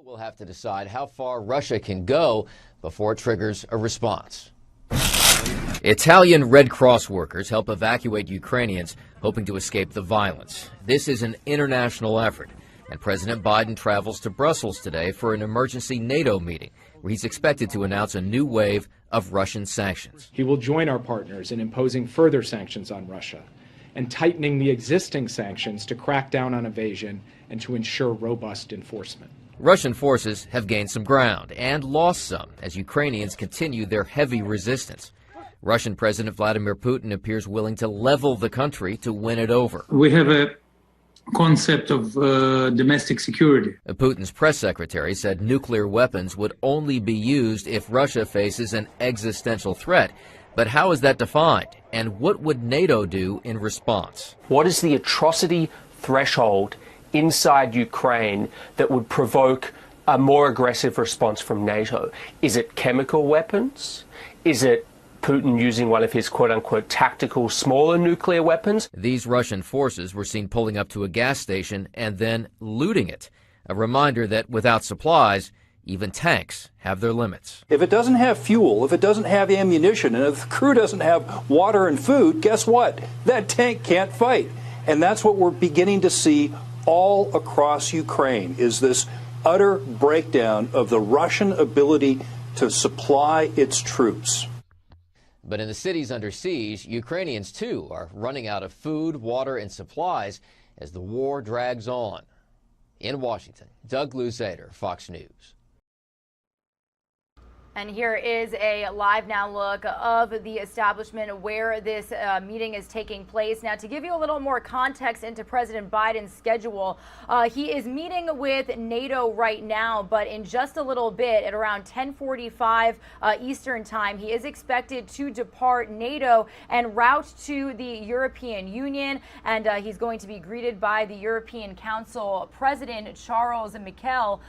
We'll have to decide how far Russia can go before it triggers a response. Italian Red Cross workers help evacuate Ukrainians hoping to escape the violence. This is an international effort, and President Biden travels to Brussels today for an emergency NATO meeting where he's expected to announce a new wave of Russian sanctions. He will join our partners in imposing further sanctions on Russia and tightening the existing sanctions to crack down on evasion and to ensure robust enforcement. Russian forces have gained some ground and lost some as Ukrainians continue their heavy resistance. Russian President Vladimir Putin appears willing to level the country to win it over. We have a concept of domestic security. Putin's press secretary said nuclear weapons would only be used if Russia faces an existential threat. But how is that defined? And what would NATO do in response? What is the atrocity threshold inside Ukraine that would provoke a more aggressive response from NATO? Is it chemical weapons? Is it Putin using one of his quote-unquote tactical smaller nuclear weapons? These Russian forces were seen pulling up to a gas station and then looting it. A reminder that without supplies, even tanks have their limits. If it doesn't have fuel, if it doesn't have ammunition, and if the crew doesn't have water and food, guess what? That tank can't fight. And that's what we're beginning to see all across Ukraine, is this utter breakdown of the Russian ability to supply its troops. But in the cities under siege, Ukrainians too are running out of food, water, and supplies as the war drags on. In Washington, Doug Lazater, Fox News. And here is a live now look of the establishment where this meeting is taking place. Now, to give you a little more context into President Biden's schedule, he is meeting with NATO right now, but in just a little bit at around 10:45 Eastern time, he is expected to depart NATO and route to the European Union. And he's going to be greeted by the European Council President Charles Michel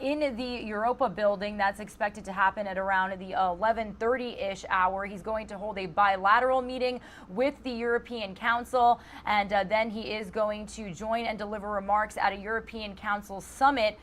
in the Europa building. That's expected to happen at around the 11:30-ish hour. He's going to hold a bilateral meeting with the European Council, and then he is going to join and deliver remarks at a European Council summit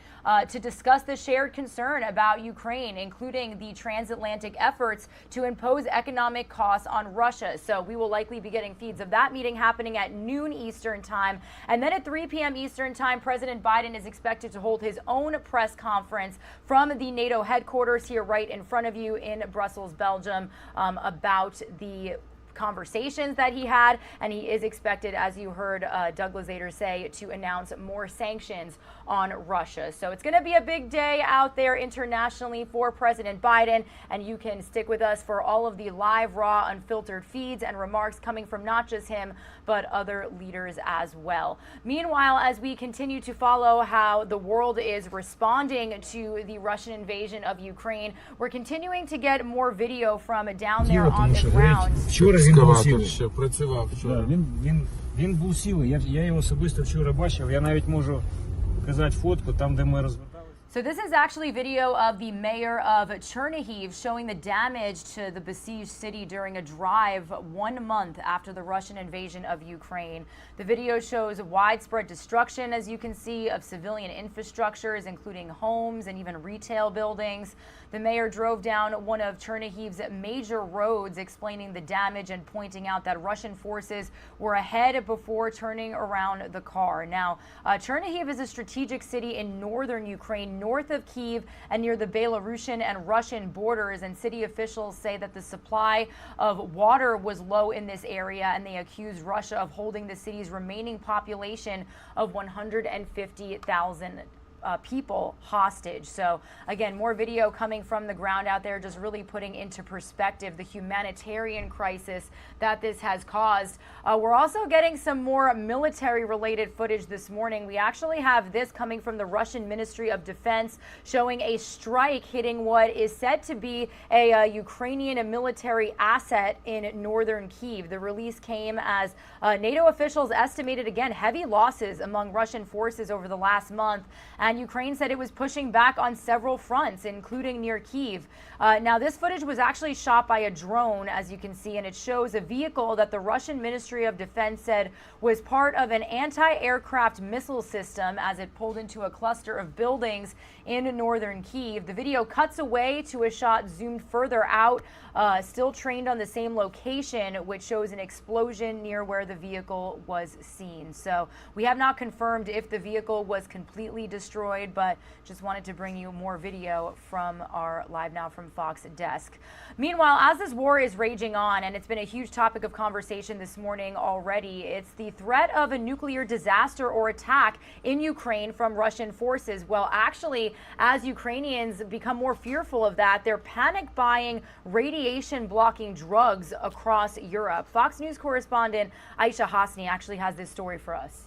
to discuss the shared concern about Ukraine, including the transatlantic efforts to impose economic costs on Russia. So we will likely be getting feeds of that meeting happening at noon Eastern time. And then at 3 p.m. Eastern time, President Biden is expected to hold his own press conference from the NATO headquarters here right in front of you in Brussels, Belgium, about the conversations that he had, and he is expected, as you heard Doug Lazater say, to announce more sanctions on Russia. So it's going to be a big day out there internationally for President Biden, and you can stick with us for all of the live, raw, unfiltered feeds and remarks coming from not just him, but other leaders as well. Meanwhile, as we continue to follow how the world is responding to the Russian invasion of Ukraine, we're continuing to get more video from down there on the ground. Він був сілий. Я його особисто вчора бачив. Я навіть можу показати фотку там, де ми розвертали. So this is actually video of the mayor of Chernihiv showing the damage to the besieged city during a drive 1 month after the Russian invasion of Ukraine. The video shows widespread destruction, as you can see, of civilian infrastructures, including homes and even retail buildings. The mayor drove down one of Chernihiv's major roads, explaining the damage and pointing out that Russian forces were ahead before turning around the car. Now, Chernihiv is a strategic city in northern Ukraine, north of Kyiv and near the Belarusian and Russian borders, and city officials say that the supply of water was low in this area, and they accuse Russia of holding the city's remaining population of 150,000 people hostage. So again, more video coming from the ground out there, just really putting into perspective the humanitarian crisis that this has caused. We're also getting some more military related footage this morning. We actually have this coming from the Russian Ministry of Defense showing a strike hitting what is said to be a Ukrainian military asset in northern Kyiv. The release came as NATO officials estimated, again, heavy losses among Russian forces over the last month, and Ukraine said it was pushing back on several fronts, including near Kyiv. Now, this footage was actually shot by a drone, as you can see, and it shows a vehicle that the Russian Ministry of Defense said was part of an anti-aircraft missile system as it pulled into a cluster of buildings in northern Kyiv. The video cuts away to a shot zoomed further out, still trained on the same location, which shows an explosion near where the vehicle was seen. So we have not confirmed if the vehicle was completely destroyed, but just wanted to bring you more video from our Live Now from Fox desk. Meanwhile, as this war is raging on, and it's been a huge topic of conversation this morning already, it's the threat of a nuclear disaster or attack in Ukraine from Russian forces. Well, actually, as Ukrainians become more fearful of that, they're panic buying radiation blocking drugs across Europe. Fox News correspondent Aisha Hasni actually has this story for us.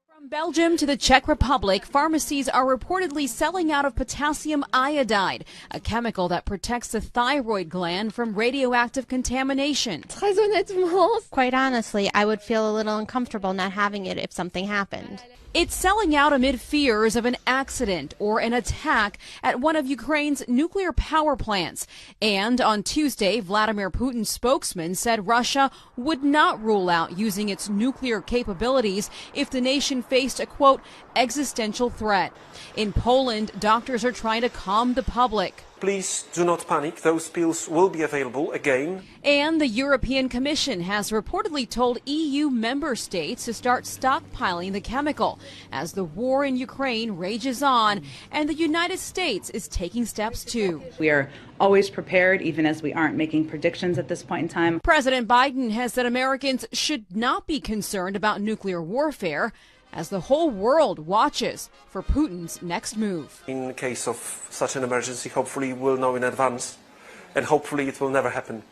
From Belgium to the Czech Republic, pharmacies are reportedly selling out of potassium iodide, a chemical that protects the thyroid gland from radioactive contamination. Quite honestly, I would feel a little uncomfortable not having it if something happened. It's selling out amid fears of an accident or an attack at one of Ukraine's nuclear power plants. And on Tuesday, Vladimir Putin's spokesman said Russia would not rule out using its nuclear capabilities if the nation faced a, quote, existential threat. In Poland, doctors are trying to calm the public. Please do not panic. Those pills will be available again. And the European Commission has reportedly told EU member states to start stockpiling the chemical as the war in Ukraine rages on, and the United States is taking steps too. We are always prepared, even as we aren't making predictions at this point in time. President Biden has said Americans should not be concerned about nuclear warfare as the whole world watches for Putin's next move. In case of such an emergency, hopefully we'll know in advance, and hopefully it will never happen.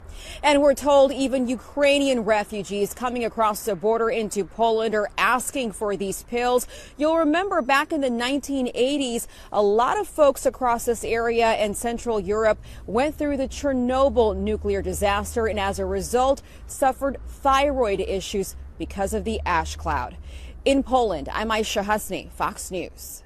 And we're told even Ukrainian refugees coming across the border into Poland are asking for these pills. You'll remember back in the 1980s, a lot of folks across this area and Central Europe went through the Chernobyl nuclear disaster and as a result suffered thyroid issues because of the ash cloud. In Poland, I'm Aisha Hasni, Fox News.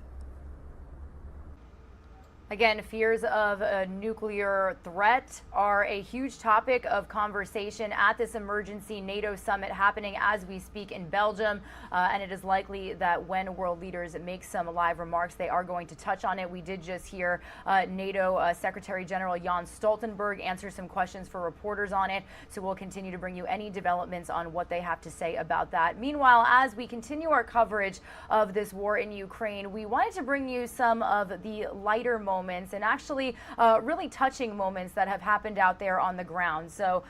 Again, fears of a nuclear threat are a huge topic of conversation at this emergency NATO summit happening as we speak in Belgium. And it is likely that when world leaders make some live remarks, they are going to touch on it. We did just hear NATO Secretary General Jens Stoltenberg answer some questions for reporters on it. So we'll continue to bring you any developments on what they have to say about that. Meanwhile, as we continue our coverage of this war in Ukraine, we wanted to bring you some of the lighter moments and actually really touching moments that have happened out there on the ground. So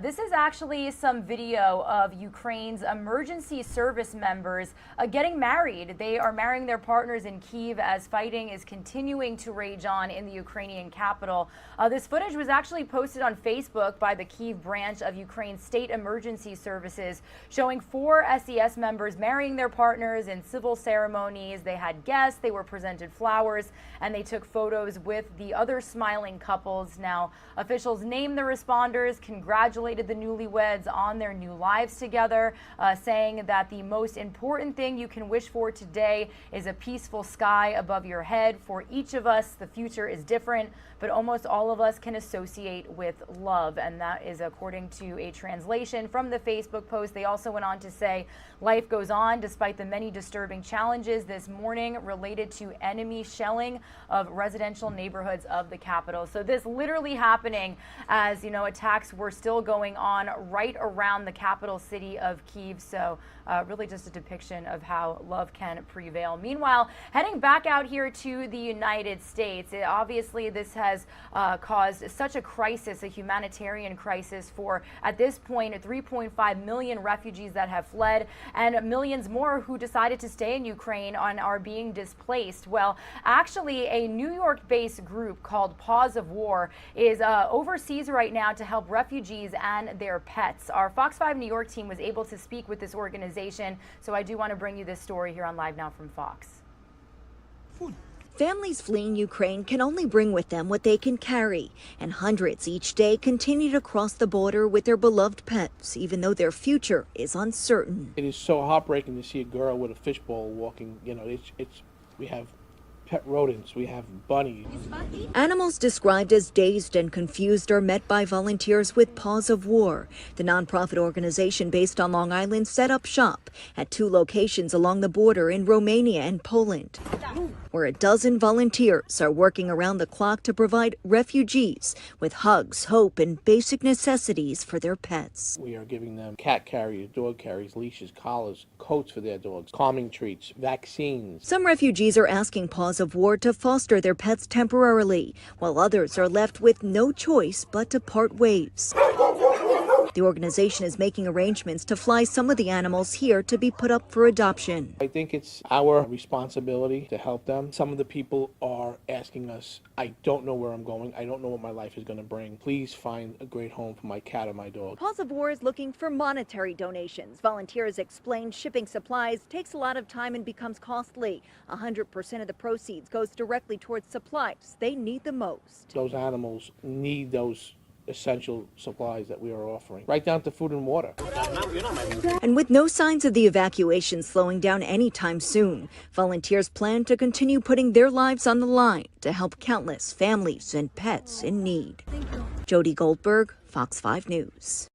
this is actually some video of Ukraine's emergency service members getting married. They are marrying their partners in Kyiv as fighting is continuing to rage on in the Ukrainian capital. This footage was actually posted on Facebook by the Kyiv branch of Ukraine's state emergency services, showing 4 SES members marrying their partners in civil ceremonies. They had guests, they were presented flowers, and they took photos with the other smiling couples. Now, officials named the responders, congratulated the newlyweds on their new lives together, saying that the most important thing you can wish for today is a peaceful sky above your head. For each of us, the future is different, but almost all of us can associate with love. And that is according to a translation from the Facebook post. They also went on to say, life goes on despite the many disturbing challenges this morning related to enemy shelling of residential neighborhoods of the capital. So this literally happening as, you know, attacks were still going on right around the capital city of Kyiv. So really just a depiction of how love can prevail. Meanwhile, heading back out here to the United States, obviously this has caused such a crisis, a humanitarian crisis for, at this point, 3.5 million refugees that have fled and millions more who decided to stay in Ukraine and are being displaced. Well, actually, a New York-based group called Pause of War is overseas right now to help refugees and their pets. Our Fox 5 New York team was able to speak with this organization, so I do want to bring you this story here on Live Now from Fox. Families fleeing Ukraine can only bring with them what they can carry, and hundreds each day continue to cross the border with their beloved pets, even though their future is uncertain. It is so heartbreaking to see a girl with a fishbowl walking. You know, we have pet rodents, we have bunnies. Animals described as dazed and confused are met by volunteers with Pause of War. The nonprofit organization based on Long Island set up shop at 2 locations along the border in Romania and Poland, where a dozen volunteers are working around the clock to provide refugees with hugs, hope, and basic necessities for their pets. We are giving them cat carriers, dog carriers, leashes, collars, coats for their dogs, calming treats, vaccines. Some refugees are asking Pause of War to foster their pets temporarily, while others are left with no choice but to part ways. The organization is making arrangements to fly some of the animals here to be put up for adoption. I think it's our responsibility to help them. Some of the people are asking us, I don't know where I'm going. I don't know what my life is going to bring. Please find a great home for my cat or my dog. Pause of War is looking for monetary donations. Volunteers explain shipping supplies takes a lot of time and becomes costly. 100% of the proceeds goes directly towards supplies they need the most. Those animals need those essential supplies that we are offering, right down to food and water. And with no signs of the evacuation slowing down anytime soon, volunteers plan to continue putting their lives on the line to help countless families and pets in need. Jody Goldberg, Fox 5 News.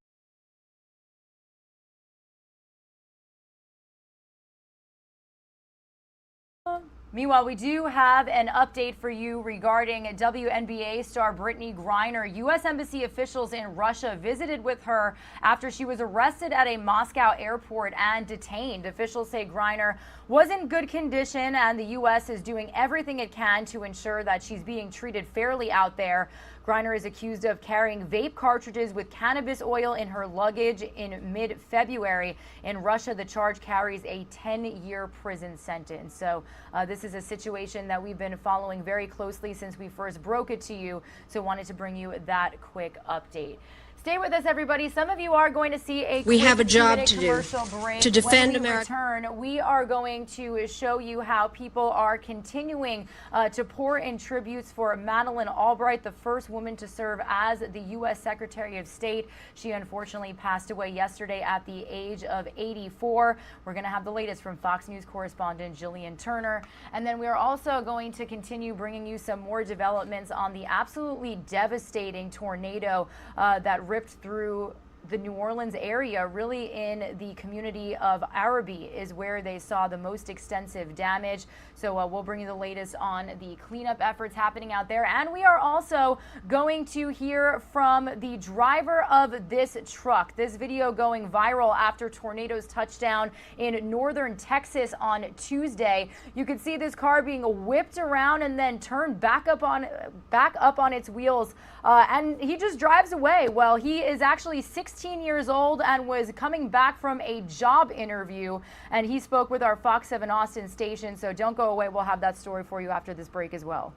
Meanwhile, we do have an update for you regarding WNBA star Brittany Griner. U.S. Embassy officials in Russia visited with her after she was arrested at a Moscow airport and detained. Officials say Griner was in good condition, and the U.S. is doing everything it can to ensure that she's being treated fairly out there. Griner is accused of carrying vape cartridges with cannabis oil in her luggage in mid-February. In Russia, the charge carries a 10-year prison sentence. So this is a situation that we've been following very closely since we first broke it to you. So wanted to bring you that quick update. Stay with us, everybody. Some of you are going to see a we have a job to do commercial break. to defend when we America. Return, we are going to show you how people are continuing to pour in tributes for Madeleine Albright, the first woman to serve as the U.S. Secretary of State. She unfortunately passed away yesterday at the age of 84. We're going to have the latest from Fox News correspondent Jillian Turner. And then we are also going to continue bringing you some more developments on the absolutely devastating tornado that ripped through the New Orleans area, really in the community of Arabi is where they saw the most extensive damage. So we'll bring you the latest on the cleanup efforts happening out there. And we are also going to hear from the driver of this truck. This video going viral after tornadoes touched down in northern Texas on Tuesday. You could see this car being whipped around and then turned back up on its wheels. And he just drives away. Well, he is actually 16 years old and was coming back from a job interview, and he spoke with our Fox 7 Austin station. So don't go away. We'll have that story for you after this break as well.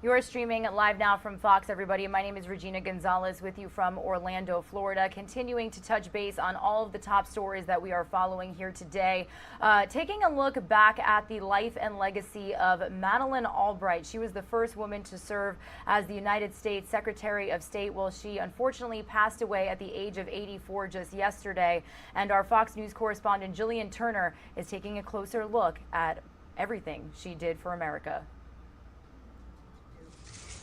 You're streaming live now from Fox, everybody. My name is Regina Gonzalez with you from Orlando, Florida, continuing to touch base on all of the top stories that we are following here today. Taking a look back at the life and legacy of Madeleine Albright. She was the first woman to serve as the United States Secretary of State. Well, she unfortunately passed away at the age of 84 just yesterday. And our Fox News correspondent Jillian Turner is taking a closer look at everything she did for America.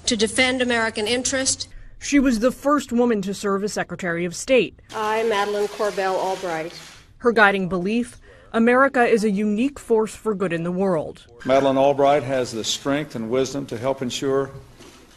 To defend American interest. She was the first woman to serve as Secretary of State. I, Madeleine Corbell Albright. Her guiding belief, America is a unique force for good in the world. Madeleine Albright has the strength and wisdom to help ensure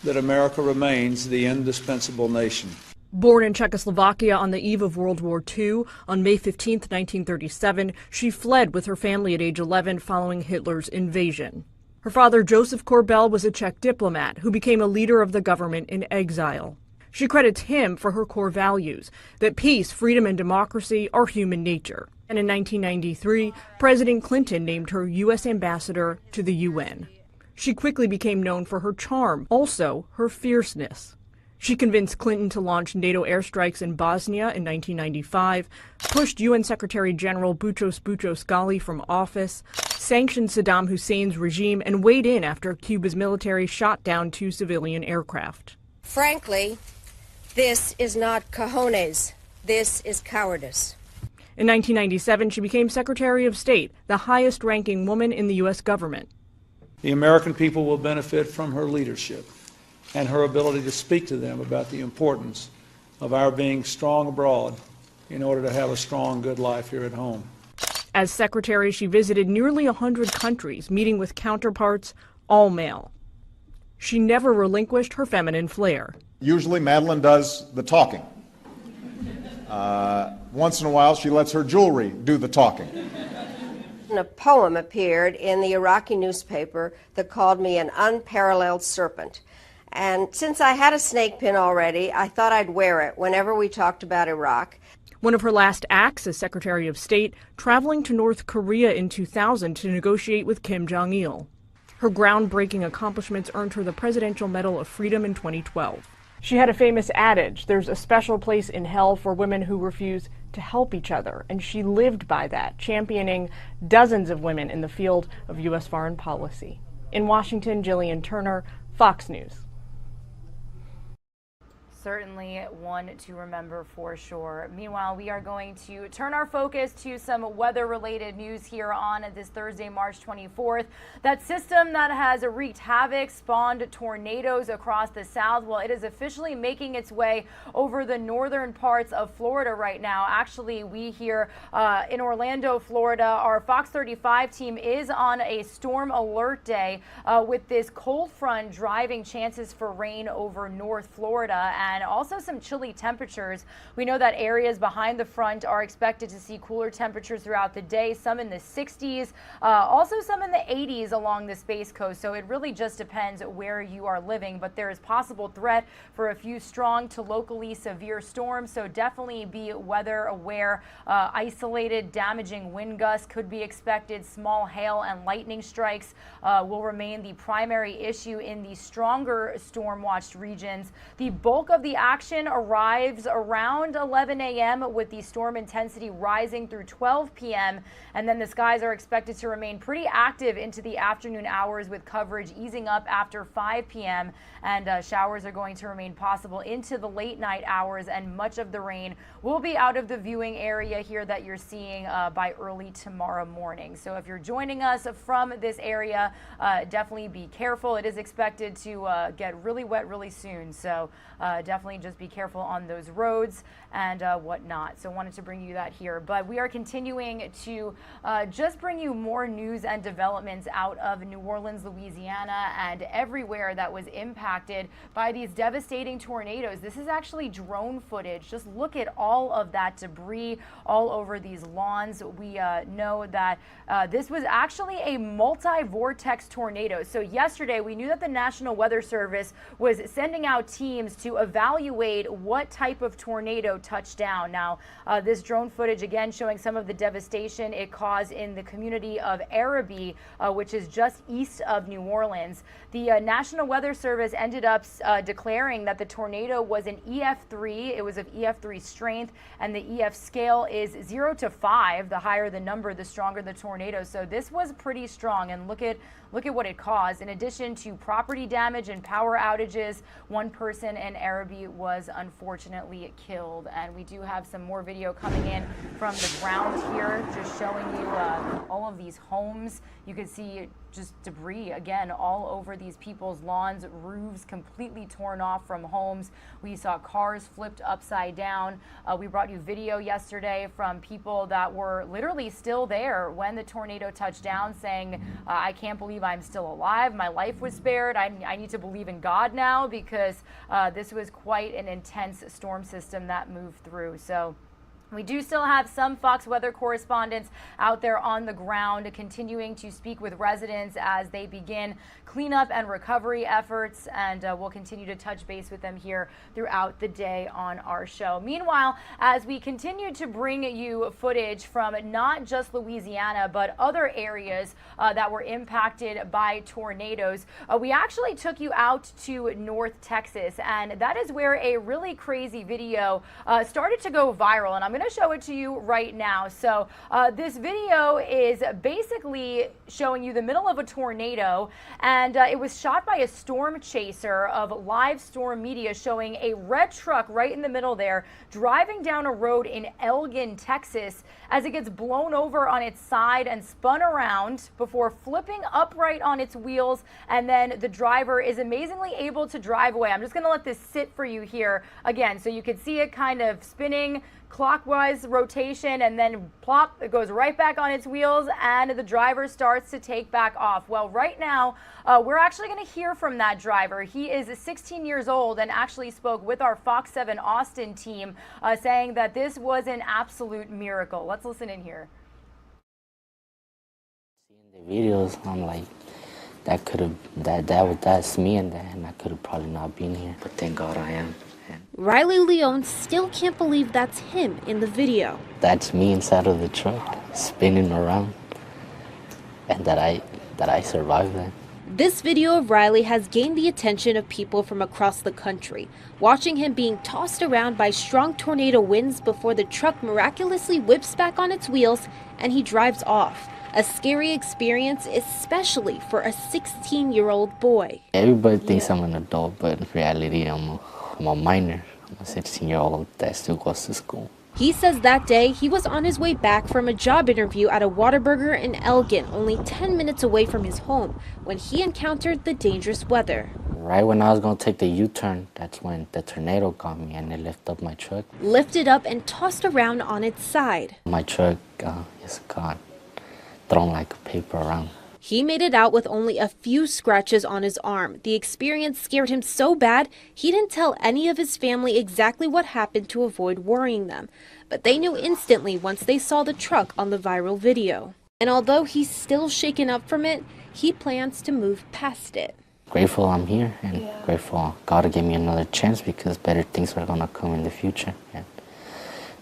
that America remains the indispensable nation. Born in Czechoslovakia on the eve of World War II, on May 15, 1937, she fled with her family at age 11 following Hitler's invasion. Her father, Joseph Corbell, was a Czech diplomat who became a leader of the government in exile. She credits him for her core values, that peace, freedom, and democracy are human nature. And in 1993, President Clinton named her U.S. ambassador to the UN. She quickly became known for her charm, also her fierceness. She convinced Clinton to launch NATO airstrikes in Bosnia in 1995, pushed UN Secretary General Boutros Boutros-Ghali from office, sanctioned Saddam Hussein's regime, and weighed in after Cuba's military shot down 2 civilian aircraft. Frankly, this is not cojones. This is cowardice. In 1997, she became Secretary of State, the highest-ranking woman in the U.S. government. The American people will benefit from her leadership and her ability to speak to them about the importance of our being strong abroad in order to have a strong, good life here at home. As secretary, she visited nearly 100 countries, meeting with counterparts, all male. She never relinquished her feminine flair. Usually Madeleine does the talking. Once in a while, she lets her jewelry do the talking. A poem appeared in the Iraqi newspaper that called me an unparalleled serpent. And since I had a snake pin already, I thought I'd wear it whenever we talked about Iraq. One of her last acts as Secretary of State, traveling to North Korea in 2000 to negotiate with Kim Jong-il. Her groundbreaking accomplishments earned her the Presidential Medal of Freedom in 2012. She had a famous adage, there's a special place in hell for women who refuse to help each other, and she lived by that, championing dozens of women in the field of U.S. foreign policy. In Washington, Jillian Turner, Fox News. Certainly one to remember for sure. Meanwhile, we are going to turn our focus to some weather-related news here on this Thursday, March 24th. That system that has wreaked havoc, spawned tornadoes across the south, well, it is officially making its way over the northern parts of Florida right now. Actually, we here in Orlando, Florida, our Fox 35 team is on a storm alert day with this cold front driving chances for rain over North Florida and also some chilly temperatures. We know that areas behind the front are expected to see cooler temperatures throughout the day, some in the 60s, also some in the 80s along the Space Coast. So it really just depends where you are living, but there is possible threat for a few strong to locally severe storms. So definitely be weather aware. Isolated damaging wind gusts could be expected. Small hail and lightning strikes will remain the primary issue in the stronger storm watched regions. The bulk of the action arrives around 11 a.m. with the storm intensity rising through 12 p.m. And then the skies are expected to remain pretty active into the afternoon hours with coverage easing up after 5 p.m. And showers are going to remain possible into the late night hours, and much of the rain will be out of the viewing area here that you're seeing by early tomorrow morning. So if you're joining us from this area, definitely be careful. It is expected to get really wet really soon. So definitely just be careful on those roads and whatnot. So wanted to bring you that here. But we are continuing to just bring you more news and developments out of New Orleans, Louisiana, and everywhere that was impacted by these devastating tornadoes. This is actually drone footage. Just look at all of that debris all over these lawns. We know that this was actually a multi-vortex tornado. So yesterday we knew that the National Weather Service was sending out teams to evaluate evaluate what type of tornado touched down. Now, this drone footage again showing some of the devastation it caused in the community of Arabi, which is just east of New Orleans. The National Weather Service ended up declaring that the tornado was an EF3. It was of EF3 strength, and the EF scale is 0 to 5. The higher the number, the stronger the tornado. So this was pretty strong, and look at what it caused. In addition to property damage and power outages, one person in Arabi was unfortunately killed. And we do have some more video coming in from the ground here, just showing you all of these homes. You can see just debris again all over these people's lawns, roofs completely torn off from homes. We saw cars flipped upside down. We brought you video yesterday from people that were literally still there when the tornado touched down, saying, I can't believe I'm still alive. My life was spared. I need to believe in God now, because this was quite an intense storm system that moved through. So we do still have some Fox weather correspondents out there on the ground continuing to speak with residents as they begin cleanup and recovery efforts, and we'll continue to touch base with them here throughout the day on our show. Meanwhile, as we continue to bring you footage from not just Louisiana, but other areas that were impacted by tornadoes, we actually took you out to North Texas, and that is where a really crazy video started to go viral, and I'm going to show it to you right now. So this video is basically showing you the middle of a tornado, and it was shot by a storm chaser of Live Storm Media, showing a red truck right in the middle there driving down a road in Elgin, Texas, as it gets blown over on its side and spun around before flipping upright on its wheels, and then the driver is amazingly able to drive away. I'm just going to let this sit for you here again so you can see it kind of spinning clockwise rotation, and then plop, it goes right back on its wheels, and the driver starts to take back off. Well, right now, we're actually going to hear from that driver. He is 16 years old and actually spoke with our Fox 7 Austin team, saying that this was an absolute miracle. Let's listen in here. Seeing the videos, I'm like, that's me, and I could have probably not been here, but thank God I am. Riley Leone still can't believe that's him in the video. That's me inside of the truck, spinning around, and that I survived that. This video of Riley has gained the attention of people from across the country, watching him being tossed around by strong tornado winds before the truck miraculously whips back on its wheels and he drives off. A scary experience, especially for a 16-year-old boy. Everybody thinks I'm an adult, but in reality, I'm a minor. I'm a 16-year-old that still goes to school. He says that day he was on his way back from a job interview at a Whataburger in Elgin, only 10 minutes away from his home, when he encountered the dangerous weather. Right when I was going to take the U-turn, that's when the tornado got me, and it lifted up my truck. Lifted up and tossed around on its side. My truck just got thrown like a paper around. He made it out with only a few scratches on his arm. The experience scared him so bad, he didn't tell any of his family exactly what happened to avoid worrying them. But they knew instantly once they saw the truck on the viral video. And although he's still shaken up from it, he plans to move past it. Grateful I'm here, and grateful God gave me another chance, because better things are going to come in the future. And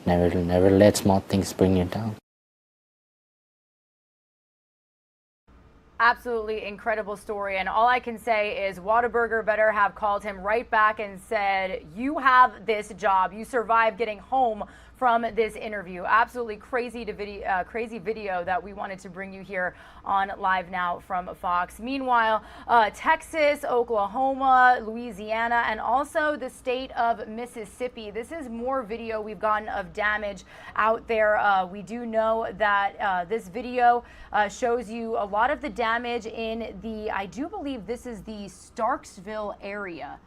never let small things bring you down. Absolutely incredible story, and all I can say is Whataburger better have called him right back and said, you have this job. You survived getting home from this interview. Absolutely crazy video that we wanted to bring you here on Live Now from Fox. Meanwhile, Texas, Oklahoma, Louisiana, and also the state of Mississippi. This is more video we've gotten of damage out there. We do know that this video shows you a lot of the damage in the, I do believe this is the Starksville area.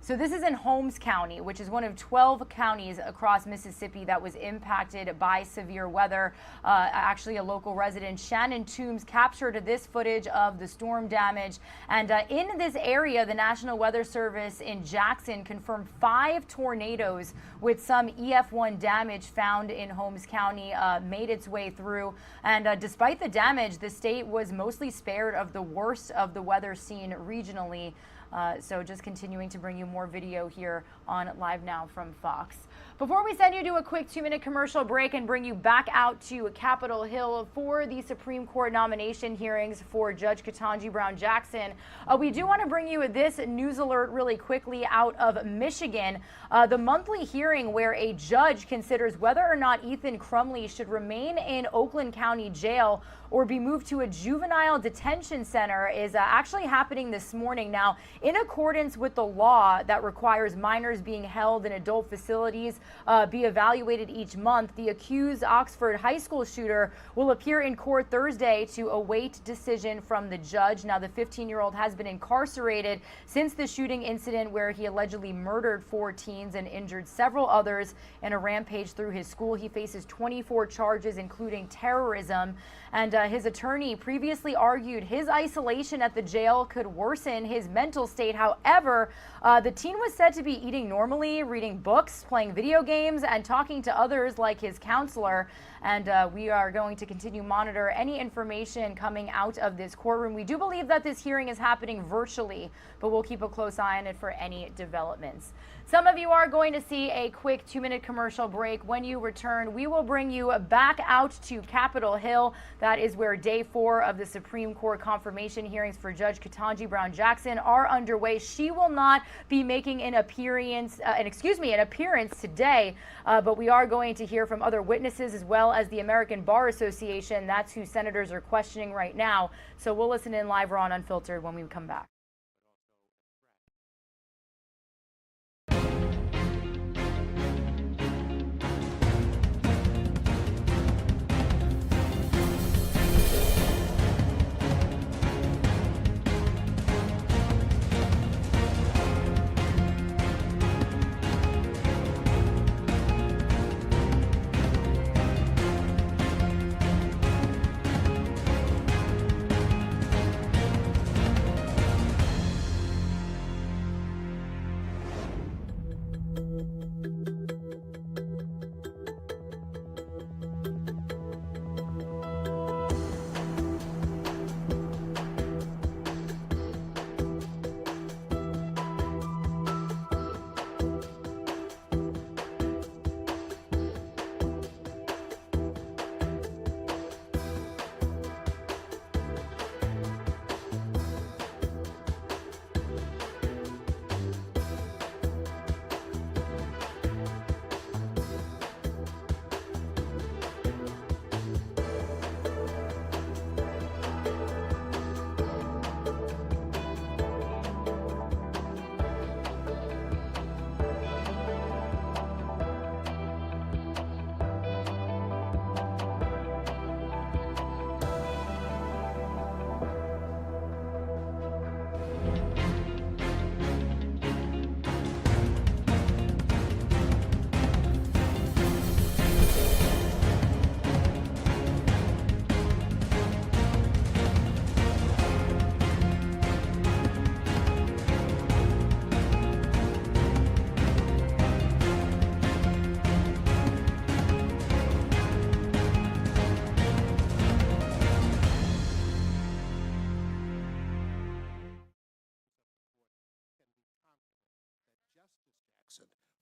So this is in Holmes County, which is one of 12 counties across Mississippi that was impacted by severe weather. Actually, a local resident, Shannon Toombs, captured this footage of the storm damage. And in this area, the National Weather Service in Jackson confirmed 5 tornadoes with some EF1 damage found in Holmes County made its way through. And despite the damage, the state was mostly spared of the worst of the weather seen regionally. So just continuing to bring you more video here on Live Now from Fox. Before we send you to a quick 2-minute commercial break and bring you back out to Capitol Hill for the Supreme Court nomination hearings for Judge Ketanji Brown Jackson, we do want to bring you this news alert really quickly out of Michigan. The monthly hearing where a judge considers whether or not Ethan Crumley should remain in Oakland County Jail or be moved to a juvenile detention center is actually happening this morning. Now, in accordance with the law that requires minors being held in adult facilities be evaluated each month, the accused Oxford High School shooter will appear in court Thursday to await decision from the judge. Now, the 15-year-old has been incarcerated since the shooting incident where he allegedly murdered 4 teens and injured several others in a rampage through his school. He faces 24 charges, including terrorism. And his attorney previously argued his isolation at the jail could worsen his mental state. However, the teen was said to be eating normally, reading books, playing video games, and talking to others like his counselor. And we are going to continue to monitor any information coming out of this courtroom. We do believe that this hearing is happening virtually, but we'll keep a close eye on it for any developments. Some of you are going to see a quick 2-minute commercial break. When you return, we will bring you back out to Capitol Hill. That is where day 4 of the Supreme Court confirmation hearings for Judge Ketanji Brown Jackson are underway. She will not be making an appearance today, but we are going to hear from other witnesses as well as the American Bar Association. That's who senators are questioning right now. So we'll listen in live on Unfiltered when we come back.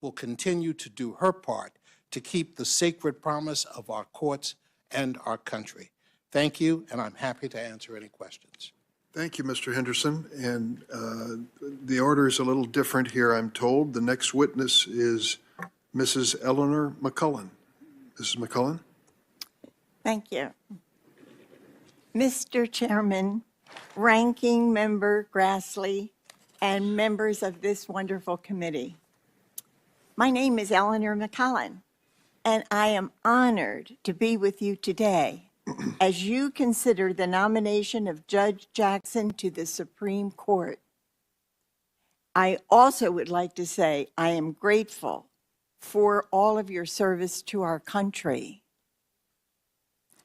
will continue to do her part to keep the sacred promise of our courts and our country. Thank you, and I'm happy to answer any questions. Thank you, Mr. Henderson. And the order is a little different here, I'm told. The next witness is Mrs. Eleanor McCullen. Mrs. McCullen? Thank you. Mr. Chairman, Ranking Member Grassley, and members of this wonderful committee. My name is Eleanor McCullen, and I am honored to be with you today as you consider the nomination of Judge Jackson to the Supreme Court. I also would like to say I am grateful for all of your service to our country.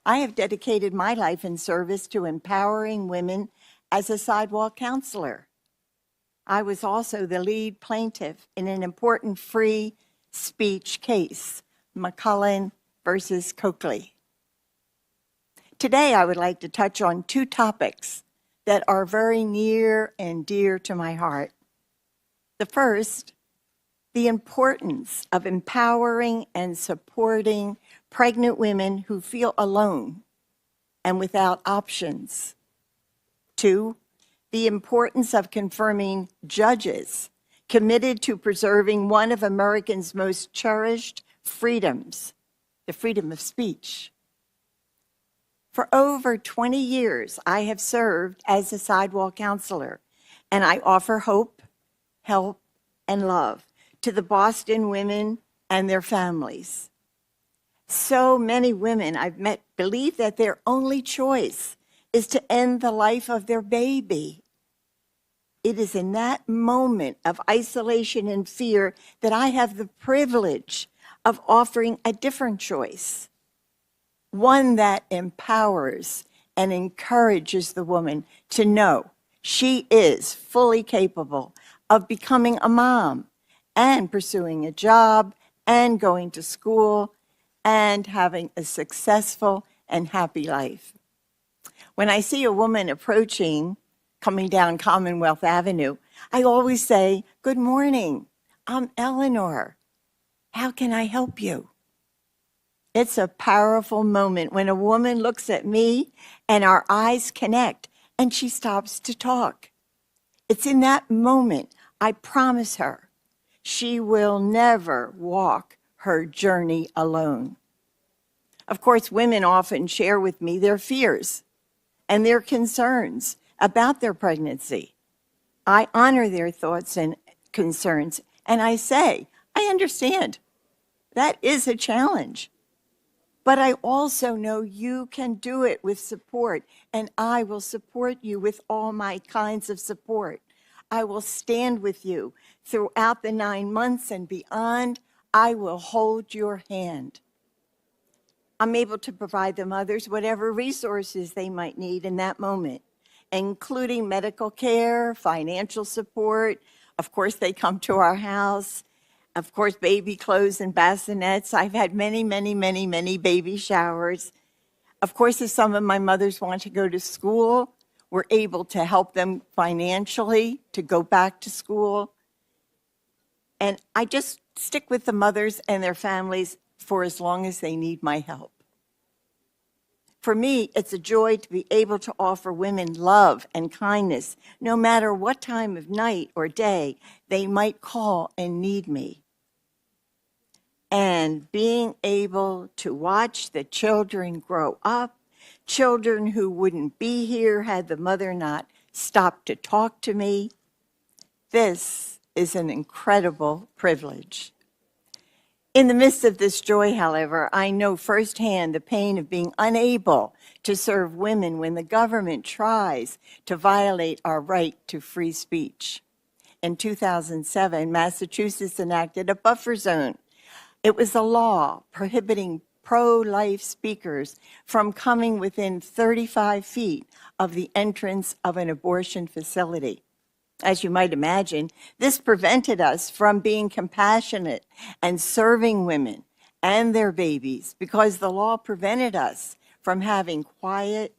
I have dedicated my life in service to empowering women as a sidewalk counselor. I was also the lead plaintiff in an important free speech case, McCullen versus Coakley. Today, I would like to touch on two topics that are very near and dear to my heart. The first, the importance of empowering and supporting pregnant women who feel alone and without options. Two, the importance of confirming judges committed to preserving one of Americans' most cherished freedoms, the freedom of speech. For over 20 years, I have served as a sidewalk counselor, and I offer hope, help, and love to the Boston women and their families. So many women I've met believe that their only choice is to end the life of their baby. It is in that moment of isolation and fear that I have the privilege of offering a different choice, one that empowers and encourages the woman to know she is fully capable of becoming a mom and pursuing a job and going to school and having a successful and happy life. When I see a woman coming down Commonwealth Avenue, I always say, "Good morning, I'm Eleanor. How can I help you?" It's a powerful moment when a woman looks at me and our eyes connect and she stops to talk. It's in that moment, I promise her, she will never walk her journey alone. Of course, women often share with me their fears and their concerns about their pregnancy. I honor their thoughts and concerns, and I say, I understand. That is a challenge. But I also know you can do it with support, and I will support you with all my kinds of support. I will stand with you throughout the 9 months and beyond. I will hold your hand. I'm able to provide the mothers whatever resources they might need in that moment, including medical care, financial support. Of course, they come to our house. Of course, baby clothes and bassinets. I've had many, many, many, many baby showers. Of course, if some of my mothers want to go to school, we're able to help them financially to go back to school. And I just stick with the mothers and their families for as long as they need my help. For me, it's a joy to be able to offer women love and kindness, no matter what time of night or day they might call and need me. And being able to watch the children grow up, children who wouldn't be here had the mother not stopped to talk to me, this is an incredible privilege. In the midst of this joy, however, I know firsthand the pain of being unable to serve women when the government tries to violate our right to free speech. In 2007, Massachusetts enacted a buffer zone. It was a law prohibiting pro-life speakers from coming within 35 feet of the entrance of an abortion facility. As you might imagine, this prevented us from being compassionate and serving women and their babies because the law prevented us from having quiet,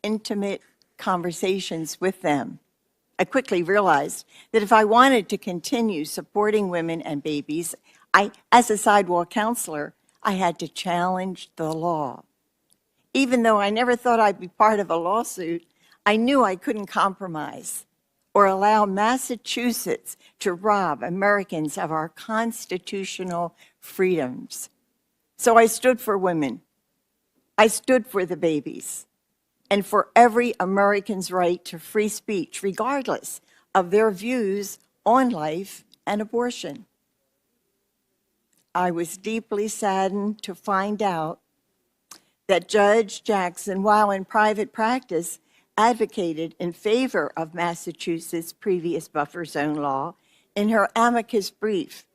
intimate conversations with them. I quickly realized that if I wanted to continue supporting women and babies, as a sidewalk counselor, I had to challenge the law. Even though I never thought I'd be part of a lawsuit, I knew I couldn't compromise or allow Massachusetts to rob Americans of our constitutional freedoms. So I stood for women. I stood for the babies and for every American's right to free speech, regardless of their views on life and abortion. I was deeply saddened to find out that Judge Jackson, while in private practice, advocated in favor of Massachusetts' previous buffer zone law in her amicus brief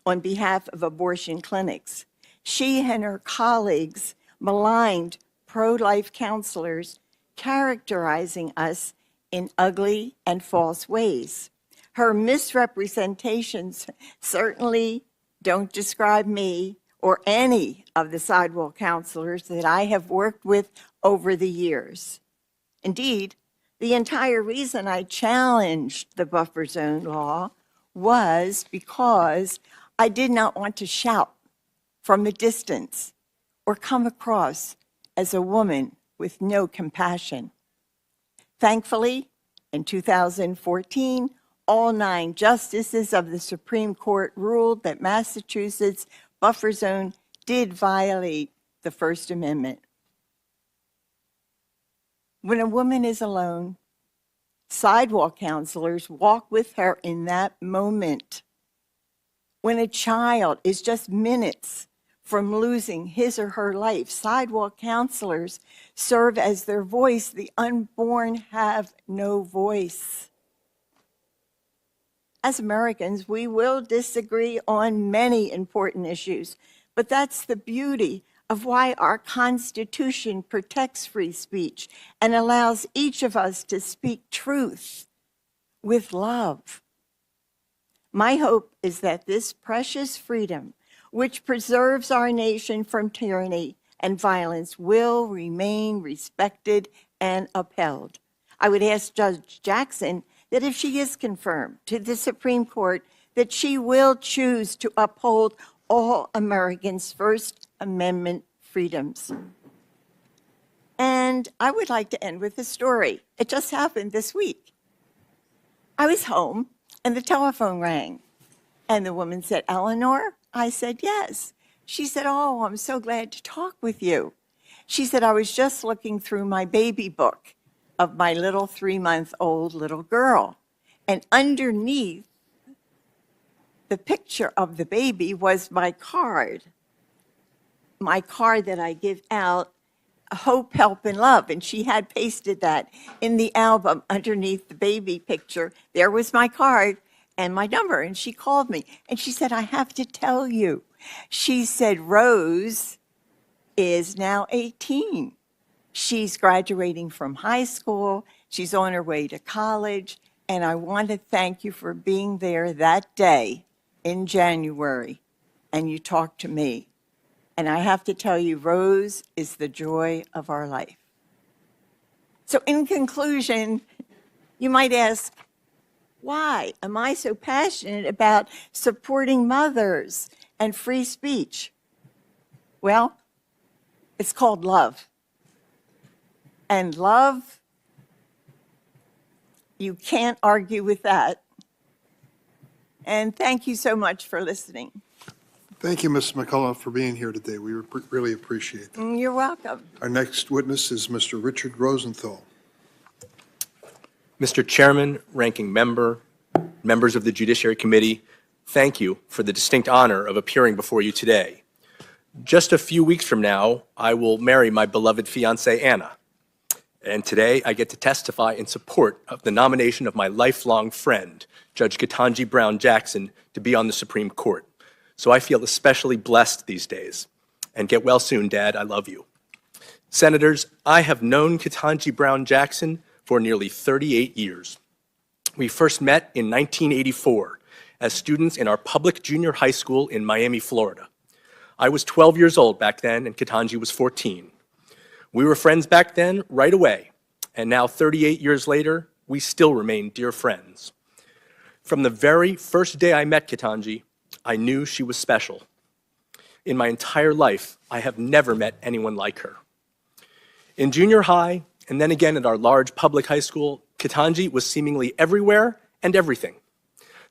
on behalf of abortion clinics. She and her colleagues maligned pro-life counselors, characterizing us in ugly and false ways. Her misrepresentations certainly don't describe me or any of the sidewalk counselors that I have worked with over the years. Indeed, the entire reason I challenged the buffer zone law was because I did not want to shout from a distance or come across as a woman with no compassion. Thankfully, in 2014, all 9 justices of the Supreme Court ruled that Massachusetts' buffer zone did violate the First Amendment. When a woman is alone, sidewalk counselors walk with her in that moment. When a child is just minutes from losing his or her life, sidewalk counselors serve as their voice. The unborn have no voice. As Americans, we will disagree on many important issues, but that's the beauty of why our Constitution protects free speech and allows each of us to speak truth with love. My hope is that this precious freedom, which preserves our nation from tyranny and violence, will remain respected and upheld. I would ask Judge Jackson that if she is confirmed to the Supreme Court, that she will choose to uphold all Americans' First Amendment freedoms. And I would like to end with a story. It just happened this week. I was home and the telephone rang. And the woman said, "Eleanor?" I said, "Yes." She said, "Oh, I'm so glad to talk with you." She said, "I was just looking through my baby book of my little 3-month-old little girl. And underneath the picture of the baby was my card that I give out, Hope, Help, and Love." And she had pasted that in the album underneath the baby picture. There was my card and my number. And she called me and she said, "I have to tell you." She said, "Rose is now 18. She's graduating from high school. She's on her way to college. And I want to thank you for being there that day in January. And you talked to me. And I have to tell you, Rose is the joy of our life." So in conclusion, you might ask, why am I so passionate about supporting mothers and free speech? Well, it's called love. And love, you can't argue with that. And thank you so much for listening. Thank you, Ms. McCullough, for being here today. We really appreciate that. You're welcome. Our next witness is Mr. Richard Rosenthal. Mr. Chairman, Ranking Member, members of the Judiciary Committee, thank you for the distinct honor of appearing before you today. Just a few weeks from now, I will marry my beloved fiancée, Anna. And today, I get to testify in support of the nomination of my lifelong friend, Judge Ketanji Brown Jackson, to be on the Supreme Court. So I feel especially blessed these days. And get well soon, Dad. I love you. Senators, I have known Ketanji Brown Jackson for nearly 38 years. We first met in 1984 as students in our public junior high school in Miami, Florida. I was 12 years old back then, and Ketanji was 14. We were friends back then right away, and now 38 years later, we still remain dear friends. From the very first day I met Ketanji, I knew she was special. In my entire life, I have never met anyone like her. In junior high, and then again at our large public high school, Ketanji was seemingly everywhere and everything.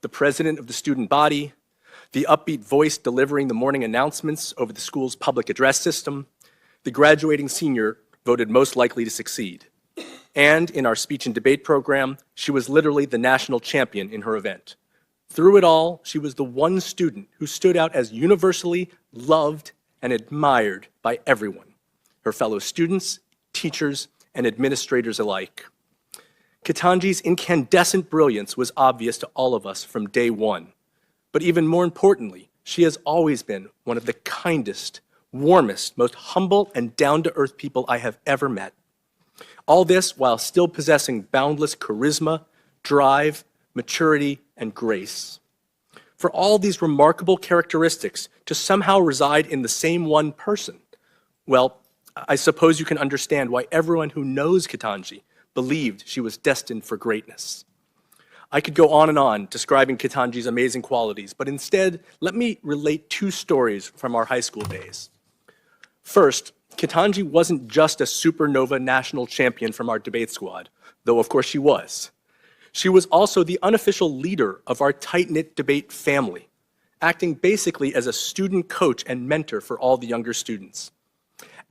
The president of the student body, the upbeat voice delivering the morning announcements over the school's public address system, the graduating senior voted most likely to succeed. And in our speech and debate program, she was literally the national champion in her event. Through it all, she was the one student who stood out as universally loved and admired by everyone, her fellow students, teachers, and administrators alike. Ketanji's incandescent brilliance was obvious to all of us from day one. But even more importantly, she has always been one of the kindest, warmest, most humble and down-to-earth people I have ever met. All this while still possessing boundless charisma, drive, maturity, and grace. For all these remarkable characteristics to somehow reside in the same one person, well, I suppose you can understand why everyone who knows Ketanji believed she was destined for greatness. I could go on describing Ketanji's amazing qualities, but instead, let me relate two stories from our high school days. First, Ketanji wasn't just a supernova national champion from our debate squad, though of course she was. She was also the unofficial leader of our tight-knit debate family, acting basically as a student coach and mentor for all the younger students.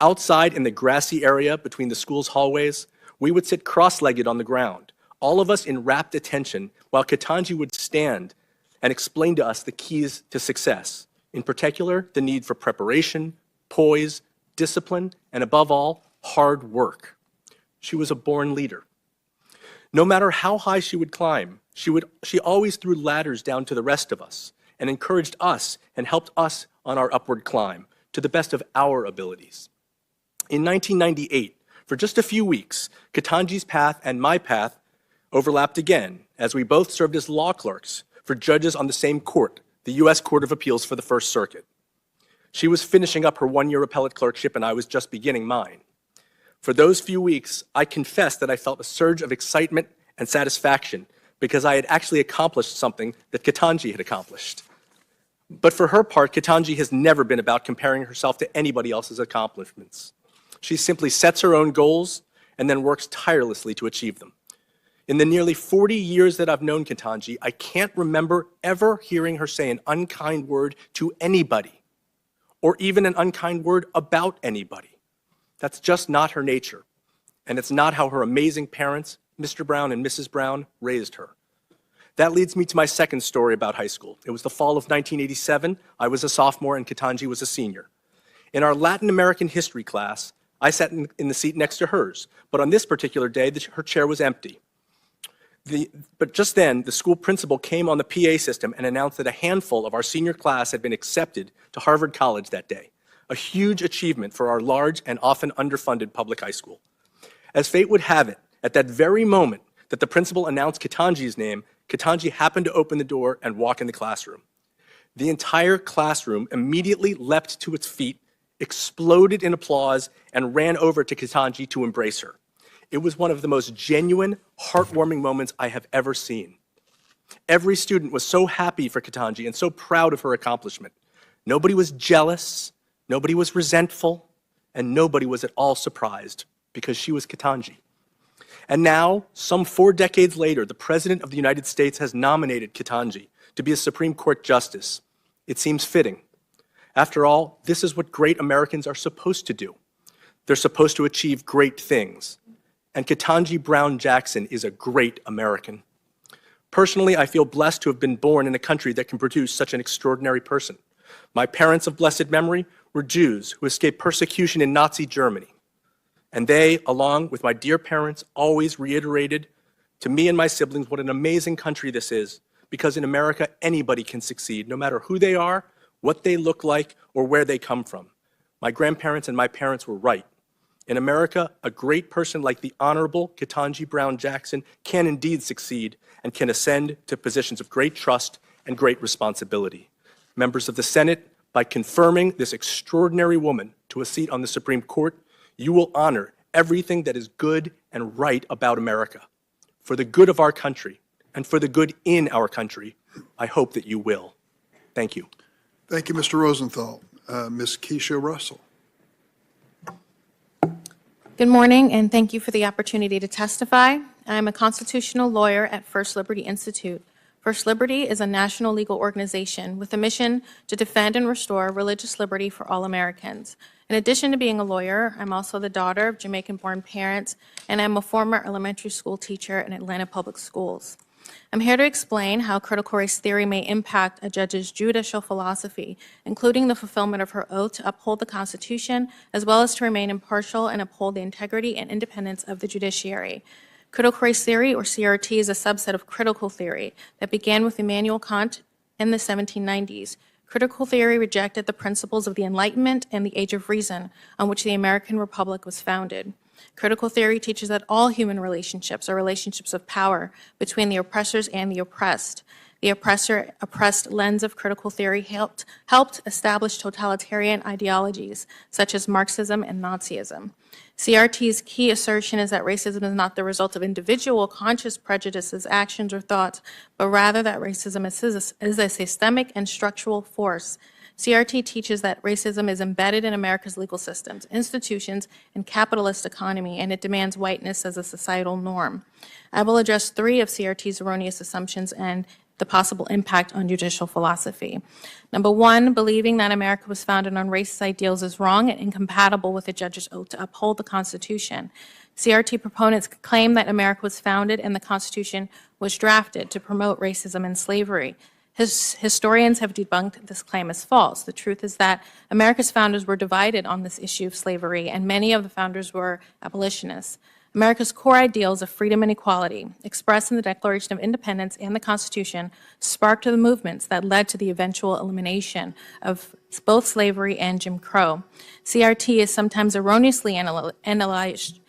Outside in the grassy area between the school's hallways, we would sit cross-legged on the ground, all of us in rapt attention, while Ketanji would stand and explain to us the keys to success, in particular, the need for preparation, poise, discipline, and above all, hard work. She was a born leader. No matter how high she would climb, she always threw ladders down to the rest of us and encouraged us and helped us on our upward climb to the best of our abilities. In 1998, for just a few weeks, Ketanji's path and my path overlapped again, as we both served as law clerks for judges on the same court, the U.S. Court of Appeals for the First Circuit. She was finishing up her one-year appellate clerkship, and I was just beginning mine. For those few weeks, I confess that I felt a surge of excitement and satisfaction because I had actually accomplished something that Ketanji had accomplished. But for her part, Ketanji has never been about comparing herself to anybody else's accomplishments. She simply sets her own goals and then works tirelessly to achieve them. In the nearly 40 years that I've known Ketanji, I can't remember ever hearing her say an unkind word to anybody, or even an unkind word about anybody. That's just not her nature, and it's not how her amazing parents, Mr. Brown and Mrs. Brown, raised her. That leads me to my second story about high school. It was the fall of 1987. I was a sophomore and Ketanji was a senior. In our Latin American history class, I sat in the seat next to hers, but on this particular day, her chair was empty. But just then, the school principal came on the PA system and announced that a handful of our senior class had been accepted to Harvard College that day, a huge achievement for our large and often underfunded public high school. As fate would have it, at that very moment that the principal announced Ketanji's name, Ketanji happened to open the door and walk in the classroom. The entire classroom immediately leapt to its feet, exploded in applause, and ran over to Ketanji to embrace her. It was one of the most genuine, heartwarming moments I have ever seen. Every student was so happy for Ketanji and so proud of her accomplishment. Nobody was jealous, nobody was resentful, and nobody was at all surprised because she was Ketanji. And now, some 4 decades later, the President of the United States has nominated Ketanji to be a Supreme Court Justice. It seems fitting. After all, this is what great Americans are supposed to do. They're supposed to achieve great things. And Ketanji Brown Jackson is a great American. Personally, I feel blessed to have been born in a country that can produce such an extraordinary person. My parents of blessed memory were Jews who escaped persecution in Nazi Germany. And they, along with my dear parents, always reiterated to me and my siblings what an amazing country this is, because in America, anybody can succeed, no matter who they are, what they look like, or where they come from. My grandparents and my parents were right. In America, a great person like the Honorable Ketanji Brown Jackson can indeed succeed and can ascend to positions of great trust and great responsibility. Members of the Senate, by confirming this extraordinary woman to a seat on the Supreme Court, you will honor everything that is good and right about America. For the good of our country and for the good in our country, I hope that you will. Thank you. Thank you, Mr. Rosenthal. Ms. Keisha Russell. Good morning, and thank you for the opportunity to testify. I am a constitutional lawyer at First Liberty Institute. First Liberty is a national legal organization with a mission to defend and restore religious liberty for all Americans. In addition to being a lawyer, I'm also the daughter of Jamaican-born parents, and I'm a former elementary school teacher in Atlanta Public Schools. I'm here to explain how critical race theory may impact a judge's judicial philosophy, including the fulfillment of her oath to uphold the Constitution, as well as to remain impartial and uphold the integrity and independence of the judiciary. Critical race theory, or CRT, is a subset of critical theory that began with Immanuel Kant in the 1790s. Critical theory rejected the principles of the Enlightenment and the Age of Reason on which the American Republic was founded. Critical theory teaches that all human relationships are relationships of power between the oppressors and the oppressed. The oppressor-oppressed lens of critical theory helped establish totalitarian ideologies such as Marxism and Nazism. CRT's key assertion is that racism is not the result of individual conscious prejudices, actions, or thoughts, but rather that racism is a systemic and structural force. CRT teaches that racism is embedded in America's legal systems, institutions, and capitalist economy, and it demands whiteness as a societal norm. I will address 3 of CRT's erroneous assumptions and the possible impact on judicial philosophy. Number 1, believing that America was founded on racist ideals is wrong and incompatible with a judge's oath to uphold the Constitution. CRT proponents claim that America was founded and the Constitution was drafted to promote racism and slavery. Historians have debunked this claim as false. The truth is that America's founders were divided on this issue of slavery, and many of the founders were abolitionists. America's core ideals of freedom and equality, expressed in the Declaration of Independence and the Constitution, sparked the movements that led to the eventual elimination of both slavery and Jim Crow. CRT is sometimes erroneously analogized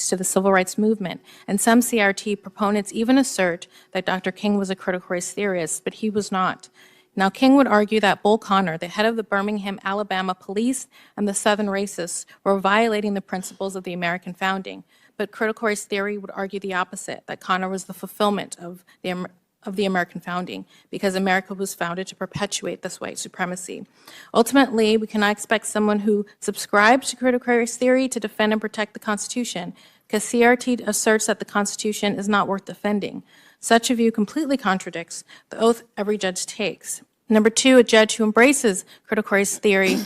to the civil rights movement, and some CRT proponents even assert that Dr. King was a critical race theorist, but he was not. Now, King would argue that Bull Connor, the head of the Birmingham, Alabama police, and the Southern racists were violating the principles of the American founding, but critical race theory would argue the opposite, that Connor was the fulfillment of the American founding, because America was founded to perpetuate this white supremacy. Ultimately, we cannot expect someone who subscribes to critical race theory to defend and protect the Constitution, because CRT asserts that the Constitution is not worth defending. Such a view completely contradicts the oath every judge takes. Number 2, a judge who embraces critical race theory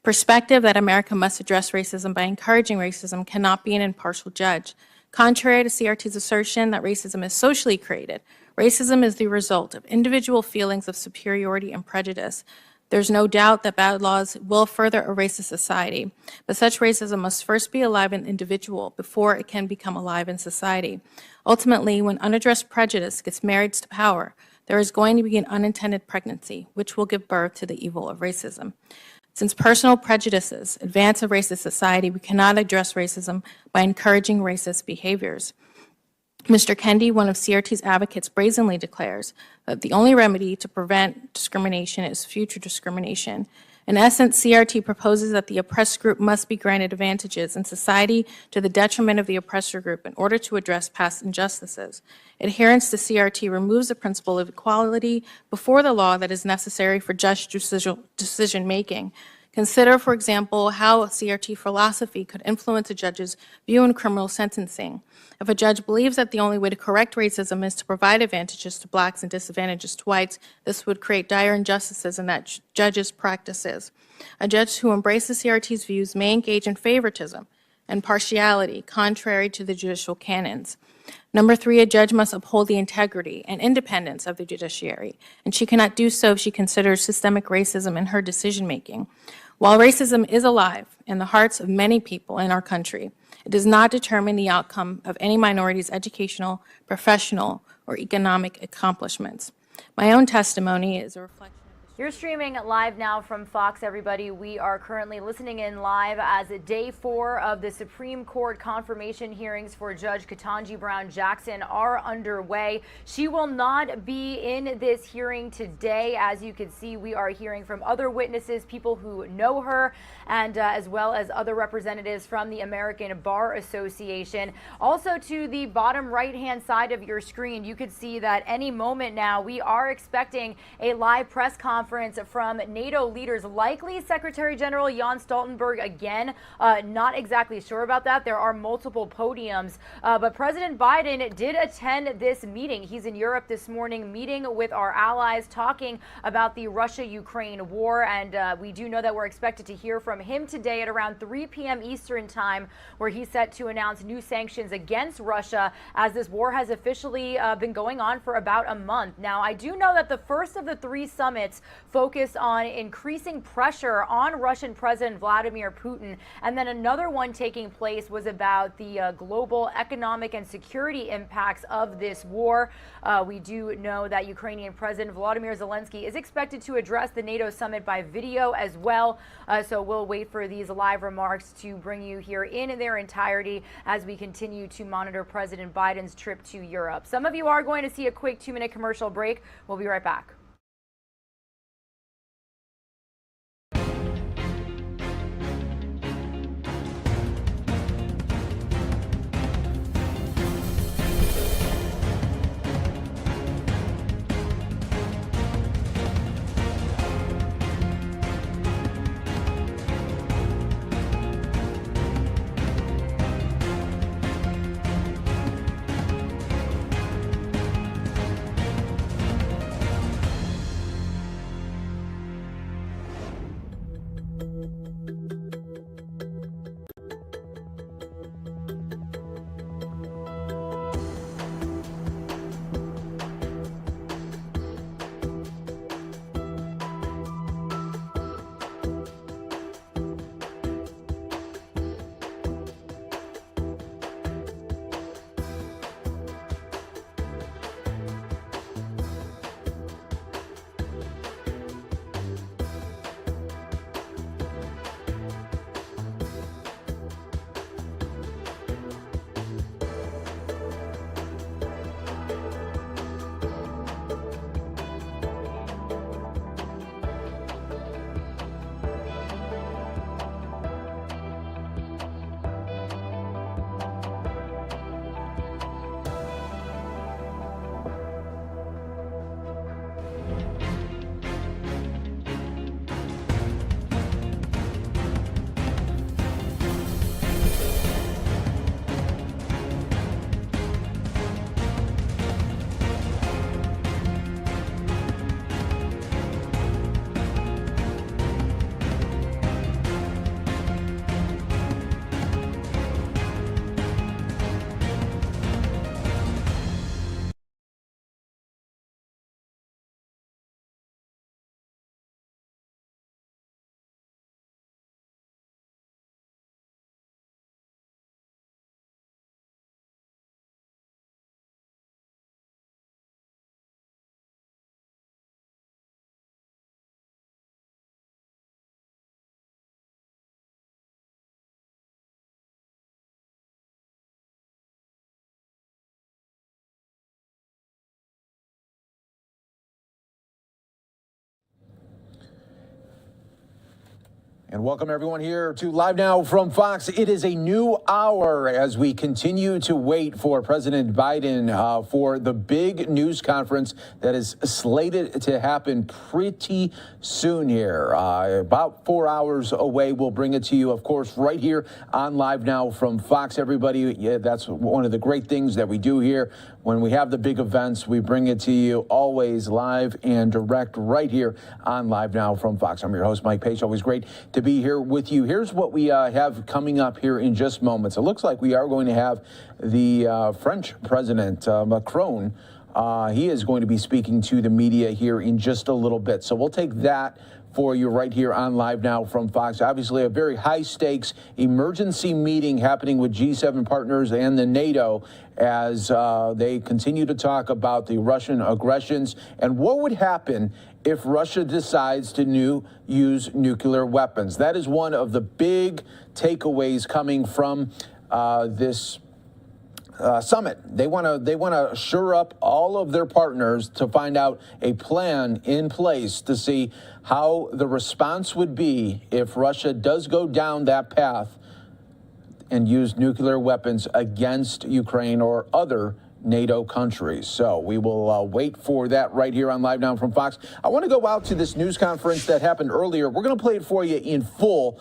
perspective that America must address racism by encouraging racism cannot be an impartial judge. Contrary to CRT's assertion that racism is socially created, racism is the result of individual feelings of superiority and prejudice. There's no doubt that bad laws will further erase a society, but such racism must first be alive in the individual before it can become alive in society. Ultimately, when unaddressed prejudice gets married to power, there is going to be an unintended pregnancy, which will give birth to the evil of racism. Since personal prejudices advance a racist society, we cannot address racism by encouraging racist behaviors. Mr. Kendi, one of CRT's advocates, brazenly declares that the only remedy to prevent discrimination is future discrimination. In essence, CRT proposes that the oppressed group must be granted advantages in society to the detriment of the oppressor group in order to address past injustices. Adherence to CRT removes the principle of equality before the law that is necessary for just decision-making. Consider, for example, how CRT philosophy could influence a judge's view in criminal sentencing. If a judge believes that the only way to correct racism is to provide advantages to blacks and disadvantages to whites, this would create dire injustices in that judge's practices. A judge who embraces CRT's views may engage in favoritism and partiality, contrary to the judicial canons. Number 3, a judge must uphold the integrity and independence of the judiciary, and she cannot do so if she considers systemic racism in her decision-making. While racism is alive in the hearts of many people in our country, it does not determine the outcome of any minority's educational, professional, or economic accomplishments. My own testimony is a reflection. You're streaming live now from Fox, everybody. We are currently listening in live as day 4 of the Supreme Court confirmation hearings for Judge Ketanji Brown Jackson are underway. She will not be in this hearing today. As you can see, we are hearing from other witnesses, people who know her, and as well as other representatives from the American Bar Association. Also, to the bottom right-hand side of your screen, you could see that any moment now we are expecting a live press conference conference from NATO leaders, likely Secretary General Jens Stoltenberg again. Not exactly sure about that. There are multiple podiums, but President Biden did attend this meeting. He's in Europe this morning, meeting with our allies, talking about the Russia-Ukraine war, and we do know that we're expected to hear from him today at around 3 p.m. Eastern time, where he's set to announce new sanctions against Russia as this war has officially been going on for about a month. Now, I do know that the first of the 3 summits focused on increasing pressure on Russian President Vladimir Putin, and then another one taking place was about the global economic and security impacts of this war. We do know that Ukrainian President Volodymyr Zelensky is expected to address the NATO summit by video as well, so we'll wait for these live remarks to bring you here in their entirety as we continue to monitor President Biden's trip to Europe. Some of you are going to see a quick 2-minute commercial break. We'll be right back. And welcome everyone here to Live Now from Fox. It is a new hour as we continue to wait for President Biden for the big news conference that is slated to happen pretty soon here. About 4 hours away. We'll bring it to you, of course, right here on Live Now from Fox. Everybody, that's one of the great things that we do here. When we have the big events, we bring it to you always live and direct right here on Live Now from Fox. I'm your host, Mike Page. Always great to be here with you. Here's what we have coming up here in just moments. It looks like we are going to have the French President Macron. He is going to be speaking to the media here in just a little bit. So we'll take that for you right here on Live Now from Fox. Obviously, a very high-stakes emergency meeting happening with G7 partners and the NATO as they continue to talk about the Russian aggressions and what would happen if Russia decides to use nuclear weapons. That is one of the big takeaways coming from this summit. They want to shore up all of their partners to find out a plan in place to see how the response would be if Russia does go down that path and use nuclear weapons against Ukraine or other NATO countries. So we will wait for that right here on Live Now from Fox. I want to go out to this news conference that happened earlier. We're going to play it for you in full.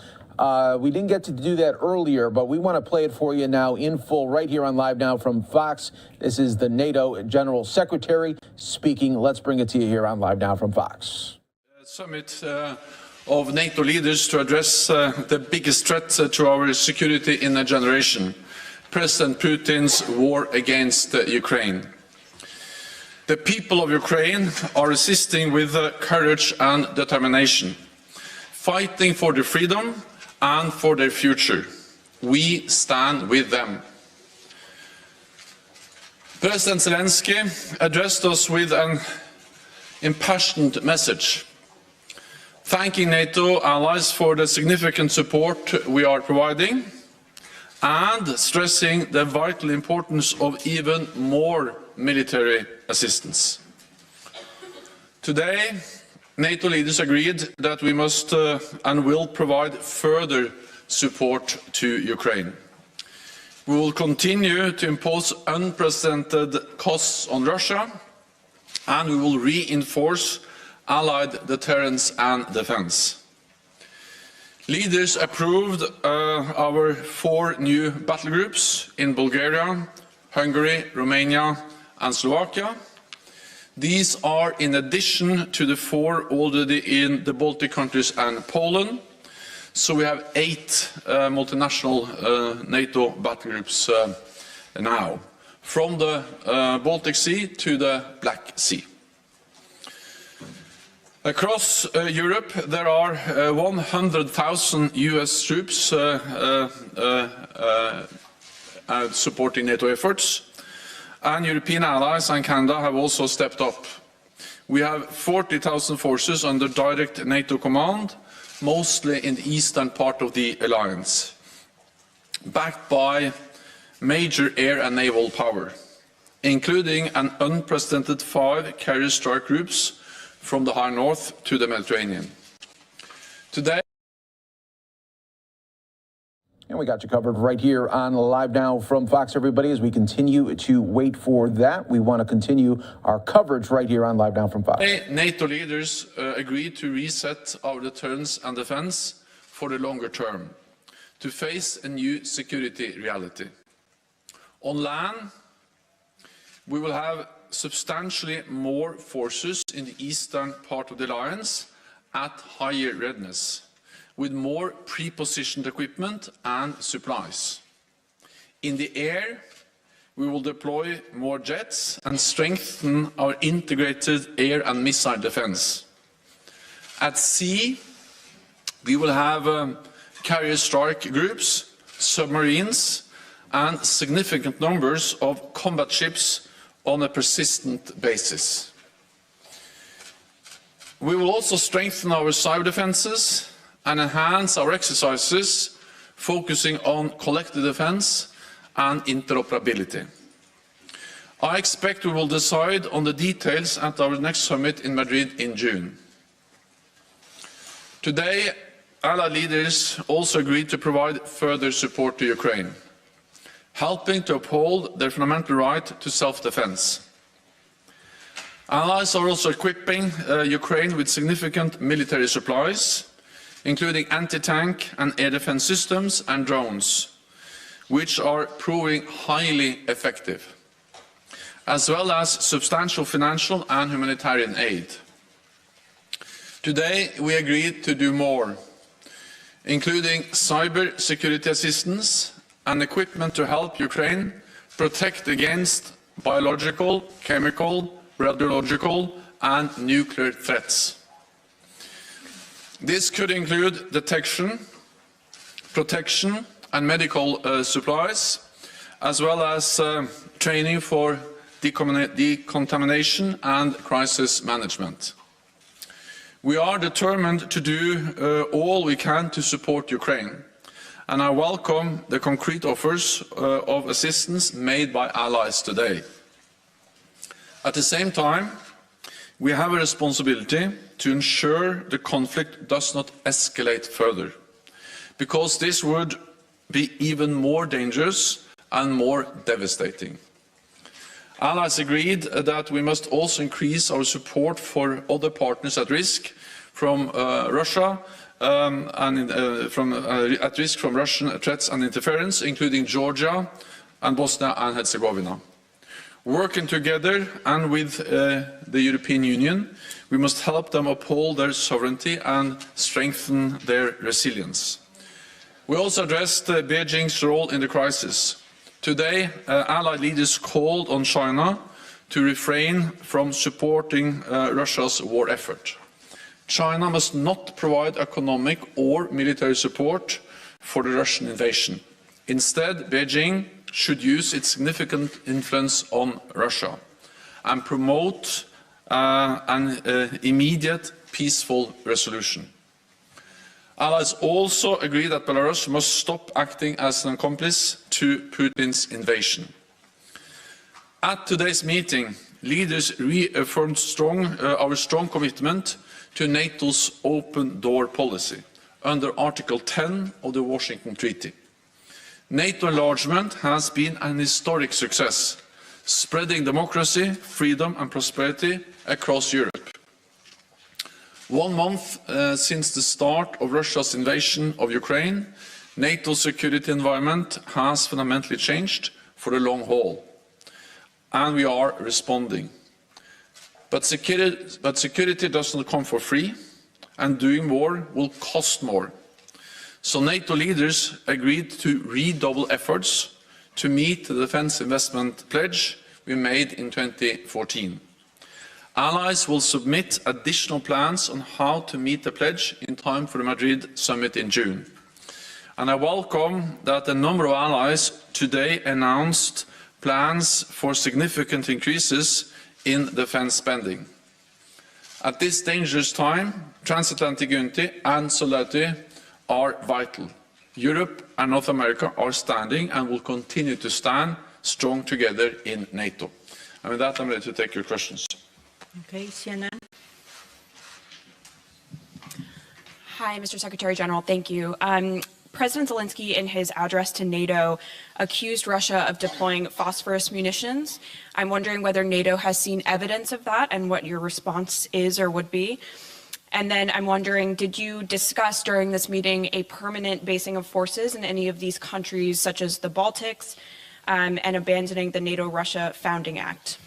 We didn't get to do that earlier, but we want to play it for you now in full right here on Live Now from Fox. This is the NATO General Secretary speaking. Let's bring it to you here on Live Now from Fox. Summit of NATO leaders to address the biggest threat to our security in a generation, President Putin's war against Ukraine. The people of Ukraine are resisting with courage and determination, fighting for their freedom and for their future. We stand with them. President Zelensky addressed us with an impassioned message, thanking NATO allies for the significant support we are providing and stressing the vital importance of even more military assistance. Today, NATO leaders agreed that we must and will provide further support to Ukraine. We will continue to impose unprecedented costs on Russia, and we will reinforce allied deterrence and defense. Leaders approved our 4 new battle groups in Bulgaria, Hungary, Romania, and Slovakia. These are in addition to the 4 already in the Baltic countries and Poland. So we have 8 multinational NATO battle groups now, from the Baltic Sea to the Black Sea. Across Europe, there are 100,000 US troops supporting NATO efforts. And European allies and Canada have also stepped up. We have 40,000 forces under direct NATO command, mostly in the eastern part of the alliance, backed by major air and naval power, including an unprecedented 5 carrier strike groups from the high north to the Mediterranean. Today, and we got you covered right here on Live Now from Fox, everybody. As we continue to wait for that, we want to continue our coverage right here on Live Now from Fox. NATO leaders agreed to reset our deterrence and defense for the longer term, to face a new security reality. On land, we will have substantially more forces in the eastern part of the alliance at higher readiness, with more pre-positioned equipment and supplies. In the air, we will deploy more jets and strengthen our integrated air and missile defense. At sea, we will have carrier strike groups, submarines, and significant numbers of combat ships on a persistent basis. We will also strengthen our cyber defenses and enhance our exercises, focusing on collective defense and interoperability. I expect we will decide on the details at our next summit in Madrid in June. Today, Allied leaders also agreed to provide further support to Ukraine, helping to uphold their fundamental right to self-defense. Allies are also equipping Ukraine with significant military supplies, including anti-tank and air defense systems and drones, which are proving highly effective, as well as substantial financial and humanitarian aid. Today, we agreed to do more, including cyber security assistance and equipment to help Ukraine protect against biological, chemical, radiological, and nuclear threats. This could include detection, protection, and medical supplies, as well as training for decontamination and crisis management. We are determined to do all we can to support Ukraine, and I welcome the concrete offers of assistance made by allies today. At the same time, we have a responsibility to ensure the conflict does not escalate further, because this would be even more dangerous and more devastating. Allies agreed that we must also increase our support for other partners at risk from Russia at risk from Russian threats and interference, including Georgia and Bosnia and Herzegovina. Working together and with the European Union, we must help them uphold their sovereignty and strengthen their resilience. We also addressed Beijing's role in the crisis. Today, Allied leaders called on China to refrain from supporting Russia's war effort. China must not provide economic or military support for the Russian invasion. Instead, Beijing should use its significant influence on Russia and promote an immediate peaceful resolution. Allies also agree that Belarus must stop acting as an accomplice to Putin's invasion. At today's meeting, leaders reaffirmed our strong commitment to NATO's open door policy under Article 10 of the Washington Treaty. NATO enlargement has been an historic success, spreading democracy, freedom and prosperity across Europe. 1 month since the start of Russia's invasion of Ukraine, NATO's security environment has fundamentally changed for the long haul, and we are responding. But security does not come for free, and doing more will cost more. So NATO leaders agreed to redouble efforts to meet the defence investment pledge we made in 2014. Allies will submit additional plans on how to meet the pledge in time for the Madrid summit in June. And I welcome that a number of allies today announced plans for significant increases in defence spending. At this dangerous time, transatlantic unity and solidarity are vital. Europe and North America are standing and will continue to stand strong together in NATO. And with that, I'm ready to take your questions. Okay, CNN. Hi, Mr. Secretary General. Thank you. President Zelensky, in his address to NATO, accused Russia of deploying phosphorus munitions. I'm wondering whether NATO has seen evidence of that and what your response is or would be. And then I'm wondering, did you discuss during this meeting a permanent basing of forces in any of these countries, such as the Baltics, and abandoning the NATO-Russia Founding Act?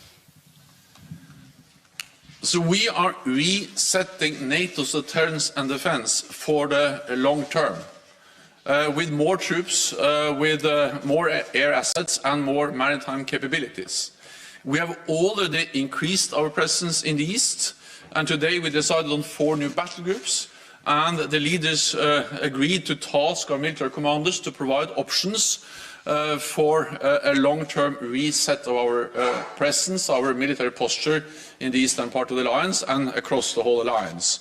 So we are resetting NATO's deterrence and defence for the long term, with more troops, with more air assets and more maritime capabilities. We have already increased our presence in the East, and today we decided on 4 new battle groups, and the leaders agreed to task our military commanders to provide options for a long-term reset of our presence, our military posture in the eastern part of the alliance and across the whole alliance.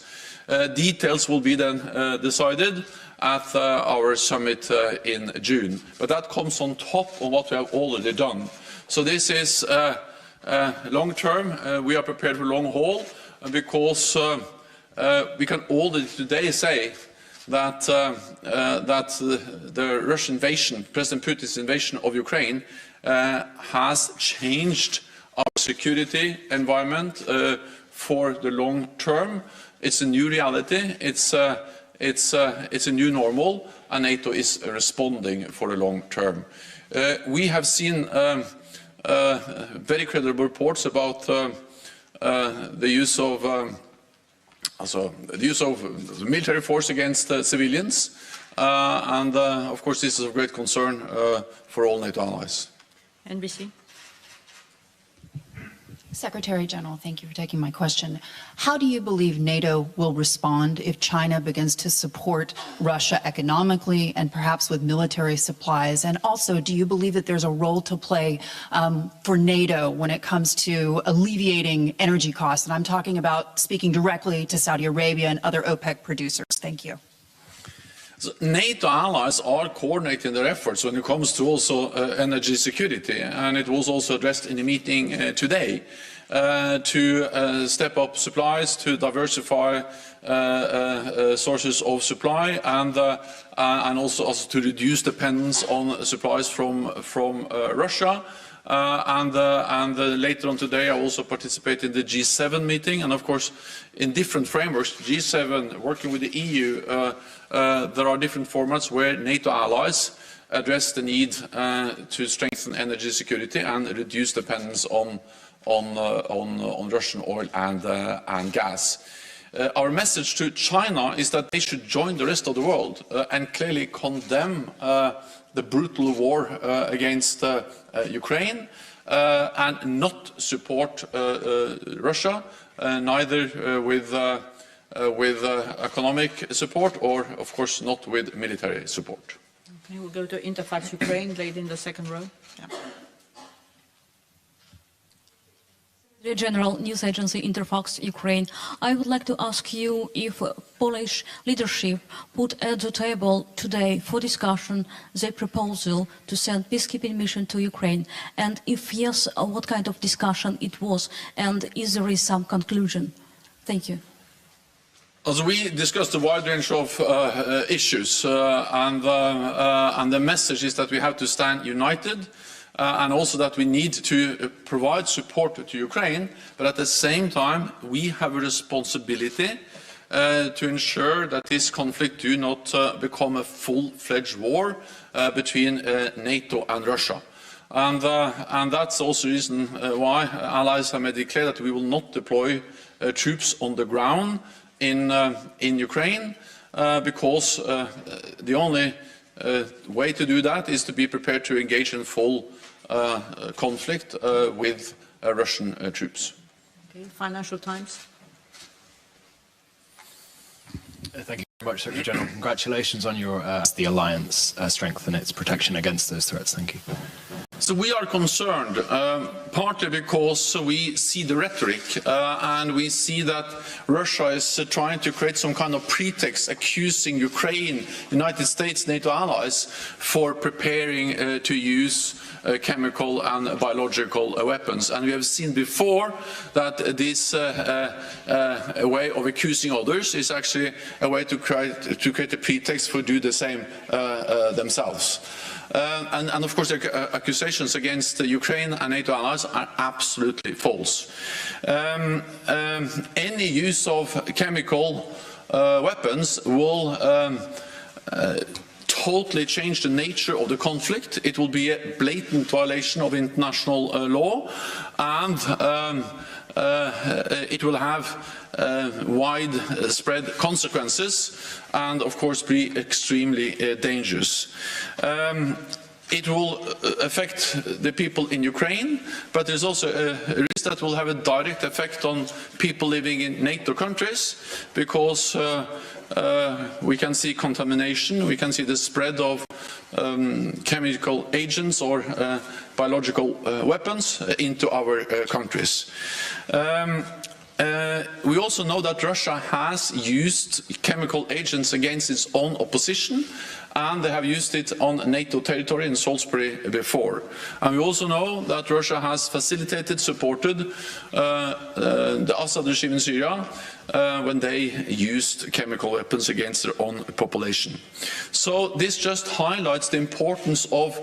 Details will be then decided at our summit in June. But that comes on top of what we have already done. So this is long-term. We are prepared for long haul because we can already today say that the Russian invasion, President Putin's invasion of Ukraine, has changed our security environment for the long term. It's a new reality. It's a new normal, and NATO is responding for the long term. We have seen very credible reports about the use of military force against civilians, and of course this is of great concern for all NATO allies. NBC. Secretary General, thank you for taking my question. How do you believe NATO will respond if China begins to support Russia economically and perhaps with military supplies? And also, do you believe that there's a role to play for NATO when it comes to alleviating energy costs? And I'm talking about speaking directly to Saudi Arabia and other OPEC producers. Thank you. So NATO allies are coordinating their efforts when it comes to also energy security, and it was also addressed in the meeting today to step up supplies, to diversify sources of supply, and also to reduce dependence on supplies from Russia, and later on today I also participate in the G7 meeting, and of course in different frameworks, G7 working with the EU, there are different formats where NATO allies address the need to strengthen energy security and reduce dependence on Russian oil and gas. Our message to China is that they should join the rest of the world and clearly condemn the brutal war against Ukraine and not support Russia, neither with economic support or, of course, not with military support. Okay, we'll go to Interfax Ukraine, lady in the second row. Yeah. General News Agency Interfax Ukraine. I would like to ask you if Polish leadership put at the table today for discussion the proposal to send peacekeeping mission to Ukraine, and if yes, what kind of discussion it was, and is there some conclusion? Thank you. As we discussed a wide range of issues, and the message is that we have to stand united. And also that we need to provide support to Ukraine, but at the same time we have a responsibility to ensure that this conflict do not become a full-fledged war between NATO and Russia. And that's also the reason why allies have made it clear that we will not deploy troops on the ground in Ukraine, because the only way to do that is to be prepared to engage in full conflict with Russian troops. Okay, Financial Times. Thank you very much, Secretary General. Congratulations on your the alliance strengthen its protection against those threats. Thank you. So we are concerned, partly because we see the rhetoric and we see that Russia is trying to create some kind of pretext accusing Ukraine, United States, NATO allies for preparing to use chemical and biological weapons. And we have seen before that this way of accusing others is actually a way to create a pretext for do the same themselves. And of course, the accusations against Ukraine and NATO allies are absolutely false. Any use of chemical weapons will totally change the nature of the conflict. It will be a blatant violation of international law, and it will have widespread consequences and, of course, be extremely dangerous. It will affect the people in Ukraine, but there's also a risk that will have a direct effect on people living in NATO countries, because we can see contamination, we can see the spread of chemical agents or biological weapons into our countries. We also know that Russia has used chemical agents against its own opposition, and they have used it on NATO territory in Salisbury before. And we also know that Russia has facilitated, supported the Assad regime in Syria when they used chemical weapons against their own population. So this just highlights the importance of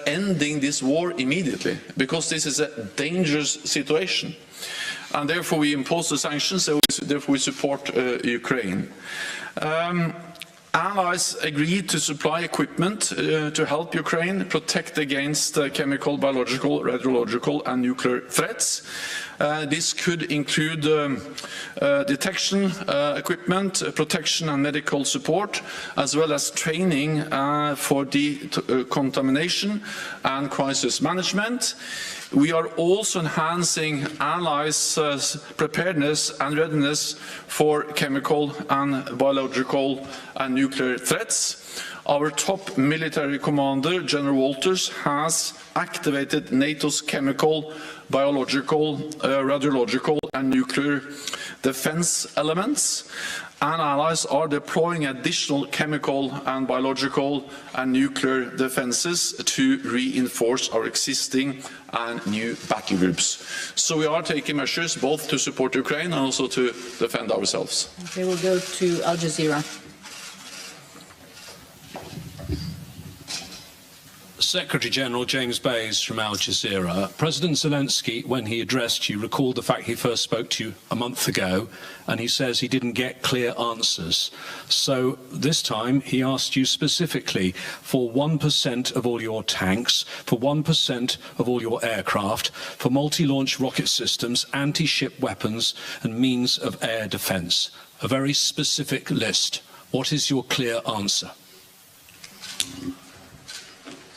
ending this war immediately, because this is a dangerous situation. And therefore we impose the sanctions, therefore we support Ukraine. Allies agreed to supply equipment to help Ukraine protect against chemical, biological, radiological and nuclear threats. This could include detection equipment, protection and medical support, as well as training for decontamination and crisis management. We are also enhancing allies' preparedness and readiness for chemical and biological and nuclear threats. Our top military commander, General Walters, has activated NATO's chemical, biological, radiological and nuclear defense elements, and allies are deploying additional chemical and biological and nuclear defenses to reinforce our existing and new battle groups. So we are taking measures both to support Ukraine and also to defend ourselves. Okay, we'll go to Al Jazeera. Secretary General James Bays from Al Jazeera. President Zelensky, when he addressed you, recalled the fact he first spoke to you a month ago, and he says he didn't get clear answers. So this time he asked you specifically for 1% of all your tanks, for 1% of all your aircraft, for multi-launch rocket systems, anti-ship weapons, and means of air defence. A very specific list. What is your clear answer?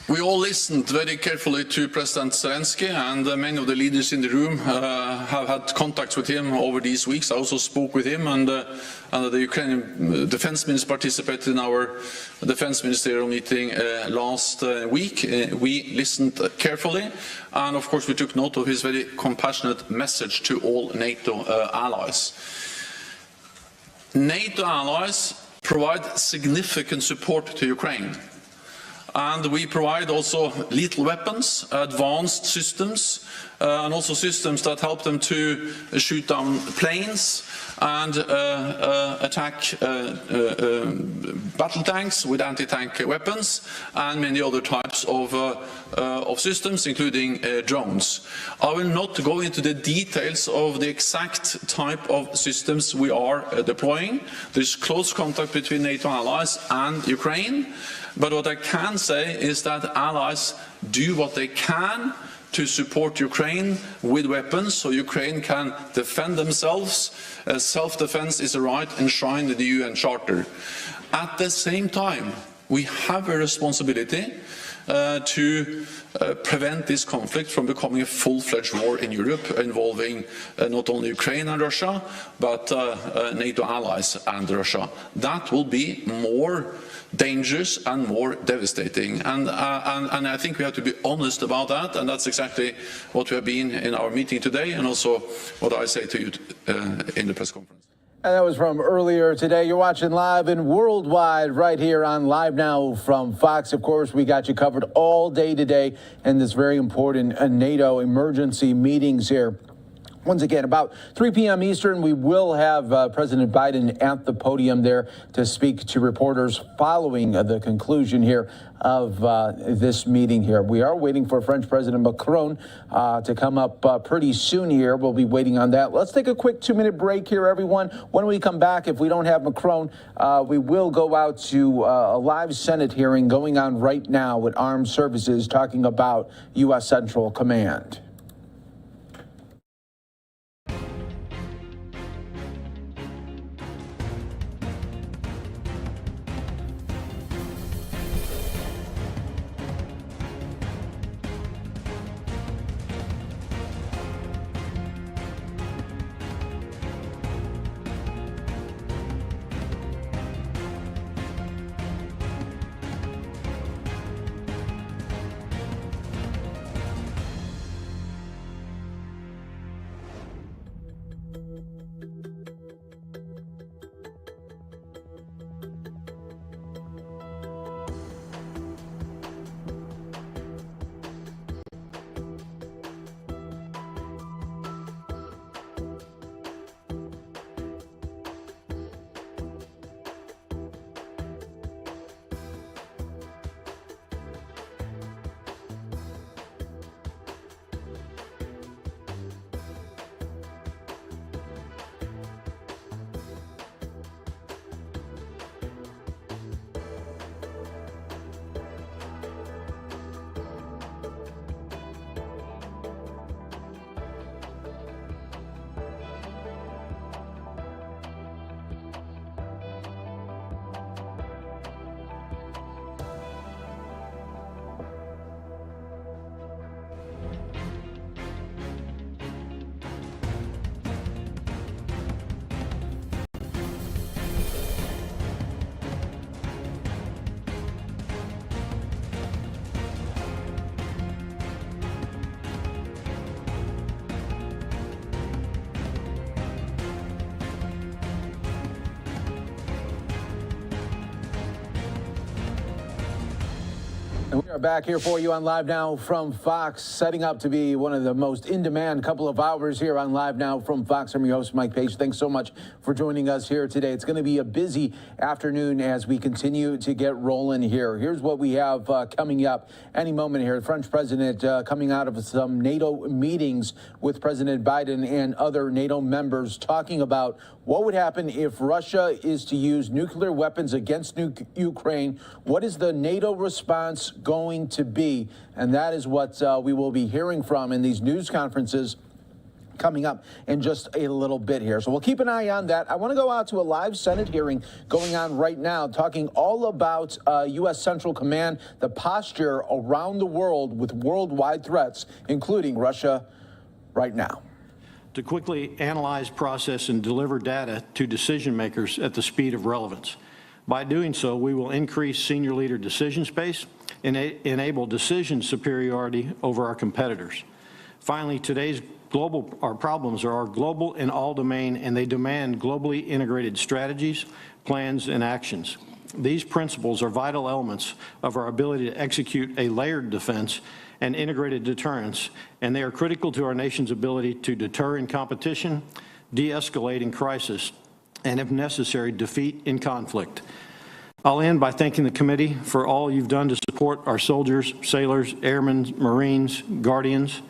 We all listened very carefully to President Zelensky, and many of the leaders in the room have had contacts with him over these weeks. I also spoke with him, and the Ukrainian defense minister participated in our defense ministerial meeting last week. We listened carefully, and of course we took note of his very compassionate message to all NATO allies. NATO allies provide significant support to Ukraine. And we provide also lethal weapons, advanced systems, and also systems that help them to shoot down planes and attack battle tanks with anti-tank weapons, and many other types of systems, including drones. I will not go into the details of the exact type of systems we are deploying. There is close contact between NATO allies and Ukraine. But what I can say is that allies do what they can to support Ukraine with weapons so Ukraine can defend themselves. Self-defense is a right enshrined in the UN Charter. At the same time, we have a responsibility to prevent this conflict from becoming a full-fledged war in Europe involving not only Ukraine and Russia, but NATO allies and Russia. That will be more dangerous and more devastating, and I think we have to be honest about that, and that's exactly what we have been in our meeting today, and also what I say to you in the press conference. And that was from earlier today. You're watching live and worldwide right here on Live Now from Fox. Of course, we got you covered all day today in this very important NATO emergency meetings here. Once again, about 3 p.m. Eastern, we will have President Biden at the podium there to speak to reporters following the conclusion here of this meeting here. We are waiting for French President Macron to come up pretty soon here. We'll be waiting on that. Let's take a quick 2-minute break here, everyone. When we come back, if we don't have Macron, we will go out to a live Senate hearing going on right now with Armed Services talking about U.S. Central Command. And we are back here for you on Live Now from Fox, setting up to be one of the most in-demand couple of hours here on Live Now from Fox. I'm your host, Mike Page. Thanks so much for joining us here today. It's going to be a busy afternoon as we continue to get rolling here. Here's what we have coming up any moment here. The French president coming out of some NATO meetings with President Biden and other NATO members talking about what would happen if Russia is to use nuclear weapons against Ukraine. What is the NATO response going to be? And that is what we will be hearing from in these news conferences coming up in just a little bit here. So we'll keep an eye on that. I want to go out to a live Senate hearing going on right now, talking all about U.S. Central Command, the posture around the world with worldwide threats, including Russia right now. To quickly analyze, process, and deliver data to decision makers at the speed of relevance. By doing so, we will increase senior leader decision space and enable decision superiority over our competitors. Finally, today's our problems are global in all domain, and they demand globally integrated strategies, plans, and actions. These principles are vital elements of our ability to execute a layered defense and integrated deterrence, and they are critical to our nation's ability to deter in competition, de-escalate in crisis, and if necessary, defeat in conflict. I'll end by thanking the committee for all you've done to support our soldiers, sailors, airmen, Marines, Guardians.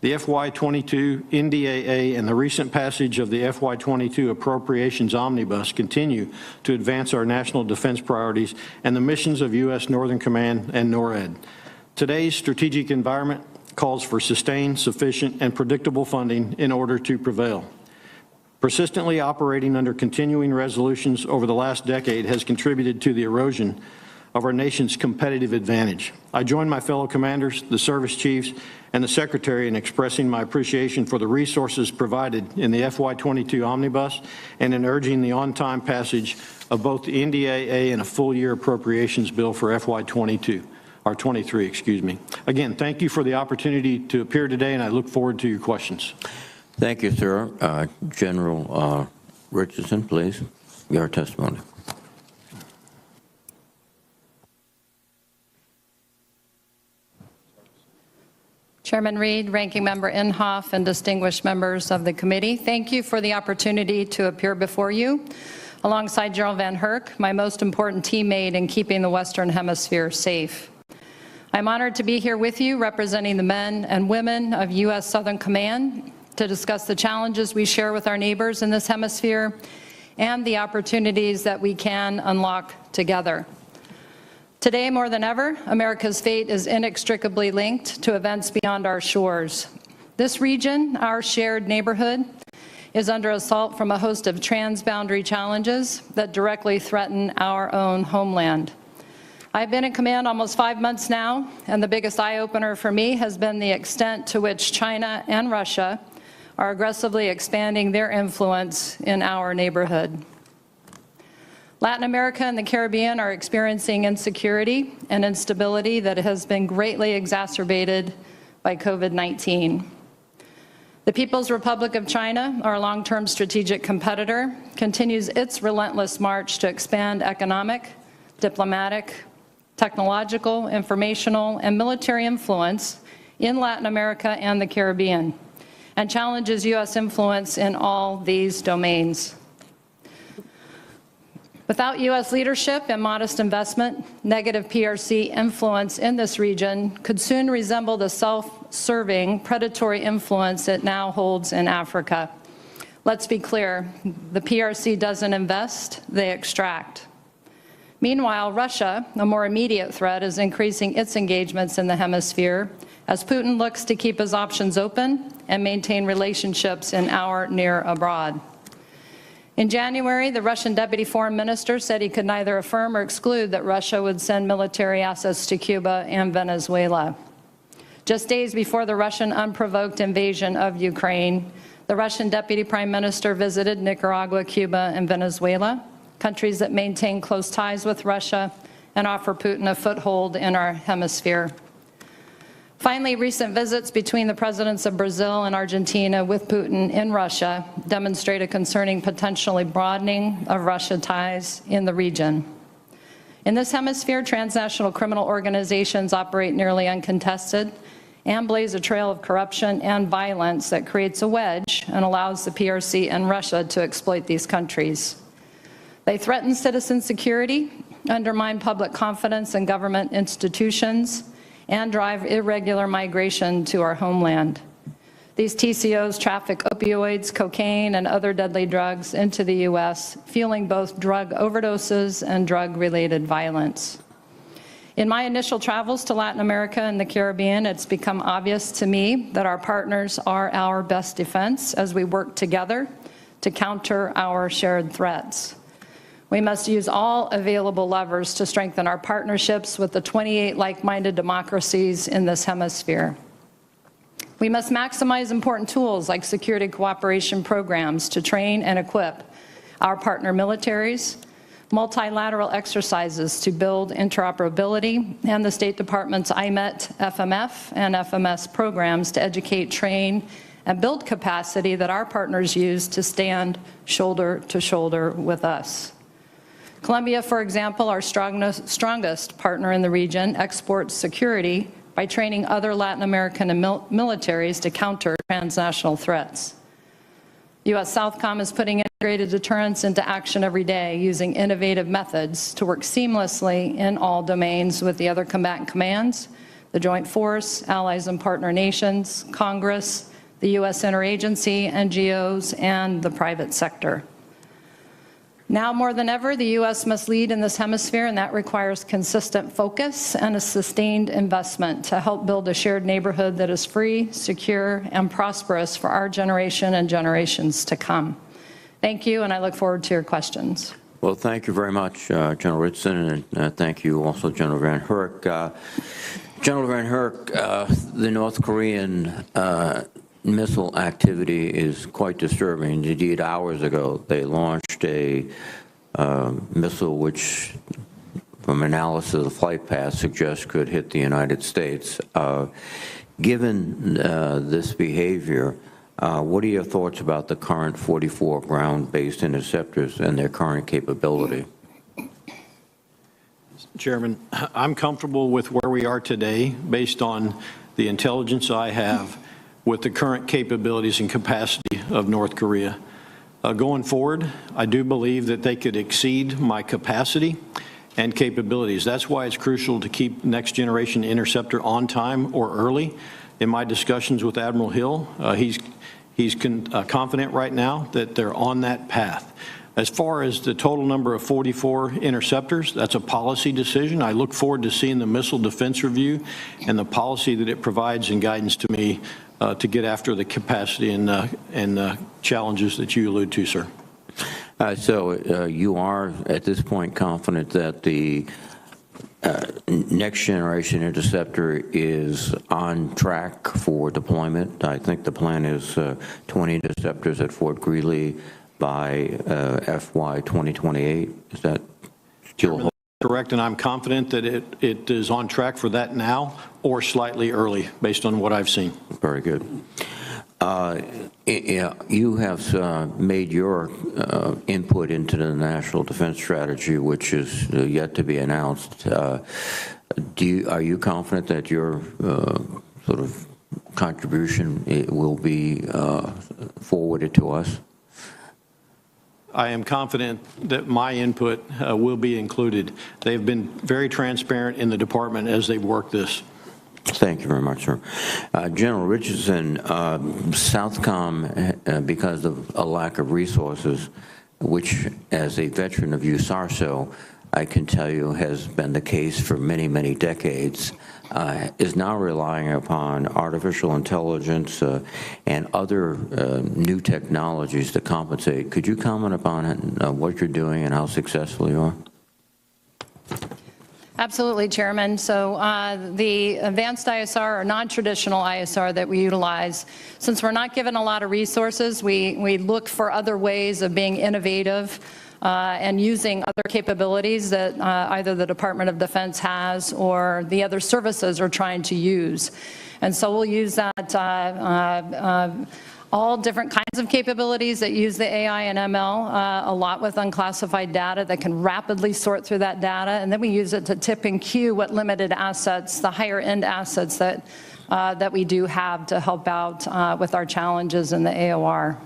The FY22 NDAA and the recent passage of the FY22 Appropriations Omnibus continue to advance our national defense priorities and the missions of U.S. Northern Command and NORAD. Today's strategic environment calls for sustained, sufficient, and predictable funding in order to prevail. Persistently operating under continuing resolutions over the last decade has contributed to the erosion of our nation's competitive advantage. I join my fellow commanders, the service chiefs, and the Secretary in expressing my appreciation for the resources provided in the FY22 Omnibus and in urging the on-time passage of both the NDAA and a full-year appropriations bill for FY22. Or 23, excuse me. Again, thank you for the opportunity to appear today, and I look forward to your questions. Thank you, sir. General Richardson, please, your testimony. Chairman Reed, Ranking Member Inhofe, and distinguished members of the committee, thank you for the opportunity to appear before you alongside General Van Herk, my most important teammate in keeping the Western Hemisphere safe. I'm honored to be here with you representing the men and women of U.S. Southern Command to discuss the challenges we share with our neighbors in this hemisphere and the opportunities that we can unlock together. Today, more than ever, America's fate is inextricably linked to events beyond our shores. This region, our shared neighborhood, is under assault from a host of transboundary challenges that directly threaten our own homeland. I've been in command almost 5 months now, and the biggest eye-opener for me has been the extent to which China and Russia are aggressively expanding their influence in our neighborhood. Latin America and the Caribbean are experiencing insecurity and instability that has been greatly exacerbated by COVID-19. The People's Republic of China, our long-term strategic competitor, continues its relentless march to expand economic, diplomatic, technological, informational, and military influence in Latin America and the Caribbean, and challenges U.S. influence in all these domains. Without U.S. leadership and modest investment, negative PRC influence in this region could soon resemble the self-serving predatory influence it now holds in Africa. Let's be clear, the PRC doesn't invest, they extract. Meanwhile, Russia, a more immediate threat, is increasing its engagements in the hemisphere as Putin looks to keep his options open and maintain relationships in our near abroad. In January, the Russian deputy foreign minister said he could neither affirm or exclude that Russia would send military assets to Cuba and Venezuela. Just days before the Russian unprovoked invasion of Ukraine, the Russian deputy prime minister visited Nicaragua, Cuba, and Venezuela, countries that maintain close ties with Russia and offer Putin a foothold in our hemisphere. Finally, recent visits between the presidents of Brazil and Argentina with Putin in Russia demonstrate a concerning potentially broadening of Russia ties in the region. In this hemisphere, transnational criminal organizations operate nearly uncontested and blaze a trail of corruption and violence that creates a wedge and allows the PRC and Russia to exploit these countries. They threaten citizen security, undermine public confidence in government institutions, and drive irregular migration to our homeland. These TCOs traffic opioids, cocaine, and other deadly drugs into the U.S., fueling both drug overdoses and drug-related violence. In my initial travels to Latin America and the Caribbean, it's become obvious to me that our partners are our best defense as we work together to counter our shared threats. We must use all available levers to strengthen our partnerships with the 28 like-minded democracies in this hemisphere. We must maximize important tools like security cooperation programs to train and equip our partner militaries, multilateral exercises to build interoperability, and the State Department's IMET, FMF, and FMS programs to educate, train, and build capacity that our partners use to stand shoulder to shoulder with us. Colombia, for example, our strongest partner in the region, exports security by training other Latin American militaries to counter transnational threats. U.S. Southcom is putting integrated deterrence into action every day using innovative methods to work seamlessly in all domains with the other combatant commands, the Joint Force, allies and partner nations, Congress, the U.S. interagency, NGOs, and the private sector. Now more than ever, the U.S. must lead in this hemisphere, and that requires consistent focus and a sustained investment to help build a shared neighborhood that is free, secure, and prosperous for our generation and generations to come. Thank you, and I look forward to your questions. Well, thank you very much, General Richardson, and thank you also, General Van Herk. General Van Herk, the North Korean missile activity is quite disturbing. Indeed, hours ago, they launched a missile which, from analysis of the flight path, suggests could hit the United States. Given this behavior, what are your thoughts about the current 44 ground-based interceptors and their current capability? Chairman, I'm comfortable with where we are today based on the intelligence I have with the current capabilities and capacity of North Korea. Going forward, I do believe that they could exceed my capacity and capabilities. That's why it's crucial to keep Next Generation Interceptor on time or early. In my discussions with Admiral Hill, he's confident right now that they're on that path. As far as the total number of 44 interceptors, that's a policy decision. I look forward to seeing the Missile Defense Review and the policy that it provides and guidance to me to get after the capacity and challenges that you allude to, sir. So you are, at this point, confident that the Next Generation Interceptor is on track for deployment? I think the plan is 20 interceptors at Fort Greely by FY 2028. Is that still correct? And I'm confident that it is on track for that now or slightly early based on what I've seen. Very good. You have made your input into the National Defense Strategy, which is yet to be announced. Are you confident that your sort of contribution will be forwarded to us? I am confident that my input will be included. They've been very transparent in the department as they've worked this. Thank you very much, sir. General Richardson, Southcom, because of a lack of resources, which as a veteran of USARSO, I can tell you has been the case for many, many decades, is now relying upon artificial intelligence and other new technologies to compensate. Could you comment upon what you're doing and how successful you are? Absolutely, Chairman. So the advanced ISR or non-traditional ISR that we utilize, since we're not given a lot of resources, we look for other ways of being innovative and using other capabilities that either the Department of Defense has or the other services are trying to use. And so we'll use that all different kinds of capabilities that use the AI and ML, a lot with unclassified data that can rapidly sort through that data, and then we use it to tip and cue what limited assets, the higher end assets that we do have to help out with our challenges in the AOR.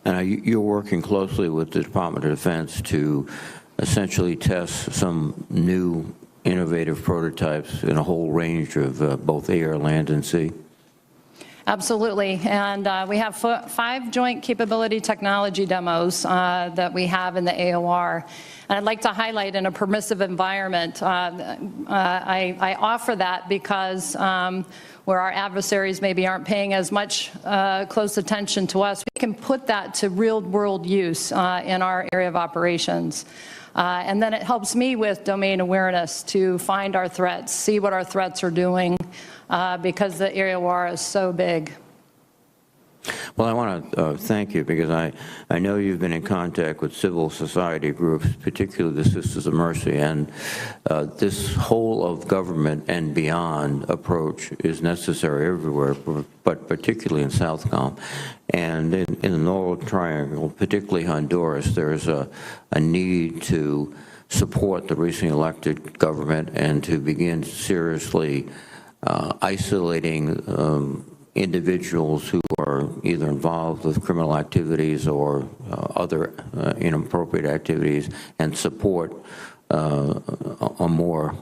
And you're working closely with the Department of Defense to essentially test some new innovative prototypes in a whole range of both air, land, and sea. Absolutely, and we have 5 joint capability technology demos that we have in the AOR. And I'd like to highlight in a permissive environment, I offer that because where our adversaries maybe aren't paying as much close attention to us, we can put that to real-world use in our area of operations. And then it helps me with domain awareness to find our threats, see what our threats are doing, because the AOR is so big. Well, I want to thank you because I know you've been in contact with civil society groups, particularly the Sisters of Mercy, and this whole of government and beyond approach is necessary everywhere, but particularly in Southcom. And in the Northern Triangle, particularly Honduras, there's a need to support the recently elected government and to begin seriously isolating individuals who are either involved with criminal activities or other inappropriate activities, and support a more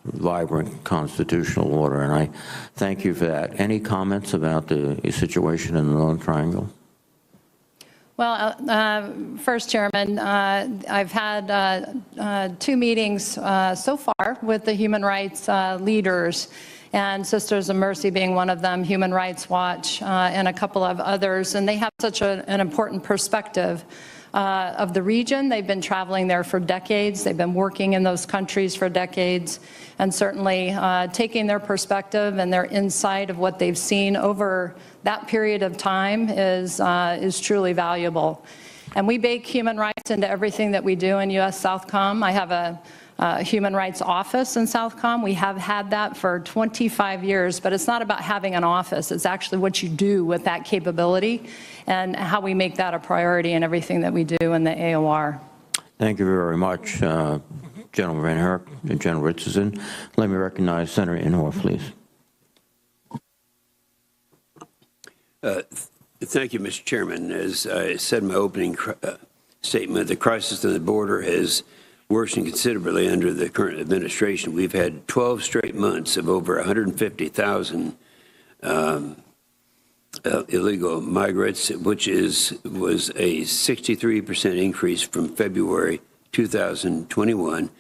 vibrant constitutional order. And I thank you for that. Any comments about the situation in the Northern Triangle? Well, first, Chairman, I've had 2 meetings so far with the human rights leaders, and Sisters of Mercy being one of them, Human Rights Watch, and a couple of others, and they have such an important perspective of the region. They've been traveling there for decades. They've been working in those countries for decades, and certainly taking their perspective and their insight of what they've seen over that period of time is truly valuable. And we bake human rights into everything that we do in U.S. Southcom. I have a human rights office in Southcom. We have had that for 25 years, but it's not about having an office. It's actually what you do with that capability and how we make that a priority in everything that we do in the AOR. Thank you very much, General Van Herk and General Richardson. Let me recognize Senator Inhofe, please. Thank you, Mr. Chairman. As I said in my opening statement, the crisis on the border has worsened considerably under the current administration. We've had 12 straight months of over 150,000 illegal migrants, which was a 63% increase from February 2021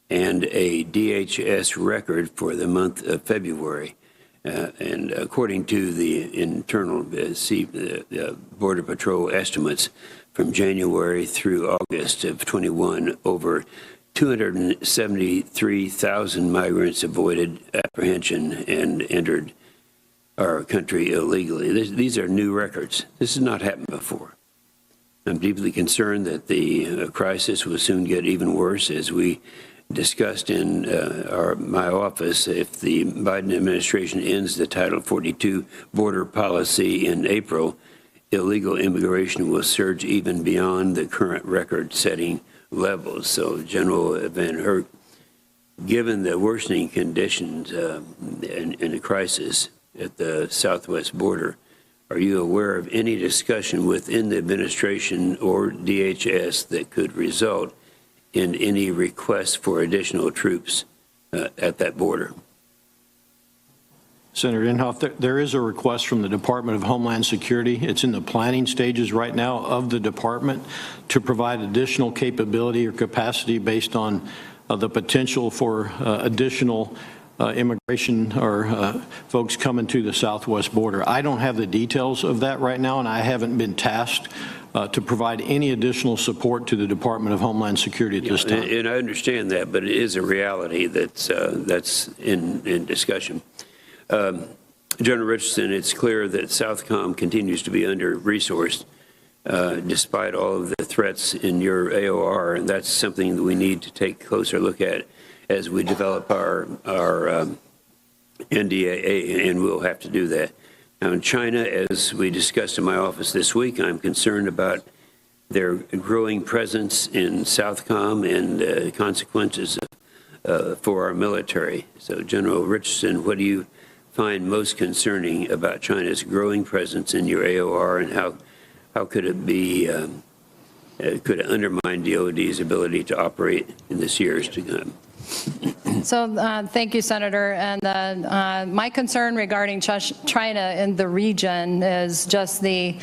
and a DHS record for the month of February. And according to the internal Border Patrol estimates, from January through August of 21, over 273,000 migrants avoided apprehension and entered our country illegally. These are new records. This has not happened before. I'm deeply concerned that the crisis will soon get even worse. As we discussed in my office, if the Biden administration ends the Title 42 border policy in April, illegal immigration will surge even beyond the current record-setting levels. So, General Van Herk, given the worsening conditions in the crisis at the southwest border, are you aware of any discussion within the administration or DHS that could result in any requests for additional troops at that border? Senator Inhofe, there is a request from the Department of Homeland Security. It's in the planning stages right now of the department to provide additional capability or capacity based on the potential for additional immigration or folks coming to the southwest border. I don't have the details of that right now, and I haven't been tasked to provide any additional support to the Department of Homeland Security at this time. And I understand that, but it is a reality that's in discussion. General Richardson, it's clear that Southcom continues to be under-resourced despite all of the threats in your AOR, and that's something that we need to take a closer look at as we develop our NDAA, and we'll have to do that. Now, in China, as we discussed in my office this week, I'm concerned about their growing presence in Southcom and consequences for our military. So, General Richardson, what do you find most concerning about China's growing presence in your AOR, and how could it be could it undermine DoD's ability to operate in this years to come? So thank you, Senator. And my concern regarding China in the region is just the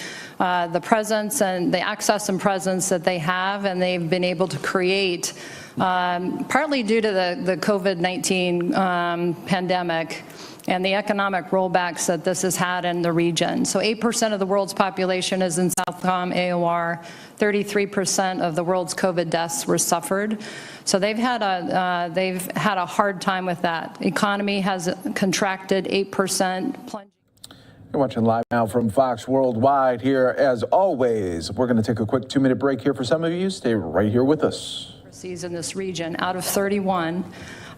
presence and the access and presence that they have, and they've been able to create, partly due to the COVID-19 pandemic and the economic rollbacks that this has had in the region. So 8% of the world's population is in Southcom AOR. 33% of the world's COVID deaths were suffered. So they've had a hard time with that. Economy has contracted 8%. You're watching Live Now from Fox Worldwide here. As always, we're going to take a quick 2-minute break here for some of you. Stay right here with us. In this region, out of 31,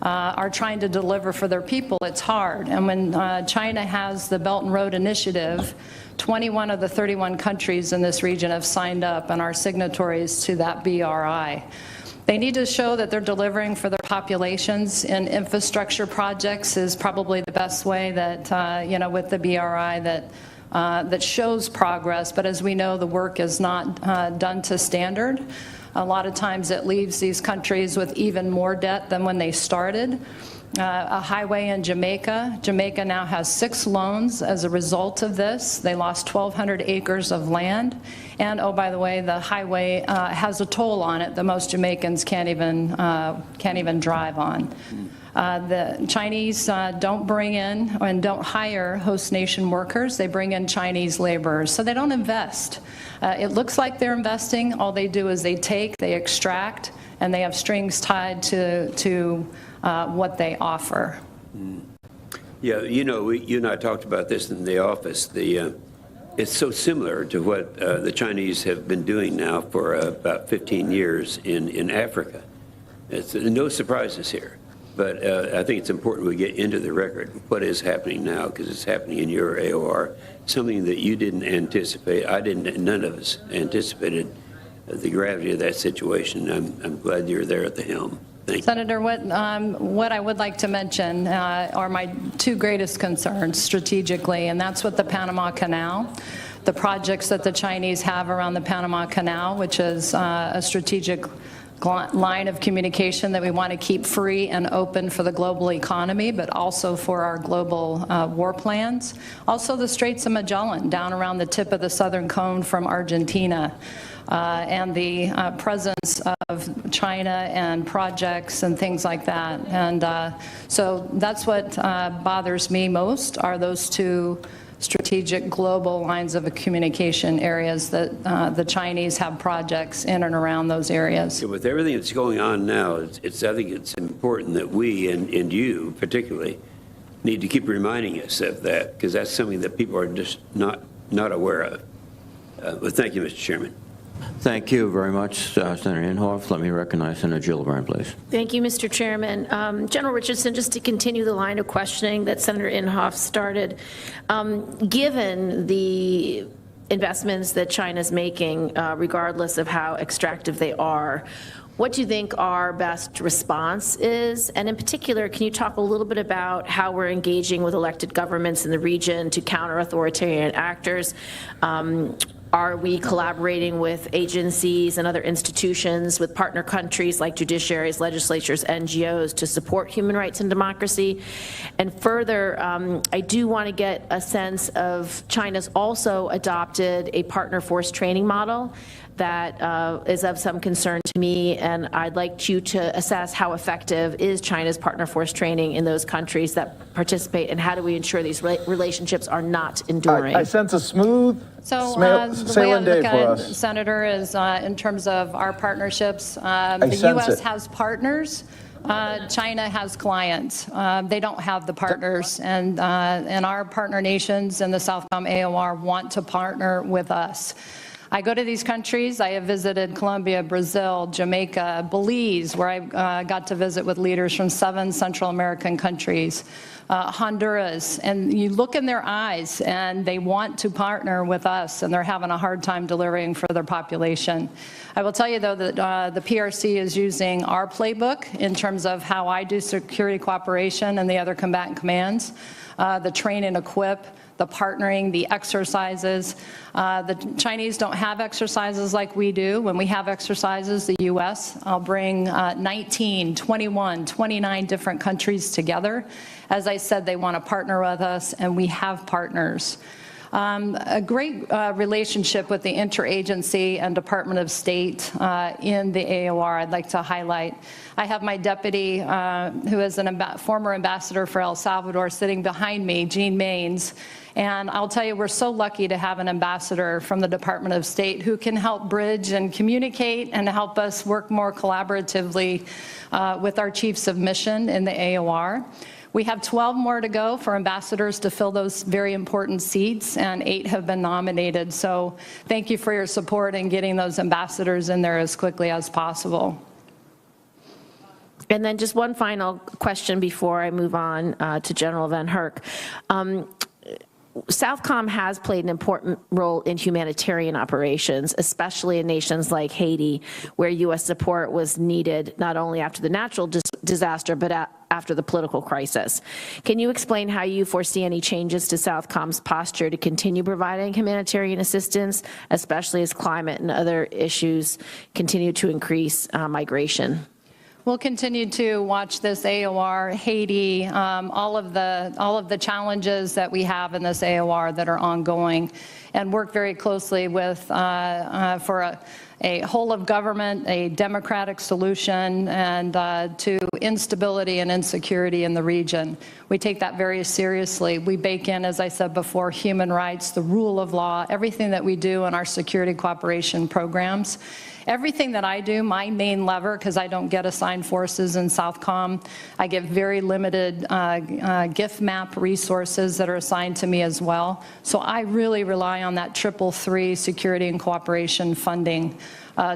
are trying to deliver for their people. It's hard. And when China has the Belt and Road Initiative, 21 of the 31 countries in this region have signed up and are signatories to that BRI. They need to show that they're delivering for their populations, and infrastructure projects is probably the best way that, with the BRI that shows progress. But as we know, the work is not done to standard. A lot of times it leaves these countries with even more debt than when they started. A highway in Jamaica. Jamaica now has 6 loans as a result of this. They lost 1,200 acres of land. And oh, by the way, the highway has a toll on it that most Jamaicans can't even drive on. The Chinese don't bring in and don't hire host nation workers. They bring in Chinese laborers, so they don't invest. It looks like they're investing. All they do is they take, they extract, and they have strings tied to what they offer. Yeah, you and I talked about this in the office. It's so similar to what the Chinese have been doing now for about 15 years in Africa. It's no surprises here. But I think it's important we get into the record what is happening now, because it's happening in your AOR, something that you didn't anticipate. I didn't, none of us anticipated the gravity of that situation. I'm glad you're there at the helm. Thank you. Senator, what I would like to mention are my 2 greatest concerns strategically, and that's with the Panama Canal. The projects that the Chinese have around the Panama Canal, which is a strategic line of communication that we want to keep free and open for the global economy, but also for our global war plans. Also the Straits of Magellan, down around the tip of the southern cone from Argentina, and the presence of China and projects and things like that. And so that's what bothers me most, are those 2 strategic global lines of communication areas that the Chinese have projects in and around those areas. With everything that's going on now, I think it's important that we, and you particularly, need to keep reminding us of that, because that's something that people are just not aware of. But thank you, Mr. Chairman. Thank you very much, Senator Inhofe. Let me recognize Senator Gillibrand, please. Thank you, Mr. Chairman. General Richardson, just to continue the line of questioning that Senator Inhofe started, given the investments that China's making, regardless of how extractive they are, what do you think our best response is? And in particular, can you talk a little bit about how we're engaging with elected governments in the region to counter authoritarian actors? Are we collaborating with agencies and other institutions, with partner countries like judiciaries, legislatures, NGOs to support human rights and democracy? And further, I do want to get a sense of China's also adopted a partner force training model that is of some concern to me, and I'd like you to assess how effective is China's partner force training in those countries that participate, and how do we ensure these relationships are not enduring? I sense a smooth the way I sailing day look for at us. it, Senator, is in terms of our partnerships, the U.S. has partners. China has clients. They don't have the partners, and our partner nations in the Southcom AOR want to partner with us. I go to these countries. I have visited Colombia, Brazil, Jamaica, Belize, where I got to visit with leaders from 7 Central American countries, Honduras, and you look in their eyes and they want to partner with us, and they're having a hard time delivering for their population. I will tell you, though, that the PRC is using our playbook in terms of how I do security cooperation and the other combatant commands, the train and equip, the partnering, the exercises. The Chinese don't have exercises like we do. When we have exercises, the U.S., I'll bring 19, 21, 29 different countries together. As I said, they want to partner with us, and we have partners. A great relationship with the Interagency and Department of State in the AOR I'd like to highlight. I have my deputy, who is a former ambassador for El Salvador, sitting behind me, Jean Maines. And I'll tell you, we're so lucky to have an ambassador from the Department of State who can help bridge and communicate and help us work more collaboratively with our chiefs of mission in the AOR. We have 12 more to go for ambassadors to fill those very important seats, and 8 have been nominated. So thank you for your support in getting those ambassadors in there as quickly as possible. And then just one final question before I move on to General Van Herk. Southcom has played an important role in humanitarian operations, especially in nations like Haiti, where U.S. support was needed not only after the natural disaster, but after the political crisis. Can you explain how you foresee any changes to Southcom's posture to continue providing humanitarian assistance, especially as climate and other issues continue to increase migration? We'll continue to watch this AOR, Haiti, all of the challenges that we have in this AOR that are ongoing, and work very closely with for a whole of government, a democratic solution, and to instability and insecurity in the region. We take that very seriously. We bake in, as I said before, human rights, the rule of law, everything that we do in our security cooperation programs. Everything that I do, my main lever, because I don't get assigned forces in Southcom, I get very limited gift map resources that are assigned to me as well. So I really rely on that 333 security and cooperation funding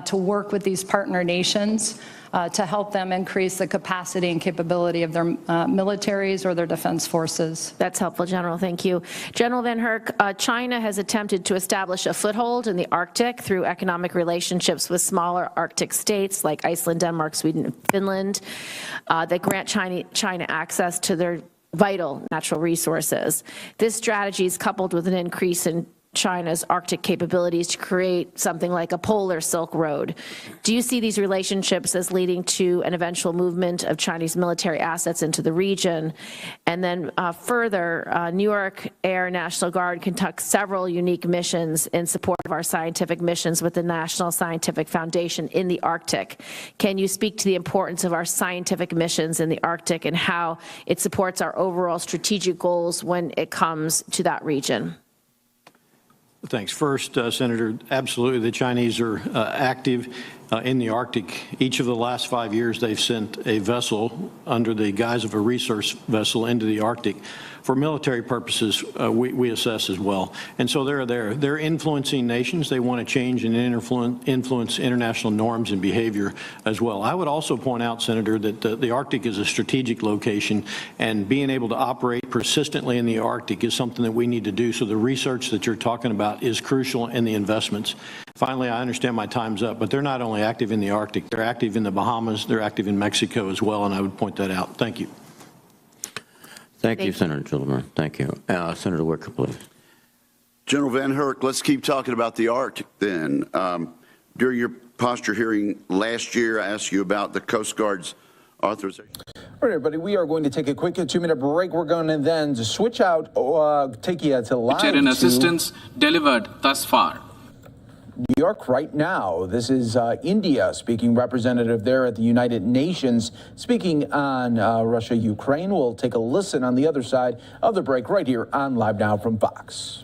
to work with these partner nations to help them increase the capacity and capability of their militaries or their defense forces. That's helpful, General. Thank you. General Van Herk, China has attempted to establish a foothold in the Arctic through economic relationships with smaller Arctic states like Iceland, Denmark, Sweden, and Finland that grant China access to their vital natural resources. This strategy is coupled with an increase in China's Arctic capabilities to create something like a polar Silk Road. Do you see these relationships as leading to an eventual movement of Chinese military assets into the region? And then further, New York Air National Guard conducts several unique missions in support of our scientific missions with the National Scientific Foundation in the Arctic. Can you speak to the importance of our scientific missions in the Arctic and how it supports our overall strategic goals when it comes to that region? Thanks. First, Senator, absolutely, the Chinese are active in the Arctic. Each of the last 5 years, they've sent a vessel under the guise of a resource vessel into the Arctic. For military purposes, we assess as well. And so they're there. They're influencing nations. They want to change and influence international norms and behavior as well. I would also point out, Senator, that the Arctic is a strategic location, and being able to operate persistently in the Arctic is something that we need to do. So the research that you're talking about is crucial, in the investments. Finally, I understand my time's up, but they're not only active in the Arctic, they're active in the Bahamas, they're active in Mexico as well, and I would point that out. Thank you. Thank you, Senator Gillibrand. Thank you. Senator Wicker, please. General Van Herk, let's keep talking about the Arctic then. During your posture hearing last year, I asked you about the Coast Guard's authorization. All right, everybody, we are going to take a quick 2-minute break. We're going to then switch out, take you to live assistance delivered thus far. New York right now. This is India speaking, representative there at the United Nations, speaking on Russia, Ukraine. We'll take a listen on the other side of the break right here on Live Now from Fox.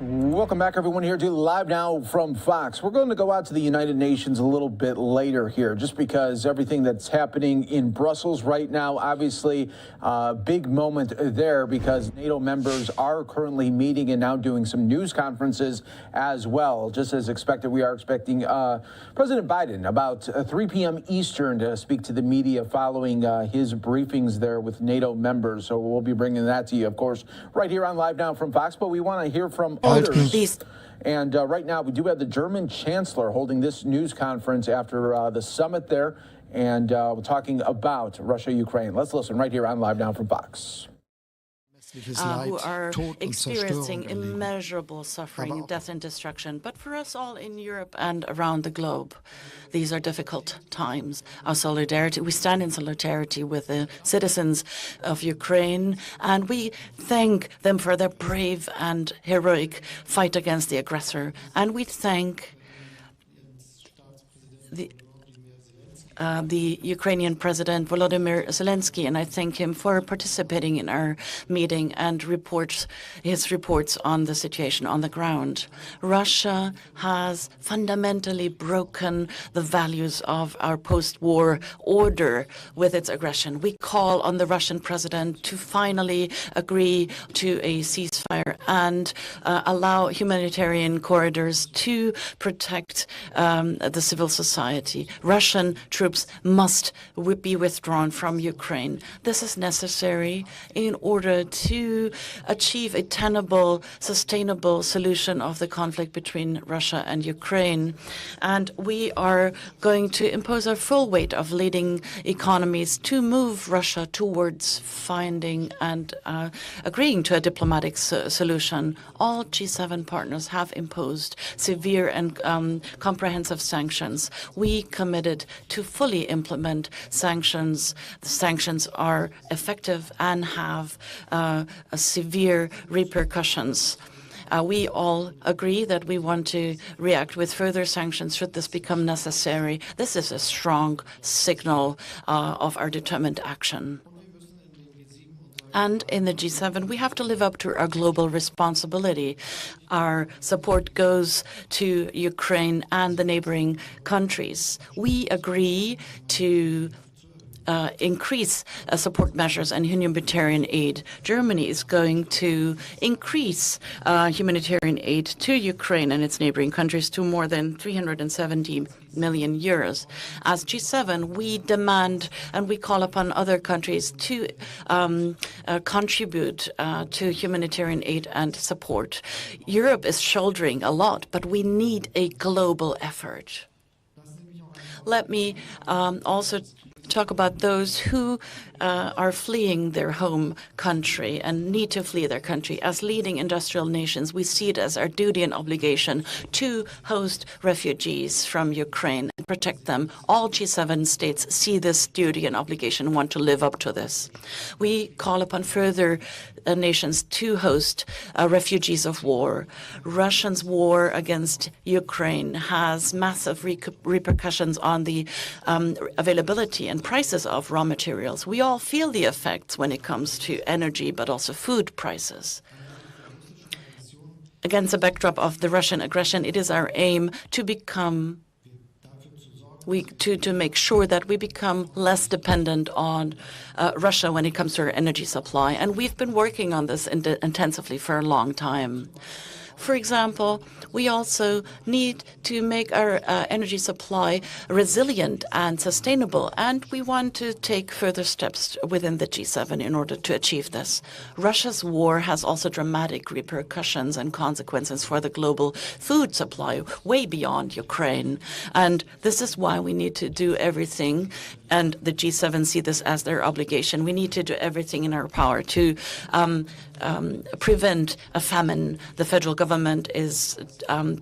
Welcome back, everyone, here to Live Now from Fox. We're going to go out to the United Nations a little bit later here, just because everything that's happening in Brussels right now, obviously, big moment there because NATO members are currently meeting and now doing some news conferences as well. Just as expected, we are expecting President Biden about 3 p.m. Eastern to speak to the media following his briefings there with NATO members. So we'll be bringing that to you, of course, right here on Live Now from Fox. But we want to hear from others. And right now, we do have the German Chancellor holding this news conference after the summit there, and we're talking about Russia-Ukraine. Let's listen right here on Live Now from Fox. Who are experiencing immeasurable suffering, death, and destruction. But for us all in Europe and around the globe, these are difficult times. Our solidarity, we stand in solidarity with the citizens of Ukraine, and we thank them for their brave and heroic fight against the aggressor. And we thank the Ukrainian President Volodymyr Zelensky, and I thank him for participating in our meeting and his reports on the situation on the ground. Russia has fundamentally broken the values of our post-war order with its aggression. We call on the Russian president to finally agree to a ceasefire and allow humanitarian corridors to protect the civil society. Russian troops must be withdrawn from Ukraine. This is necessary in order to achieve a tenable, sustainable solution of the conflict between Russia and Ukraine. And we are going to impose our full weight of leading economies to move Russia towards finding and agreeing to a diplomatic solution. All G7 partners have imposed severe and comprehensive sanctions. We committed to fully implement sanctions. The sanctions are effective and have severe repercussions. We all agree that we want to react with further sanctions should this become necessary. This is a strong signal of our determined action. And in the G7, we have to live up to our global responsibility. Our support goes to Ukraine and the neighboring countries. We agree to increase support measures and humanitarian aid. Germany is going to increase humanitarian aid to Ukraine and its neighboring countries to more than 370 million euros. As G7, we demand and we call upon other countries to contribute to humanitarian aid and support. Europe is shouldering a lot, but we need a global effort. Let me also talk about those who are fleeing their home country and need to flee their country. As leading industrial nations, we see it as our duty and obligation to host refugees from Ukraine and protect them. All G7 states see this duty and obligation and want to live up to this. We call upon further nations to host refugees of war. Russia's war against Ukraine has massive repercussions on the availability and prices of raw materials. We all feel the effects when it comes to energy, but also food prices. Against the backdrop of the Russian aggression, it is our aim to make sure that we become less dependent on Russia when it comes to our energy supply. And we've been working on this intensively for a long time. For example, we also need to make our energy supply resilient and sustainable, and we want to take further steps within the G7 in order to achieve this. Russia's war has also dramatic repercussions and consequences for the global food supply, way beyond Ukraine. And this is why we need to do everything, and the G7 see this as their obligation. We need to do everything in our power to prevent a famine. The federal government is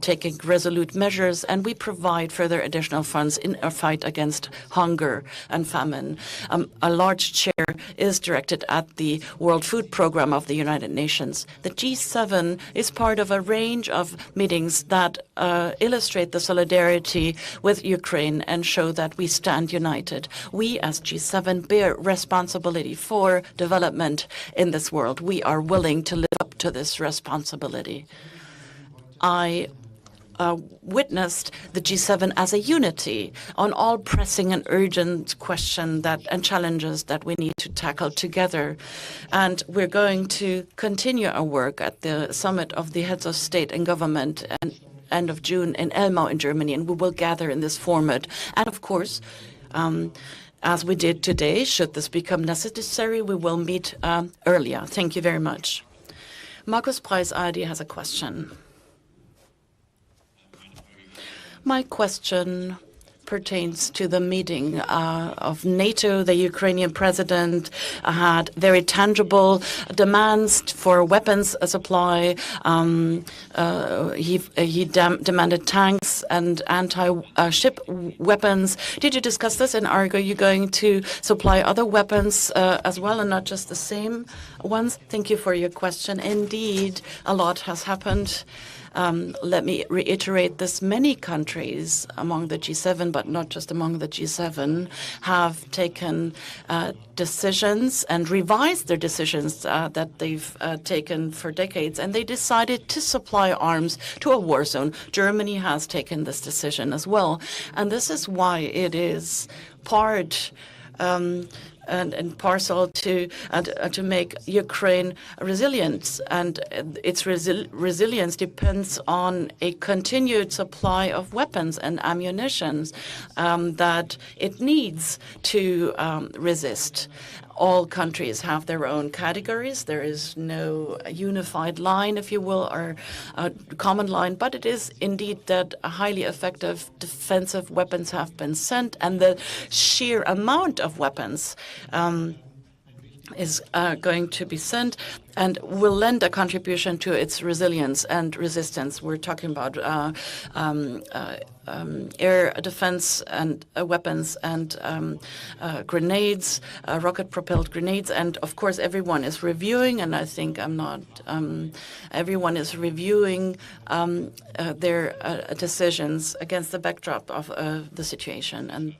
taking resolute measures, and we provide further additional funds in our fight against hunger and famine. A large share is directed at the World Food Program of the United Nations. The G7 is part of a range of meetings that illustrate the solidarity with Ukraine and show that we stand united. We, as G7, bear responsibility for development in this world. We are willing to live up to this responsibility. I witnessed the G7 as a unity on all pressing and urgent questions and challenges that we need to tackle together. And we're going to continue our work at the summit of the heads of state and government and end of June in Elmau in Germany, and we will gather in this format. And of course, as we did today, should this become necessary, we will meet earlier. Thank you very much. Markus Preis, ARD, has a question. My question pertains to the meeting of NATO. The Ukrainian president had very tangible demands for weapons supply. He demanded tanks and anti-ship weapons. Did you discuss this, and are you going to supply other weapons as well and not just the same ones? Thank you for your question. Indeed, a lot has happened. Let me reiterate this. Many countries among the G7, but not just among the G7, have taken decisions and revised their decisions that they've taken for decades, and they decided to supply arms to a war zone. Germany has taken this decision as well, and this is why it is part and parcel to make Ukraine resilient, and its resilience depends on a continued supply of weapons and ammunition that it needs to resist. All countries have their own categories. There is no unified line, if you will, or a common line, but it is indeed that highly effective defensive weapons have been sent, and the sheer amount of weapons is going to be sent and will lend a contribution to its resilience and resistance. We're talking about air defense and weapons and grenades, rocket-propelled grenades, and of course everyone is reviewing, and I think everyone is reviewing their decisions against the backdrop of the situation. And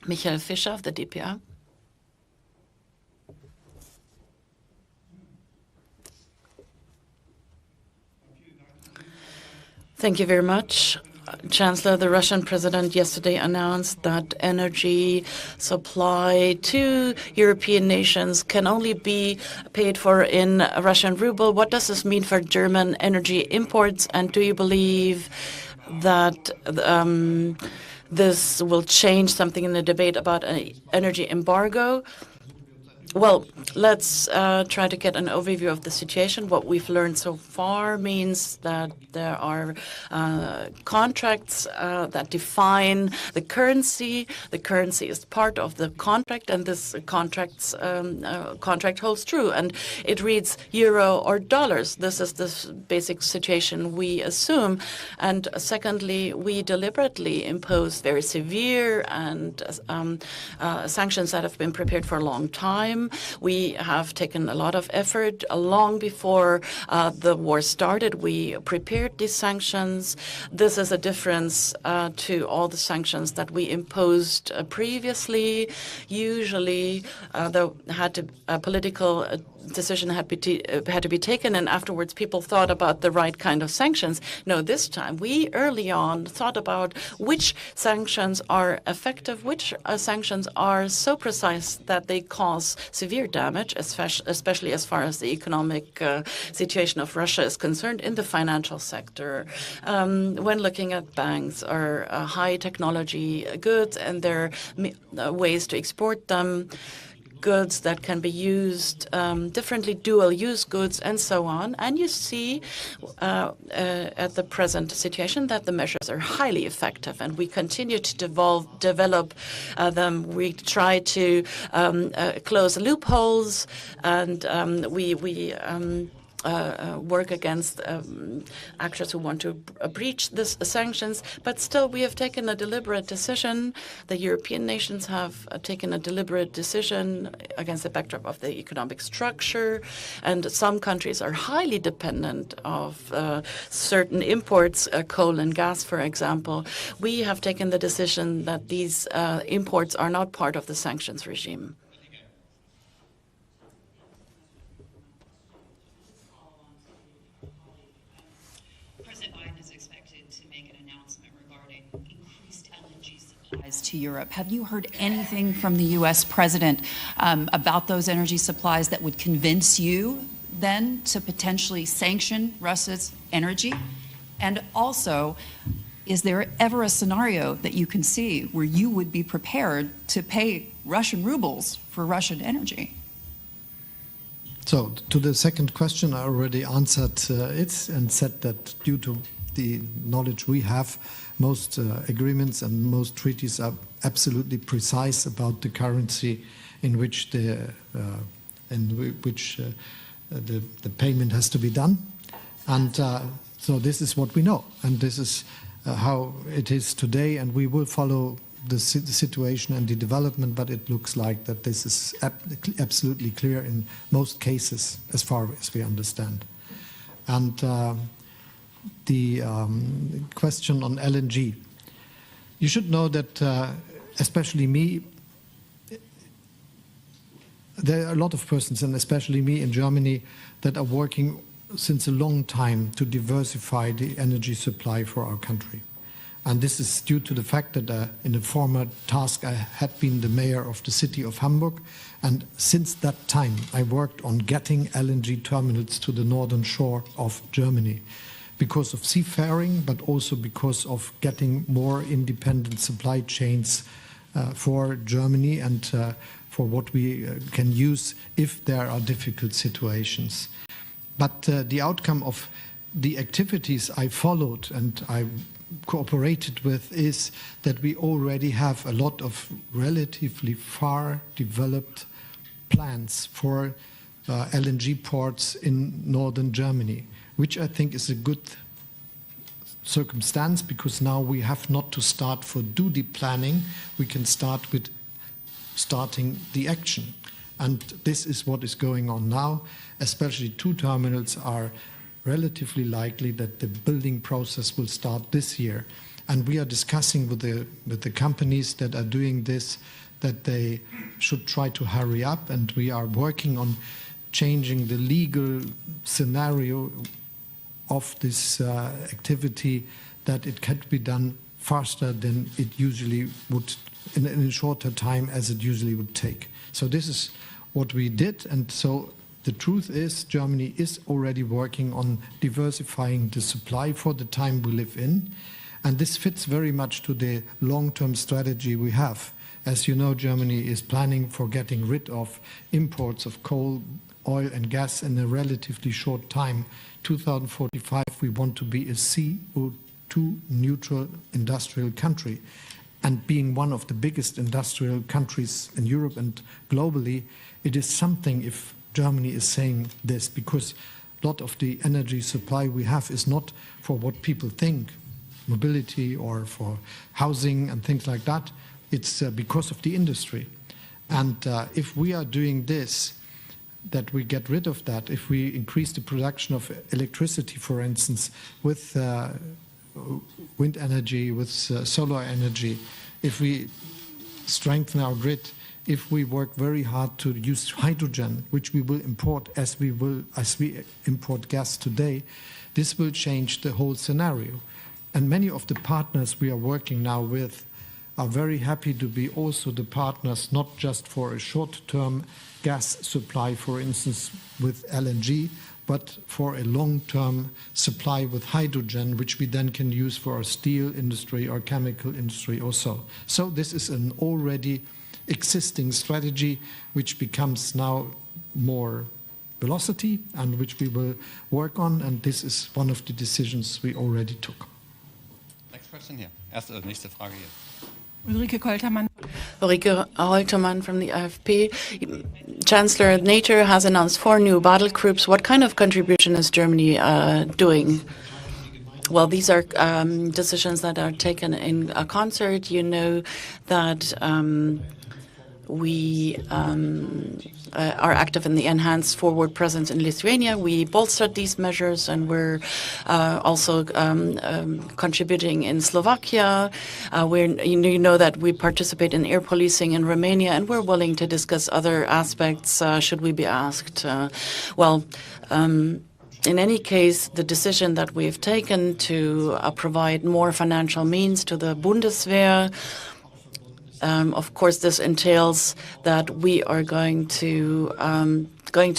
Michael Fischer of the DPA. Thank you very much. Chancellor, the Russian president yesterday announced that energy supply to European nations can only be paid for in Russian ruble. What does this mean for German energy imports? And do you believe that this will change something in the debate about an energy embargo? Well, let's try to get an overview of the situation. What we've learned so far means that there are contracts that define the currency. The currency is part of the contract, and this contract holds true. And it reads euro or dollars. This is the basic situation we assume. And secondly, we deliberately impose very severe and sanctions that have been prepared for a long time. We have taken a lot of effort. Long before the war started, we prepared these sanctions. This is a difference to all the sanctions that we imposed previously. Usually, there had to a political decision had to be taken, and afterwards people thought about the right kind of sanctions. No, this time we early on thought about which sanctions are effective, which sanctions are so precise that they cause severe damage, especially as far as the economic situation of Russia is concerned in the financial sector. When looking at banks or high technology goods and their ways to export them, goods that can be used differently, dual-use goods, and so on. And you see at the present situation that the measures are highly effective, and we continue to develop them. We try to close loopholes, and we work against actors who want to breach this sanctions. But still, we have taken a deliberate decision. The European nations have taken a deliberate decision against the backdrop of the economic structure. And some countries are highly dependent of certain imports, coal and gas, for example. We have taken the decision that these imports are not part of the sanctions regime. to Europe. Have you heard anything from the U.S. president about those energy supplies that would convince you then to potentially sanction Russia's energy? And also, is there ever a scenario that you can see where you would be prepared to pay Russian rubles for Russian energy? So, to the second question, I already answered it and said that due to the knowledge we have, most agreements and most treaties are absolutely precise about the currency in which the payment has to be done, and so this is what we know, and this is how it is today, and we will follow the situation and the development, but it looks like that this is absolutely clear in most cases, as far as we understand. And the question on LNG. You should know that, especially me, there are a lot of persons, and especially me in Germany, that are working since a long time to diversify the energy supply for our country. And this is due to the fact that in a former task I had been the mayor of the city of Hamburg, and since that time I worked on getting LNG terminals to the northern shore of Germany because of seafaring, but also because of getting more independent supply chains for Germany and for what we can use if there are difficult situations. But the outcome of the activities I followed and I cooperated with is that we already have a lot of relatively far developed plans for LNG ports in northern Germany, which I think is a good circumstance because now we have not to start for duty planning, we can start with starting the action. And this is what is going on now, especially 2 terminals are relatively likely that the building process will start this year. And we are discussing with the companies that are doing this, that they should try to hurry up, and we are working on changing the legal scenario of this activity, that it can be done faster than it usually would, in a shorter time as it usually would take. So this is what we did, and so the truth is Germany is already working on diversifying the supply for the time we live in, and this fits very much to the long-term strategy we have. As you know, Germany is planning for getting rid of imports of coal, oil and gas in a relatively short time. 2045 we want to be a CO2 neutral industrial country, and being one of the biggest industrial countries in Europe and globally, it is something if Germany is saying this, because a lot of the energy supply we have is not for what people think, mobility or for housing and things like that. It's because of the industry. And if we are doing this, that we get rid of that, if we increase the production of electricity, for instance, with wind energy, with solar energy, if we strengthen our grid, if we work very hard to use hydrogen, which we will import as we import gas today, this will change the whole scenario. And many of the partners we are working now with are very happy to be also the partners, not just for a short-term gas supply, for instance, with LNG, but for a long-term supply with hydrogen, which we then can use for our steel industry or chemical industry also. So this is an already existing strategy which becomes now more velocity and which we will work on, and this is one of the decisions we already took. Next question here. Nächste Frage hier. Ulrike Holtermann from the AfP. Chancellor, NATO has announced 4 new battle groups. What kind of contribution is Germany doing? Well, these are decisions that are taken in a concert. You know that we are active in the enhanced forward presence in Lithuania. We bolstered these measures, and we're also contributing in Slovakia. You know that we participate in air policing in Romania, and we're willing to discuss other aspects should we be asked. In any case, the decision that we've taken to provide more financial means to the Bundeswehr Of course, this entails that we are going to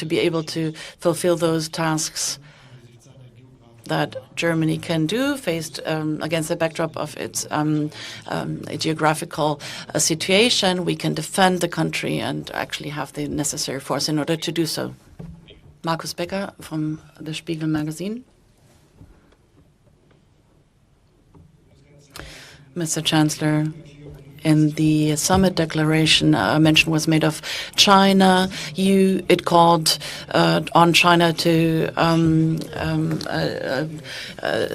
be able to fulfill those tasks that Germany can do faced against the backdrop of its geographical situation. We can defend the country and actually have the necessary force in order to do so. Markus Becker from the Spiegel magazine. Mr. Chancellor, in the summit declaration, a mention was made of China. It called on China to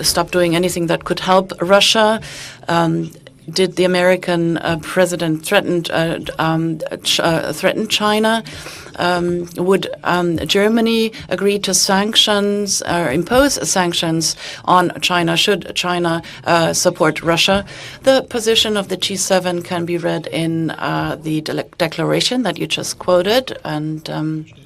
stop doing anything that could help Russia. Did the American president threaten China? Would Germany agree to sanctions or impose sanctions on China should China support Russia? The position of the G7 can be read in the declaration that you just quoted, and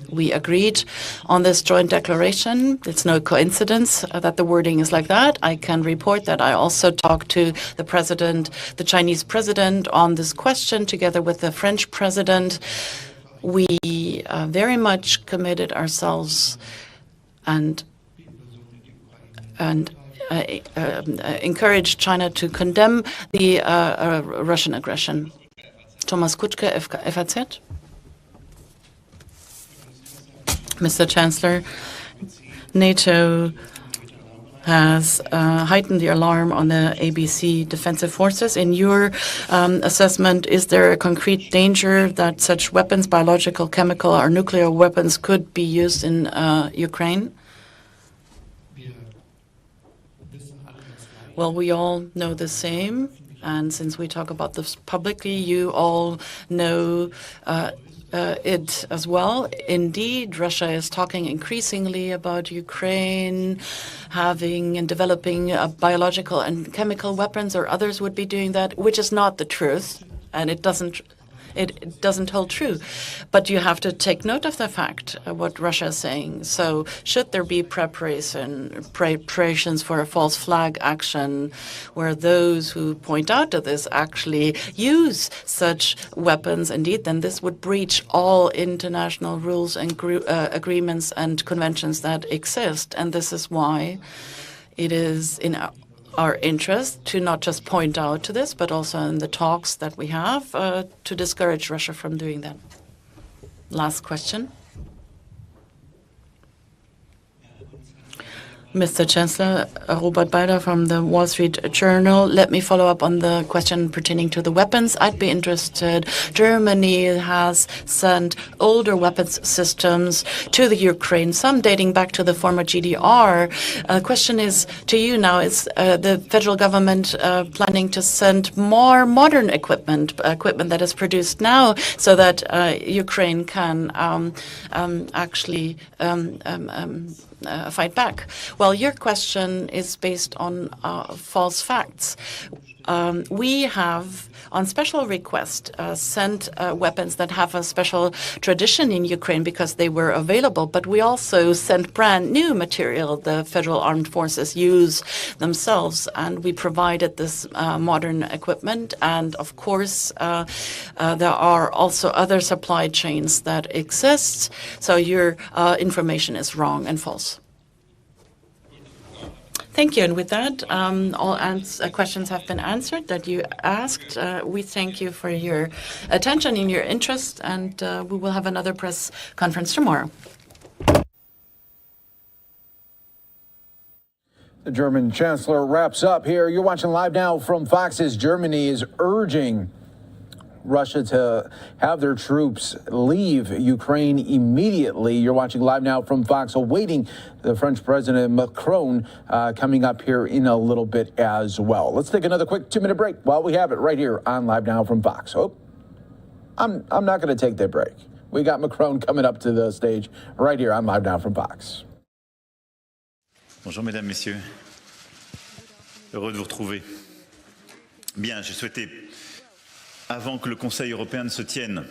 we agreed on this joint declaration. It's no coincidence that the wording is like that. I can report that I also talked to the Chinese president on this question, together with the French president. We very much committed ourselves and encouraged China to condemn the Russian aggression. Thomas Kutschke, FAZ. Mr. Chancellor, NATO has heightened the alarm on the ABC defensive forces. In your assessment, is there a concrete danger that such weapons, biological, chemical, or nuclear weapons, could be used in Ukraine? Well, we all know the same, and since we talk about this publicly, you all know it as well. Indeed, Russia is talking increasingly about Ukraine having and developing biological and chemical weapons, or others would be doing that, which is not the truth, and it doesn't hold true. But you have to take note of the fact what Russia is saying. So should there be preparations for a false flag action where those who point out to this actually use such weapons, indeed, then this would breach all international rules and agreements and conventions that exist. And this is why it is in our interest to not just point out to this, but also in the talks that we have to discourage Russia from doing that. Last question. Mr. Chancellor, Robert Beider from the Wall Street Journal. Let me follow up on the question pertaining to the weapons. I'd be interested. Germany has sent older weapons systems to the Ukraine, some dating back to the former GDR. The question is to you now, is the federal government planning to send more modern equipment that is produced now, so that Ukraine can actually fight back? Well, your question is based on false facts. We have, on special request, sent weapons that have a special tradition in Ukraine because they were available, but we also sent brand new material the federal armed forces use themselves, and we provided this modern equipment. And of course, there are also other supply chains that exist, so your information is wrong and false. Thank you. And with that, all questions have been answered that you asked. We thank you for your attention and your interest, and we will have another press conference tomorrow. The German Chancellor wraps up here. You're watching Live Now from Fox as Germany is urging Russia to have their troops leave Ukraine immediately. You're watching Live Now from Fox, awaiting the French President Macron coming up here in a little bit as well. Let's take another quick 2-minute break while we have it right here on Live Now from Fox. Oh, I'm not going to take that break. We got Macron coming up to the stage right here on Live Now from Fox. Bonjour mesdames, messieurs. Heureux de vous retrouver. Bien, j'ai souhaité, avant que le Conseil européen ne se tienne,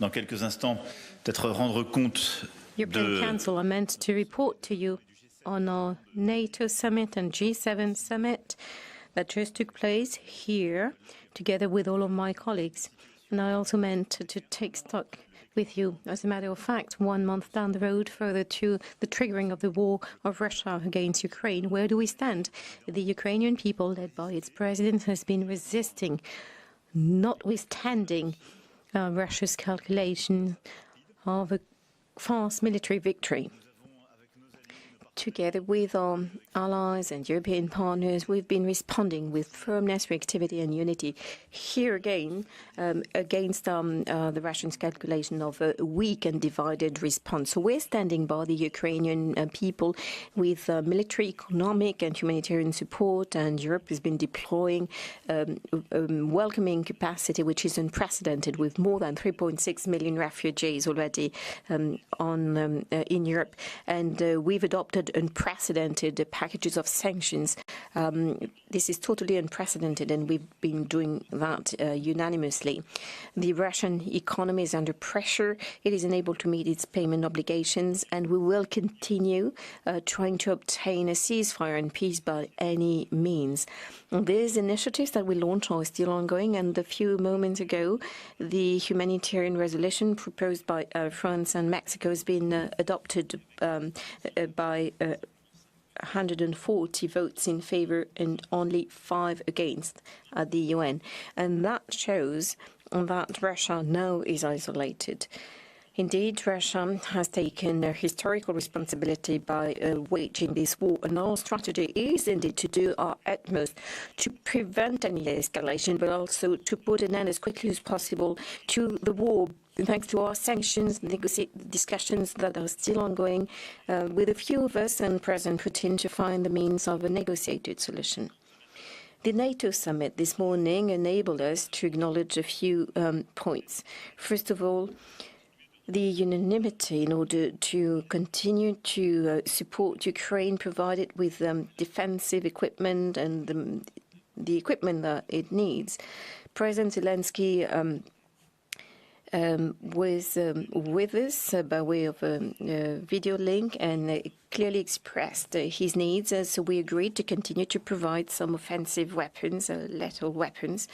dans quelques instants, peut-être rendre compte European Council are meant to report to you on our NATO summit and G7 summit. that just took place here, together with all of my colleagues. And I also meant to take stock with you. As a matter of fact, 1 month down the road, further to the triggering of the war of Russia against Ukraine, where do we stand? The Ukrainian people, led by its president, has been resisting, notwithstanding Russia's calculation of a fast military victory. Together with our allies and European partners, we've been responding with firmness, reactivity and unity. Here again, against the Russians' calculation of a weak and divided response. So we're standing by the Ukrainian people with military, economic and humanitarian support, and Europe has been deploying welcoming capacity, which is unprecedented, with more than 3.6 million refugees already in Europe. And we've adopted unprecedented packages of sanctions. This is totally unprecedented, and we've been doing that unanimously. The Russian economy is under pressure. It is unable to meet its payment obligations, and we will continue trying to obtain a ceasefire and peace by any means. These initiatives that we launched are still ongoing, and a few moments ago, the humanitarian resolution proposed by France and Mexico has been adopted by 140 votes in favor and only 5 against at the UN. And that shows that Russia now is isolated. Indeed, Russia has taken a historical responsibility by waging this war, and our strategy is indeed to do our utmost to prevent any escalation, but also to put an end as quickly as possible to the war. Thanks to our sanctions, discussions that are still ongoing with a few of us and President Putin to find the means of a negotiated solution. The NATO summit this morning enabled us to acknowledge a few points. First of all, the unanimity in order to continue to support Ukraine, provided with defensive equipment and the equipment that it needs. President Zelensky was with us by way of a video link and clearly expressed his needs. So we agreed to continue to provide some offensive weapons, lethal weapons.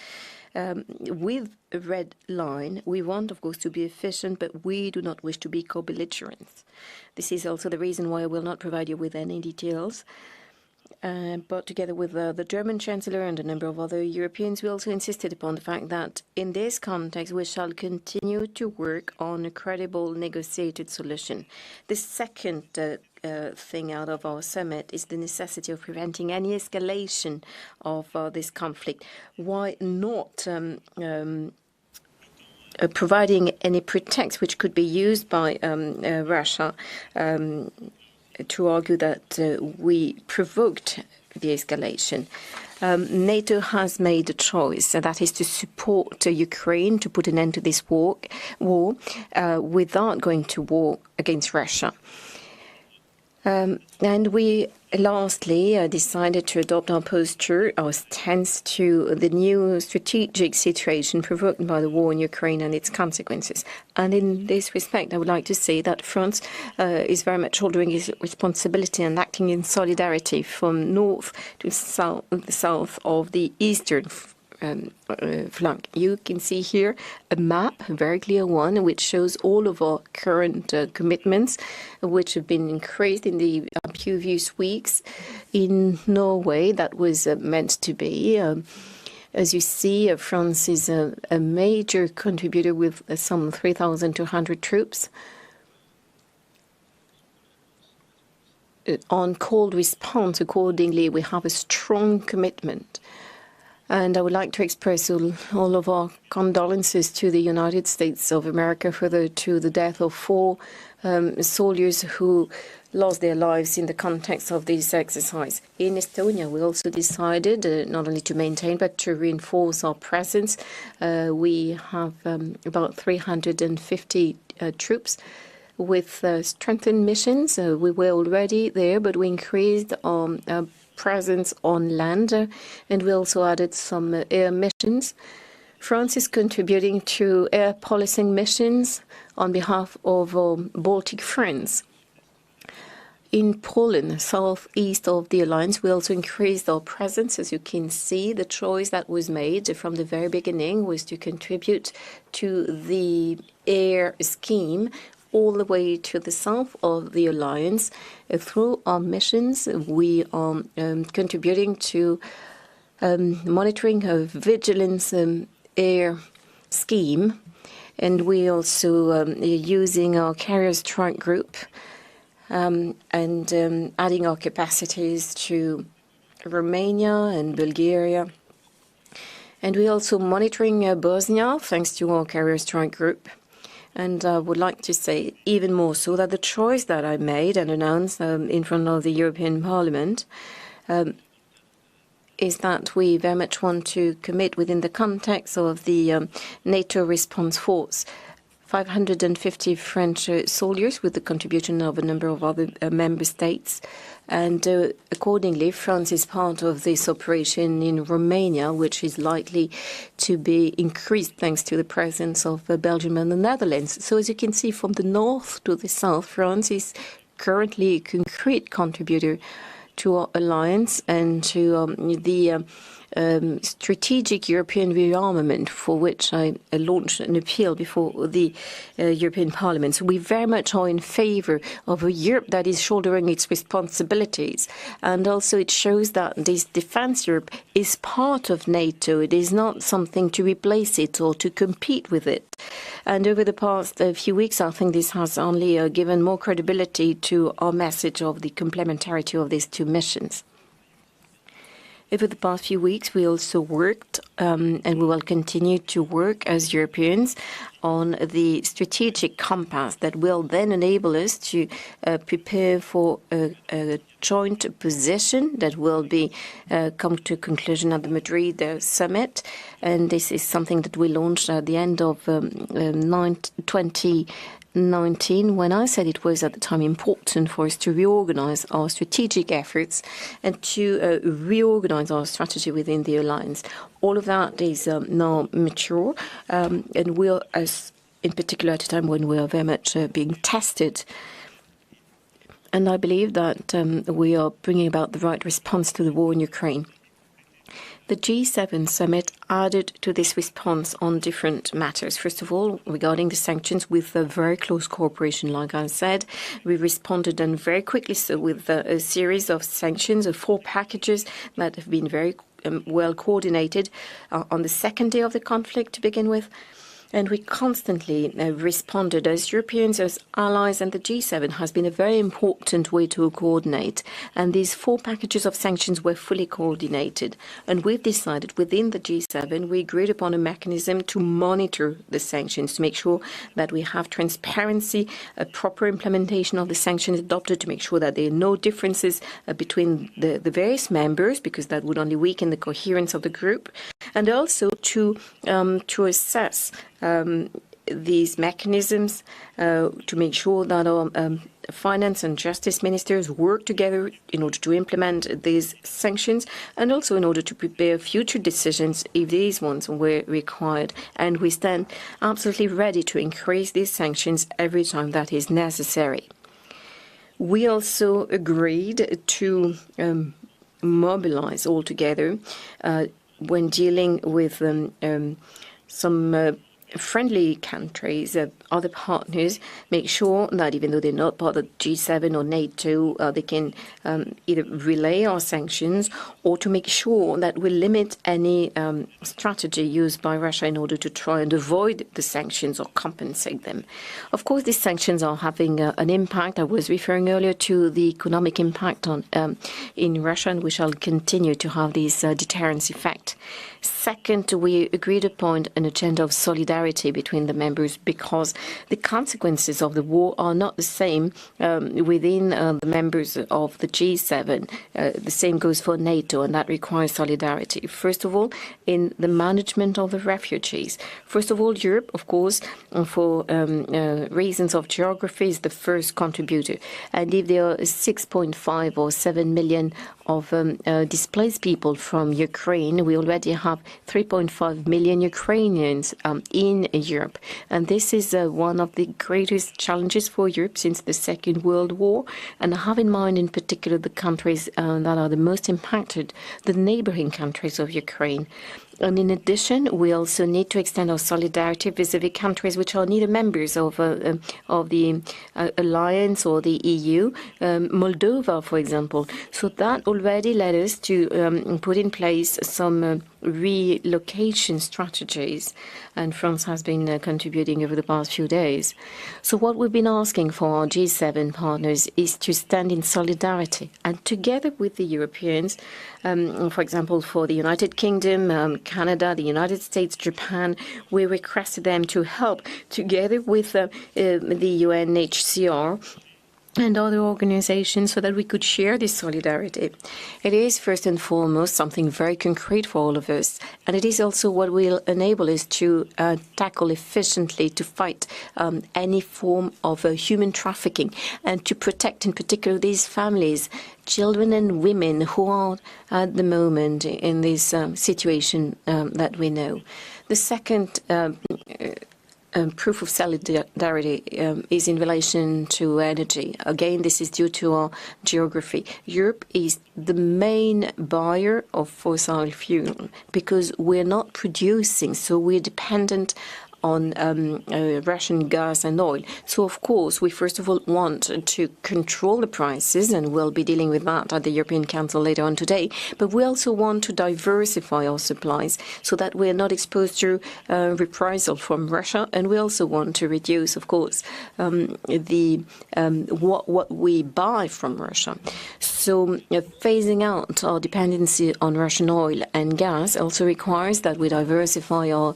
With a red line, we want, of course, to be efficient, but we do not wish to be co-belligerents. This is also the reason why I will not provide you with any details. But together with the German Chancellor and a number of other Europeans, we also insisted upon the fact that in this context, we shall continue to work on a credible negotiated solution. The second thing out of our summit is the necessity of preventing any escalation of this conflict. Why not providing any pretext which could be used by Russia to argue that we provoked the escalation. NATO has made a choice, and that is to support Ukraine to put an end to this war without going to war against Russia. And we lastly decided to adopt our posture, our stance to the new strategic situation provoked by the war in Ukraine and its consequences. And in this respect, I would like to say that France is very much shouldering its responsibility and acting in solidarity from north to south of the eastern flank. You can see here a map, a very clear one, which shows all of our current commitments, which have been increased in the previous weeks. In Norway, that was meant to be. As you see, France is a major contributor with some 3,200 troops. On cold response, accordingly, we have a strong commitment. And I would like to express all of our condolences to the United States of America to the death of 4 soldiers who lost their lives in the context of this exercise. In Estonia, we also decided not only to maintain but to reinforce our presence. We have about 350 troops with strengthened missions. We were already there, but we increased our presence on land, and we also added some air missions. France is contributing to air policing missions on behalf of our Baltic friends. In Poland, southeast of the alliance, we also increased our presence. As you can see, the choice that was made from the very beginning was to contribute to the air scheme all the way to the south of the alliance. Through our missions, we are contributing to monitoring a vigilance air scheme, and we also are using our carrier strike group and adding our capacities to Romania and Bulgaria. And we're also monitoring Bosnia, thanks to our carrier strike group. And I would like to say even more so that the choice that I made and announced in front of the European Parliament is that we very much want to commit within the context of the NATO response force 550 French soldiers with the contribution of a number of other member states. And accordingly, France is part of this operation in Romania, which is likely to be increased thanks to the presence of Belgium and the Netherlands. So as you can see, from the north to the south, France is currently a concrete contributor to our alliance and to the strategic European rearmament, for which I launched an appeal before the European Parliament. So we very much are in favor of a Europe that is shouldering its responsibilities. And also it shows that this defense Europe is part of NATO. It is not something to replace it or to compete with it. And over the past few weeks, I think this has only given more credibility to our message of the complementarity of these two missions. Over the past few weeks, we also worked, and we will continue to work as Europeans on the strategic compass that will then enable us to prepare for a joint position that will be come to conclusion at the Madrid summit. And this is something that we launched at the end of 2019, when I said it was at the time important for us to reorganize our strategic efforts and to reorganize our strategy within the alliance. All of that is now mature, and we're, as in particular at a time when we are very much being tested. And I believe that we are bringing about the right response to the war in Ukraine. The G7 summit added to this response on different matters. First of all, regarding the sanctions, with a very close cooperation, like I said, we responded and very quickly so with a series of sanctions, of 4 packages that have been very well coordinated on the second day of the conflict to begin with. And we constantly responded as Europeans, as allies, and the G7 has been a very important way to coordinate. And these 4 packages of sanctions were fully coordinated. And we've decided within the G7, we agreed upon a mechanism to monitor the sanctions, to make sure that we have transparency, a proper implementation of the sanctions adopted, to make sure that there are no differences between the various members, because that would only weaken the coherence of the group, and also to assess these mechanisms to make sure that our finance and justice ministers work together in order to implement these sanctions, and also in order to prepare future decisions if these ones were required. And we stand absolutely ready to increase these sanctions every time that is necessary. We also agreed to mobilize all together when dealing with some friendly countries, other partners, make sure that even though they're not part of G7 or NATO, they can either relay our sanctions or to make sure that we limit any strategy used by Russia in order to try and avoid the sanctions or compensate them. Of course, these sanctions are having an impact. I was referring earlier to the economic impact on in Russia, and we shall continue to have this deterrence effect. Second, we agreed upon an agenda of solidarity between the members, because the consequences of the war are not the same within the members of the G7. The same goes for NATO, and that requires solidarity. First of all, in the management of the refugees. First of all, Europe, of course, for reasons of geography, is the first contributor. And if there are 6.5 or 7 million of displaced people from Ukraine, we already have 3.5 million Ukrainians in in Europe. And this is one of the greatest challenges for Europe since the Second World War. And I have in mind in particular the countries that are the most impacted, the neighboring countries of Ukraine. And in addition, we also need to extend our solidarity vis-à-vis countries which are neither members of the alliance or the EU, Moldova, for example. So that already led us to put in place some relocation strategies, and France has been contributing over the past few days. So what we've been asking for our G7 partners is to stand in solidarity and together with the Europeans, for example, for the United Kingdom, Canada, the United States, Japan, we requested them to help together with the UNHCR and other organizations so that we could share this solidarity. It is first and foremost something very concrete for all of us, and it is also what will enable us to tackle efficiently, to fight any form of human trafficking and to protect in particular these families, children and women who are at the moment in this situation that we know. The second proof of solidarity is in relation to energy. Again, this is due to our geography. Europe is the main buyer of fossil fuel because we're not producing, so we're dependent on Russian gas and oil. So, of course, we first of all want to control the prices, and we'll be dealing with that at the European Council later on today. But we also want to diversify our supplies so that we're not exposed to reprisal from Russia. And we also want to reduce, of course, what we buy from Russia. So phasing out our dependency on Russian oil and gas also requires that we diversify our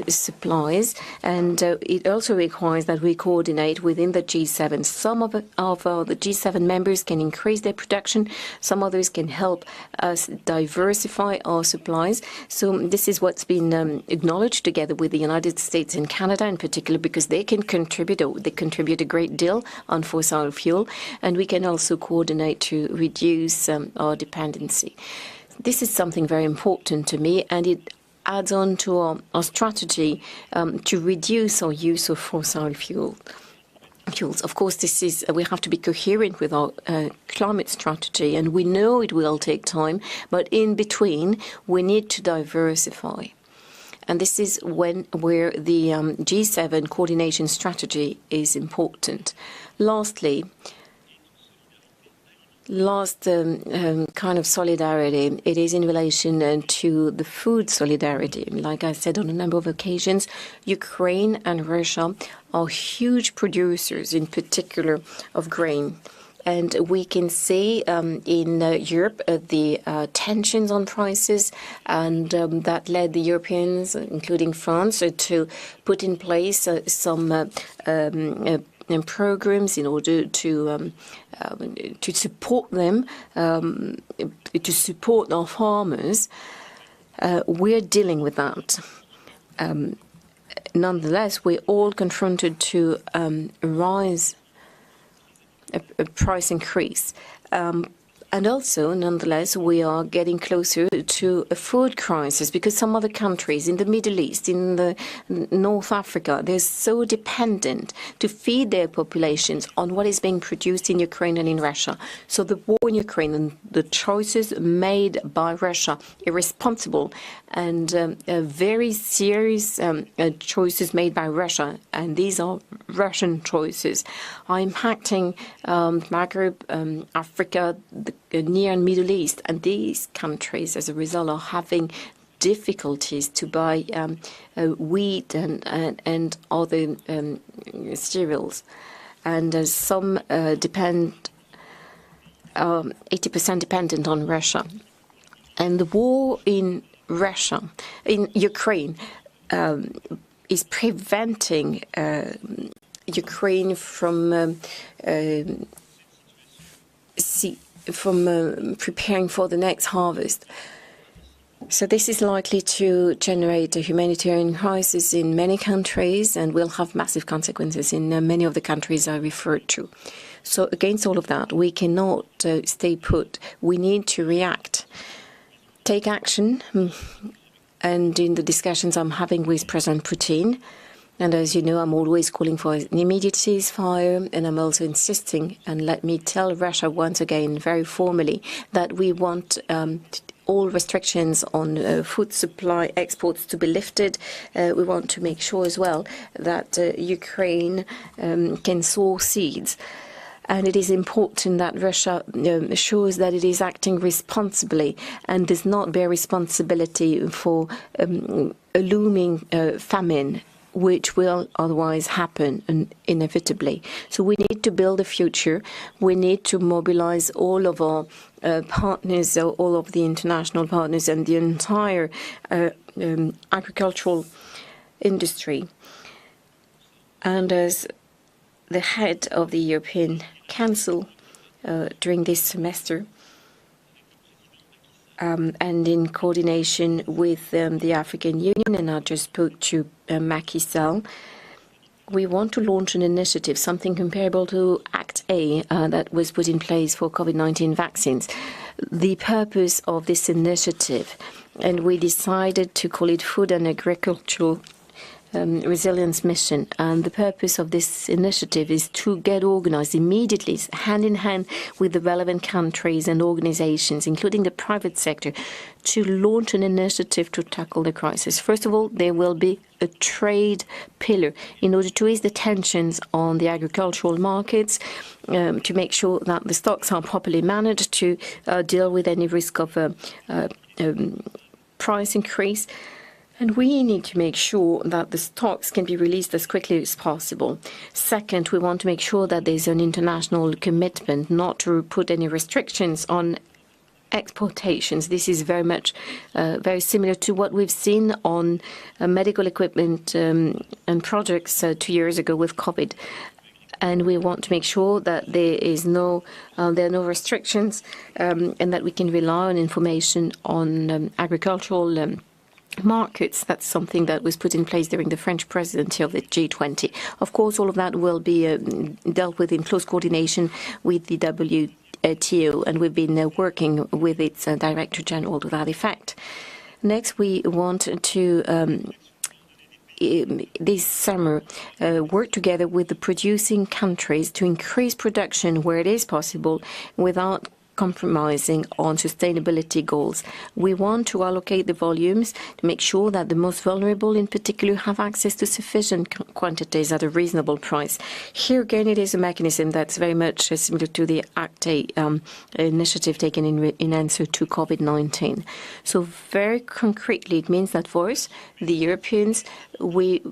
supplies. And it also requires that we coordinate within the G7. Some of the G7 members can increase their production. Some others can help us diversify our supplies. So this is what's been acknowledged together with the United States and Canada in particular, because they can contribute, they contribute a great deal on fossil fuel. And we can also coordinate to reduce our dependency. This is something very important to me, and it adds on to our strategy to reduce our use of fossil fuels. Of course, we have to be coherent with our climate strategy, and we know it will take time, but in between, we need to diversify. And this is where the G7 coordination strategy is important. Last kind of solidarity, it is in relation to the food solidarity. Like I said on a number of occasions, Ukraine and Russia are huge producers, in particular of grain. And we can see in Europe the tensions on prices, and that led the Europeans, including France, to put in place some programs in order to support them, to support our farmers. We're dealing with that. Nonetheless, we're all confronted to a price increase. And also, nonetheless, we are getting closer to a food crisis because some other countries in the Middle East, in the North Africa, they're so dependent to feed their populations on what is being produced in Ukraine and in Russia. So the war in Ukraine and the choices made by Russia, irresponsible and very serious choices made by Russia, and these are Russian choices, are impacting Maghreb, Africa, the Near and Middle East, and these countries, as a result, are having difficulties to buy wheat and other cereals, and some depend 80% dependent on Russia, and the war in Ukraine is preventing Ukraine from preparing for the next harvest. So this is likely to generate a humanitarian crisis in many countries and will have massive consequences in many of the countries I referred to. So against all of that, we cannot stay put. We need to react, take action, and in the discussions I'm having with President Putin. And as you know, I'm always calling for an immediate ceasefire, and I'm also insisting, and let me tell Russia once again very formally, that we want all restrictions on food supply exports to be lifted. We want to make sure as well that Ukraine can sow seeds. And it is important that Russia shows that it is acting responsibly and does not bear responsibility for a looming famine, which will otherwise happen inevitably. So we need to build a future. We need to mobilize all of our partners, all of the international partners, and the entire agricultural industry. And as the head of the European Council during this semester, and in coordination with the African Union, and I just spoke to Macky Sall, we want to launch an initiative, something comparable to Act A that was put in place for COVID-19 vaccines. The purpose of this initiative, and we decided to call it Food and Agricultural Resilience Mission, and the purpose of this initiative is to get organized immediately, hand in hand with the relevant countries and organizations, including the private sector, to launch an initiative to tackle the crisis. First of all, there will be a trade pillar in order to ease the tensions on the agricultural markets, to make sure that the stocks are properly managed, to deal with any risk of price increase. And we need to make sure that the stocks can be released as quickly as possible. Second, we want to make sure that there's an international commitment not to put any restrictions on exportations. This is very much very similar to what we've seen on medical equipment and projects 2 years ago with COVID. And we want to make sure that there are no restrictions, and that we can rely on information on agricultural markets. That's something that was put in place during the French presidency of the G20. Of course, all of that will be dealt with in close coordination with the WTO, and we've been working with its Director General to that effect. Next, we want to this summer work together with the producing countries to increase production where it is possible without compromising on sustainability goals. We want to allocate the volumes to make sure that the most vulnerable in particular have access to sufficient quantities at a reasonable price. Here again, it is a mechanism that's very much similar to the Act A initiative taken in answer to COVID-19. So very concretely, it means that for us, the Europeans, we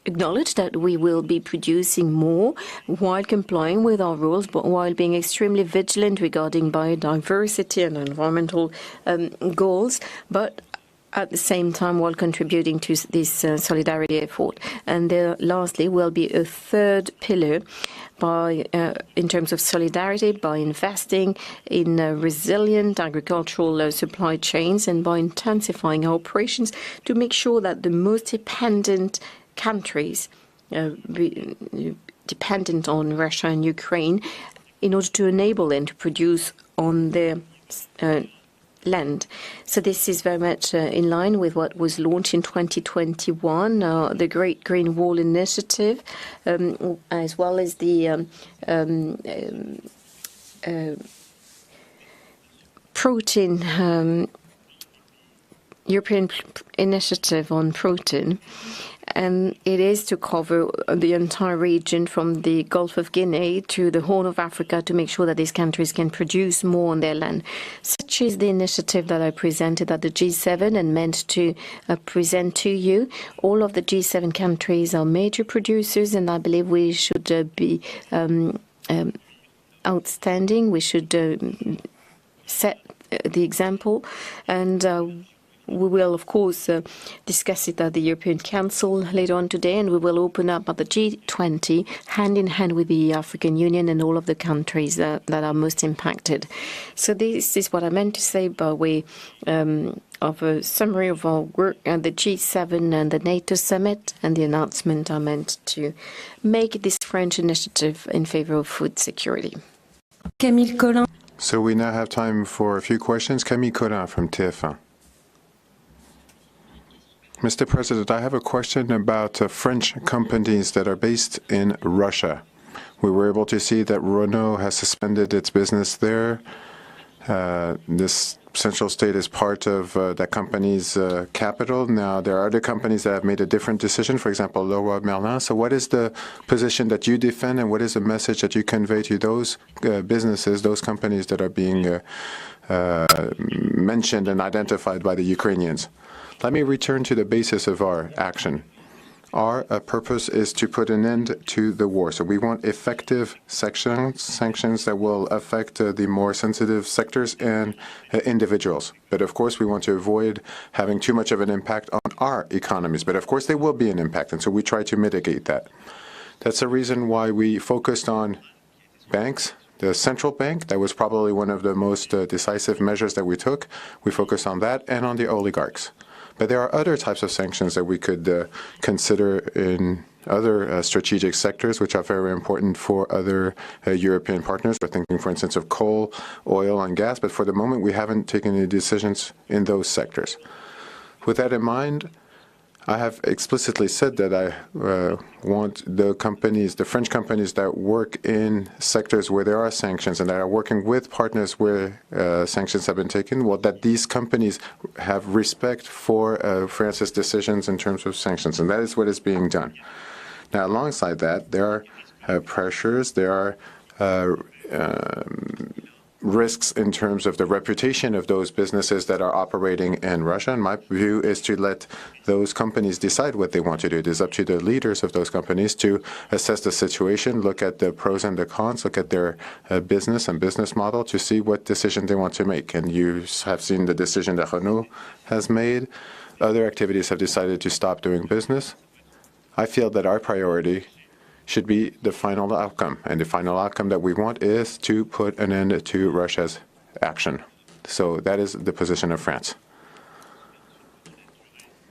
acknowledge that we will be producing more while complying with our rules, but while being extremely vigilant regarding biodiversity and environmental goals, but at the same time while contributing to this solidarity effort. And there, lastly, will be a third pillar in terms of solidarity, by investing in resilient agricultural supply chains and by intensifying our operations to make sure that the most dependent countries dependent on Russia and Ukraine, in order to enable them to produce on their land. So this is very much in line with what was launched in 2021, the Great Green Wall Initiative, as well as the protein European initiative on protein. And it is to cover the entire region from the Gulf of Guinea to the Horn of Africa to make sure that these countries can produce more on their land. Such is the initiative that I presented at the G7 and meant to present to you. All of the G7 countries are major producers, and I believe we should be outstanding. We should set the example, and we will, of course, discuss it at the European Council later on today, and we will open up at the G20 hand in hand with the African Union and all of the countries that are most impacted. So this is what I meant to say by way of a summary of our work at the G7 and the NATO summit, and the announcement I meant to make this French initiative in favor of food security. So we now have time for a few questions. Camille Collin from TF1. Mr. President, I have a question about French companies that are based in Russia. We were able to see that Renault has suspended its business there. This central state is part of that company's capital. Now, there are other companies that have made a different decision, for example, Leroy Merlin. So what is the position that you defend, and what is the message that you convey to those businesses, those companies that are being mentioned and identified by the Ukrainians? Let me return to the basis of our action. Our purpose is to put an end to the war. So we want effective sanctions that will affect the more sensitive sectors and individuals. But of course, we want to avoid having too much of an impact on our economies. But of course, there will be an impact, and so we try to mitigate that. That's the reason why we focused on banks. The central bank, that was probably one of the most decisive measures that we took. We focused on that and on the oligarchs. But there are other types of sanctions that we could consider in other strategic sectors, which are very important for other European partners. We're thinking, for instance, of coal, oil, and gas. But for the moment, we haven't taken any decisions in those sectors. With that in mind, I have explicitly said that I want the companies, the French companies that work in sectors where there are sanctions and that are working with partners where sanctions have been taken, well, that these companies have respect for France's decisions in terms of sanctions, and that is what is being done. Now, alongside that, there are pressures, there are risks in terms of the reputation of those businesses that are operating in Russia. And my view is to let those companies decide what they want to do. It is up to the leaders of those companies to assess the situation, look at the pros and the cons, look at their business and business model to see what decision they want to make. And you have seen the decision that Renault has made. Other activities have decided to stop doing business. I feel that our priority should be the final outcome. And the final outcome that we want is to put an end to Russia's action. So that is the position of France.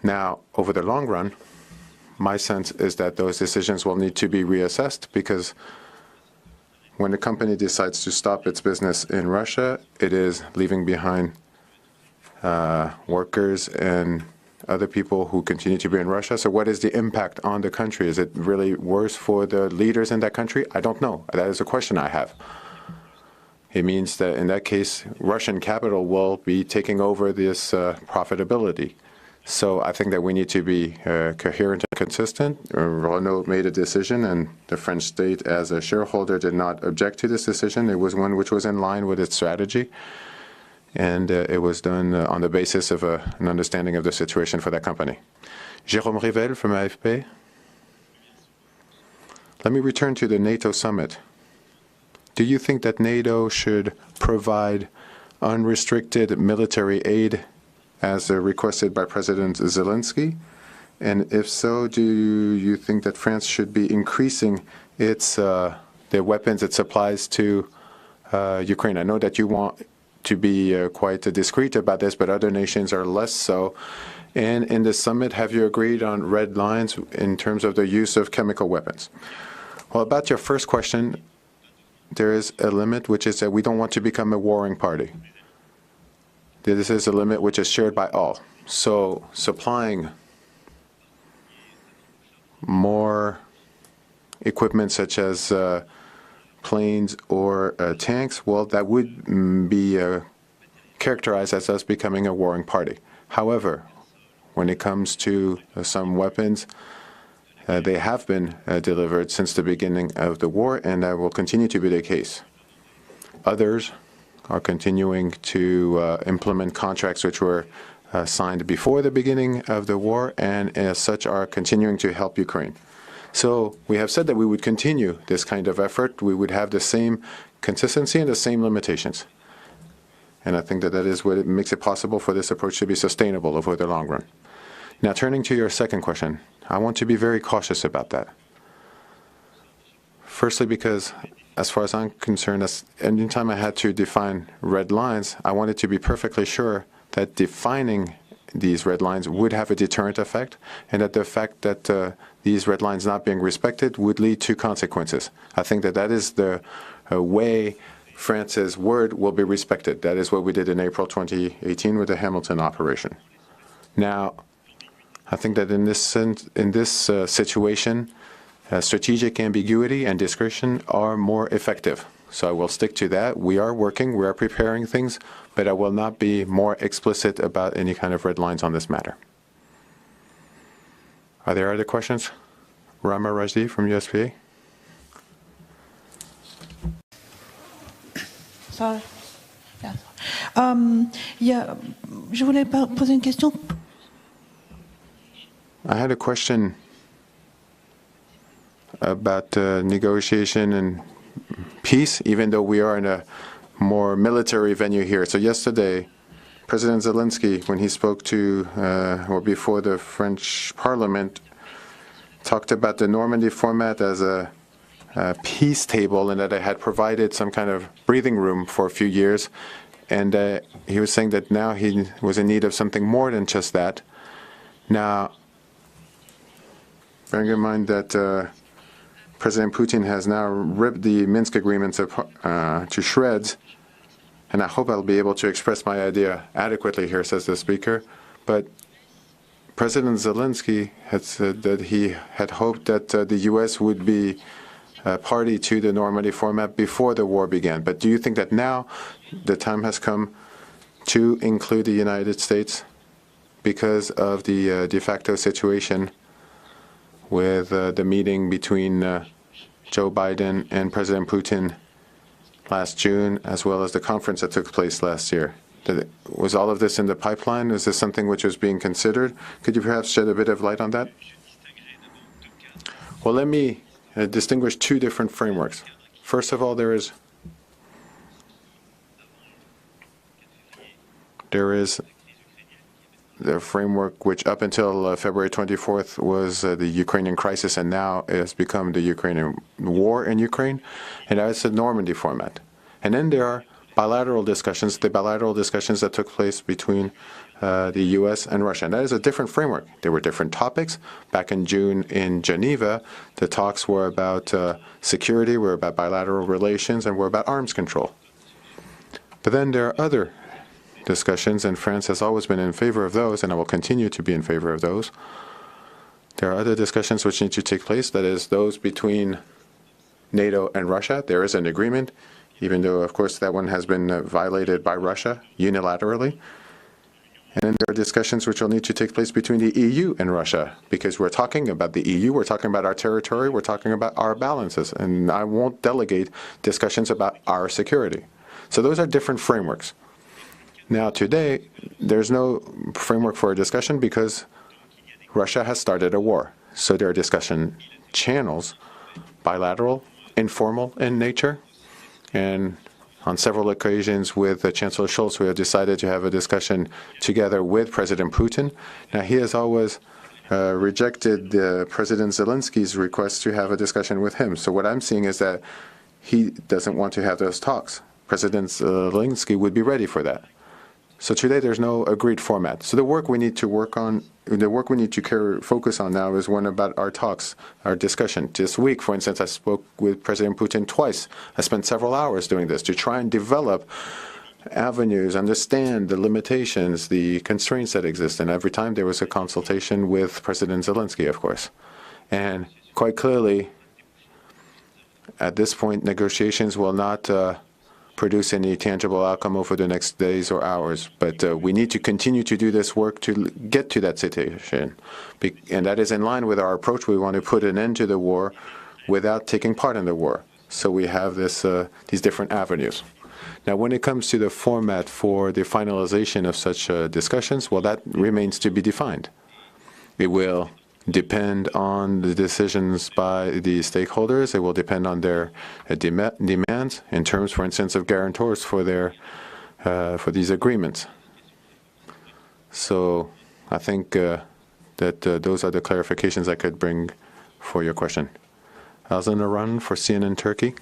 Now, over the long run, my sense is that those decisions will need to be reassessed, because when a company decides to stop its business in Russia, it is leaving behind workers and other people who continue to be in Russia. So what is the impact on the country? Is it really worse for the leaders in that country? I don't know. That is a question I have. It means that in that case, Russian capital will be taking over this profitability. So I think that we need to be coherent and consistent. Renault made a decision, and the French state, as a shareholder, did not object to this decision. It was one which was in line with its strategy. And it was done on the basis of an understanding of the situation for that company. Jérôme Rivel from AFP. Let me return to the NATO summit. Do you think that NATO should provide unrestricted military aid as requested by President Zelensky? And if so, do you think that France should be increasing the weapons it supplies to Ukraine? I know that you want to be quite discreet about this, but other nations are less so. And in the summit, have you agreed on red lines in terms of the use of chemical weapons? Well, about your first question, there is a limit, which is that we don't want to become a warring party. This is a limit which is shared by all. So supplying more equipment such as planes or tanks, well, that would be characterized as us becoming a warring party. However, when it comes to some weapons, they have been delivered since the beginning of the war, and that will continue to be the case. Others are continuing to implement contracts which were signed before the beginning of the war, and as such are continuing to help Ukraine. So we have said that we would continue this kind of effort. We would have the same consistency and the same limitations. And I think that that is what makes it possible for this approach to be sustainable over the long run. Now, turning to your second question, I want to be very cautious about that. Firstly, because as far as I'm concerned, any time I had to define red lines, I wanted to be perfectly sure that defining these red lines would have a deterrent effect, and that the fact that these red lines not being respected would lead to consequences. I think that that is the way France's word will be respected. That is what we did in April 2018 with the Hamilton operation. Now, I think that in this situation, strategic ambiguity and discretion are more effective. So I will stick to that. We are working, we are preparing things, but I will not be more explicit about any kind of red lines on this matter. Are there other questions? Rama Rajdi from USPA. Sorry. Je voulais poser une question. I had a question about negotiation and peace, even though we are in a more military venue here. So yesterday, President Zelensky, when he spoke to, or before the French Parliament, talked about the Normandy format as a peace table, and that it had provided some kind of breathing room for a few years. And he was saying that now he was in need of something more than just that. Now, bearing in mind that President Putin has now ripped the Minsk agreements to shreds, and I hope I'll be able to express my idea adequately here, says the speaker, but President Zelensky had said that he had hoped that the U.S. would be party to the Normandy format before the war began. But do you think that now the time has come to include the United States because of the de facto situation with the meeting between Joe Biden and President Putin last June, as well as the conference that took place last year? Was all of this in the pipeline? Is this something which was being considered? Could you perhaps shed a bit of light on that? Well, let me distinguish two different frameworks. First of all, there is the framework which up until February 24th was the Ukrainian crisis, and now it has become the Ukrainian war in Ukraine, and that's the Normandy format. And then there are bilateral discussions, the bilateral discussions that took place between the U.S. and Russia. And that is a different framework. There were different topics. Back in June in Geneva, the talks were about security, were about bilateral relations, and were about arms control. But then there are other discussions, and France has always been in favor of those, and I will continue to be in favor of those. There are other discussions which need to take place, that is, those between NATO and Russia. There is an agreement, even though, of course, that one has been violated by Russia unilaterally. And then there are discussions which will need to take place between the EU and Russia, because we're talking about the EU, we're talking about our territory, we're talking about our balances, and I won't delegate discussions about our security. So those are different frameworks. Now, today, there's no framework for a discussion because Russia has started a war. So there are discussion channels, bilateral, informal in nature, and on several occasions with Chancellor Scholz, we have decided to have a discussion together with President Putin. Now, he has always rejected President Zelensky's request to have a discussion with him. So what I'm seeing is that he doesn't want to have those talks. President Zelensky would be ready for that. So today there's no agreed format. So the work we need to work on, the work we need to focus on now is one about our talks, our discussion. This week, for instance, I spoke with President Putin twice. I spent several hours doing this to try and develop avenues, understand the limitations, the constraints that exist. And every time there was a consultation with President Zelensky, of course. And quite clearly, at this point, negotiations will not produce any tangible outcome over the next days or hours. But we need to continue to do this work to get to that situation. And that is in line with our approach. We want to put an end to the war without taking part in the war. So we have these different avenues. Now, when it comes to the format for the finalization of such discussions, well, that remains to be defined. It will depend on the decisions by the stakeholders. It will depend on their demands in terms, for instance, of guarantors for for these agreements. So I think that those are the clarifications I could bring for your question. Alzan Aran for CNN Turkey.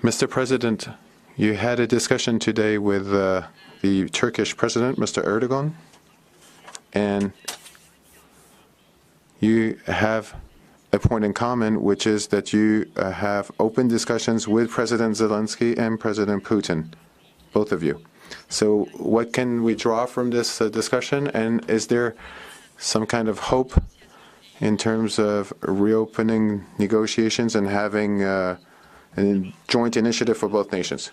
Mr. President, you had a discussion today with the Turkish President, Mr. Erdogan, and you have a point in common, which is that you have open discussions with President Zelensky and President Putin, both of you. So what can we draw from this discussion? And is there some kind of hope in terms of reopening negotiations and having a joint initiative for both nations?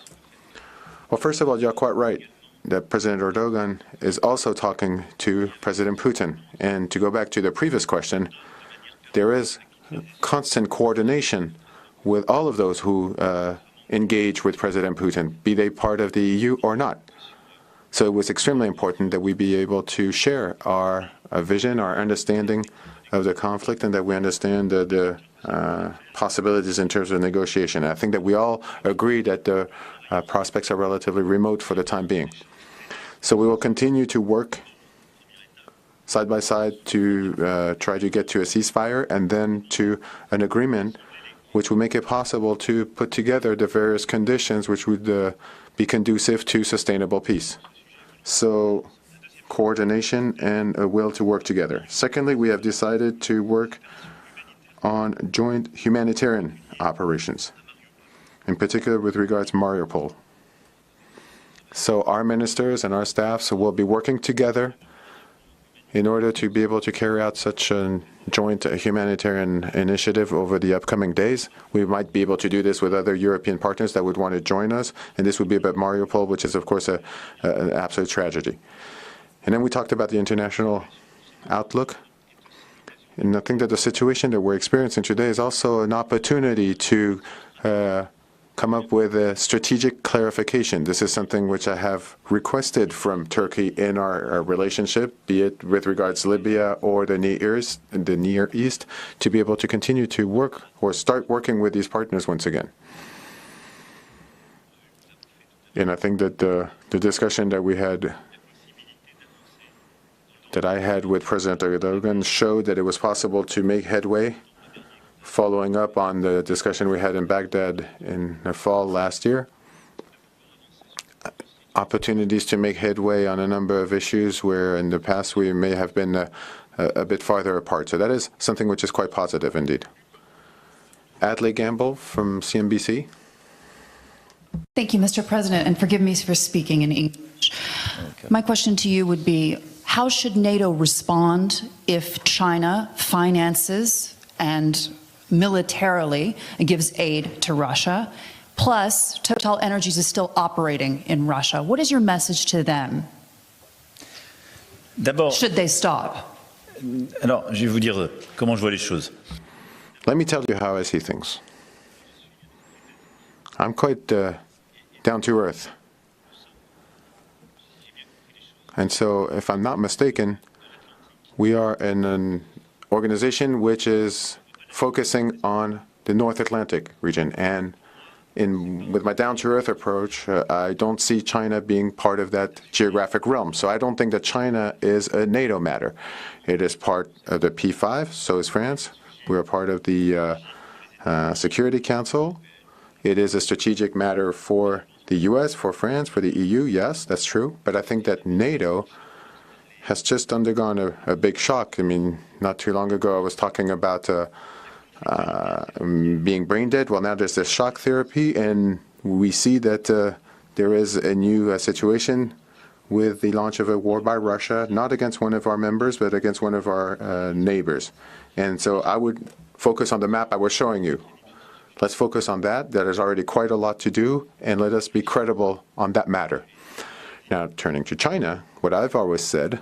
Well, first of all, you're quite right that President Erdogan is also talking to President Putin. And to go back to the previous question, there is constant coordination with all of those who engage with President Putin, be they part of the EU or not. So it was extremely important that we be able to share our vision, our understanding of the conflict, and that we understand the possibilities in terms of negotiation. I think that we all agree that the prospects are relatively remote for the time being. So we will continue to work side by side to try to get to a ceasefire and then to an agreement which will make it possible to put together the various conditions which would be conducive to sustainable peace. So coordination and a will to work together. Secondly, we have decided to work on joint humanitarian operations, in particular with regards to Mariupol. So our ministers and our staffs will be working together in order to be able to carry out such a joint humanitarian initiative over the upcoming days. We might be able to do this with other European partners that would want to join us, and this would be about Mariupol, which is, of course, an absolute tragedy. And then we talked about the international outlook. And I think that the situation that we're experiencing today is also an opportunity to come up with a strategic clarification. This is something which I have requested from Turkey in our relationship, be it with regards to Libya or the Near East, to be able to continue to work or start working with these partners once again. And I think that the discussion that I had with President Erdogan showed that it was possible to make headway, following up on the discussion we had in Baghdad in the fall last year. Opportunities to make headway on a number of issues where in the past we may have been a bit farther apart. So that is something which is quite positive indeed. Adley Gamble from CNBC. Thank you, Mr. President, and forgive me for speaking in English. Okay. My question to you would be, how should NATO respond if China finances and militarily gives aid to Russia, plus Total Energies is still operating in Russia? What is your message to them? Should they stop? Alors, je vais vous dire comment je vois les choses. Let me tell you how I see things. I'm quite down to earth. And so, if I'm not mistaken, we are in an organization which is focusing on the North Atlantic region. And with my down-to-earth approach, I don't see China being part of that geographic realm. So I don't think that China is a NATO matter. It is part of the P5, so is France. We are part of the Security Council. It is a strategic matter for the U.S., for France, for the EU. Yes, that's true. But I think that NATO has just undergone a big shock. I mean, not too long ago, I was talking about being brain dead. Well, now there's this shock therapy, and we see that there is a new situation with the launch of a war by Russia, not against one of our members, but against one of our neighbors. And so I would focus on the map I was showing you. Let's focus on that. There is already quite a lot to do, and let us be credible on that matter. Now, turning to China, what I've always said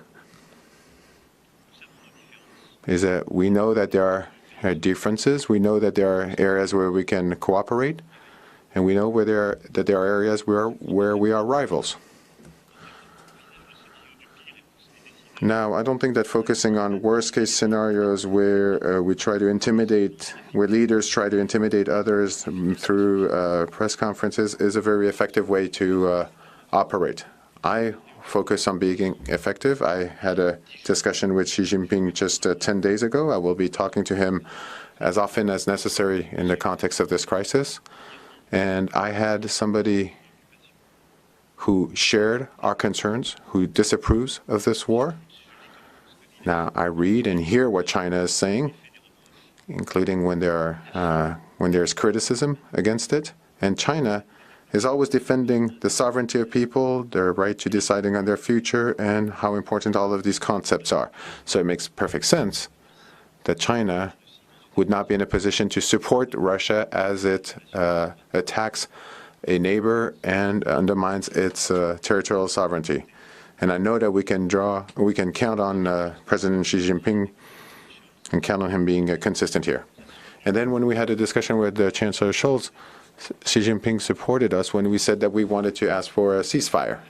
is that we know that there are differences. We know that there are areas where we can cooperate, and we know that there are areas where we are rivals. Now, I don't think that focusing on worst-case scenarios where we try to intimidate, where leaders try to intimidate others through press conferences is a very effective way to operate. I focus on being effective. I had a discussion with Xi Jinping just 10 days ago. I will be talking to him as often as necessary in the context of this crisis. And I had somebody who shared our concerns, who disapproves of this war. Now, I read and hear what China is saying, including when there's criticism against it. And China is always defending the sovereignty of people, their right to deciding on their future, and how important all of these concepts are. So it makes perfect sense that China would not be in a position to support Russia as it attacks a neighbor and undermines its territorial sovereignty. And I know that we can count on President Xi Jinping and count on him being consistent here. And then when we had a discussion with Chancellor Scholz, Xi Jinping supported us when we said that we wanted to ask for a ceasefire.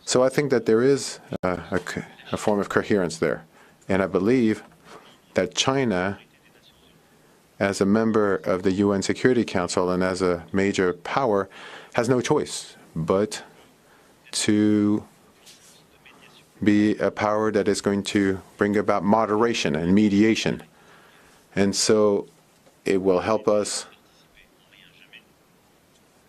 So I think that there is a form of coherence there. And I believe that China, as a member of the UN Security Council and as a major power, has no choice but to be a power that is going to bring about moderation and mediation. And so it will help us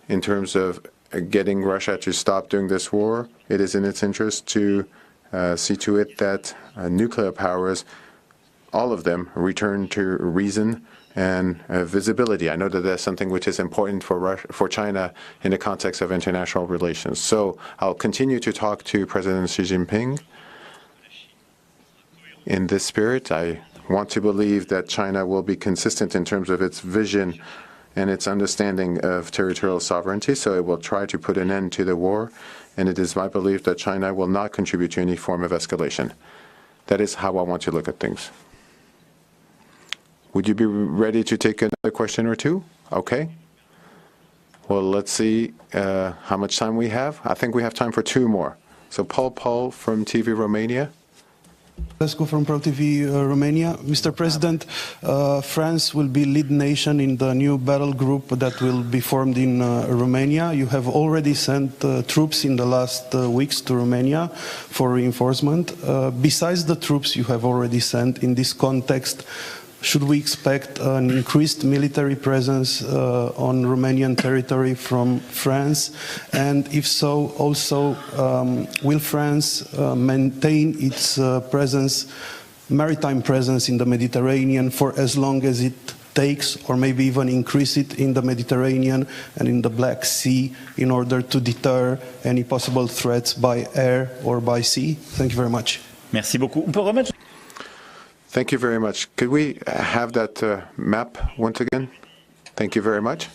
in terms of getting Russia to stop doing this war. It is in its interest to see to it that nuclear powers, all of them, return to reason and visibility. I know that that's something which is important for China in the context of international relations. So I'll continue to talk to President Xi Jinping in this spirit. I want to believe that China will be consistent in terms of its vision and its understanding of territorial sovereignty, so it will try to put an end to the war, and it is my belief that China will not contribute to any form of escalation. That is how I want to look at things. Would you be ready to take another question or two? Okay. Well, let's see how much time we have. I think we have time for two more. So Paul from TV Romania. Lescu from ProTV Romania. Mr. President, France will be lead nation in the new battle group that will be formed in Romania. You have already sent troops in the last weeks to Romania for reinforcement. Besides the troops you have already sent in this context, should we expect an increased military presence on Romanian territory from France? And if so, also, will France maintain its maritime presence in the Mediterranean for as long as it takes, or maybe even increase it in the Mediterranean and in the Black Sea in order to deter any possible threats by air or by sea? Thank you very much. Merci beaucoup. On peut remettre... Thank you very much. Could we have that map once again? Thank you very much.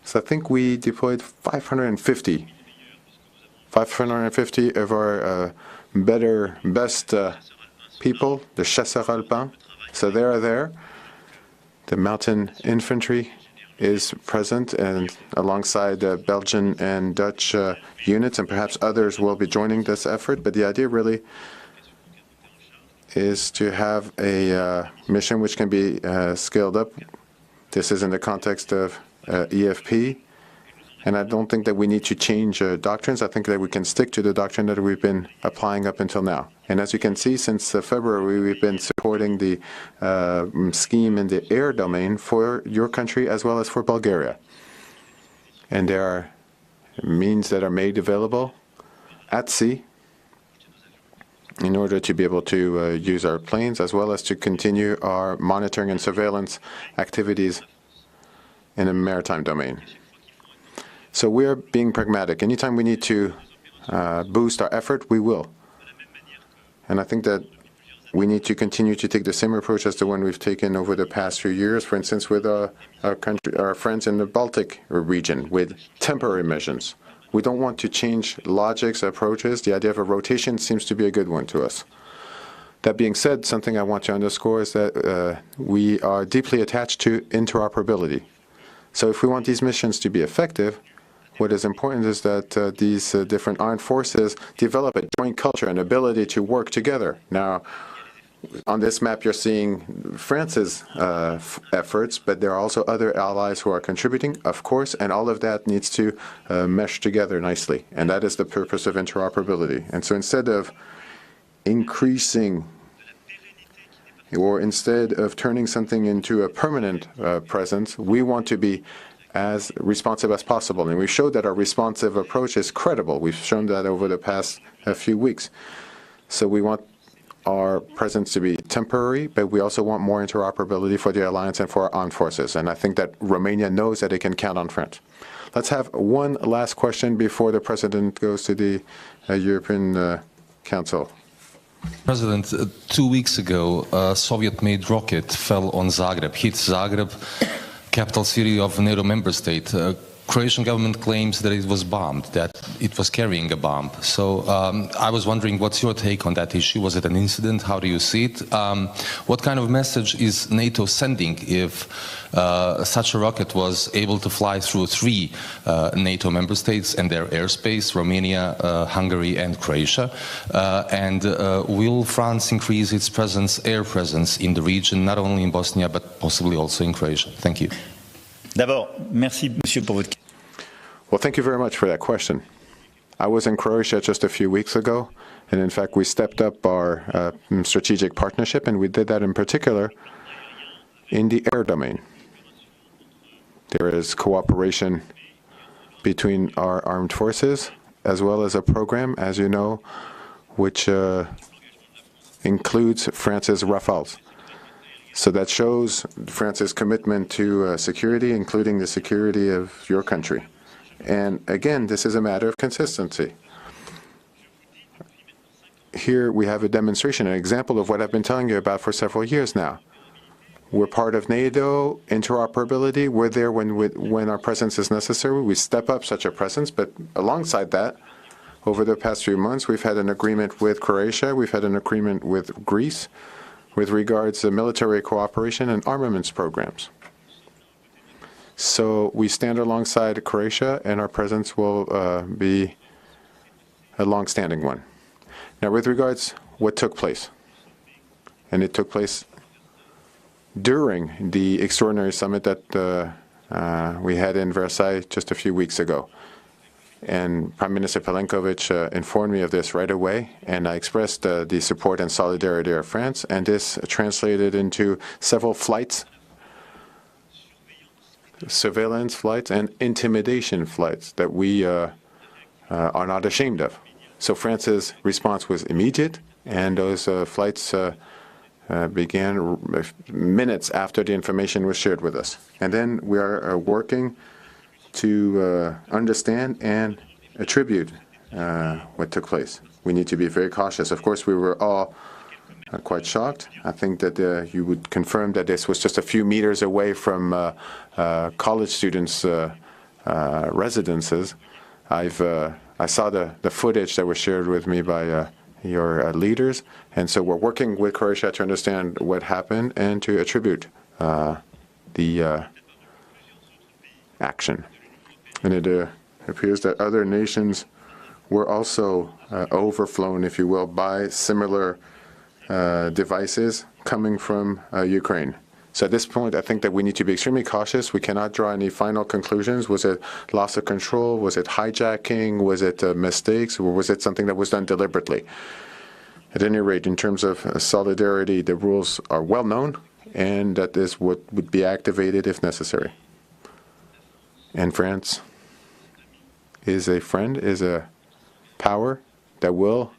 So I think we deployed 550 of our best people, the chasseurs alpins. So they are there. The mountain infantry is present, and alongside Belgian and Dutch units, and perhaps others will be joining this effort. But the idea really is to have a mission which can be scaled up. This is in the context of EFP, and I don't think that we need to change doctrines. I think that we can stick to the doctrine that we've been applying up until now. And as you can see, since February, we've been supporting the scheme in the air domain for your country as well as for Bulgaria. And there are means that are made available at sea in order to be able to use our planes, as well as to continue our monitoring and surveillance activities in the maritime domain. So we're being pragmatic. Anytime we need to boost our effort, we will. And I think that we need to continue to take the same approach as the one we've taken over the past few years, for instance, with our friends in the Baltic region, with temporary measures. We don't want to change logics, approaches. The idea of a rotation seems to be a good one to us. That being said, something I want to underscore is that we are deeply attached to interoperability. So if we want these missions to be effective, what is important is that these different armed forces develop a joint culture and ability to work together. Now, on this map, you're seeing France's efforts, but there are also other allies who are contributing, of course, and all of that needs to mesh together nicely. And that is the purpose of interoperability. And so instead of increasing, or instead of turning something into a permanent presence, we want to be as responsive as possible. And we showed that our responsive approach is credible. We've shown that over the past few weeks. So we want our presence to be temporary, but we also want more interoperability for the alliance and for our armed forces. And I think that Romania knows that it can count on France. Let's have one last question before the President goes to the European Council. President, 2 weeks ago, a Soviet-made rocket fell on Zagreb, hit Zagreb, capital city of a NATO member state. Croatian government claims that it was bombed, that it was carrying a bomb. So I was wondering, what's your take on that issue? Was it an incident? How do you see it? What kind of message is NATO sending if such a rocket was able to fly through 3 NATO member states and their airspace, Romania, Hungary and Croatia? And will France increase its presence, air presence in the region, not only in Bosnia, but possibly also in Croatia? Thank you. D'abord, merci, monsieur, pour votre... Well, thank you very much for that question. I was in Croatia just a few weeks ago, and in fact, we stepped up our strategic partnership, and we did that in particular in the air domain. There is cooperation between our armed forces, as well as a program, as you know, which includes France's Rafales. So that shows France's commitment to security, including the security of your country. And again, this is a matter of consistency. Here we have a demonstration, an example of what I've been telling you about for several years now. We're part of NATO, interoperability. We're there when our presence is necessary. We step up such a presence, but alongside that, over the past few months, we've had an agreement with Croatia, we've had an agreement with Greece, with regards to military cooperation and armaments programs. So we stand alongside Croatia, and our presence will be a long-standing one. Now, with regards what took place, and it took place during the extraordinary summit that we had in Versailles just a few weeks ago. And Prime Minister Plenković informed me of this right away, and I expressed the support and solidarity of France, and this translated into several flights, surveillance flights and intimidation flights that we are not ashamed of. So France's response was immediate, and those flights began minutes after the information was shared with us. And then we are working to understand and attribute what took place. We need to be very cautious. Of course, we were all quite shocked. I think that you would confirm that this was just a few meters away from college students' residences. I saw the footage that was shared with me by your leaders, and so we're working with Croatia to understand what happened and to attribute the action. And it appears that other nations were also overflown, if you will, by similar devices coming from Ukraine. So at this point, I think that we need to be extremely cautious. We cannot draw any final conclusions. Was it loss of control? Was it hijacking? Was it mistakes? Or was it something that was done deliberately? At any rate, in terms of solidarity, the rules are well known, and that is what would be activated if necessary. And France is a friend, is a power that will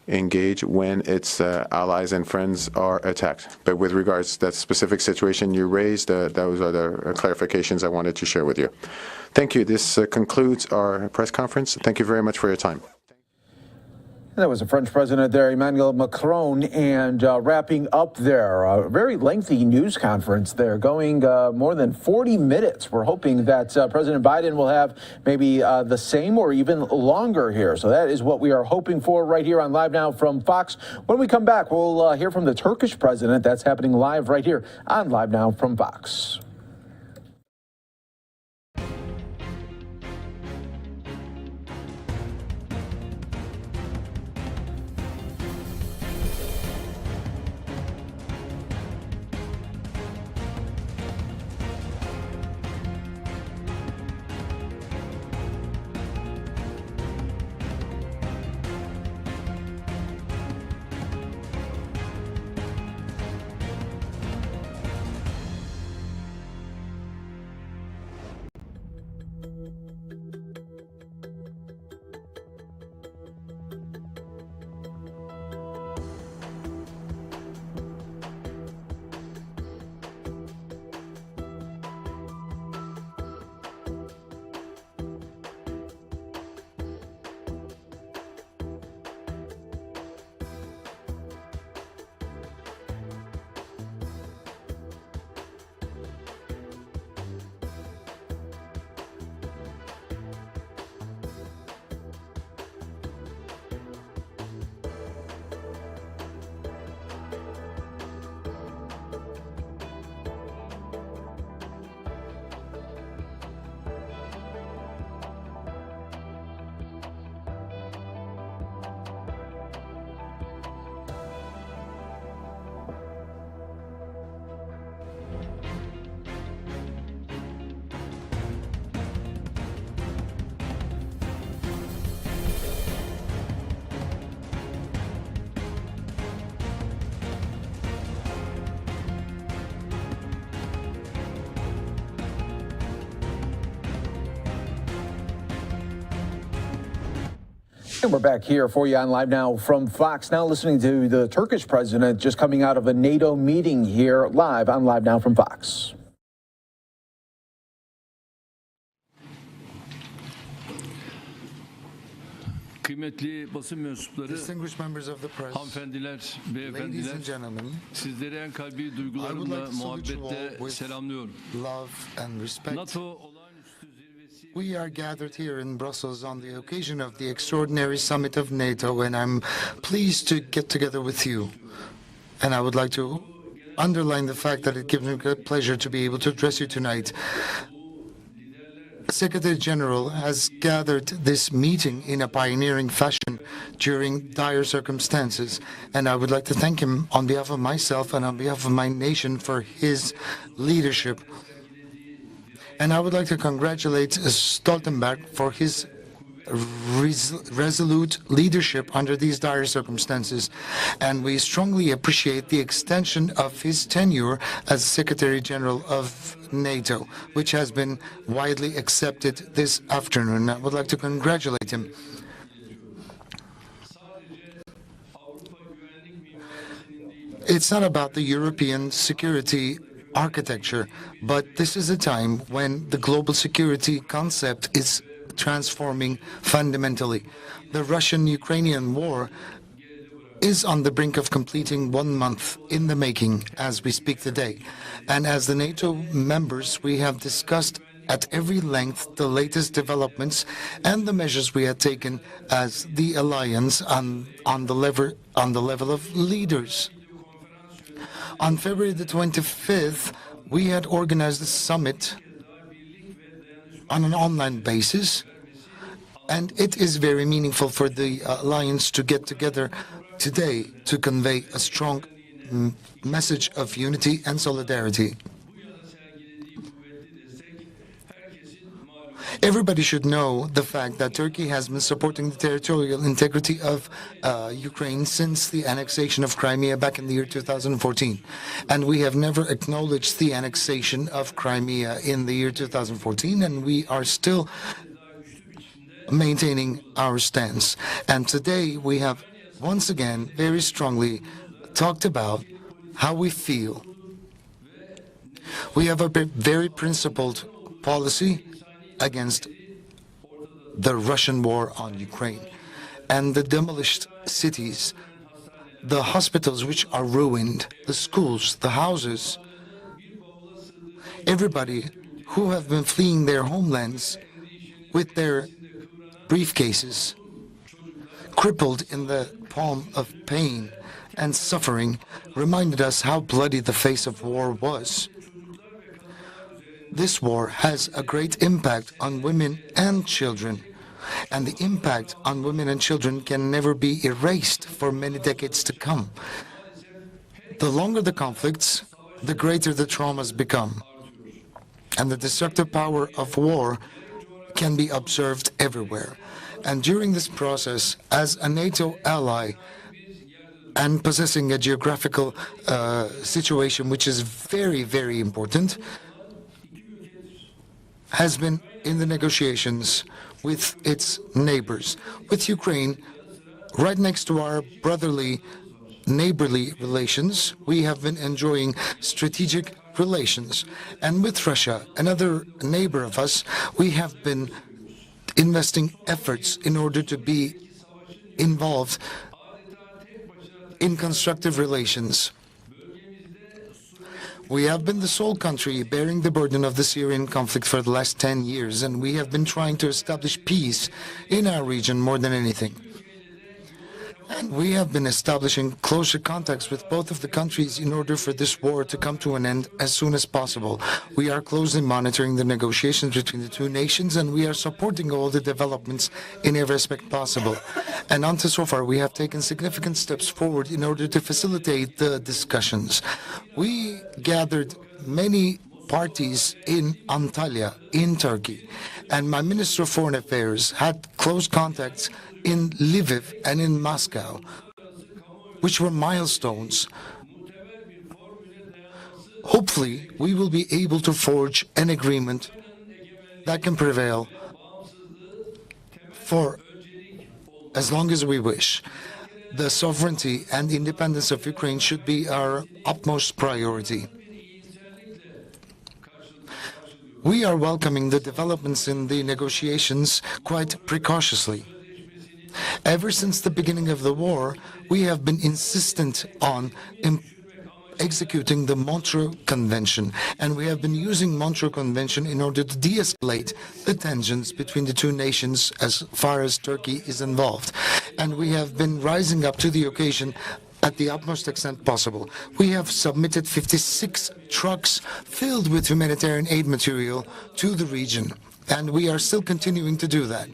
engage when its allies and friends are attacked. But with regards to that specific situation you raised, those are the clarifications I wanted to share with you. Thank you. This concludes our press conference. Thank you very much for your time. That was the French president there, Emmanuel Macron, and wrapping up there, a very lengthy news conference there, going more than 40 minutes. We're hoping that President Biden will have maybe the same or even longer here. So that is what we are hoping for right here on Live Now from Fox. When we come back, we'll hear from the Turkish president. That's happening live right here on Live Now from Fox. And we're back here for you on Live Now from Fox. Now listening to the Turkish president just coming out of a NATO meeting here live on Live Now from Fox. Kıymetli basın mensupları, Distinguished members of the press, hanımefendiler, ladies beyefendiler, and gentlemen, sizleri en kalbi I would duygularımla, like to salute you all muhabbetle with selamlıyorum. love and respect. NATO olağanüstü zirvesi We are gathered here in Brussels on the occasion of the extraordinary summit of NATO, and I'm pleased to get together with you. And I would like to underline the fact that it gives me great pleasure to be able to address you tonight. Secretary General has gathered this meeting in a pioneering fashion during dire circumstances, and I would like to thank him on behalf of myself and on behalf of my nation for his leadership. And I would like to congratulate Stoltenberg for his resolute leadership under these dire circumstances, and we strongly appreciate the extension of his tenure as Secretary General of NATO, which has been widely accepted this afternoon. I would like to congratulate him. It's not about the European security architecture, but this is a time when the global security concept is transforming fundamentally. The Russian-Ukrainian war is on the brink of completing 1 month in the making as we speak today. And as the NATO members, we have discussed at every length the latest developments and the measures we had taken as the alliance on the level of leaders. On February the 25th, we had organized a summit on an online basis, and it is very meaningful for the alliance to get together today to convey a strong message of unity and solidarity. Everybody should know the fact that Turkey has been supporting the territorial integrity of Ukraine since the annexation of Crimea back in the year 2014. And we have never acknowledged the annexation of Crimea in the year 2014, and we are still maintaining our stance. And today we have once again very strongly talked about how we feel. We have a very principled policy against the Russian war on Ukraine and the demolished cities, the hospitals which are ruined, the schools, the houses, everybody who have been fleeing their homelands with their briefcases, crippled in the palm of pain and suffering, reminded us how bloody the face of war was. This war has a great impact on women and children, and the impact on women and children can never be erased for many decades to come. The longer the conflicts, the greater the traumas become, and the destructive power of war can be observed everywhere. And during this process, as a NATO ally and possessing a geographical situation which is very, very important, has been in the negotiations with its neighbors. With Ukraine, right next to our brotherly, neighborly relations, we have been enjoying strategic relations. And with Russia, another neighbor of us, we have been investing efforts in order to be involved in constructive relations. We have been the sole country bearing the burden of the Syrian conflict for the last 10 years, and we have been trying to establish peace in our region more than anything. And we have been establishing closer contacts with both of the countries in order for this war to come to an end as soon as possible. We are closely monitoring the negotiations between the two nations, and we are supporting all the developments in every aspect possible. And until so far, we have taken significant steps forward in order to facilitate the discussions. We gathered many parties in Antalya, in Turkey, and my Minister of Foreign Affairs had close contacts in Lviv and in Moscow, which were milestones. Hopefully, we will be able to forge an agreement that can prevail for as long as we wish. The sovereignty and independence of Ukraine should be our utmost priority. We are welcoming the developments in the negotiations quite precautiously. Ever since the beginning of the war, we have been insistent on executing the Montreux Convention, and we have been using Montreux Convention in order to de-escalate the tensions between the two nations as far as Turkey is involved. And we have been rising up to the occasion at the utmost extent possible. We have submitted 56 trucks filled with humanitarian aid material to the region, and we are still continuing to do that.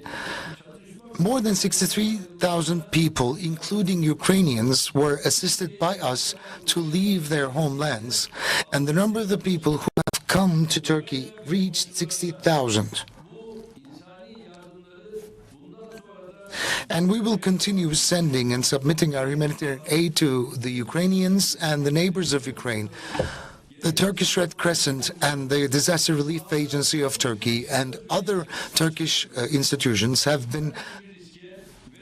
More than 63,000 people, including Ukrainians, were assisted by us to leave their homelands, and the number of the people who have come to Turkey reached 60,000. And we will continue sending and submitting our humanitarian aid to the Ukrainians and the neighbors of Ukraine. The Turkish Red Crescent and the Disaster Relief Agency of Turkey and other Turkish institutions have been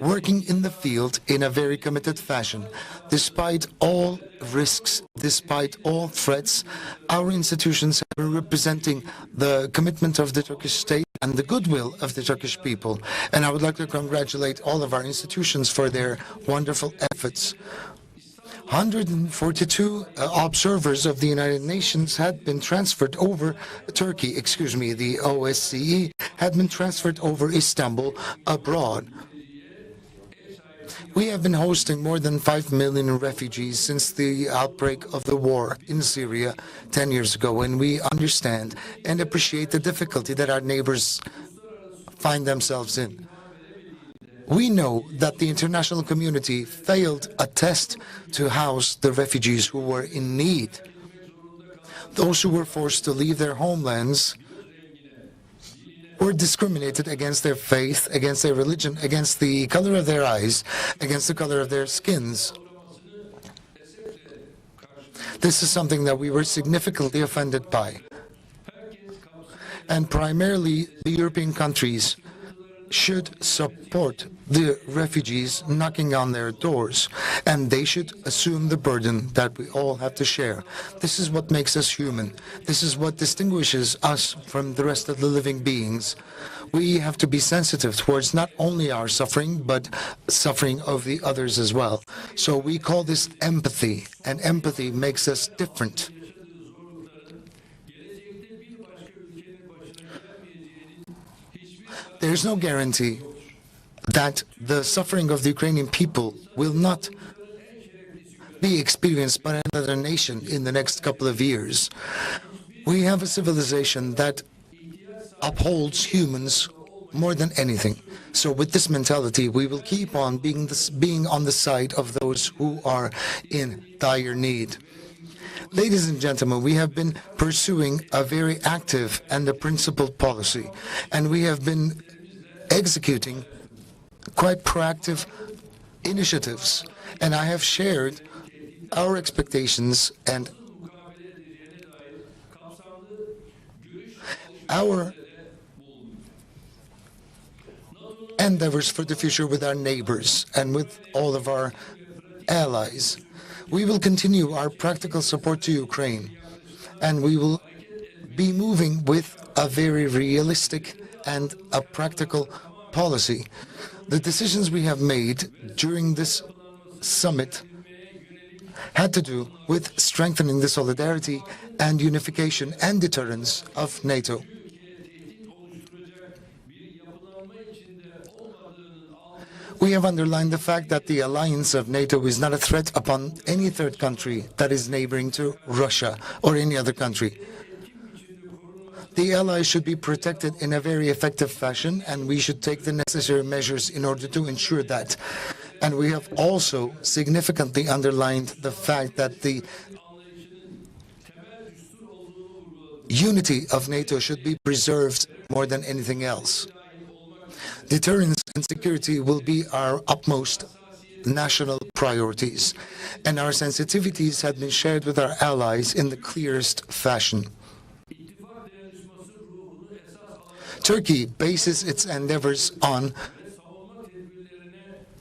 working in the field in a very committed fashion. Despite all risks, despite all threats, our institutions have been representing the commitment of the Turkish state and the goodwill of the Turkish people. And I would like to congratulate all of our institutions for their wonderful efforts. 142 observers of the United Nations had been transferred over Turkey, the OSCE, had been transferred over Istanbul abroad. We have been hosting more than 5 million refugees since the outbreak of the war in Syria 10 years ago, and we understand and appreciate the difficulty that our neighbors find themselves in. We know that the international community failed a test to house the refugees who were in need. Those who were forced to leave their homelands were discriminated against their faith, against their religion, against the color of their eyes, against the color of their skins. This is something that we were significantly offended by. And primarily, the European countries should support the refugees knocking on their doors, and they should assume the burden that we all have to share. This is what makes us human. This is what distinguishes us from the rest of the living beings. We have to be sensitive towards not only our suffering, but suffering of the others as well. So we call this empathy, and empathy makes us different. There's no guarantee that the suffering of the Ukrainian people will not be experienced by another nation in the next couple of years. We have a civilization that upholds humans more than anything. So with this mentality, we will keep on being on the side of those who are in dire need. Ladies and gentlemen, we have been pursuing a very active and a principled policy, and we have been executing quite proactive initiatives, and I have shared our expectations and our endeavors for the future with our neighbors and with all of our allies. We will continue our practical support to Ukraine, and we will be moving with a very realistic and a practical policy. The decisions we have made during this summit had to do with strengthening the solidarity and unification and deterrence of NATO. We have underlined the fact that the alliance of NATO is not a threat upon any third country that is neighboring to Russia or any other country. The allies should be protected in a very effective fashion, and we should take the necessary measures in order to ensure that. And we have also significantly underlined the fact that the unity of NATO should be preserved more than anything else. Deterrence and security will be our utmost national priorities, and our sensitivities have been shared with our allies in the clearest fashion. Turkey bases its endeavors on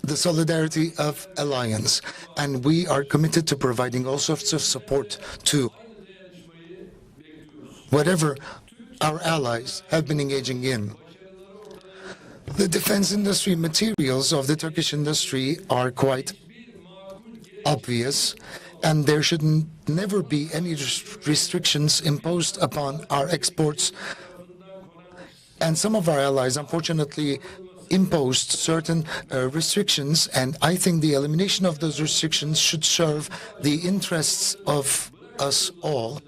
the solidarity of alliance, and we are committed to providing all sorts of support to whatever our allies have been engaging in. The defense industry materials of the Turkish industry are quite obvious, and there should never be any restrictions imposed upon our exports. And some of our allies, unfortunately, imposed certain restrictions, and I think the elimination of those restrictions should serve the interests of us all.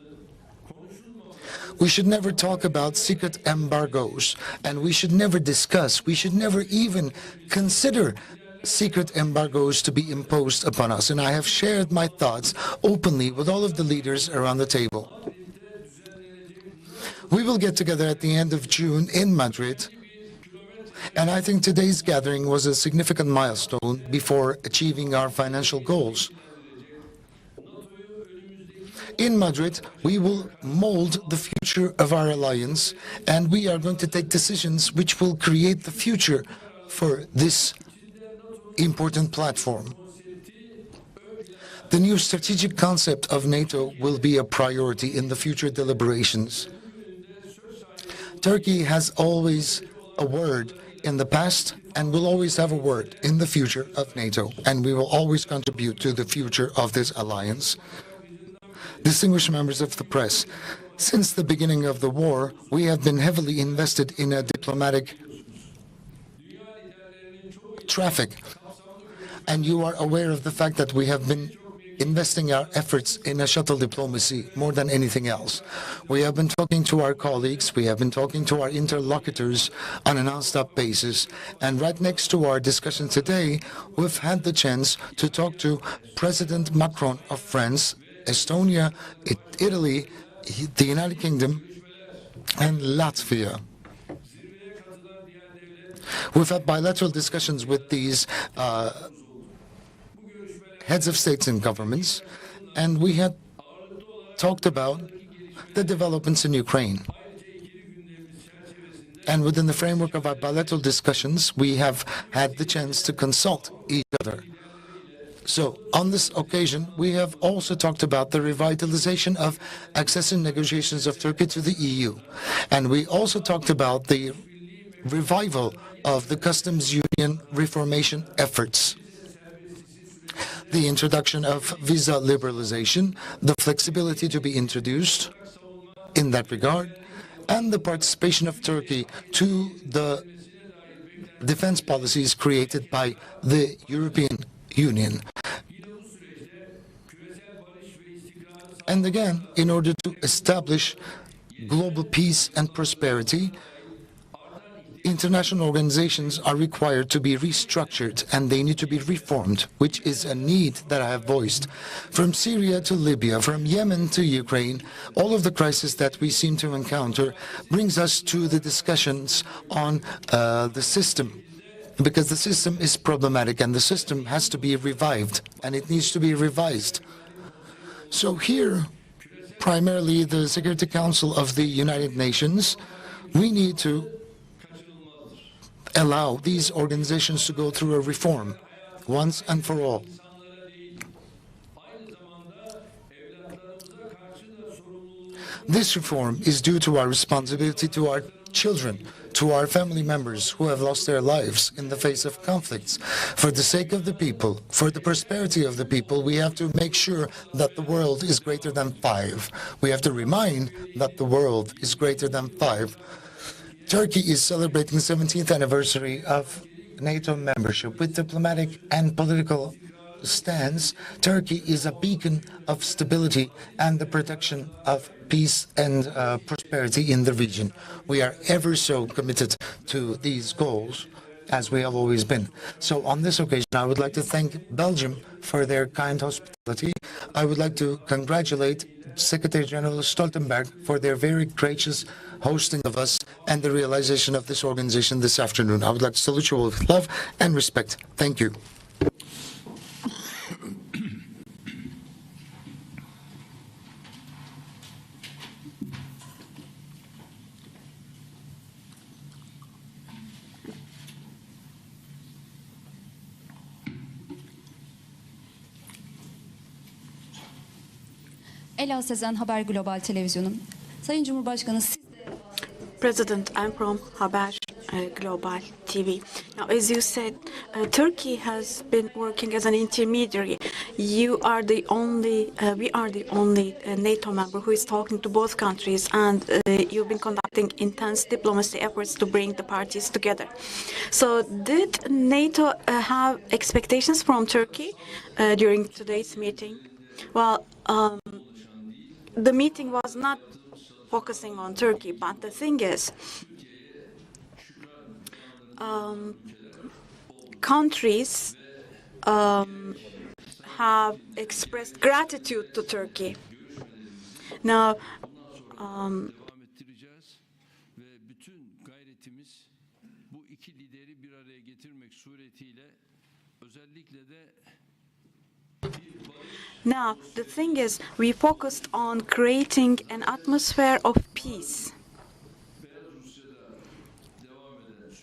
We should never talk about secret embargoes, and we should never discuss, we should never even consider secret embargoes to be imposed upon us. And I have shared my thoughts openly with all of the leaders around the table. We will get together at the end of June in Madrid, and I think today's gathering was a significant milestone before achieving our financial goals. In Madrid, we will mold the future of our alliance, and we are going to take decisions which will create the future for this important platform. The new strategic concept of NATO will be a priority in the future deliberations. Turkey has always a word in the past and will always have a word in the future of NATO, and we will always contribute to the future of this alliance. Distinguished members of the press, since the beginning of the war, we have been heavily invested in a diplomatic traffic, and you are aware of the fact that we have been investing our efforts in a shuttle diplomacy more than anything else. We have been talking to our colleagues, we have been talking to our interlocutors on a non-stop basis, and right next to our discussion today, we've had the chance to talk to President Macron of France, Estonia, Italy, the United Kingdom, and Latvia. We've had bilateral discussions with these heads of states and governments, and we had talked about the developments in Ukraine. And within the framework of our bilateral discussions, we have had the chance to consult each other. So, on this occasion, we have also talked about the revitalization of accession negotiations of Turkey to the EU. And we also talked about the revival of the customs union reformation efforts, the introduction of visa liberalization, the flexibility to be introduced in that regard, and the participation of Turkey to the defense policies created by the European Union. And again, in order to establish global peace and prosperity, international organizations are required to be restructured and they need to be reformed, which is a need that I have voiced. From Syria to Libya, from Yemen to Ukraine, all of the crises that we seem to encounter brings us to the discussions on the system, because the system is problematic and the system has to be revived and it needs to be revised. So here, primarily the Security Council of the United Nations, we need to allow these organizations to go through a reform once and for all. This reform is due to our responsibility to our children, to our family members who have lost their lives in the face of conflicts. For the sake of the people, for the prosperity of the people, we have to make sure that the world is greater than 5. We have to remind that the world is greater than 5. Turkey is celebrating the 17th anniversary of NATO membership. With diplomatic and political stance, Turkey is a beacon of stability and the protection of peace and prosperity in the region. We are ever so committed to these goals, as we have always been. So on this occasion, I would like to thank Belgium for their kind hospitality. I would like to congratulate Secretary General Stoltenberg for their very gracious hosting of us and the realization of this organization this afternoon. I would like to salute you all with love and respect. Thank you. Ela Sezen Haber Global Televizyonu. Sayın Cumhurbaşkanı siz President, I'm from Haber Global TV. Now, as you said, Turkey has been working as an intermediary. You are the only, we are the only NATO member who is talking to both countries, and you've been conducting intense diplomacy efforts to bring the parties together. So, did NATO have expectations from Turkey during today's meeting? Well, the meeting was not focusing on Turkey, but the thing is, countries have expressed gratitude to Turkey. Now, Now, the thing is, we focused on creating an atmosphere of peace.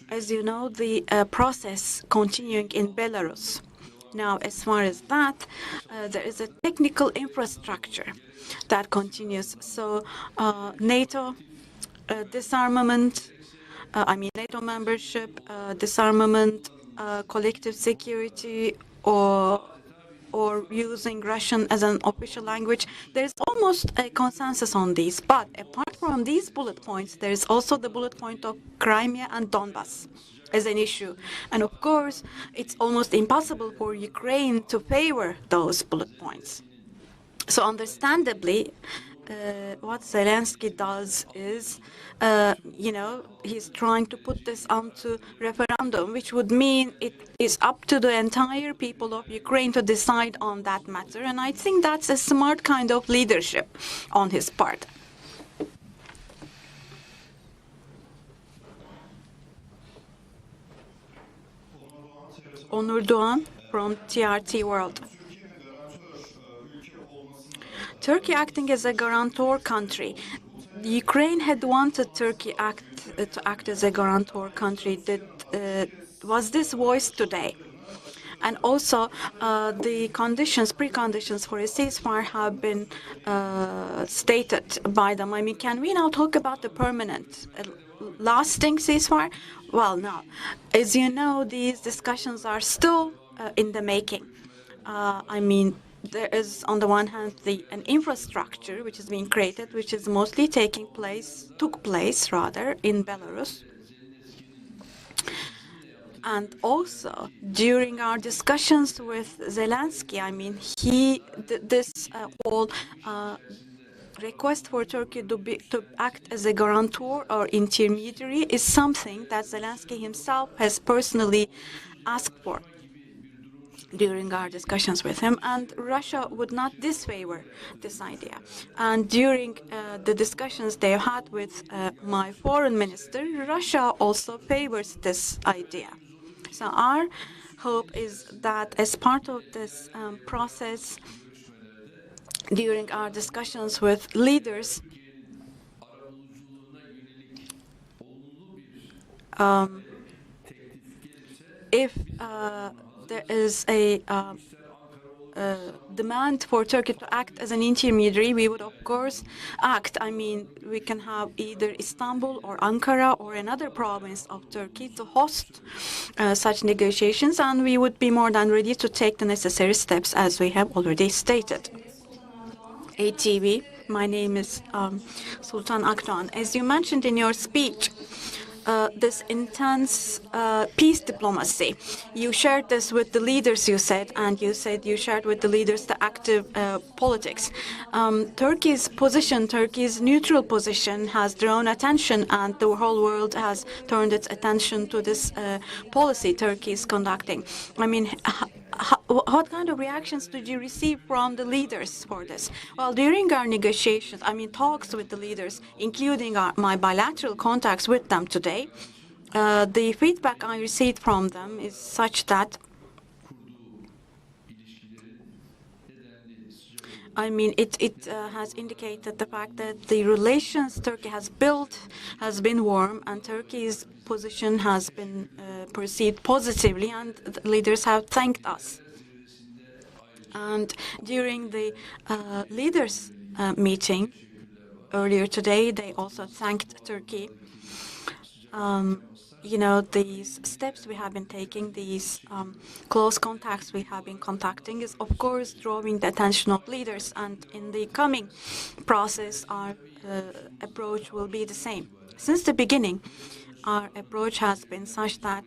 As you know, the process continuing in Belarus. Now, as far as that, there is a technical infrastructure that continues. So, NATO disarmament, NATO membership, disarmament, collective security, or using Russian as an official language. There's almost a consensus on these. But apart from these bullet points, there's also the bullet point of Crimea and Donbas as an issue. And of course, it's almost impossible for Ukraine to favor those bullet points. So understandably, what Zelensky does is, he's trying to put this onto referendum, which would mean it is up to the entire people of Ukraine to decide on that matter. And I think that's a smart kind of leadership on his part. Onur Doğan from TRT World. Turkey acting as a guarantor country. Ukraine had wanted Turkey to act as a guarantor country. Was this voiced today? And also, the preconditions for a ceasefire have been stated by them. Can we now talk about the permanent, lasting ceasefire? Well, no. As you know, these discussions are still in the making. There is, on the one hand, an infrastructure which is being created, which is mostly took place in Belarus. And also, during our discussions with Zelensky, this whole request for Turkey to act as a guarantor or intermediary is something that Zelensky himself has personally asked for during our discussions with him, and Russia would not disfavor this idea. And during the discussions they had with my foreign minister, Russia also favors this idea. So our hope is that as part of this process, during our discussions with leaders, if there is a demand for Turkey to act as an intermediary, we would, of course, act. We can have either Istanbul or Ankara or another province of Turkey to host such negotiations, and we would be more than ready to take the necessary steps, as we have already stated. ATV, my name is Sultan Akdoğan. As you mentioned in your speech, this intense peace diplomacy. You shared this with the leaders, you said, and you said you shared with the leaders the active politics. Turkey's neutral position has drawn attention, and the whole world has turned its attention to this policy Turkey is conducting. What kind of reactions did you receive from the leaders for this? Well, during our negotiations, talks with the leaders, including my bilateral contacts with them today, the feedback I received from them is such that it has indicated the fact that the relations Turkey has built has been warm, and Turkey's position has been perceived positively, and the leaders have thanked us. And during the leaders' meeting. Earlier today, they also thanked Turkey. You know, these steps we have been taking, these close contacts we have been contacting is, of course, drawing the attention of leaders. And in the coming process, our approach will be the same. Since the beginning, our approach has been such that,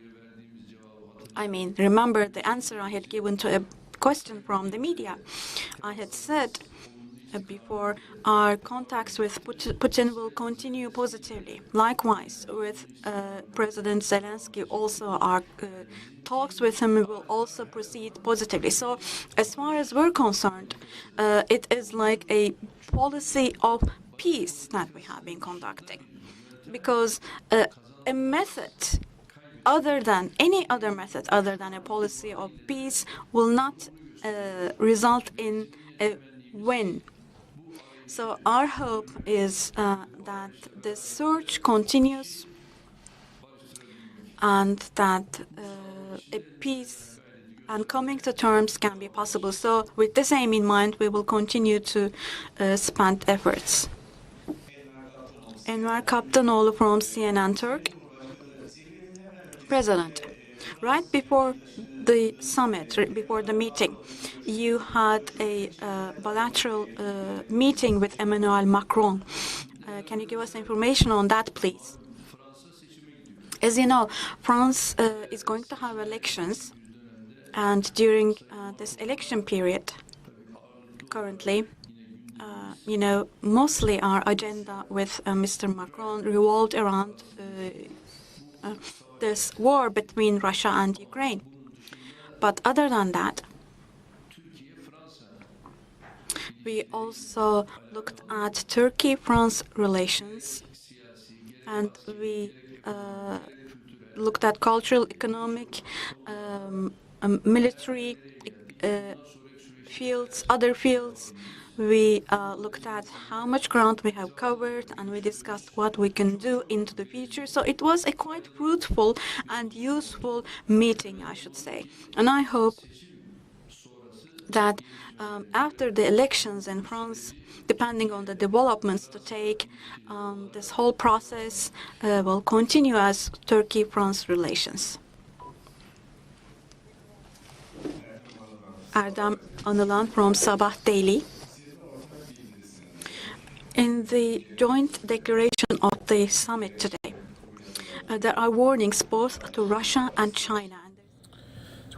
I mean, remember the answer I had given to a question from the media. I had said before, our contacts with Putin will continue positively. Likewise, with President Zelensky, also our talks with him will also proceed positively. So, as far as we're concerned, it is like a policy of peace that we have been conducting. Because a method other than any other method, other than a policy of peace, will not result in a win. So our hope is that the search continues and that a peace and coming to terms can be possible. So with this aim in mind, we will continue to spend efforts. Enver Kaptanoğlu from CNN Turk. President, right before the summit, before the meeting, you had a bilateral meeting with Emmanuel Macron. Can you give us information on that, please? As you know, France is going to have elections, and during this election period, currently, you know, mostly our agenda with Mr. Macron revolved around this war between Russia and Ukraine. But other than that, we also looked at Turkey-France relations, and we looked at cultural, economic, military fields, other fields. We looked at how much ground we have covered, and we discussed what we can do into the future. So it was a quite fruitful and useful meeting, I should say. And I hope that after the elections in France, depending on the developments to take, this whole process will continue as Turkey-France relations. Erdem Anılan from Sabah Daily. In the joint declaration of the summit today, there are warnings both to Russia and China.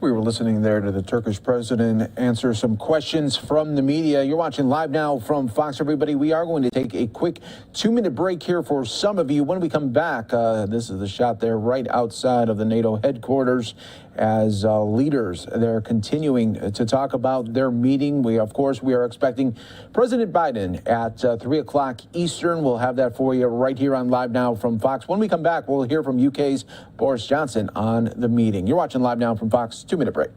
We were listening there to the Turkish president answer some questions from the media. You're watching Live Now from Fox, everybody. We are going to take a quick 2-minute break here for some of you. When we come back, this is the shot there right outside of the NATO headquarters as leaders, they're continuing to talk about their meeting. We are expecting President Biden at 3 o'clock Eastern. We'll have that for you right here on Live Now from Fox. When we come back, we'll hear from UK's Boris Johnson on the meeting. You're watching Live Now from Fox. 2-minute break.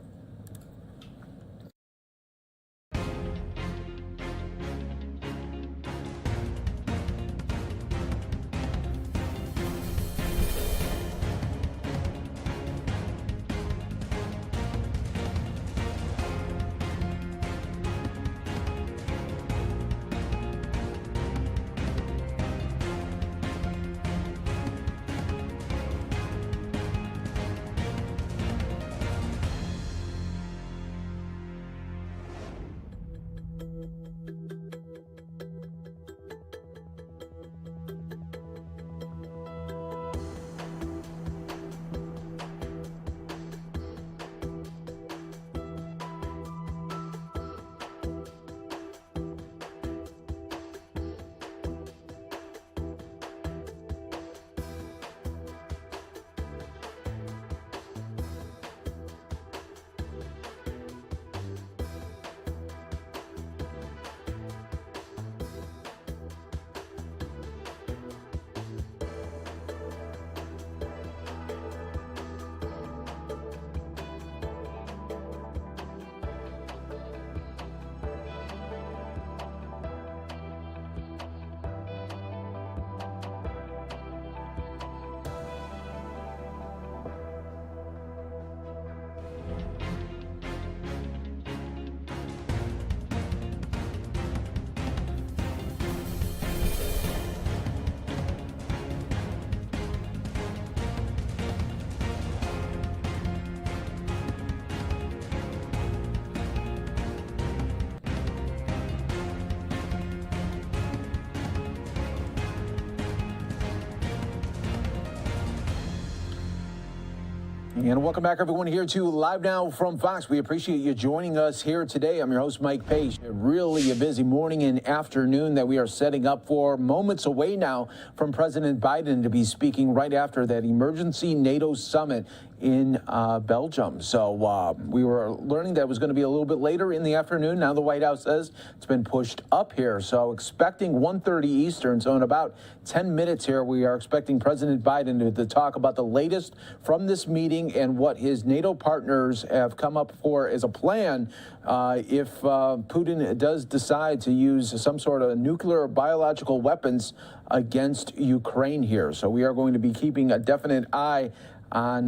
And welcome back, everyone, here to Live Now from Fox. We appreciate you joining us here today. I'm your host, Mike Page. Really a busy morning and afternoon that we are setting up for. Moments away now from President Biden to be speaking right after that emergency NATO summit in Belgium. So we were learning that it was going to be a little bit later in the afternoon. Now the White House says it's been pushed up here. So expecting 1:30 Eastern. So in about 10 minutes here, we are expecting President Biden to talk about the latest from this meeting and what his NATO partners have come up for as a plan if Putin does decide to use some sort of nuclear or biological weapons against Ukraine here. So we are going to be keeping a definite eye on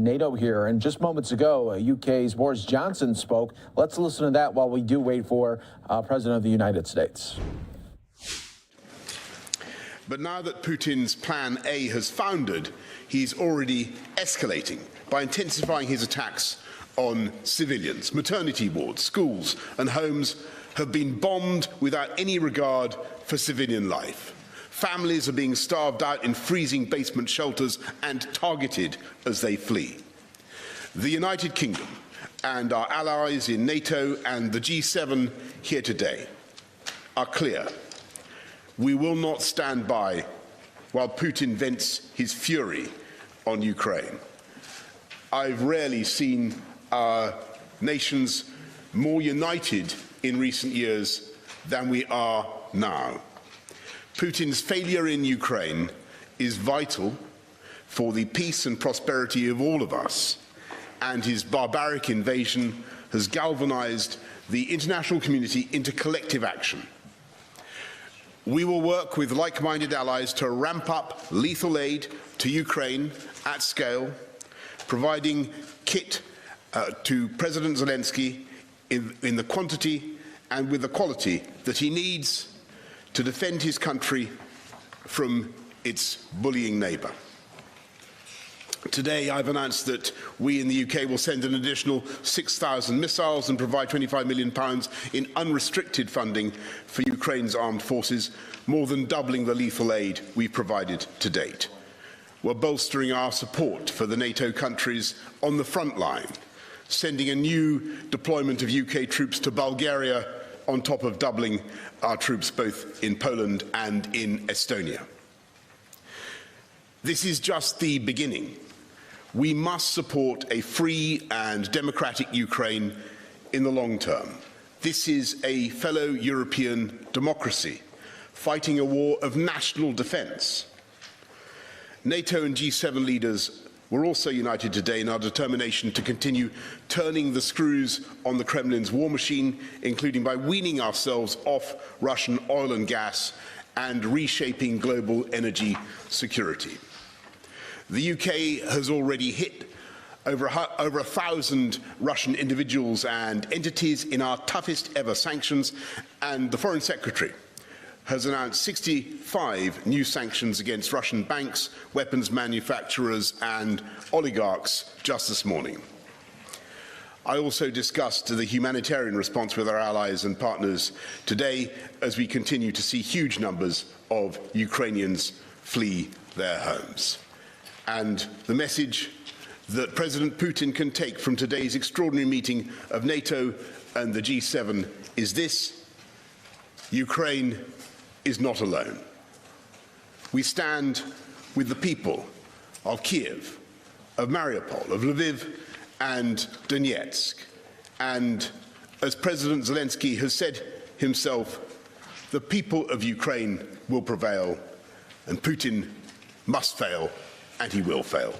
NATO here. And just moments ago, UK's Boris Johnson spoke. Let's listen to that while we do wait for President of the United States. But now that Putin's Plan A has foundered, he's already escalating by intensifying his attacks on civilians. Maternity wards, schools and homes have been bombed without any regard for civilian life. Families are being starved out in freezing basement shelters and targeted as they flee. The United Kingdom and our allies in NATO and the G7 here today are clear. We will not stand by while Putin vents his fury on Ukraine. I've rarely seen our nations more united in recent years than we are now. Putin's failure in Ukraine is vital for the peace and prosperity of all of us, and his barbaric invasion has galvanized the international community into collective action. We will work with like-minded allies to ramp up lethal aid to Ukraine at scale, providing kit to President Zelensky in the quantity and with the quality that he needs to defend his country from its bullying neighbour. Today, I've announced that we in the UK will send an additional 6,000 missiles and provide £25 million in unrestricted funding for Ukraine's armed forces, more than doubling the lethal aid we've provided to date. We're bolstering our support for the NATO countries on the front line, sending a new deployment of UK troops to Bulgaria on top of doubling our troops both in Poland and in Estonia. This is just the beginning. We must support a free and democratic Ukraine in the long term. This is a fellow European democracy fighting a war of national defense. NATO and G7 leaders were also united today in our determination to continue turning the screws on the Kremlin's war machine, including by weaning ourselves off Russian oil and gas and reshaping global energy security. The UK has already hit over 1,000 Russian individuals and entities in our toughest ever sanctions, and the Foreign Secretary has announced 65 new sanctions against Russian banks, weapons manufacturers and oligarchs just this morning. I also discussed the humanitarian response with our allies and partners today as we continue to see huge numbers of Ukrainians flee their homes. And the message that President Putin can take from today's extraordinary meeting of NATO and the G7 is this: Ukraine is not alone. We stand with the people of Kiev, of Mariupol, of Lviv and Donetsk. And as President Zelensky has said himself, the people of Ukraine will prevail, and Putin must fail, and he will fail.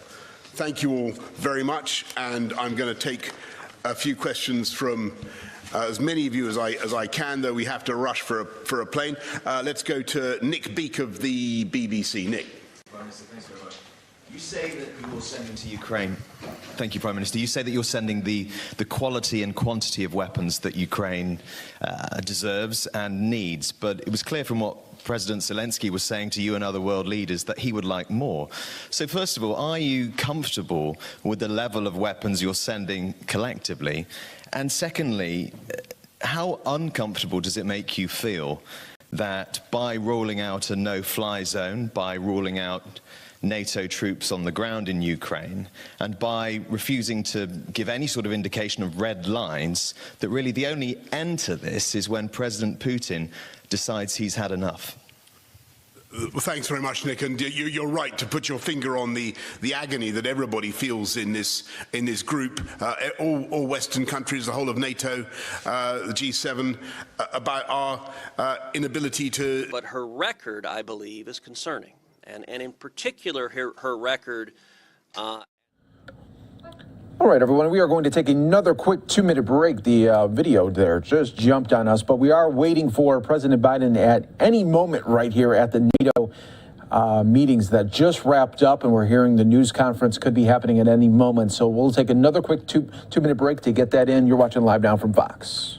Thank you all very much, and I'm going to take a few questions from as many of you as I can, though we have to rush for a plane. Let's go to Nick Beak of the BBC. Nick. Prime Minister, thanks very much. You say that you're sending to Ukraine. Thank you, Prime Minister. You say that you're sending the quality and quantity of weapons that Ukraine deserves and needs, but it was clear from what President Zelensky was saying to you and other world leaders that he would like more. So first of all, are you comfortable with the level of weapons you're sending collectively? And secondly, how uncomfortable does it make you feel that by rolling out a no-fly zone, by ruling out NATO troops on the ground in Ukraine, and by refusing to give any sort of indication of red lines, that really the only end to this is when President Putin decides he's had enough. Well, thanks very much, Nick. And you're right to put your finger on the agony that everybody feels in this group, all Western countries, the whole of NATO, the G7, about our inability to. But her record, I believe, is concerning, and in particular, her record. All right, everyone, we are going to take another quick 2-minute break. The video there just jumped on us, but we are waiting for President Biden at any moment right here at the NATO meetings that just wrapped up, and we're hearing the news conference could be happening at any moment. So we'll take another quick 2-minute break to get that in. You're watching Live Now from Fox.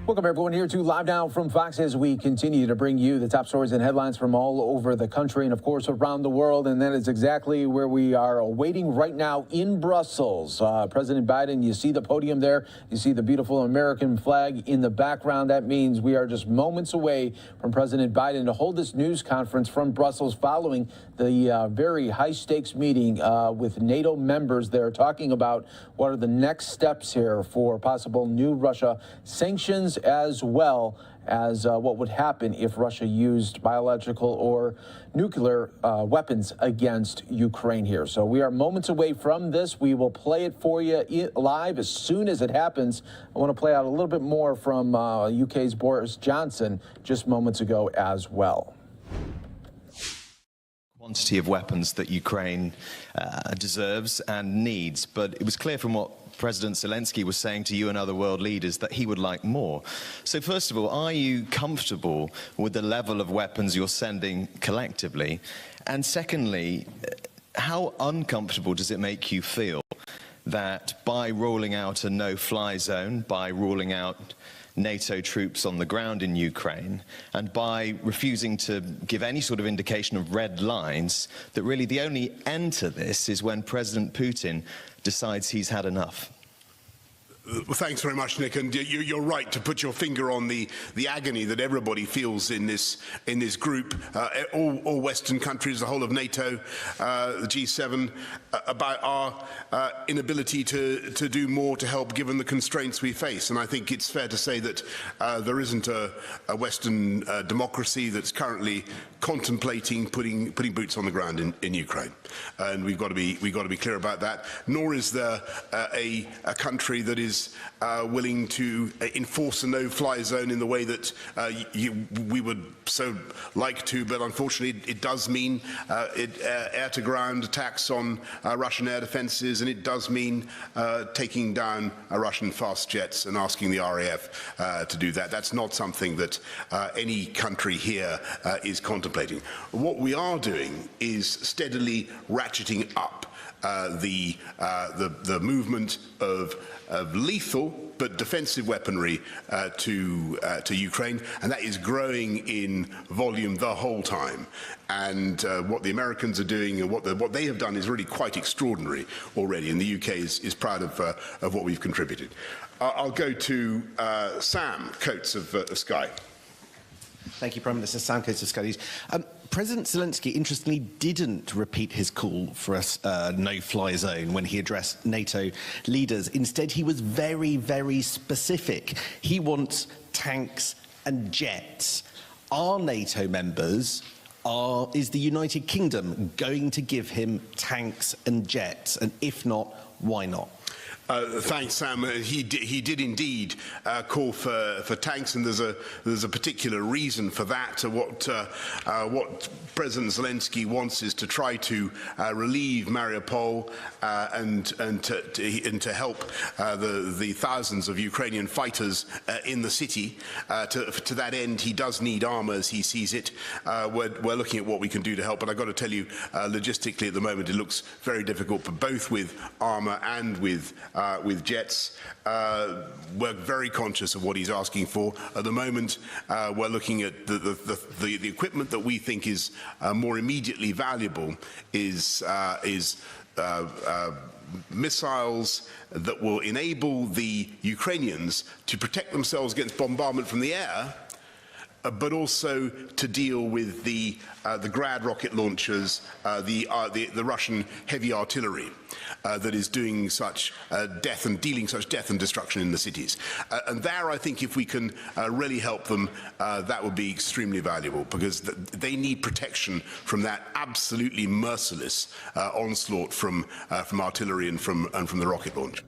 Welcome, everyone, here to Live Now from Fox as we continue to bring you the top stories and headlines from all over the country and, of course, around the world. And that is exactly where we are waiting right now in Brussels. President Biden, you see the podium there. You see the beautiful American flag in the background. That means we are just moments away from President Biden to hold this news conference from Brussels following the very high-stakes meeting with NATO members there, talking about what are the next steps here for possible new Russia sanctions, as well as what would happen if Russia used biological or nuclear weapons against Ukraine here. So we are moments away from this. We will play it for you live as soon as it happens. I want to play out a little bit more from UK's Boris Johnson just moments ago as well. Quantity of weapons that Ukraine deserves and needs, but it was clear from what President Zelensky was saying to you and other world leaders that he would like more. So first of all, are you comfortable with the level of weapons you're sending collectively? And secondly, how uncomfortable does it make you feel that by rolling out a no-fly zone, by ruling out NATO troops on the ground in Ukraine, and by refusing to give any sort of indication of red lines, that really the only end to this is when President Putin decides he's had enough? Well, thanks very much, Nick. And you're right to put your finger on the agony that everybody feels in this group, all Western countries, the whole of NATO, the G7, about our inability to do more to help given the constraints we face. And I think it's fair to say that there isn't a Western democracy that's currently contemplating putting boots on the ground in Ukraine, and we've got to be clear about that. Nor is there a country that is is willing to enforce a no-fly zone in the way that we would so like to, but unfortunately it does mean air-to-ground attacks on Russian air defences, and it does mean taking down Russian fast jets and asking the RAF to do that. That's not something that any country here is contemplating. What we are doing is steadily ratcheting up the movement of lethal but defensive weaponry to Ukraine, and that is growing in volume the whole time. And what the Americans are doing and what they have done is really quite extraordinary already, and the UK is proud of what we've contributed. I'll go to Sam Coates of Sky. Thank you, Prime Minister. Sam Coates of Sky News. President Zelensky, interestingly, didn't repeat his call for a no-fly zone when he addressed NATO leaders. Instead, he was very, very specific. He wants tanks and jets. Are NATO members, is the United Kingdom going to give him tanks and jets? And if not, why not? Thanks, Sam. He did indeed call for tanks, and there's a particular reason for that. What President Zelensky wants is to try to relieve Mariupol and to help the thousands of Ukrainian fighters in the city. To that end, he does need armour as he sees it. We're looking at what we can do to help, but I've got to tell you, logistically at the moment, it looks very difficult, but both with armour and with jets. We're very conscious of what he's asking for. At the moment, we're looking at the equipment that we think is more immediately valuable is missiles that will enable the Ukrainians to protect themselves against bombardment from the air, but also to deal with the Grad rocket launchers, the Russian heavy artillery that is doing such dealing such death and destruction in the cities. And there, I think, if we can really help them, that would be extremely valuable, because they need protection from that absolutely merciless onslaught from artillery and from the rocket launch.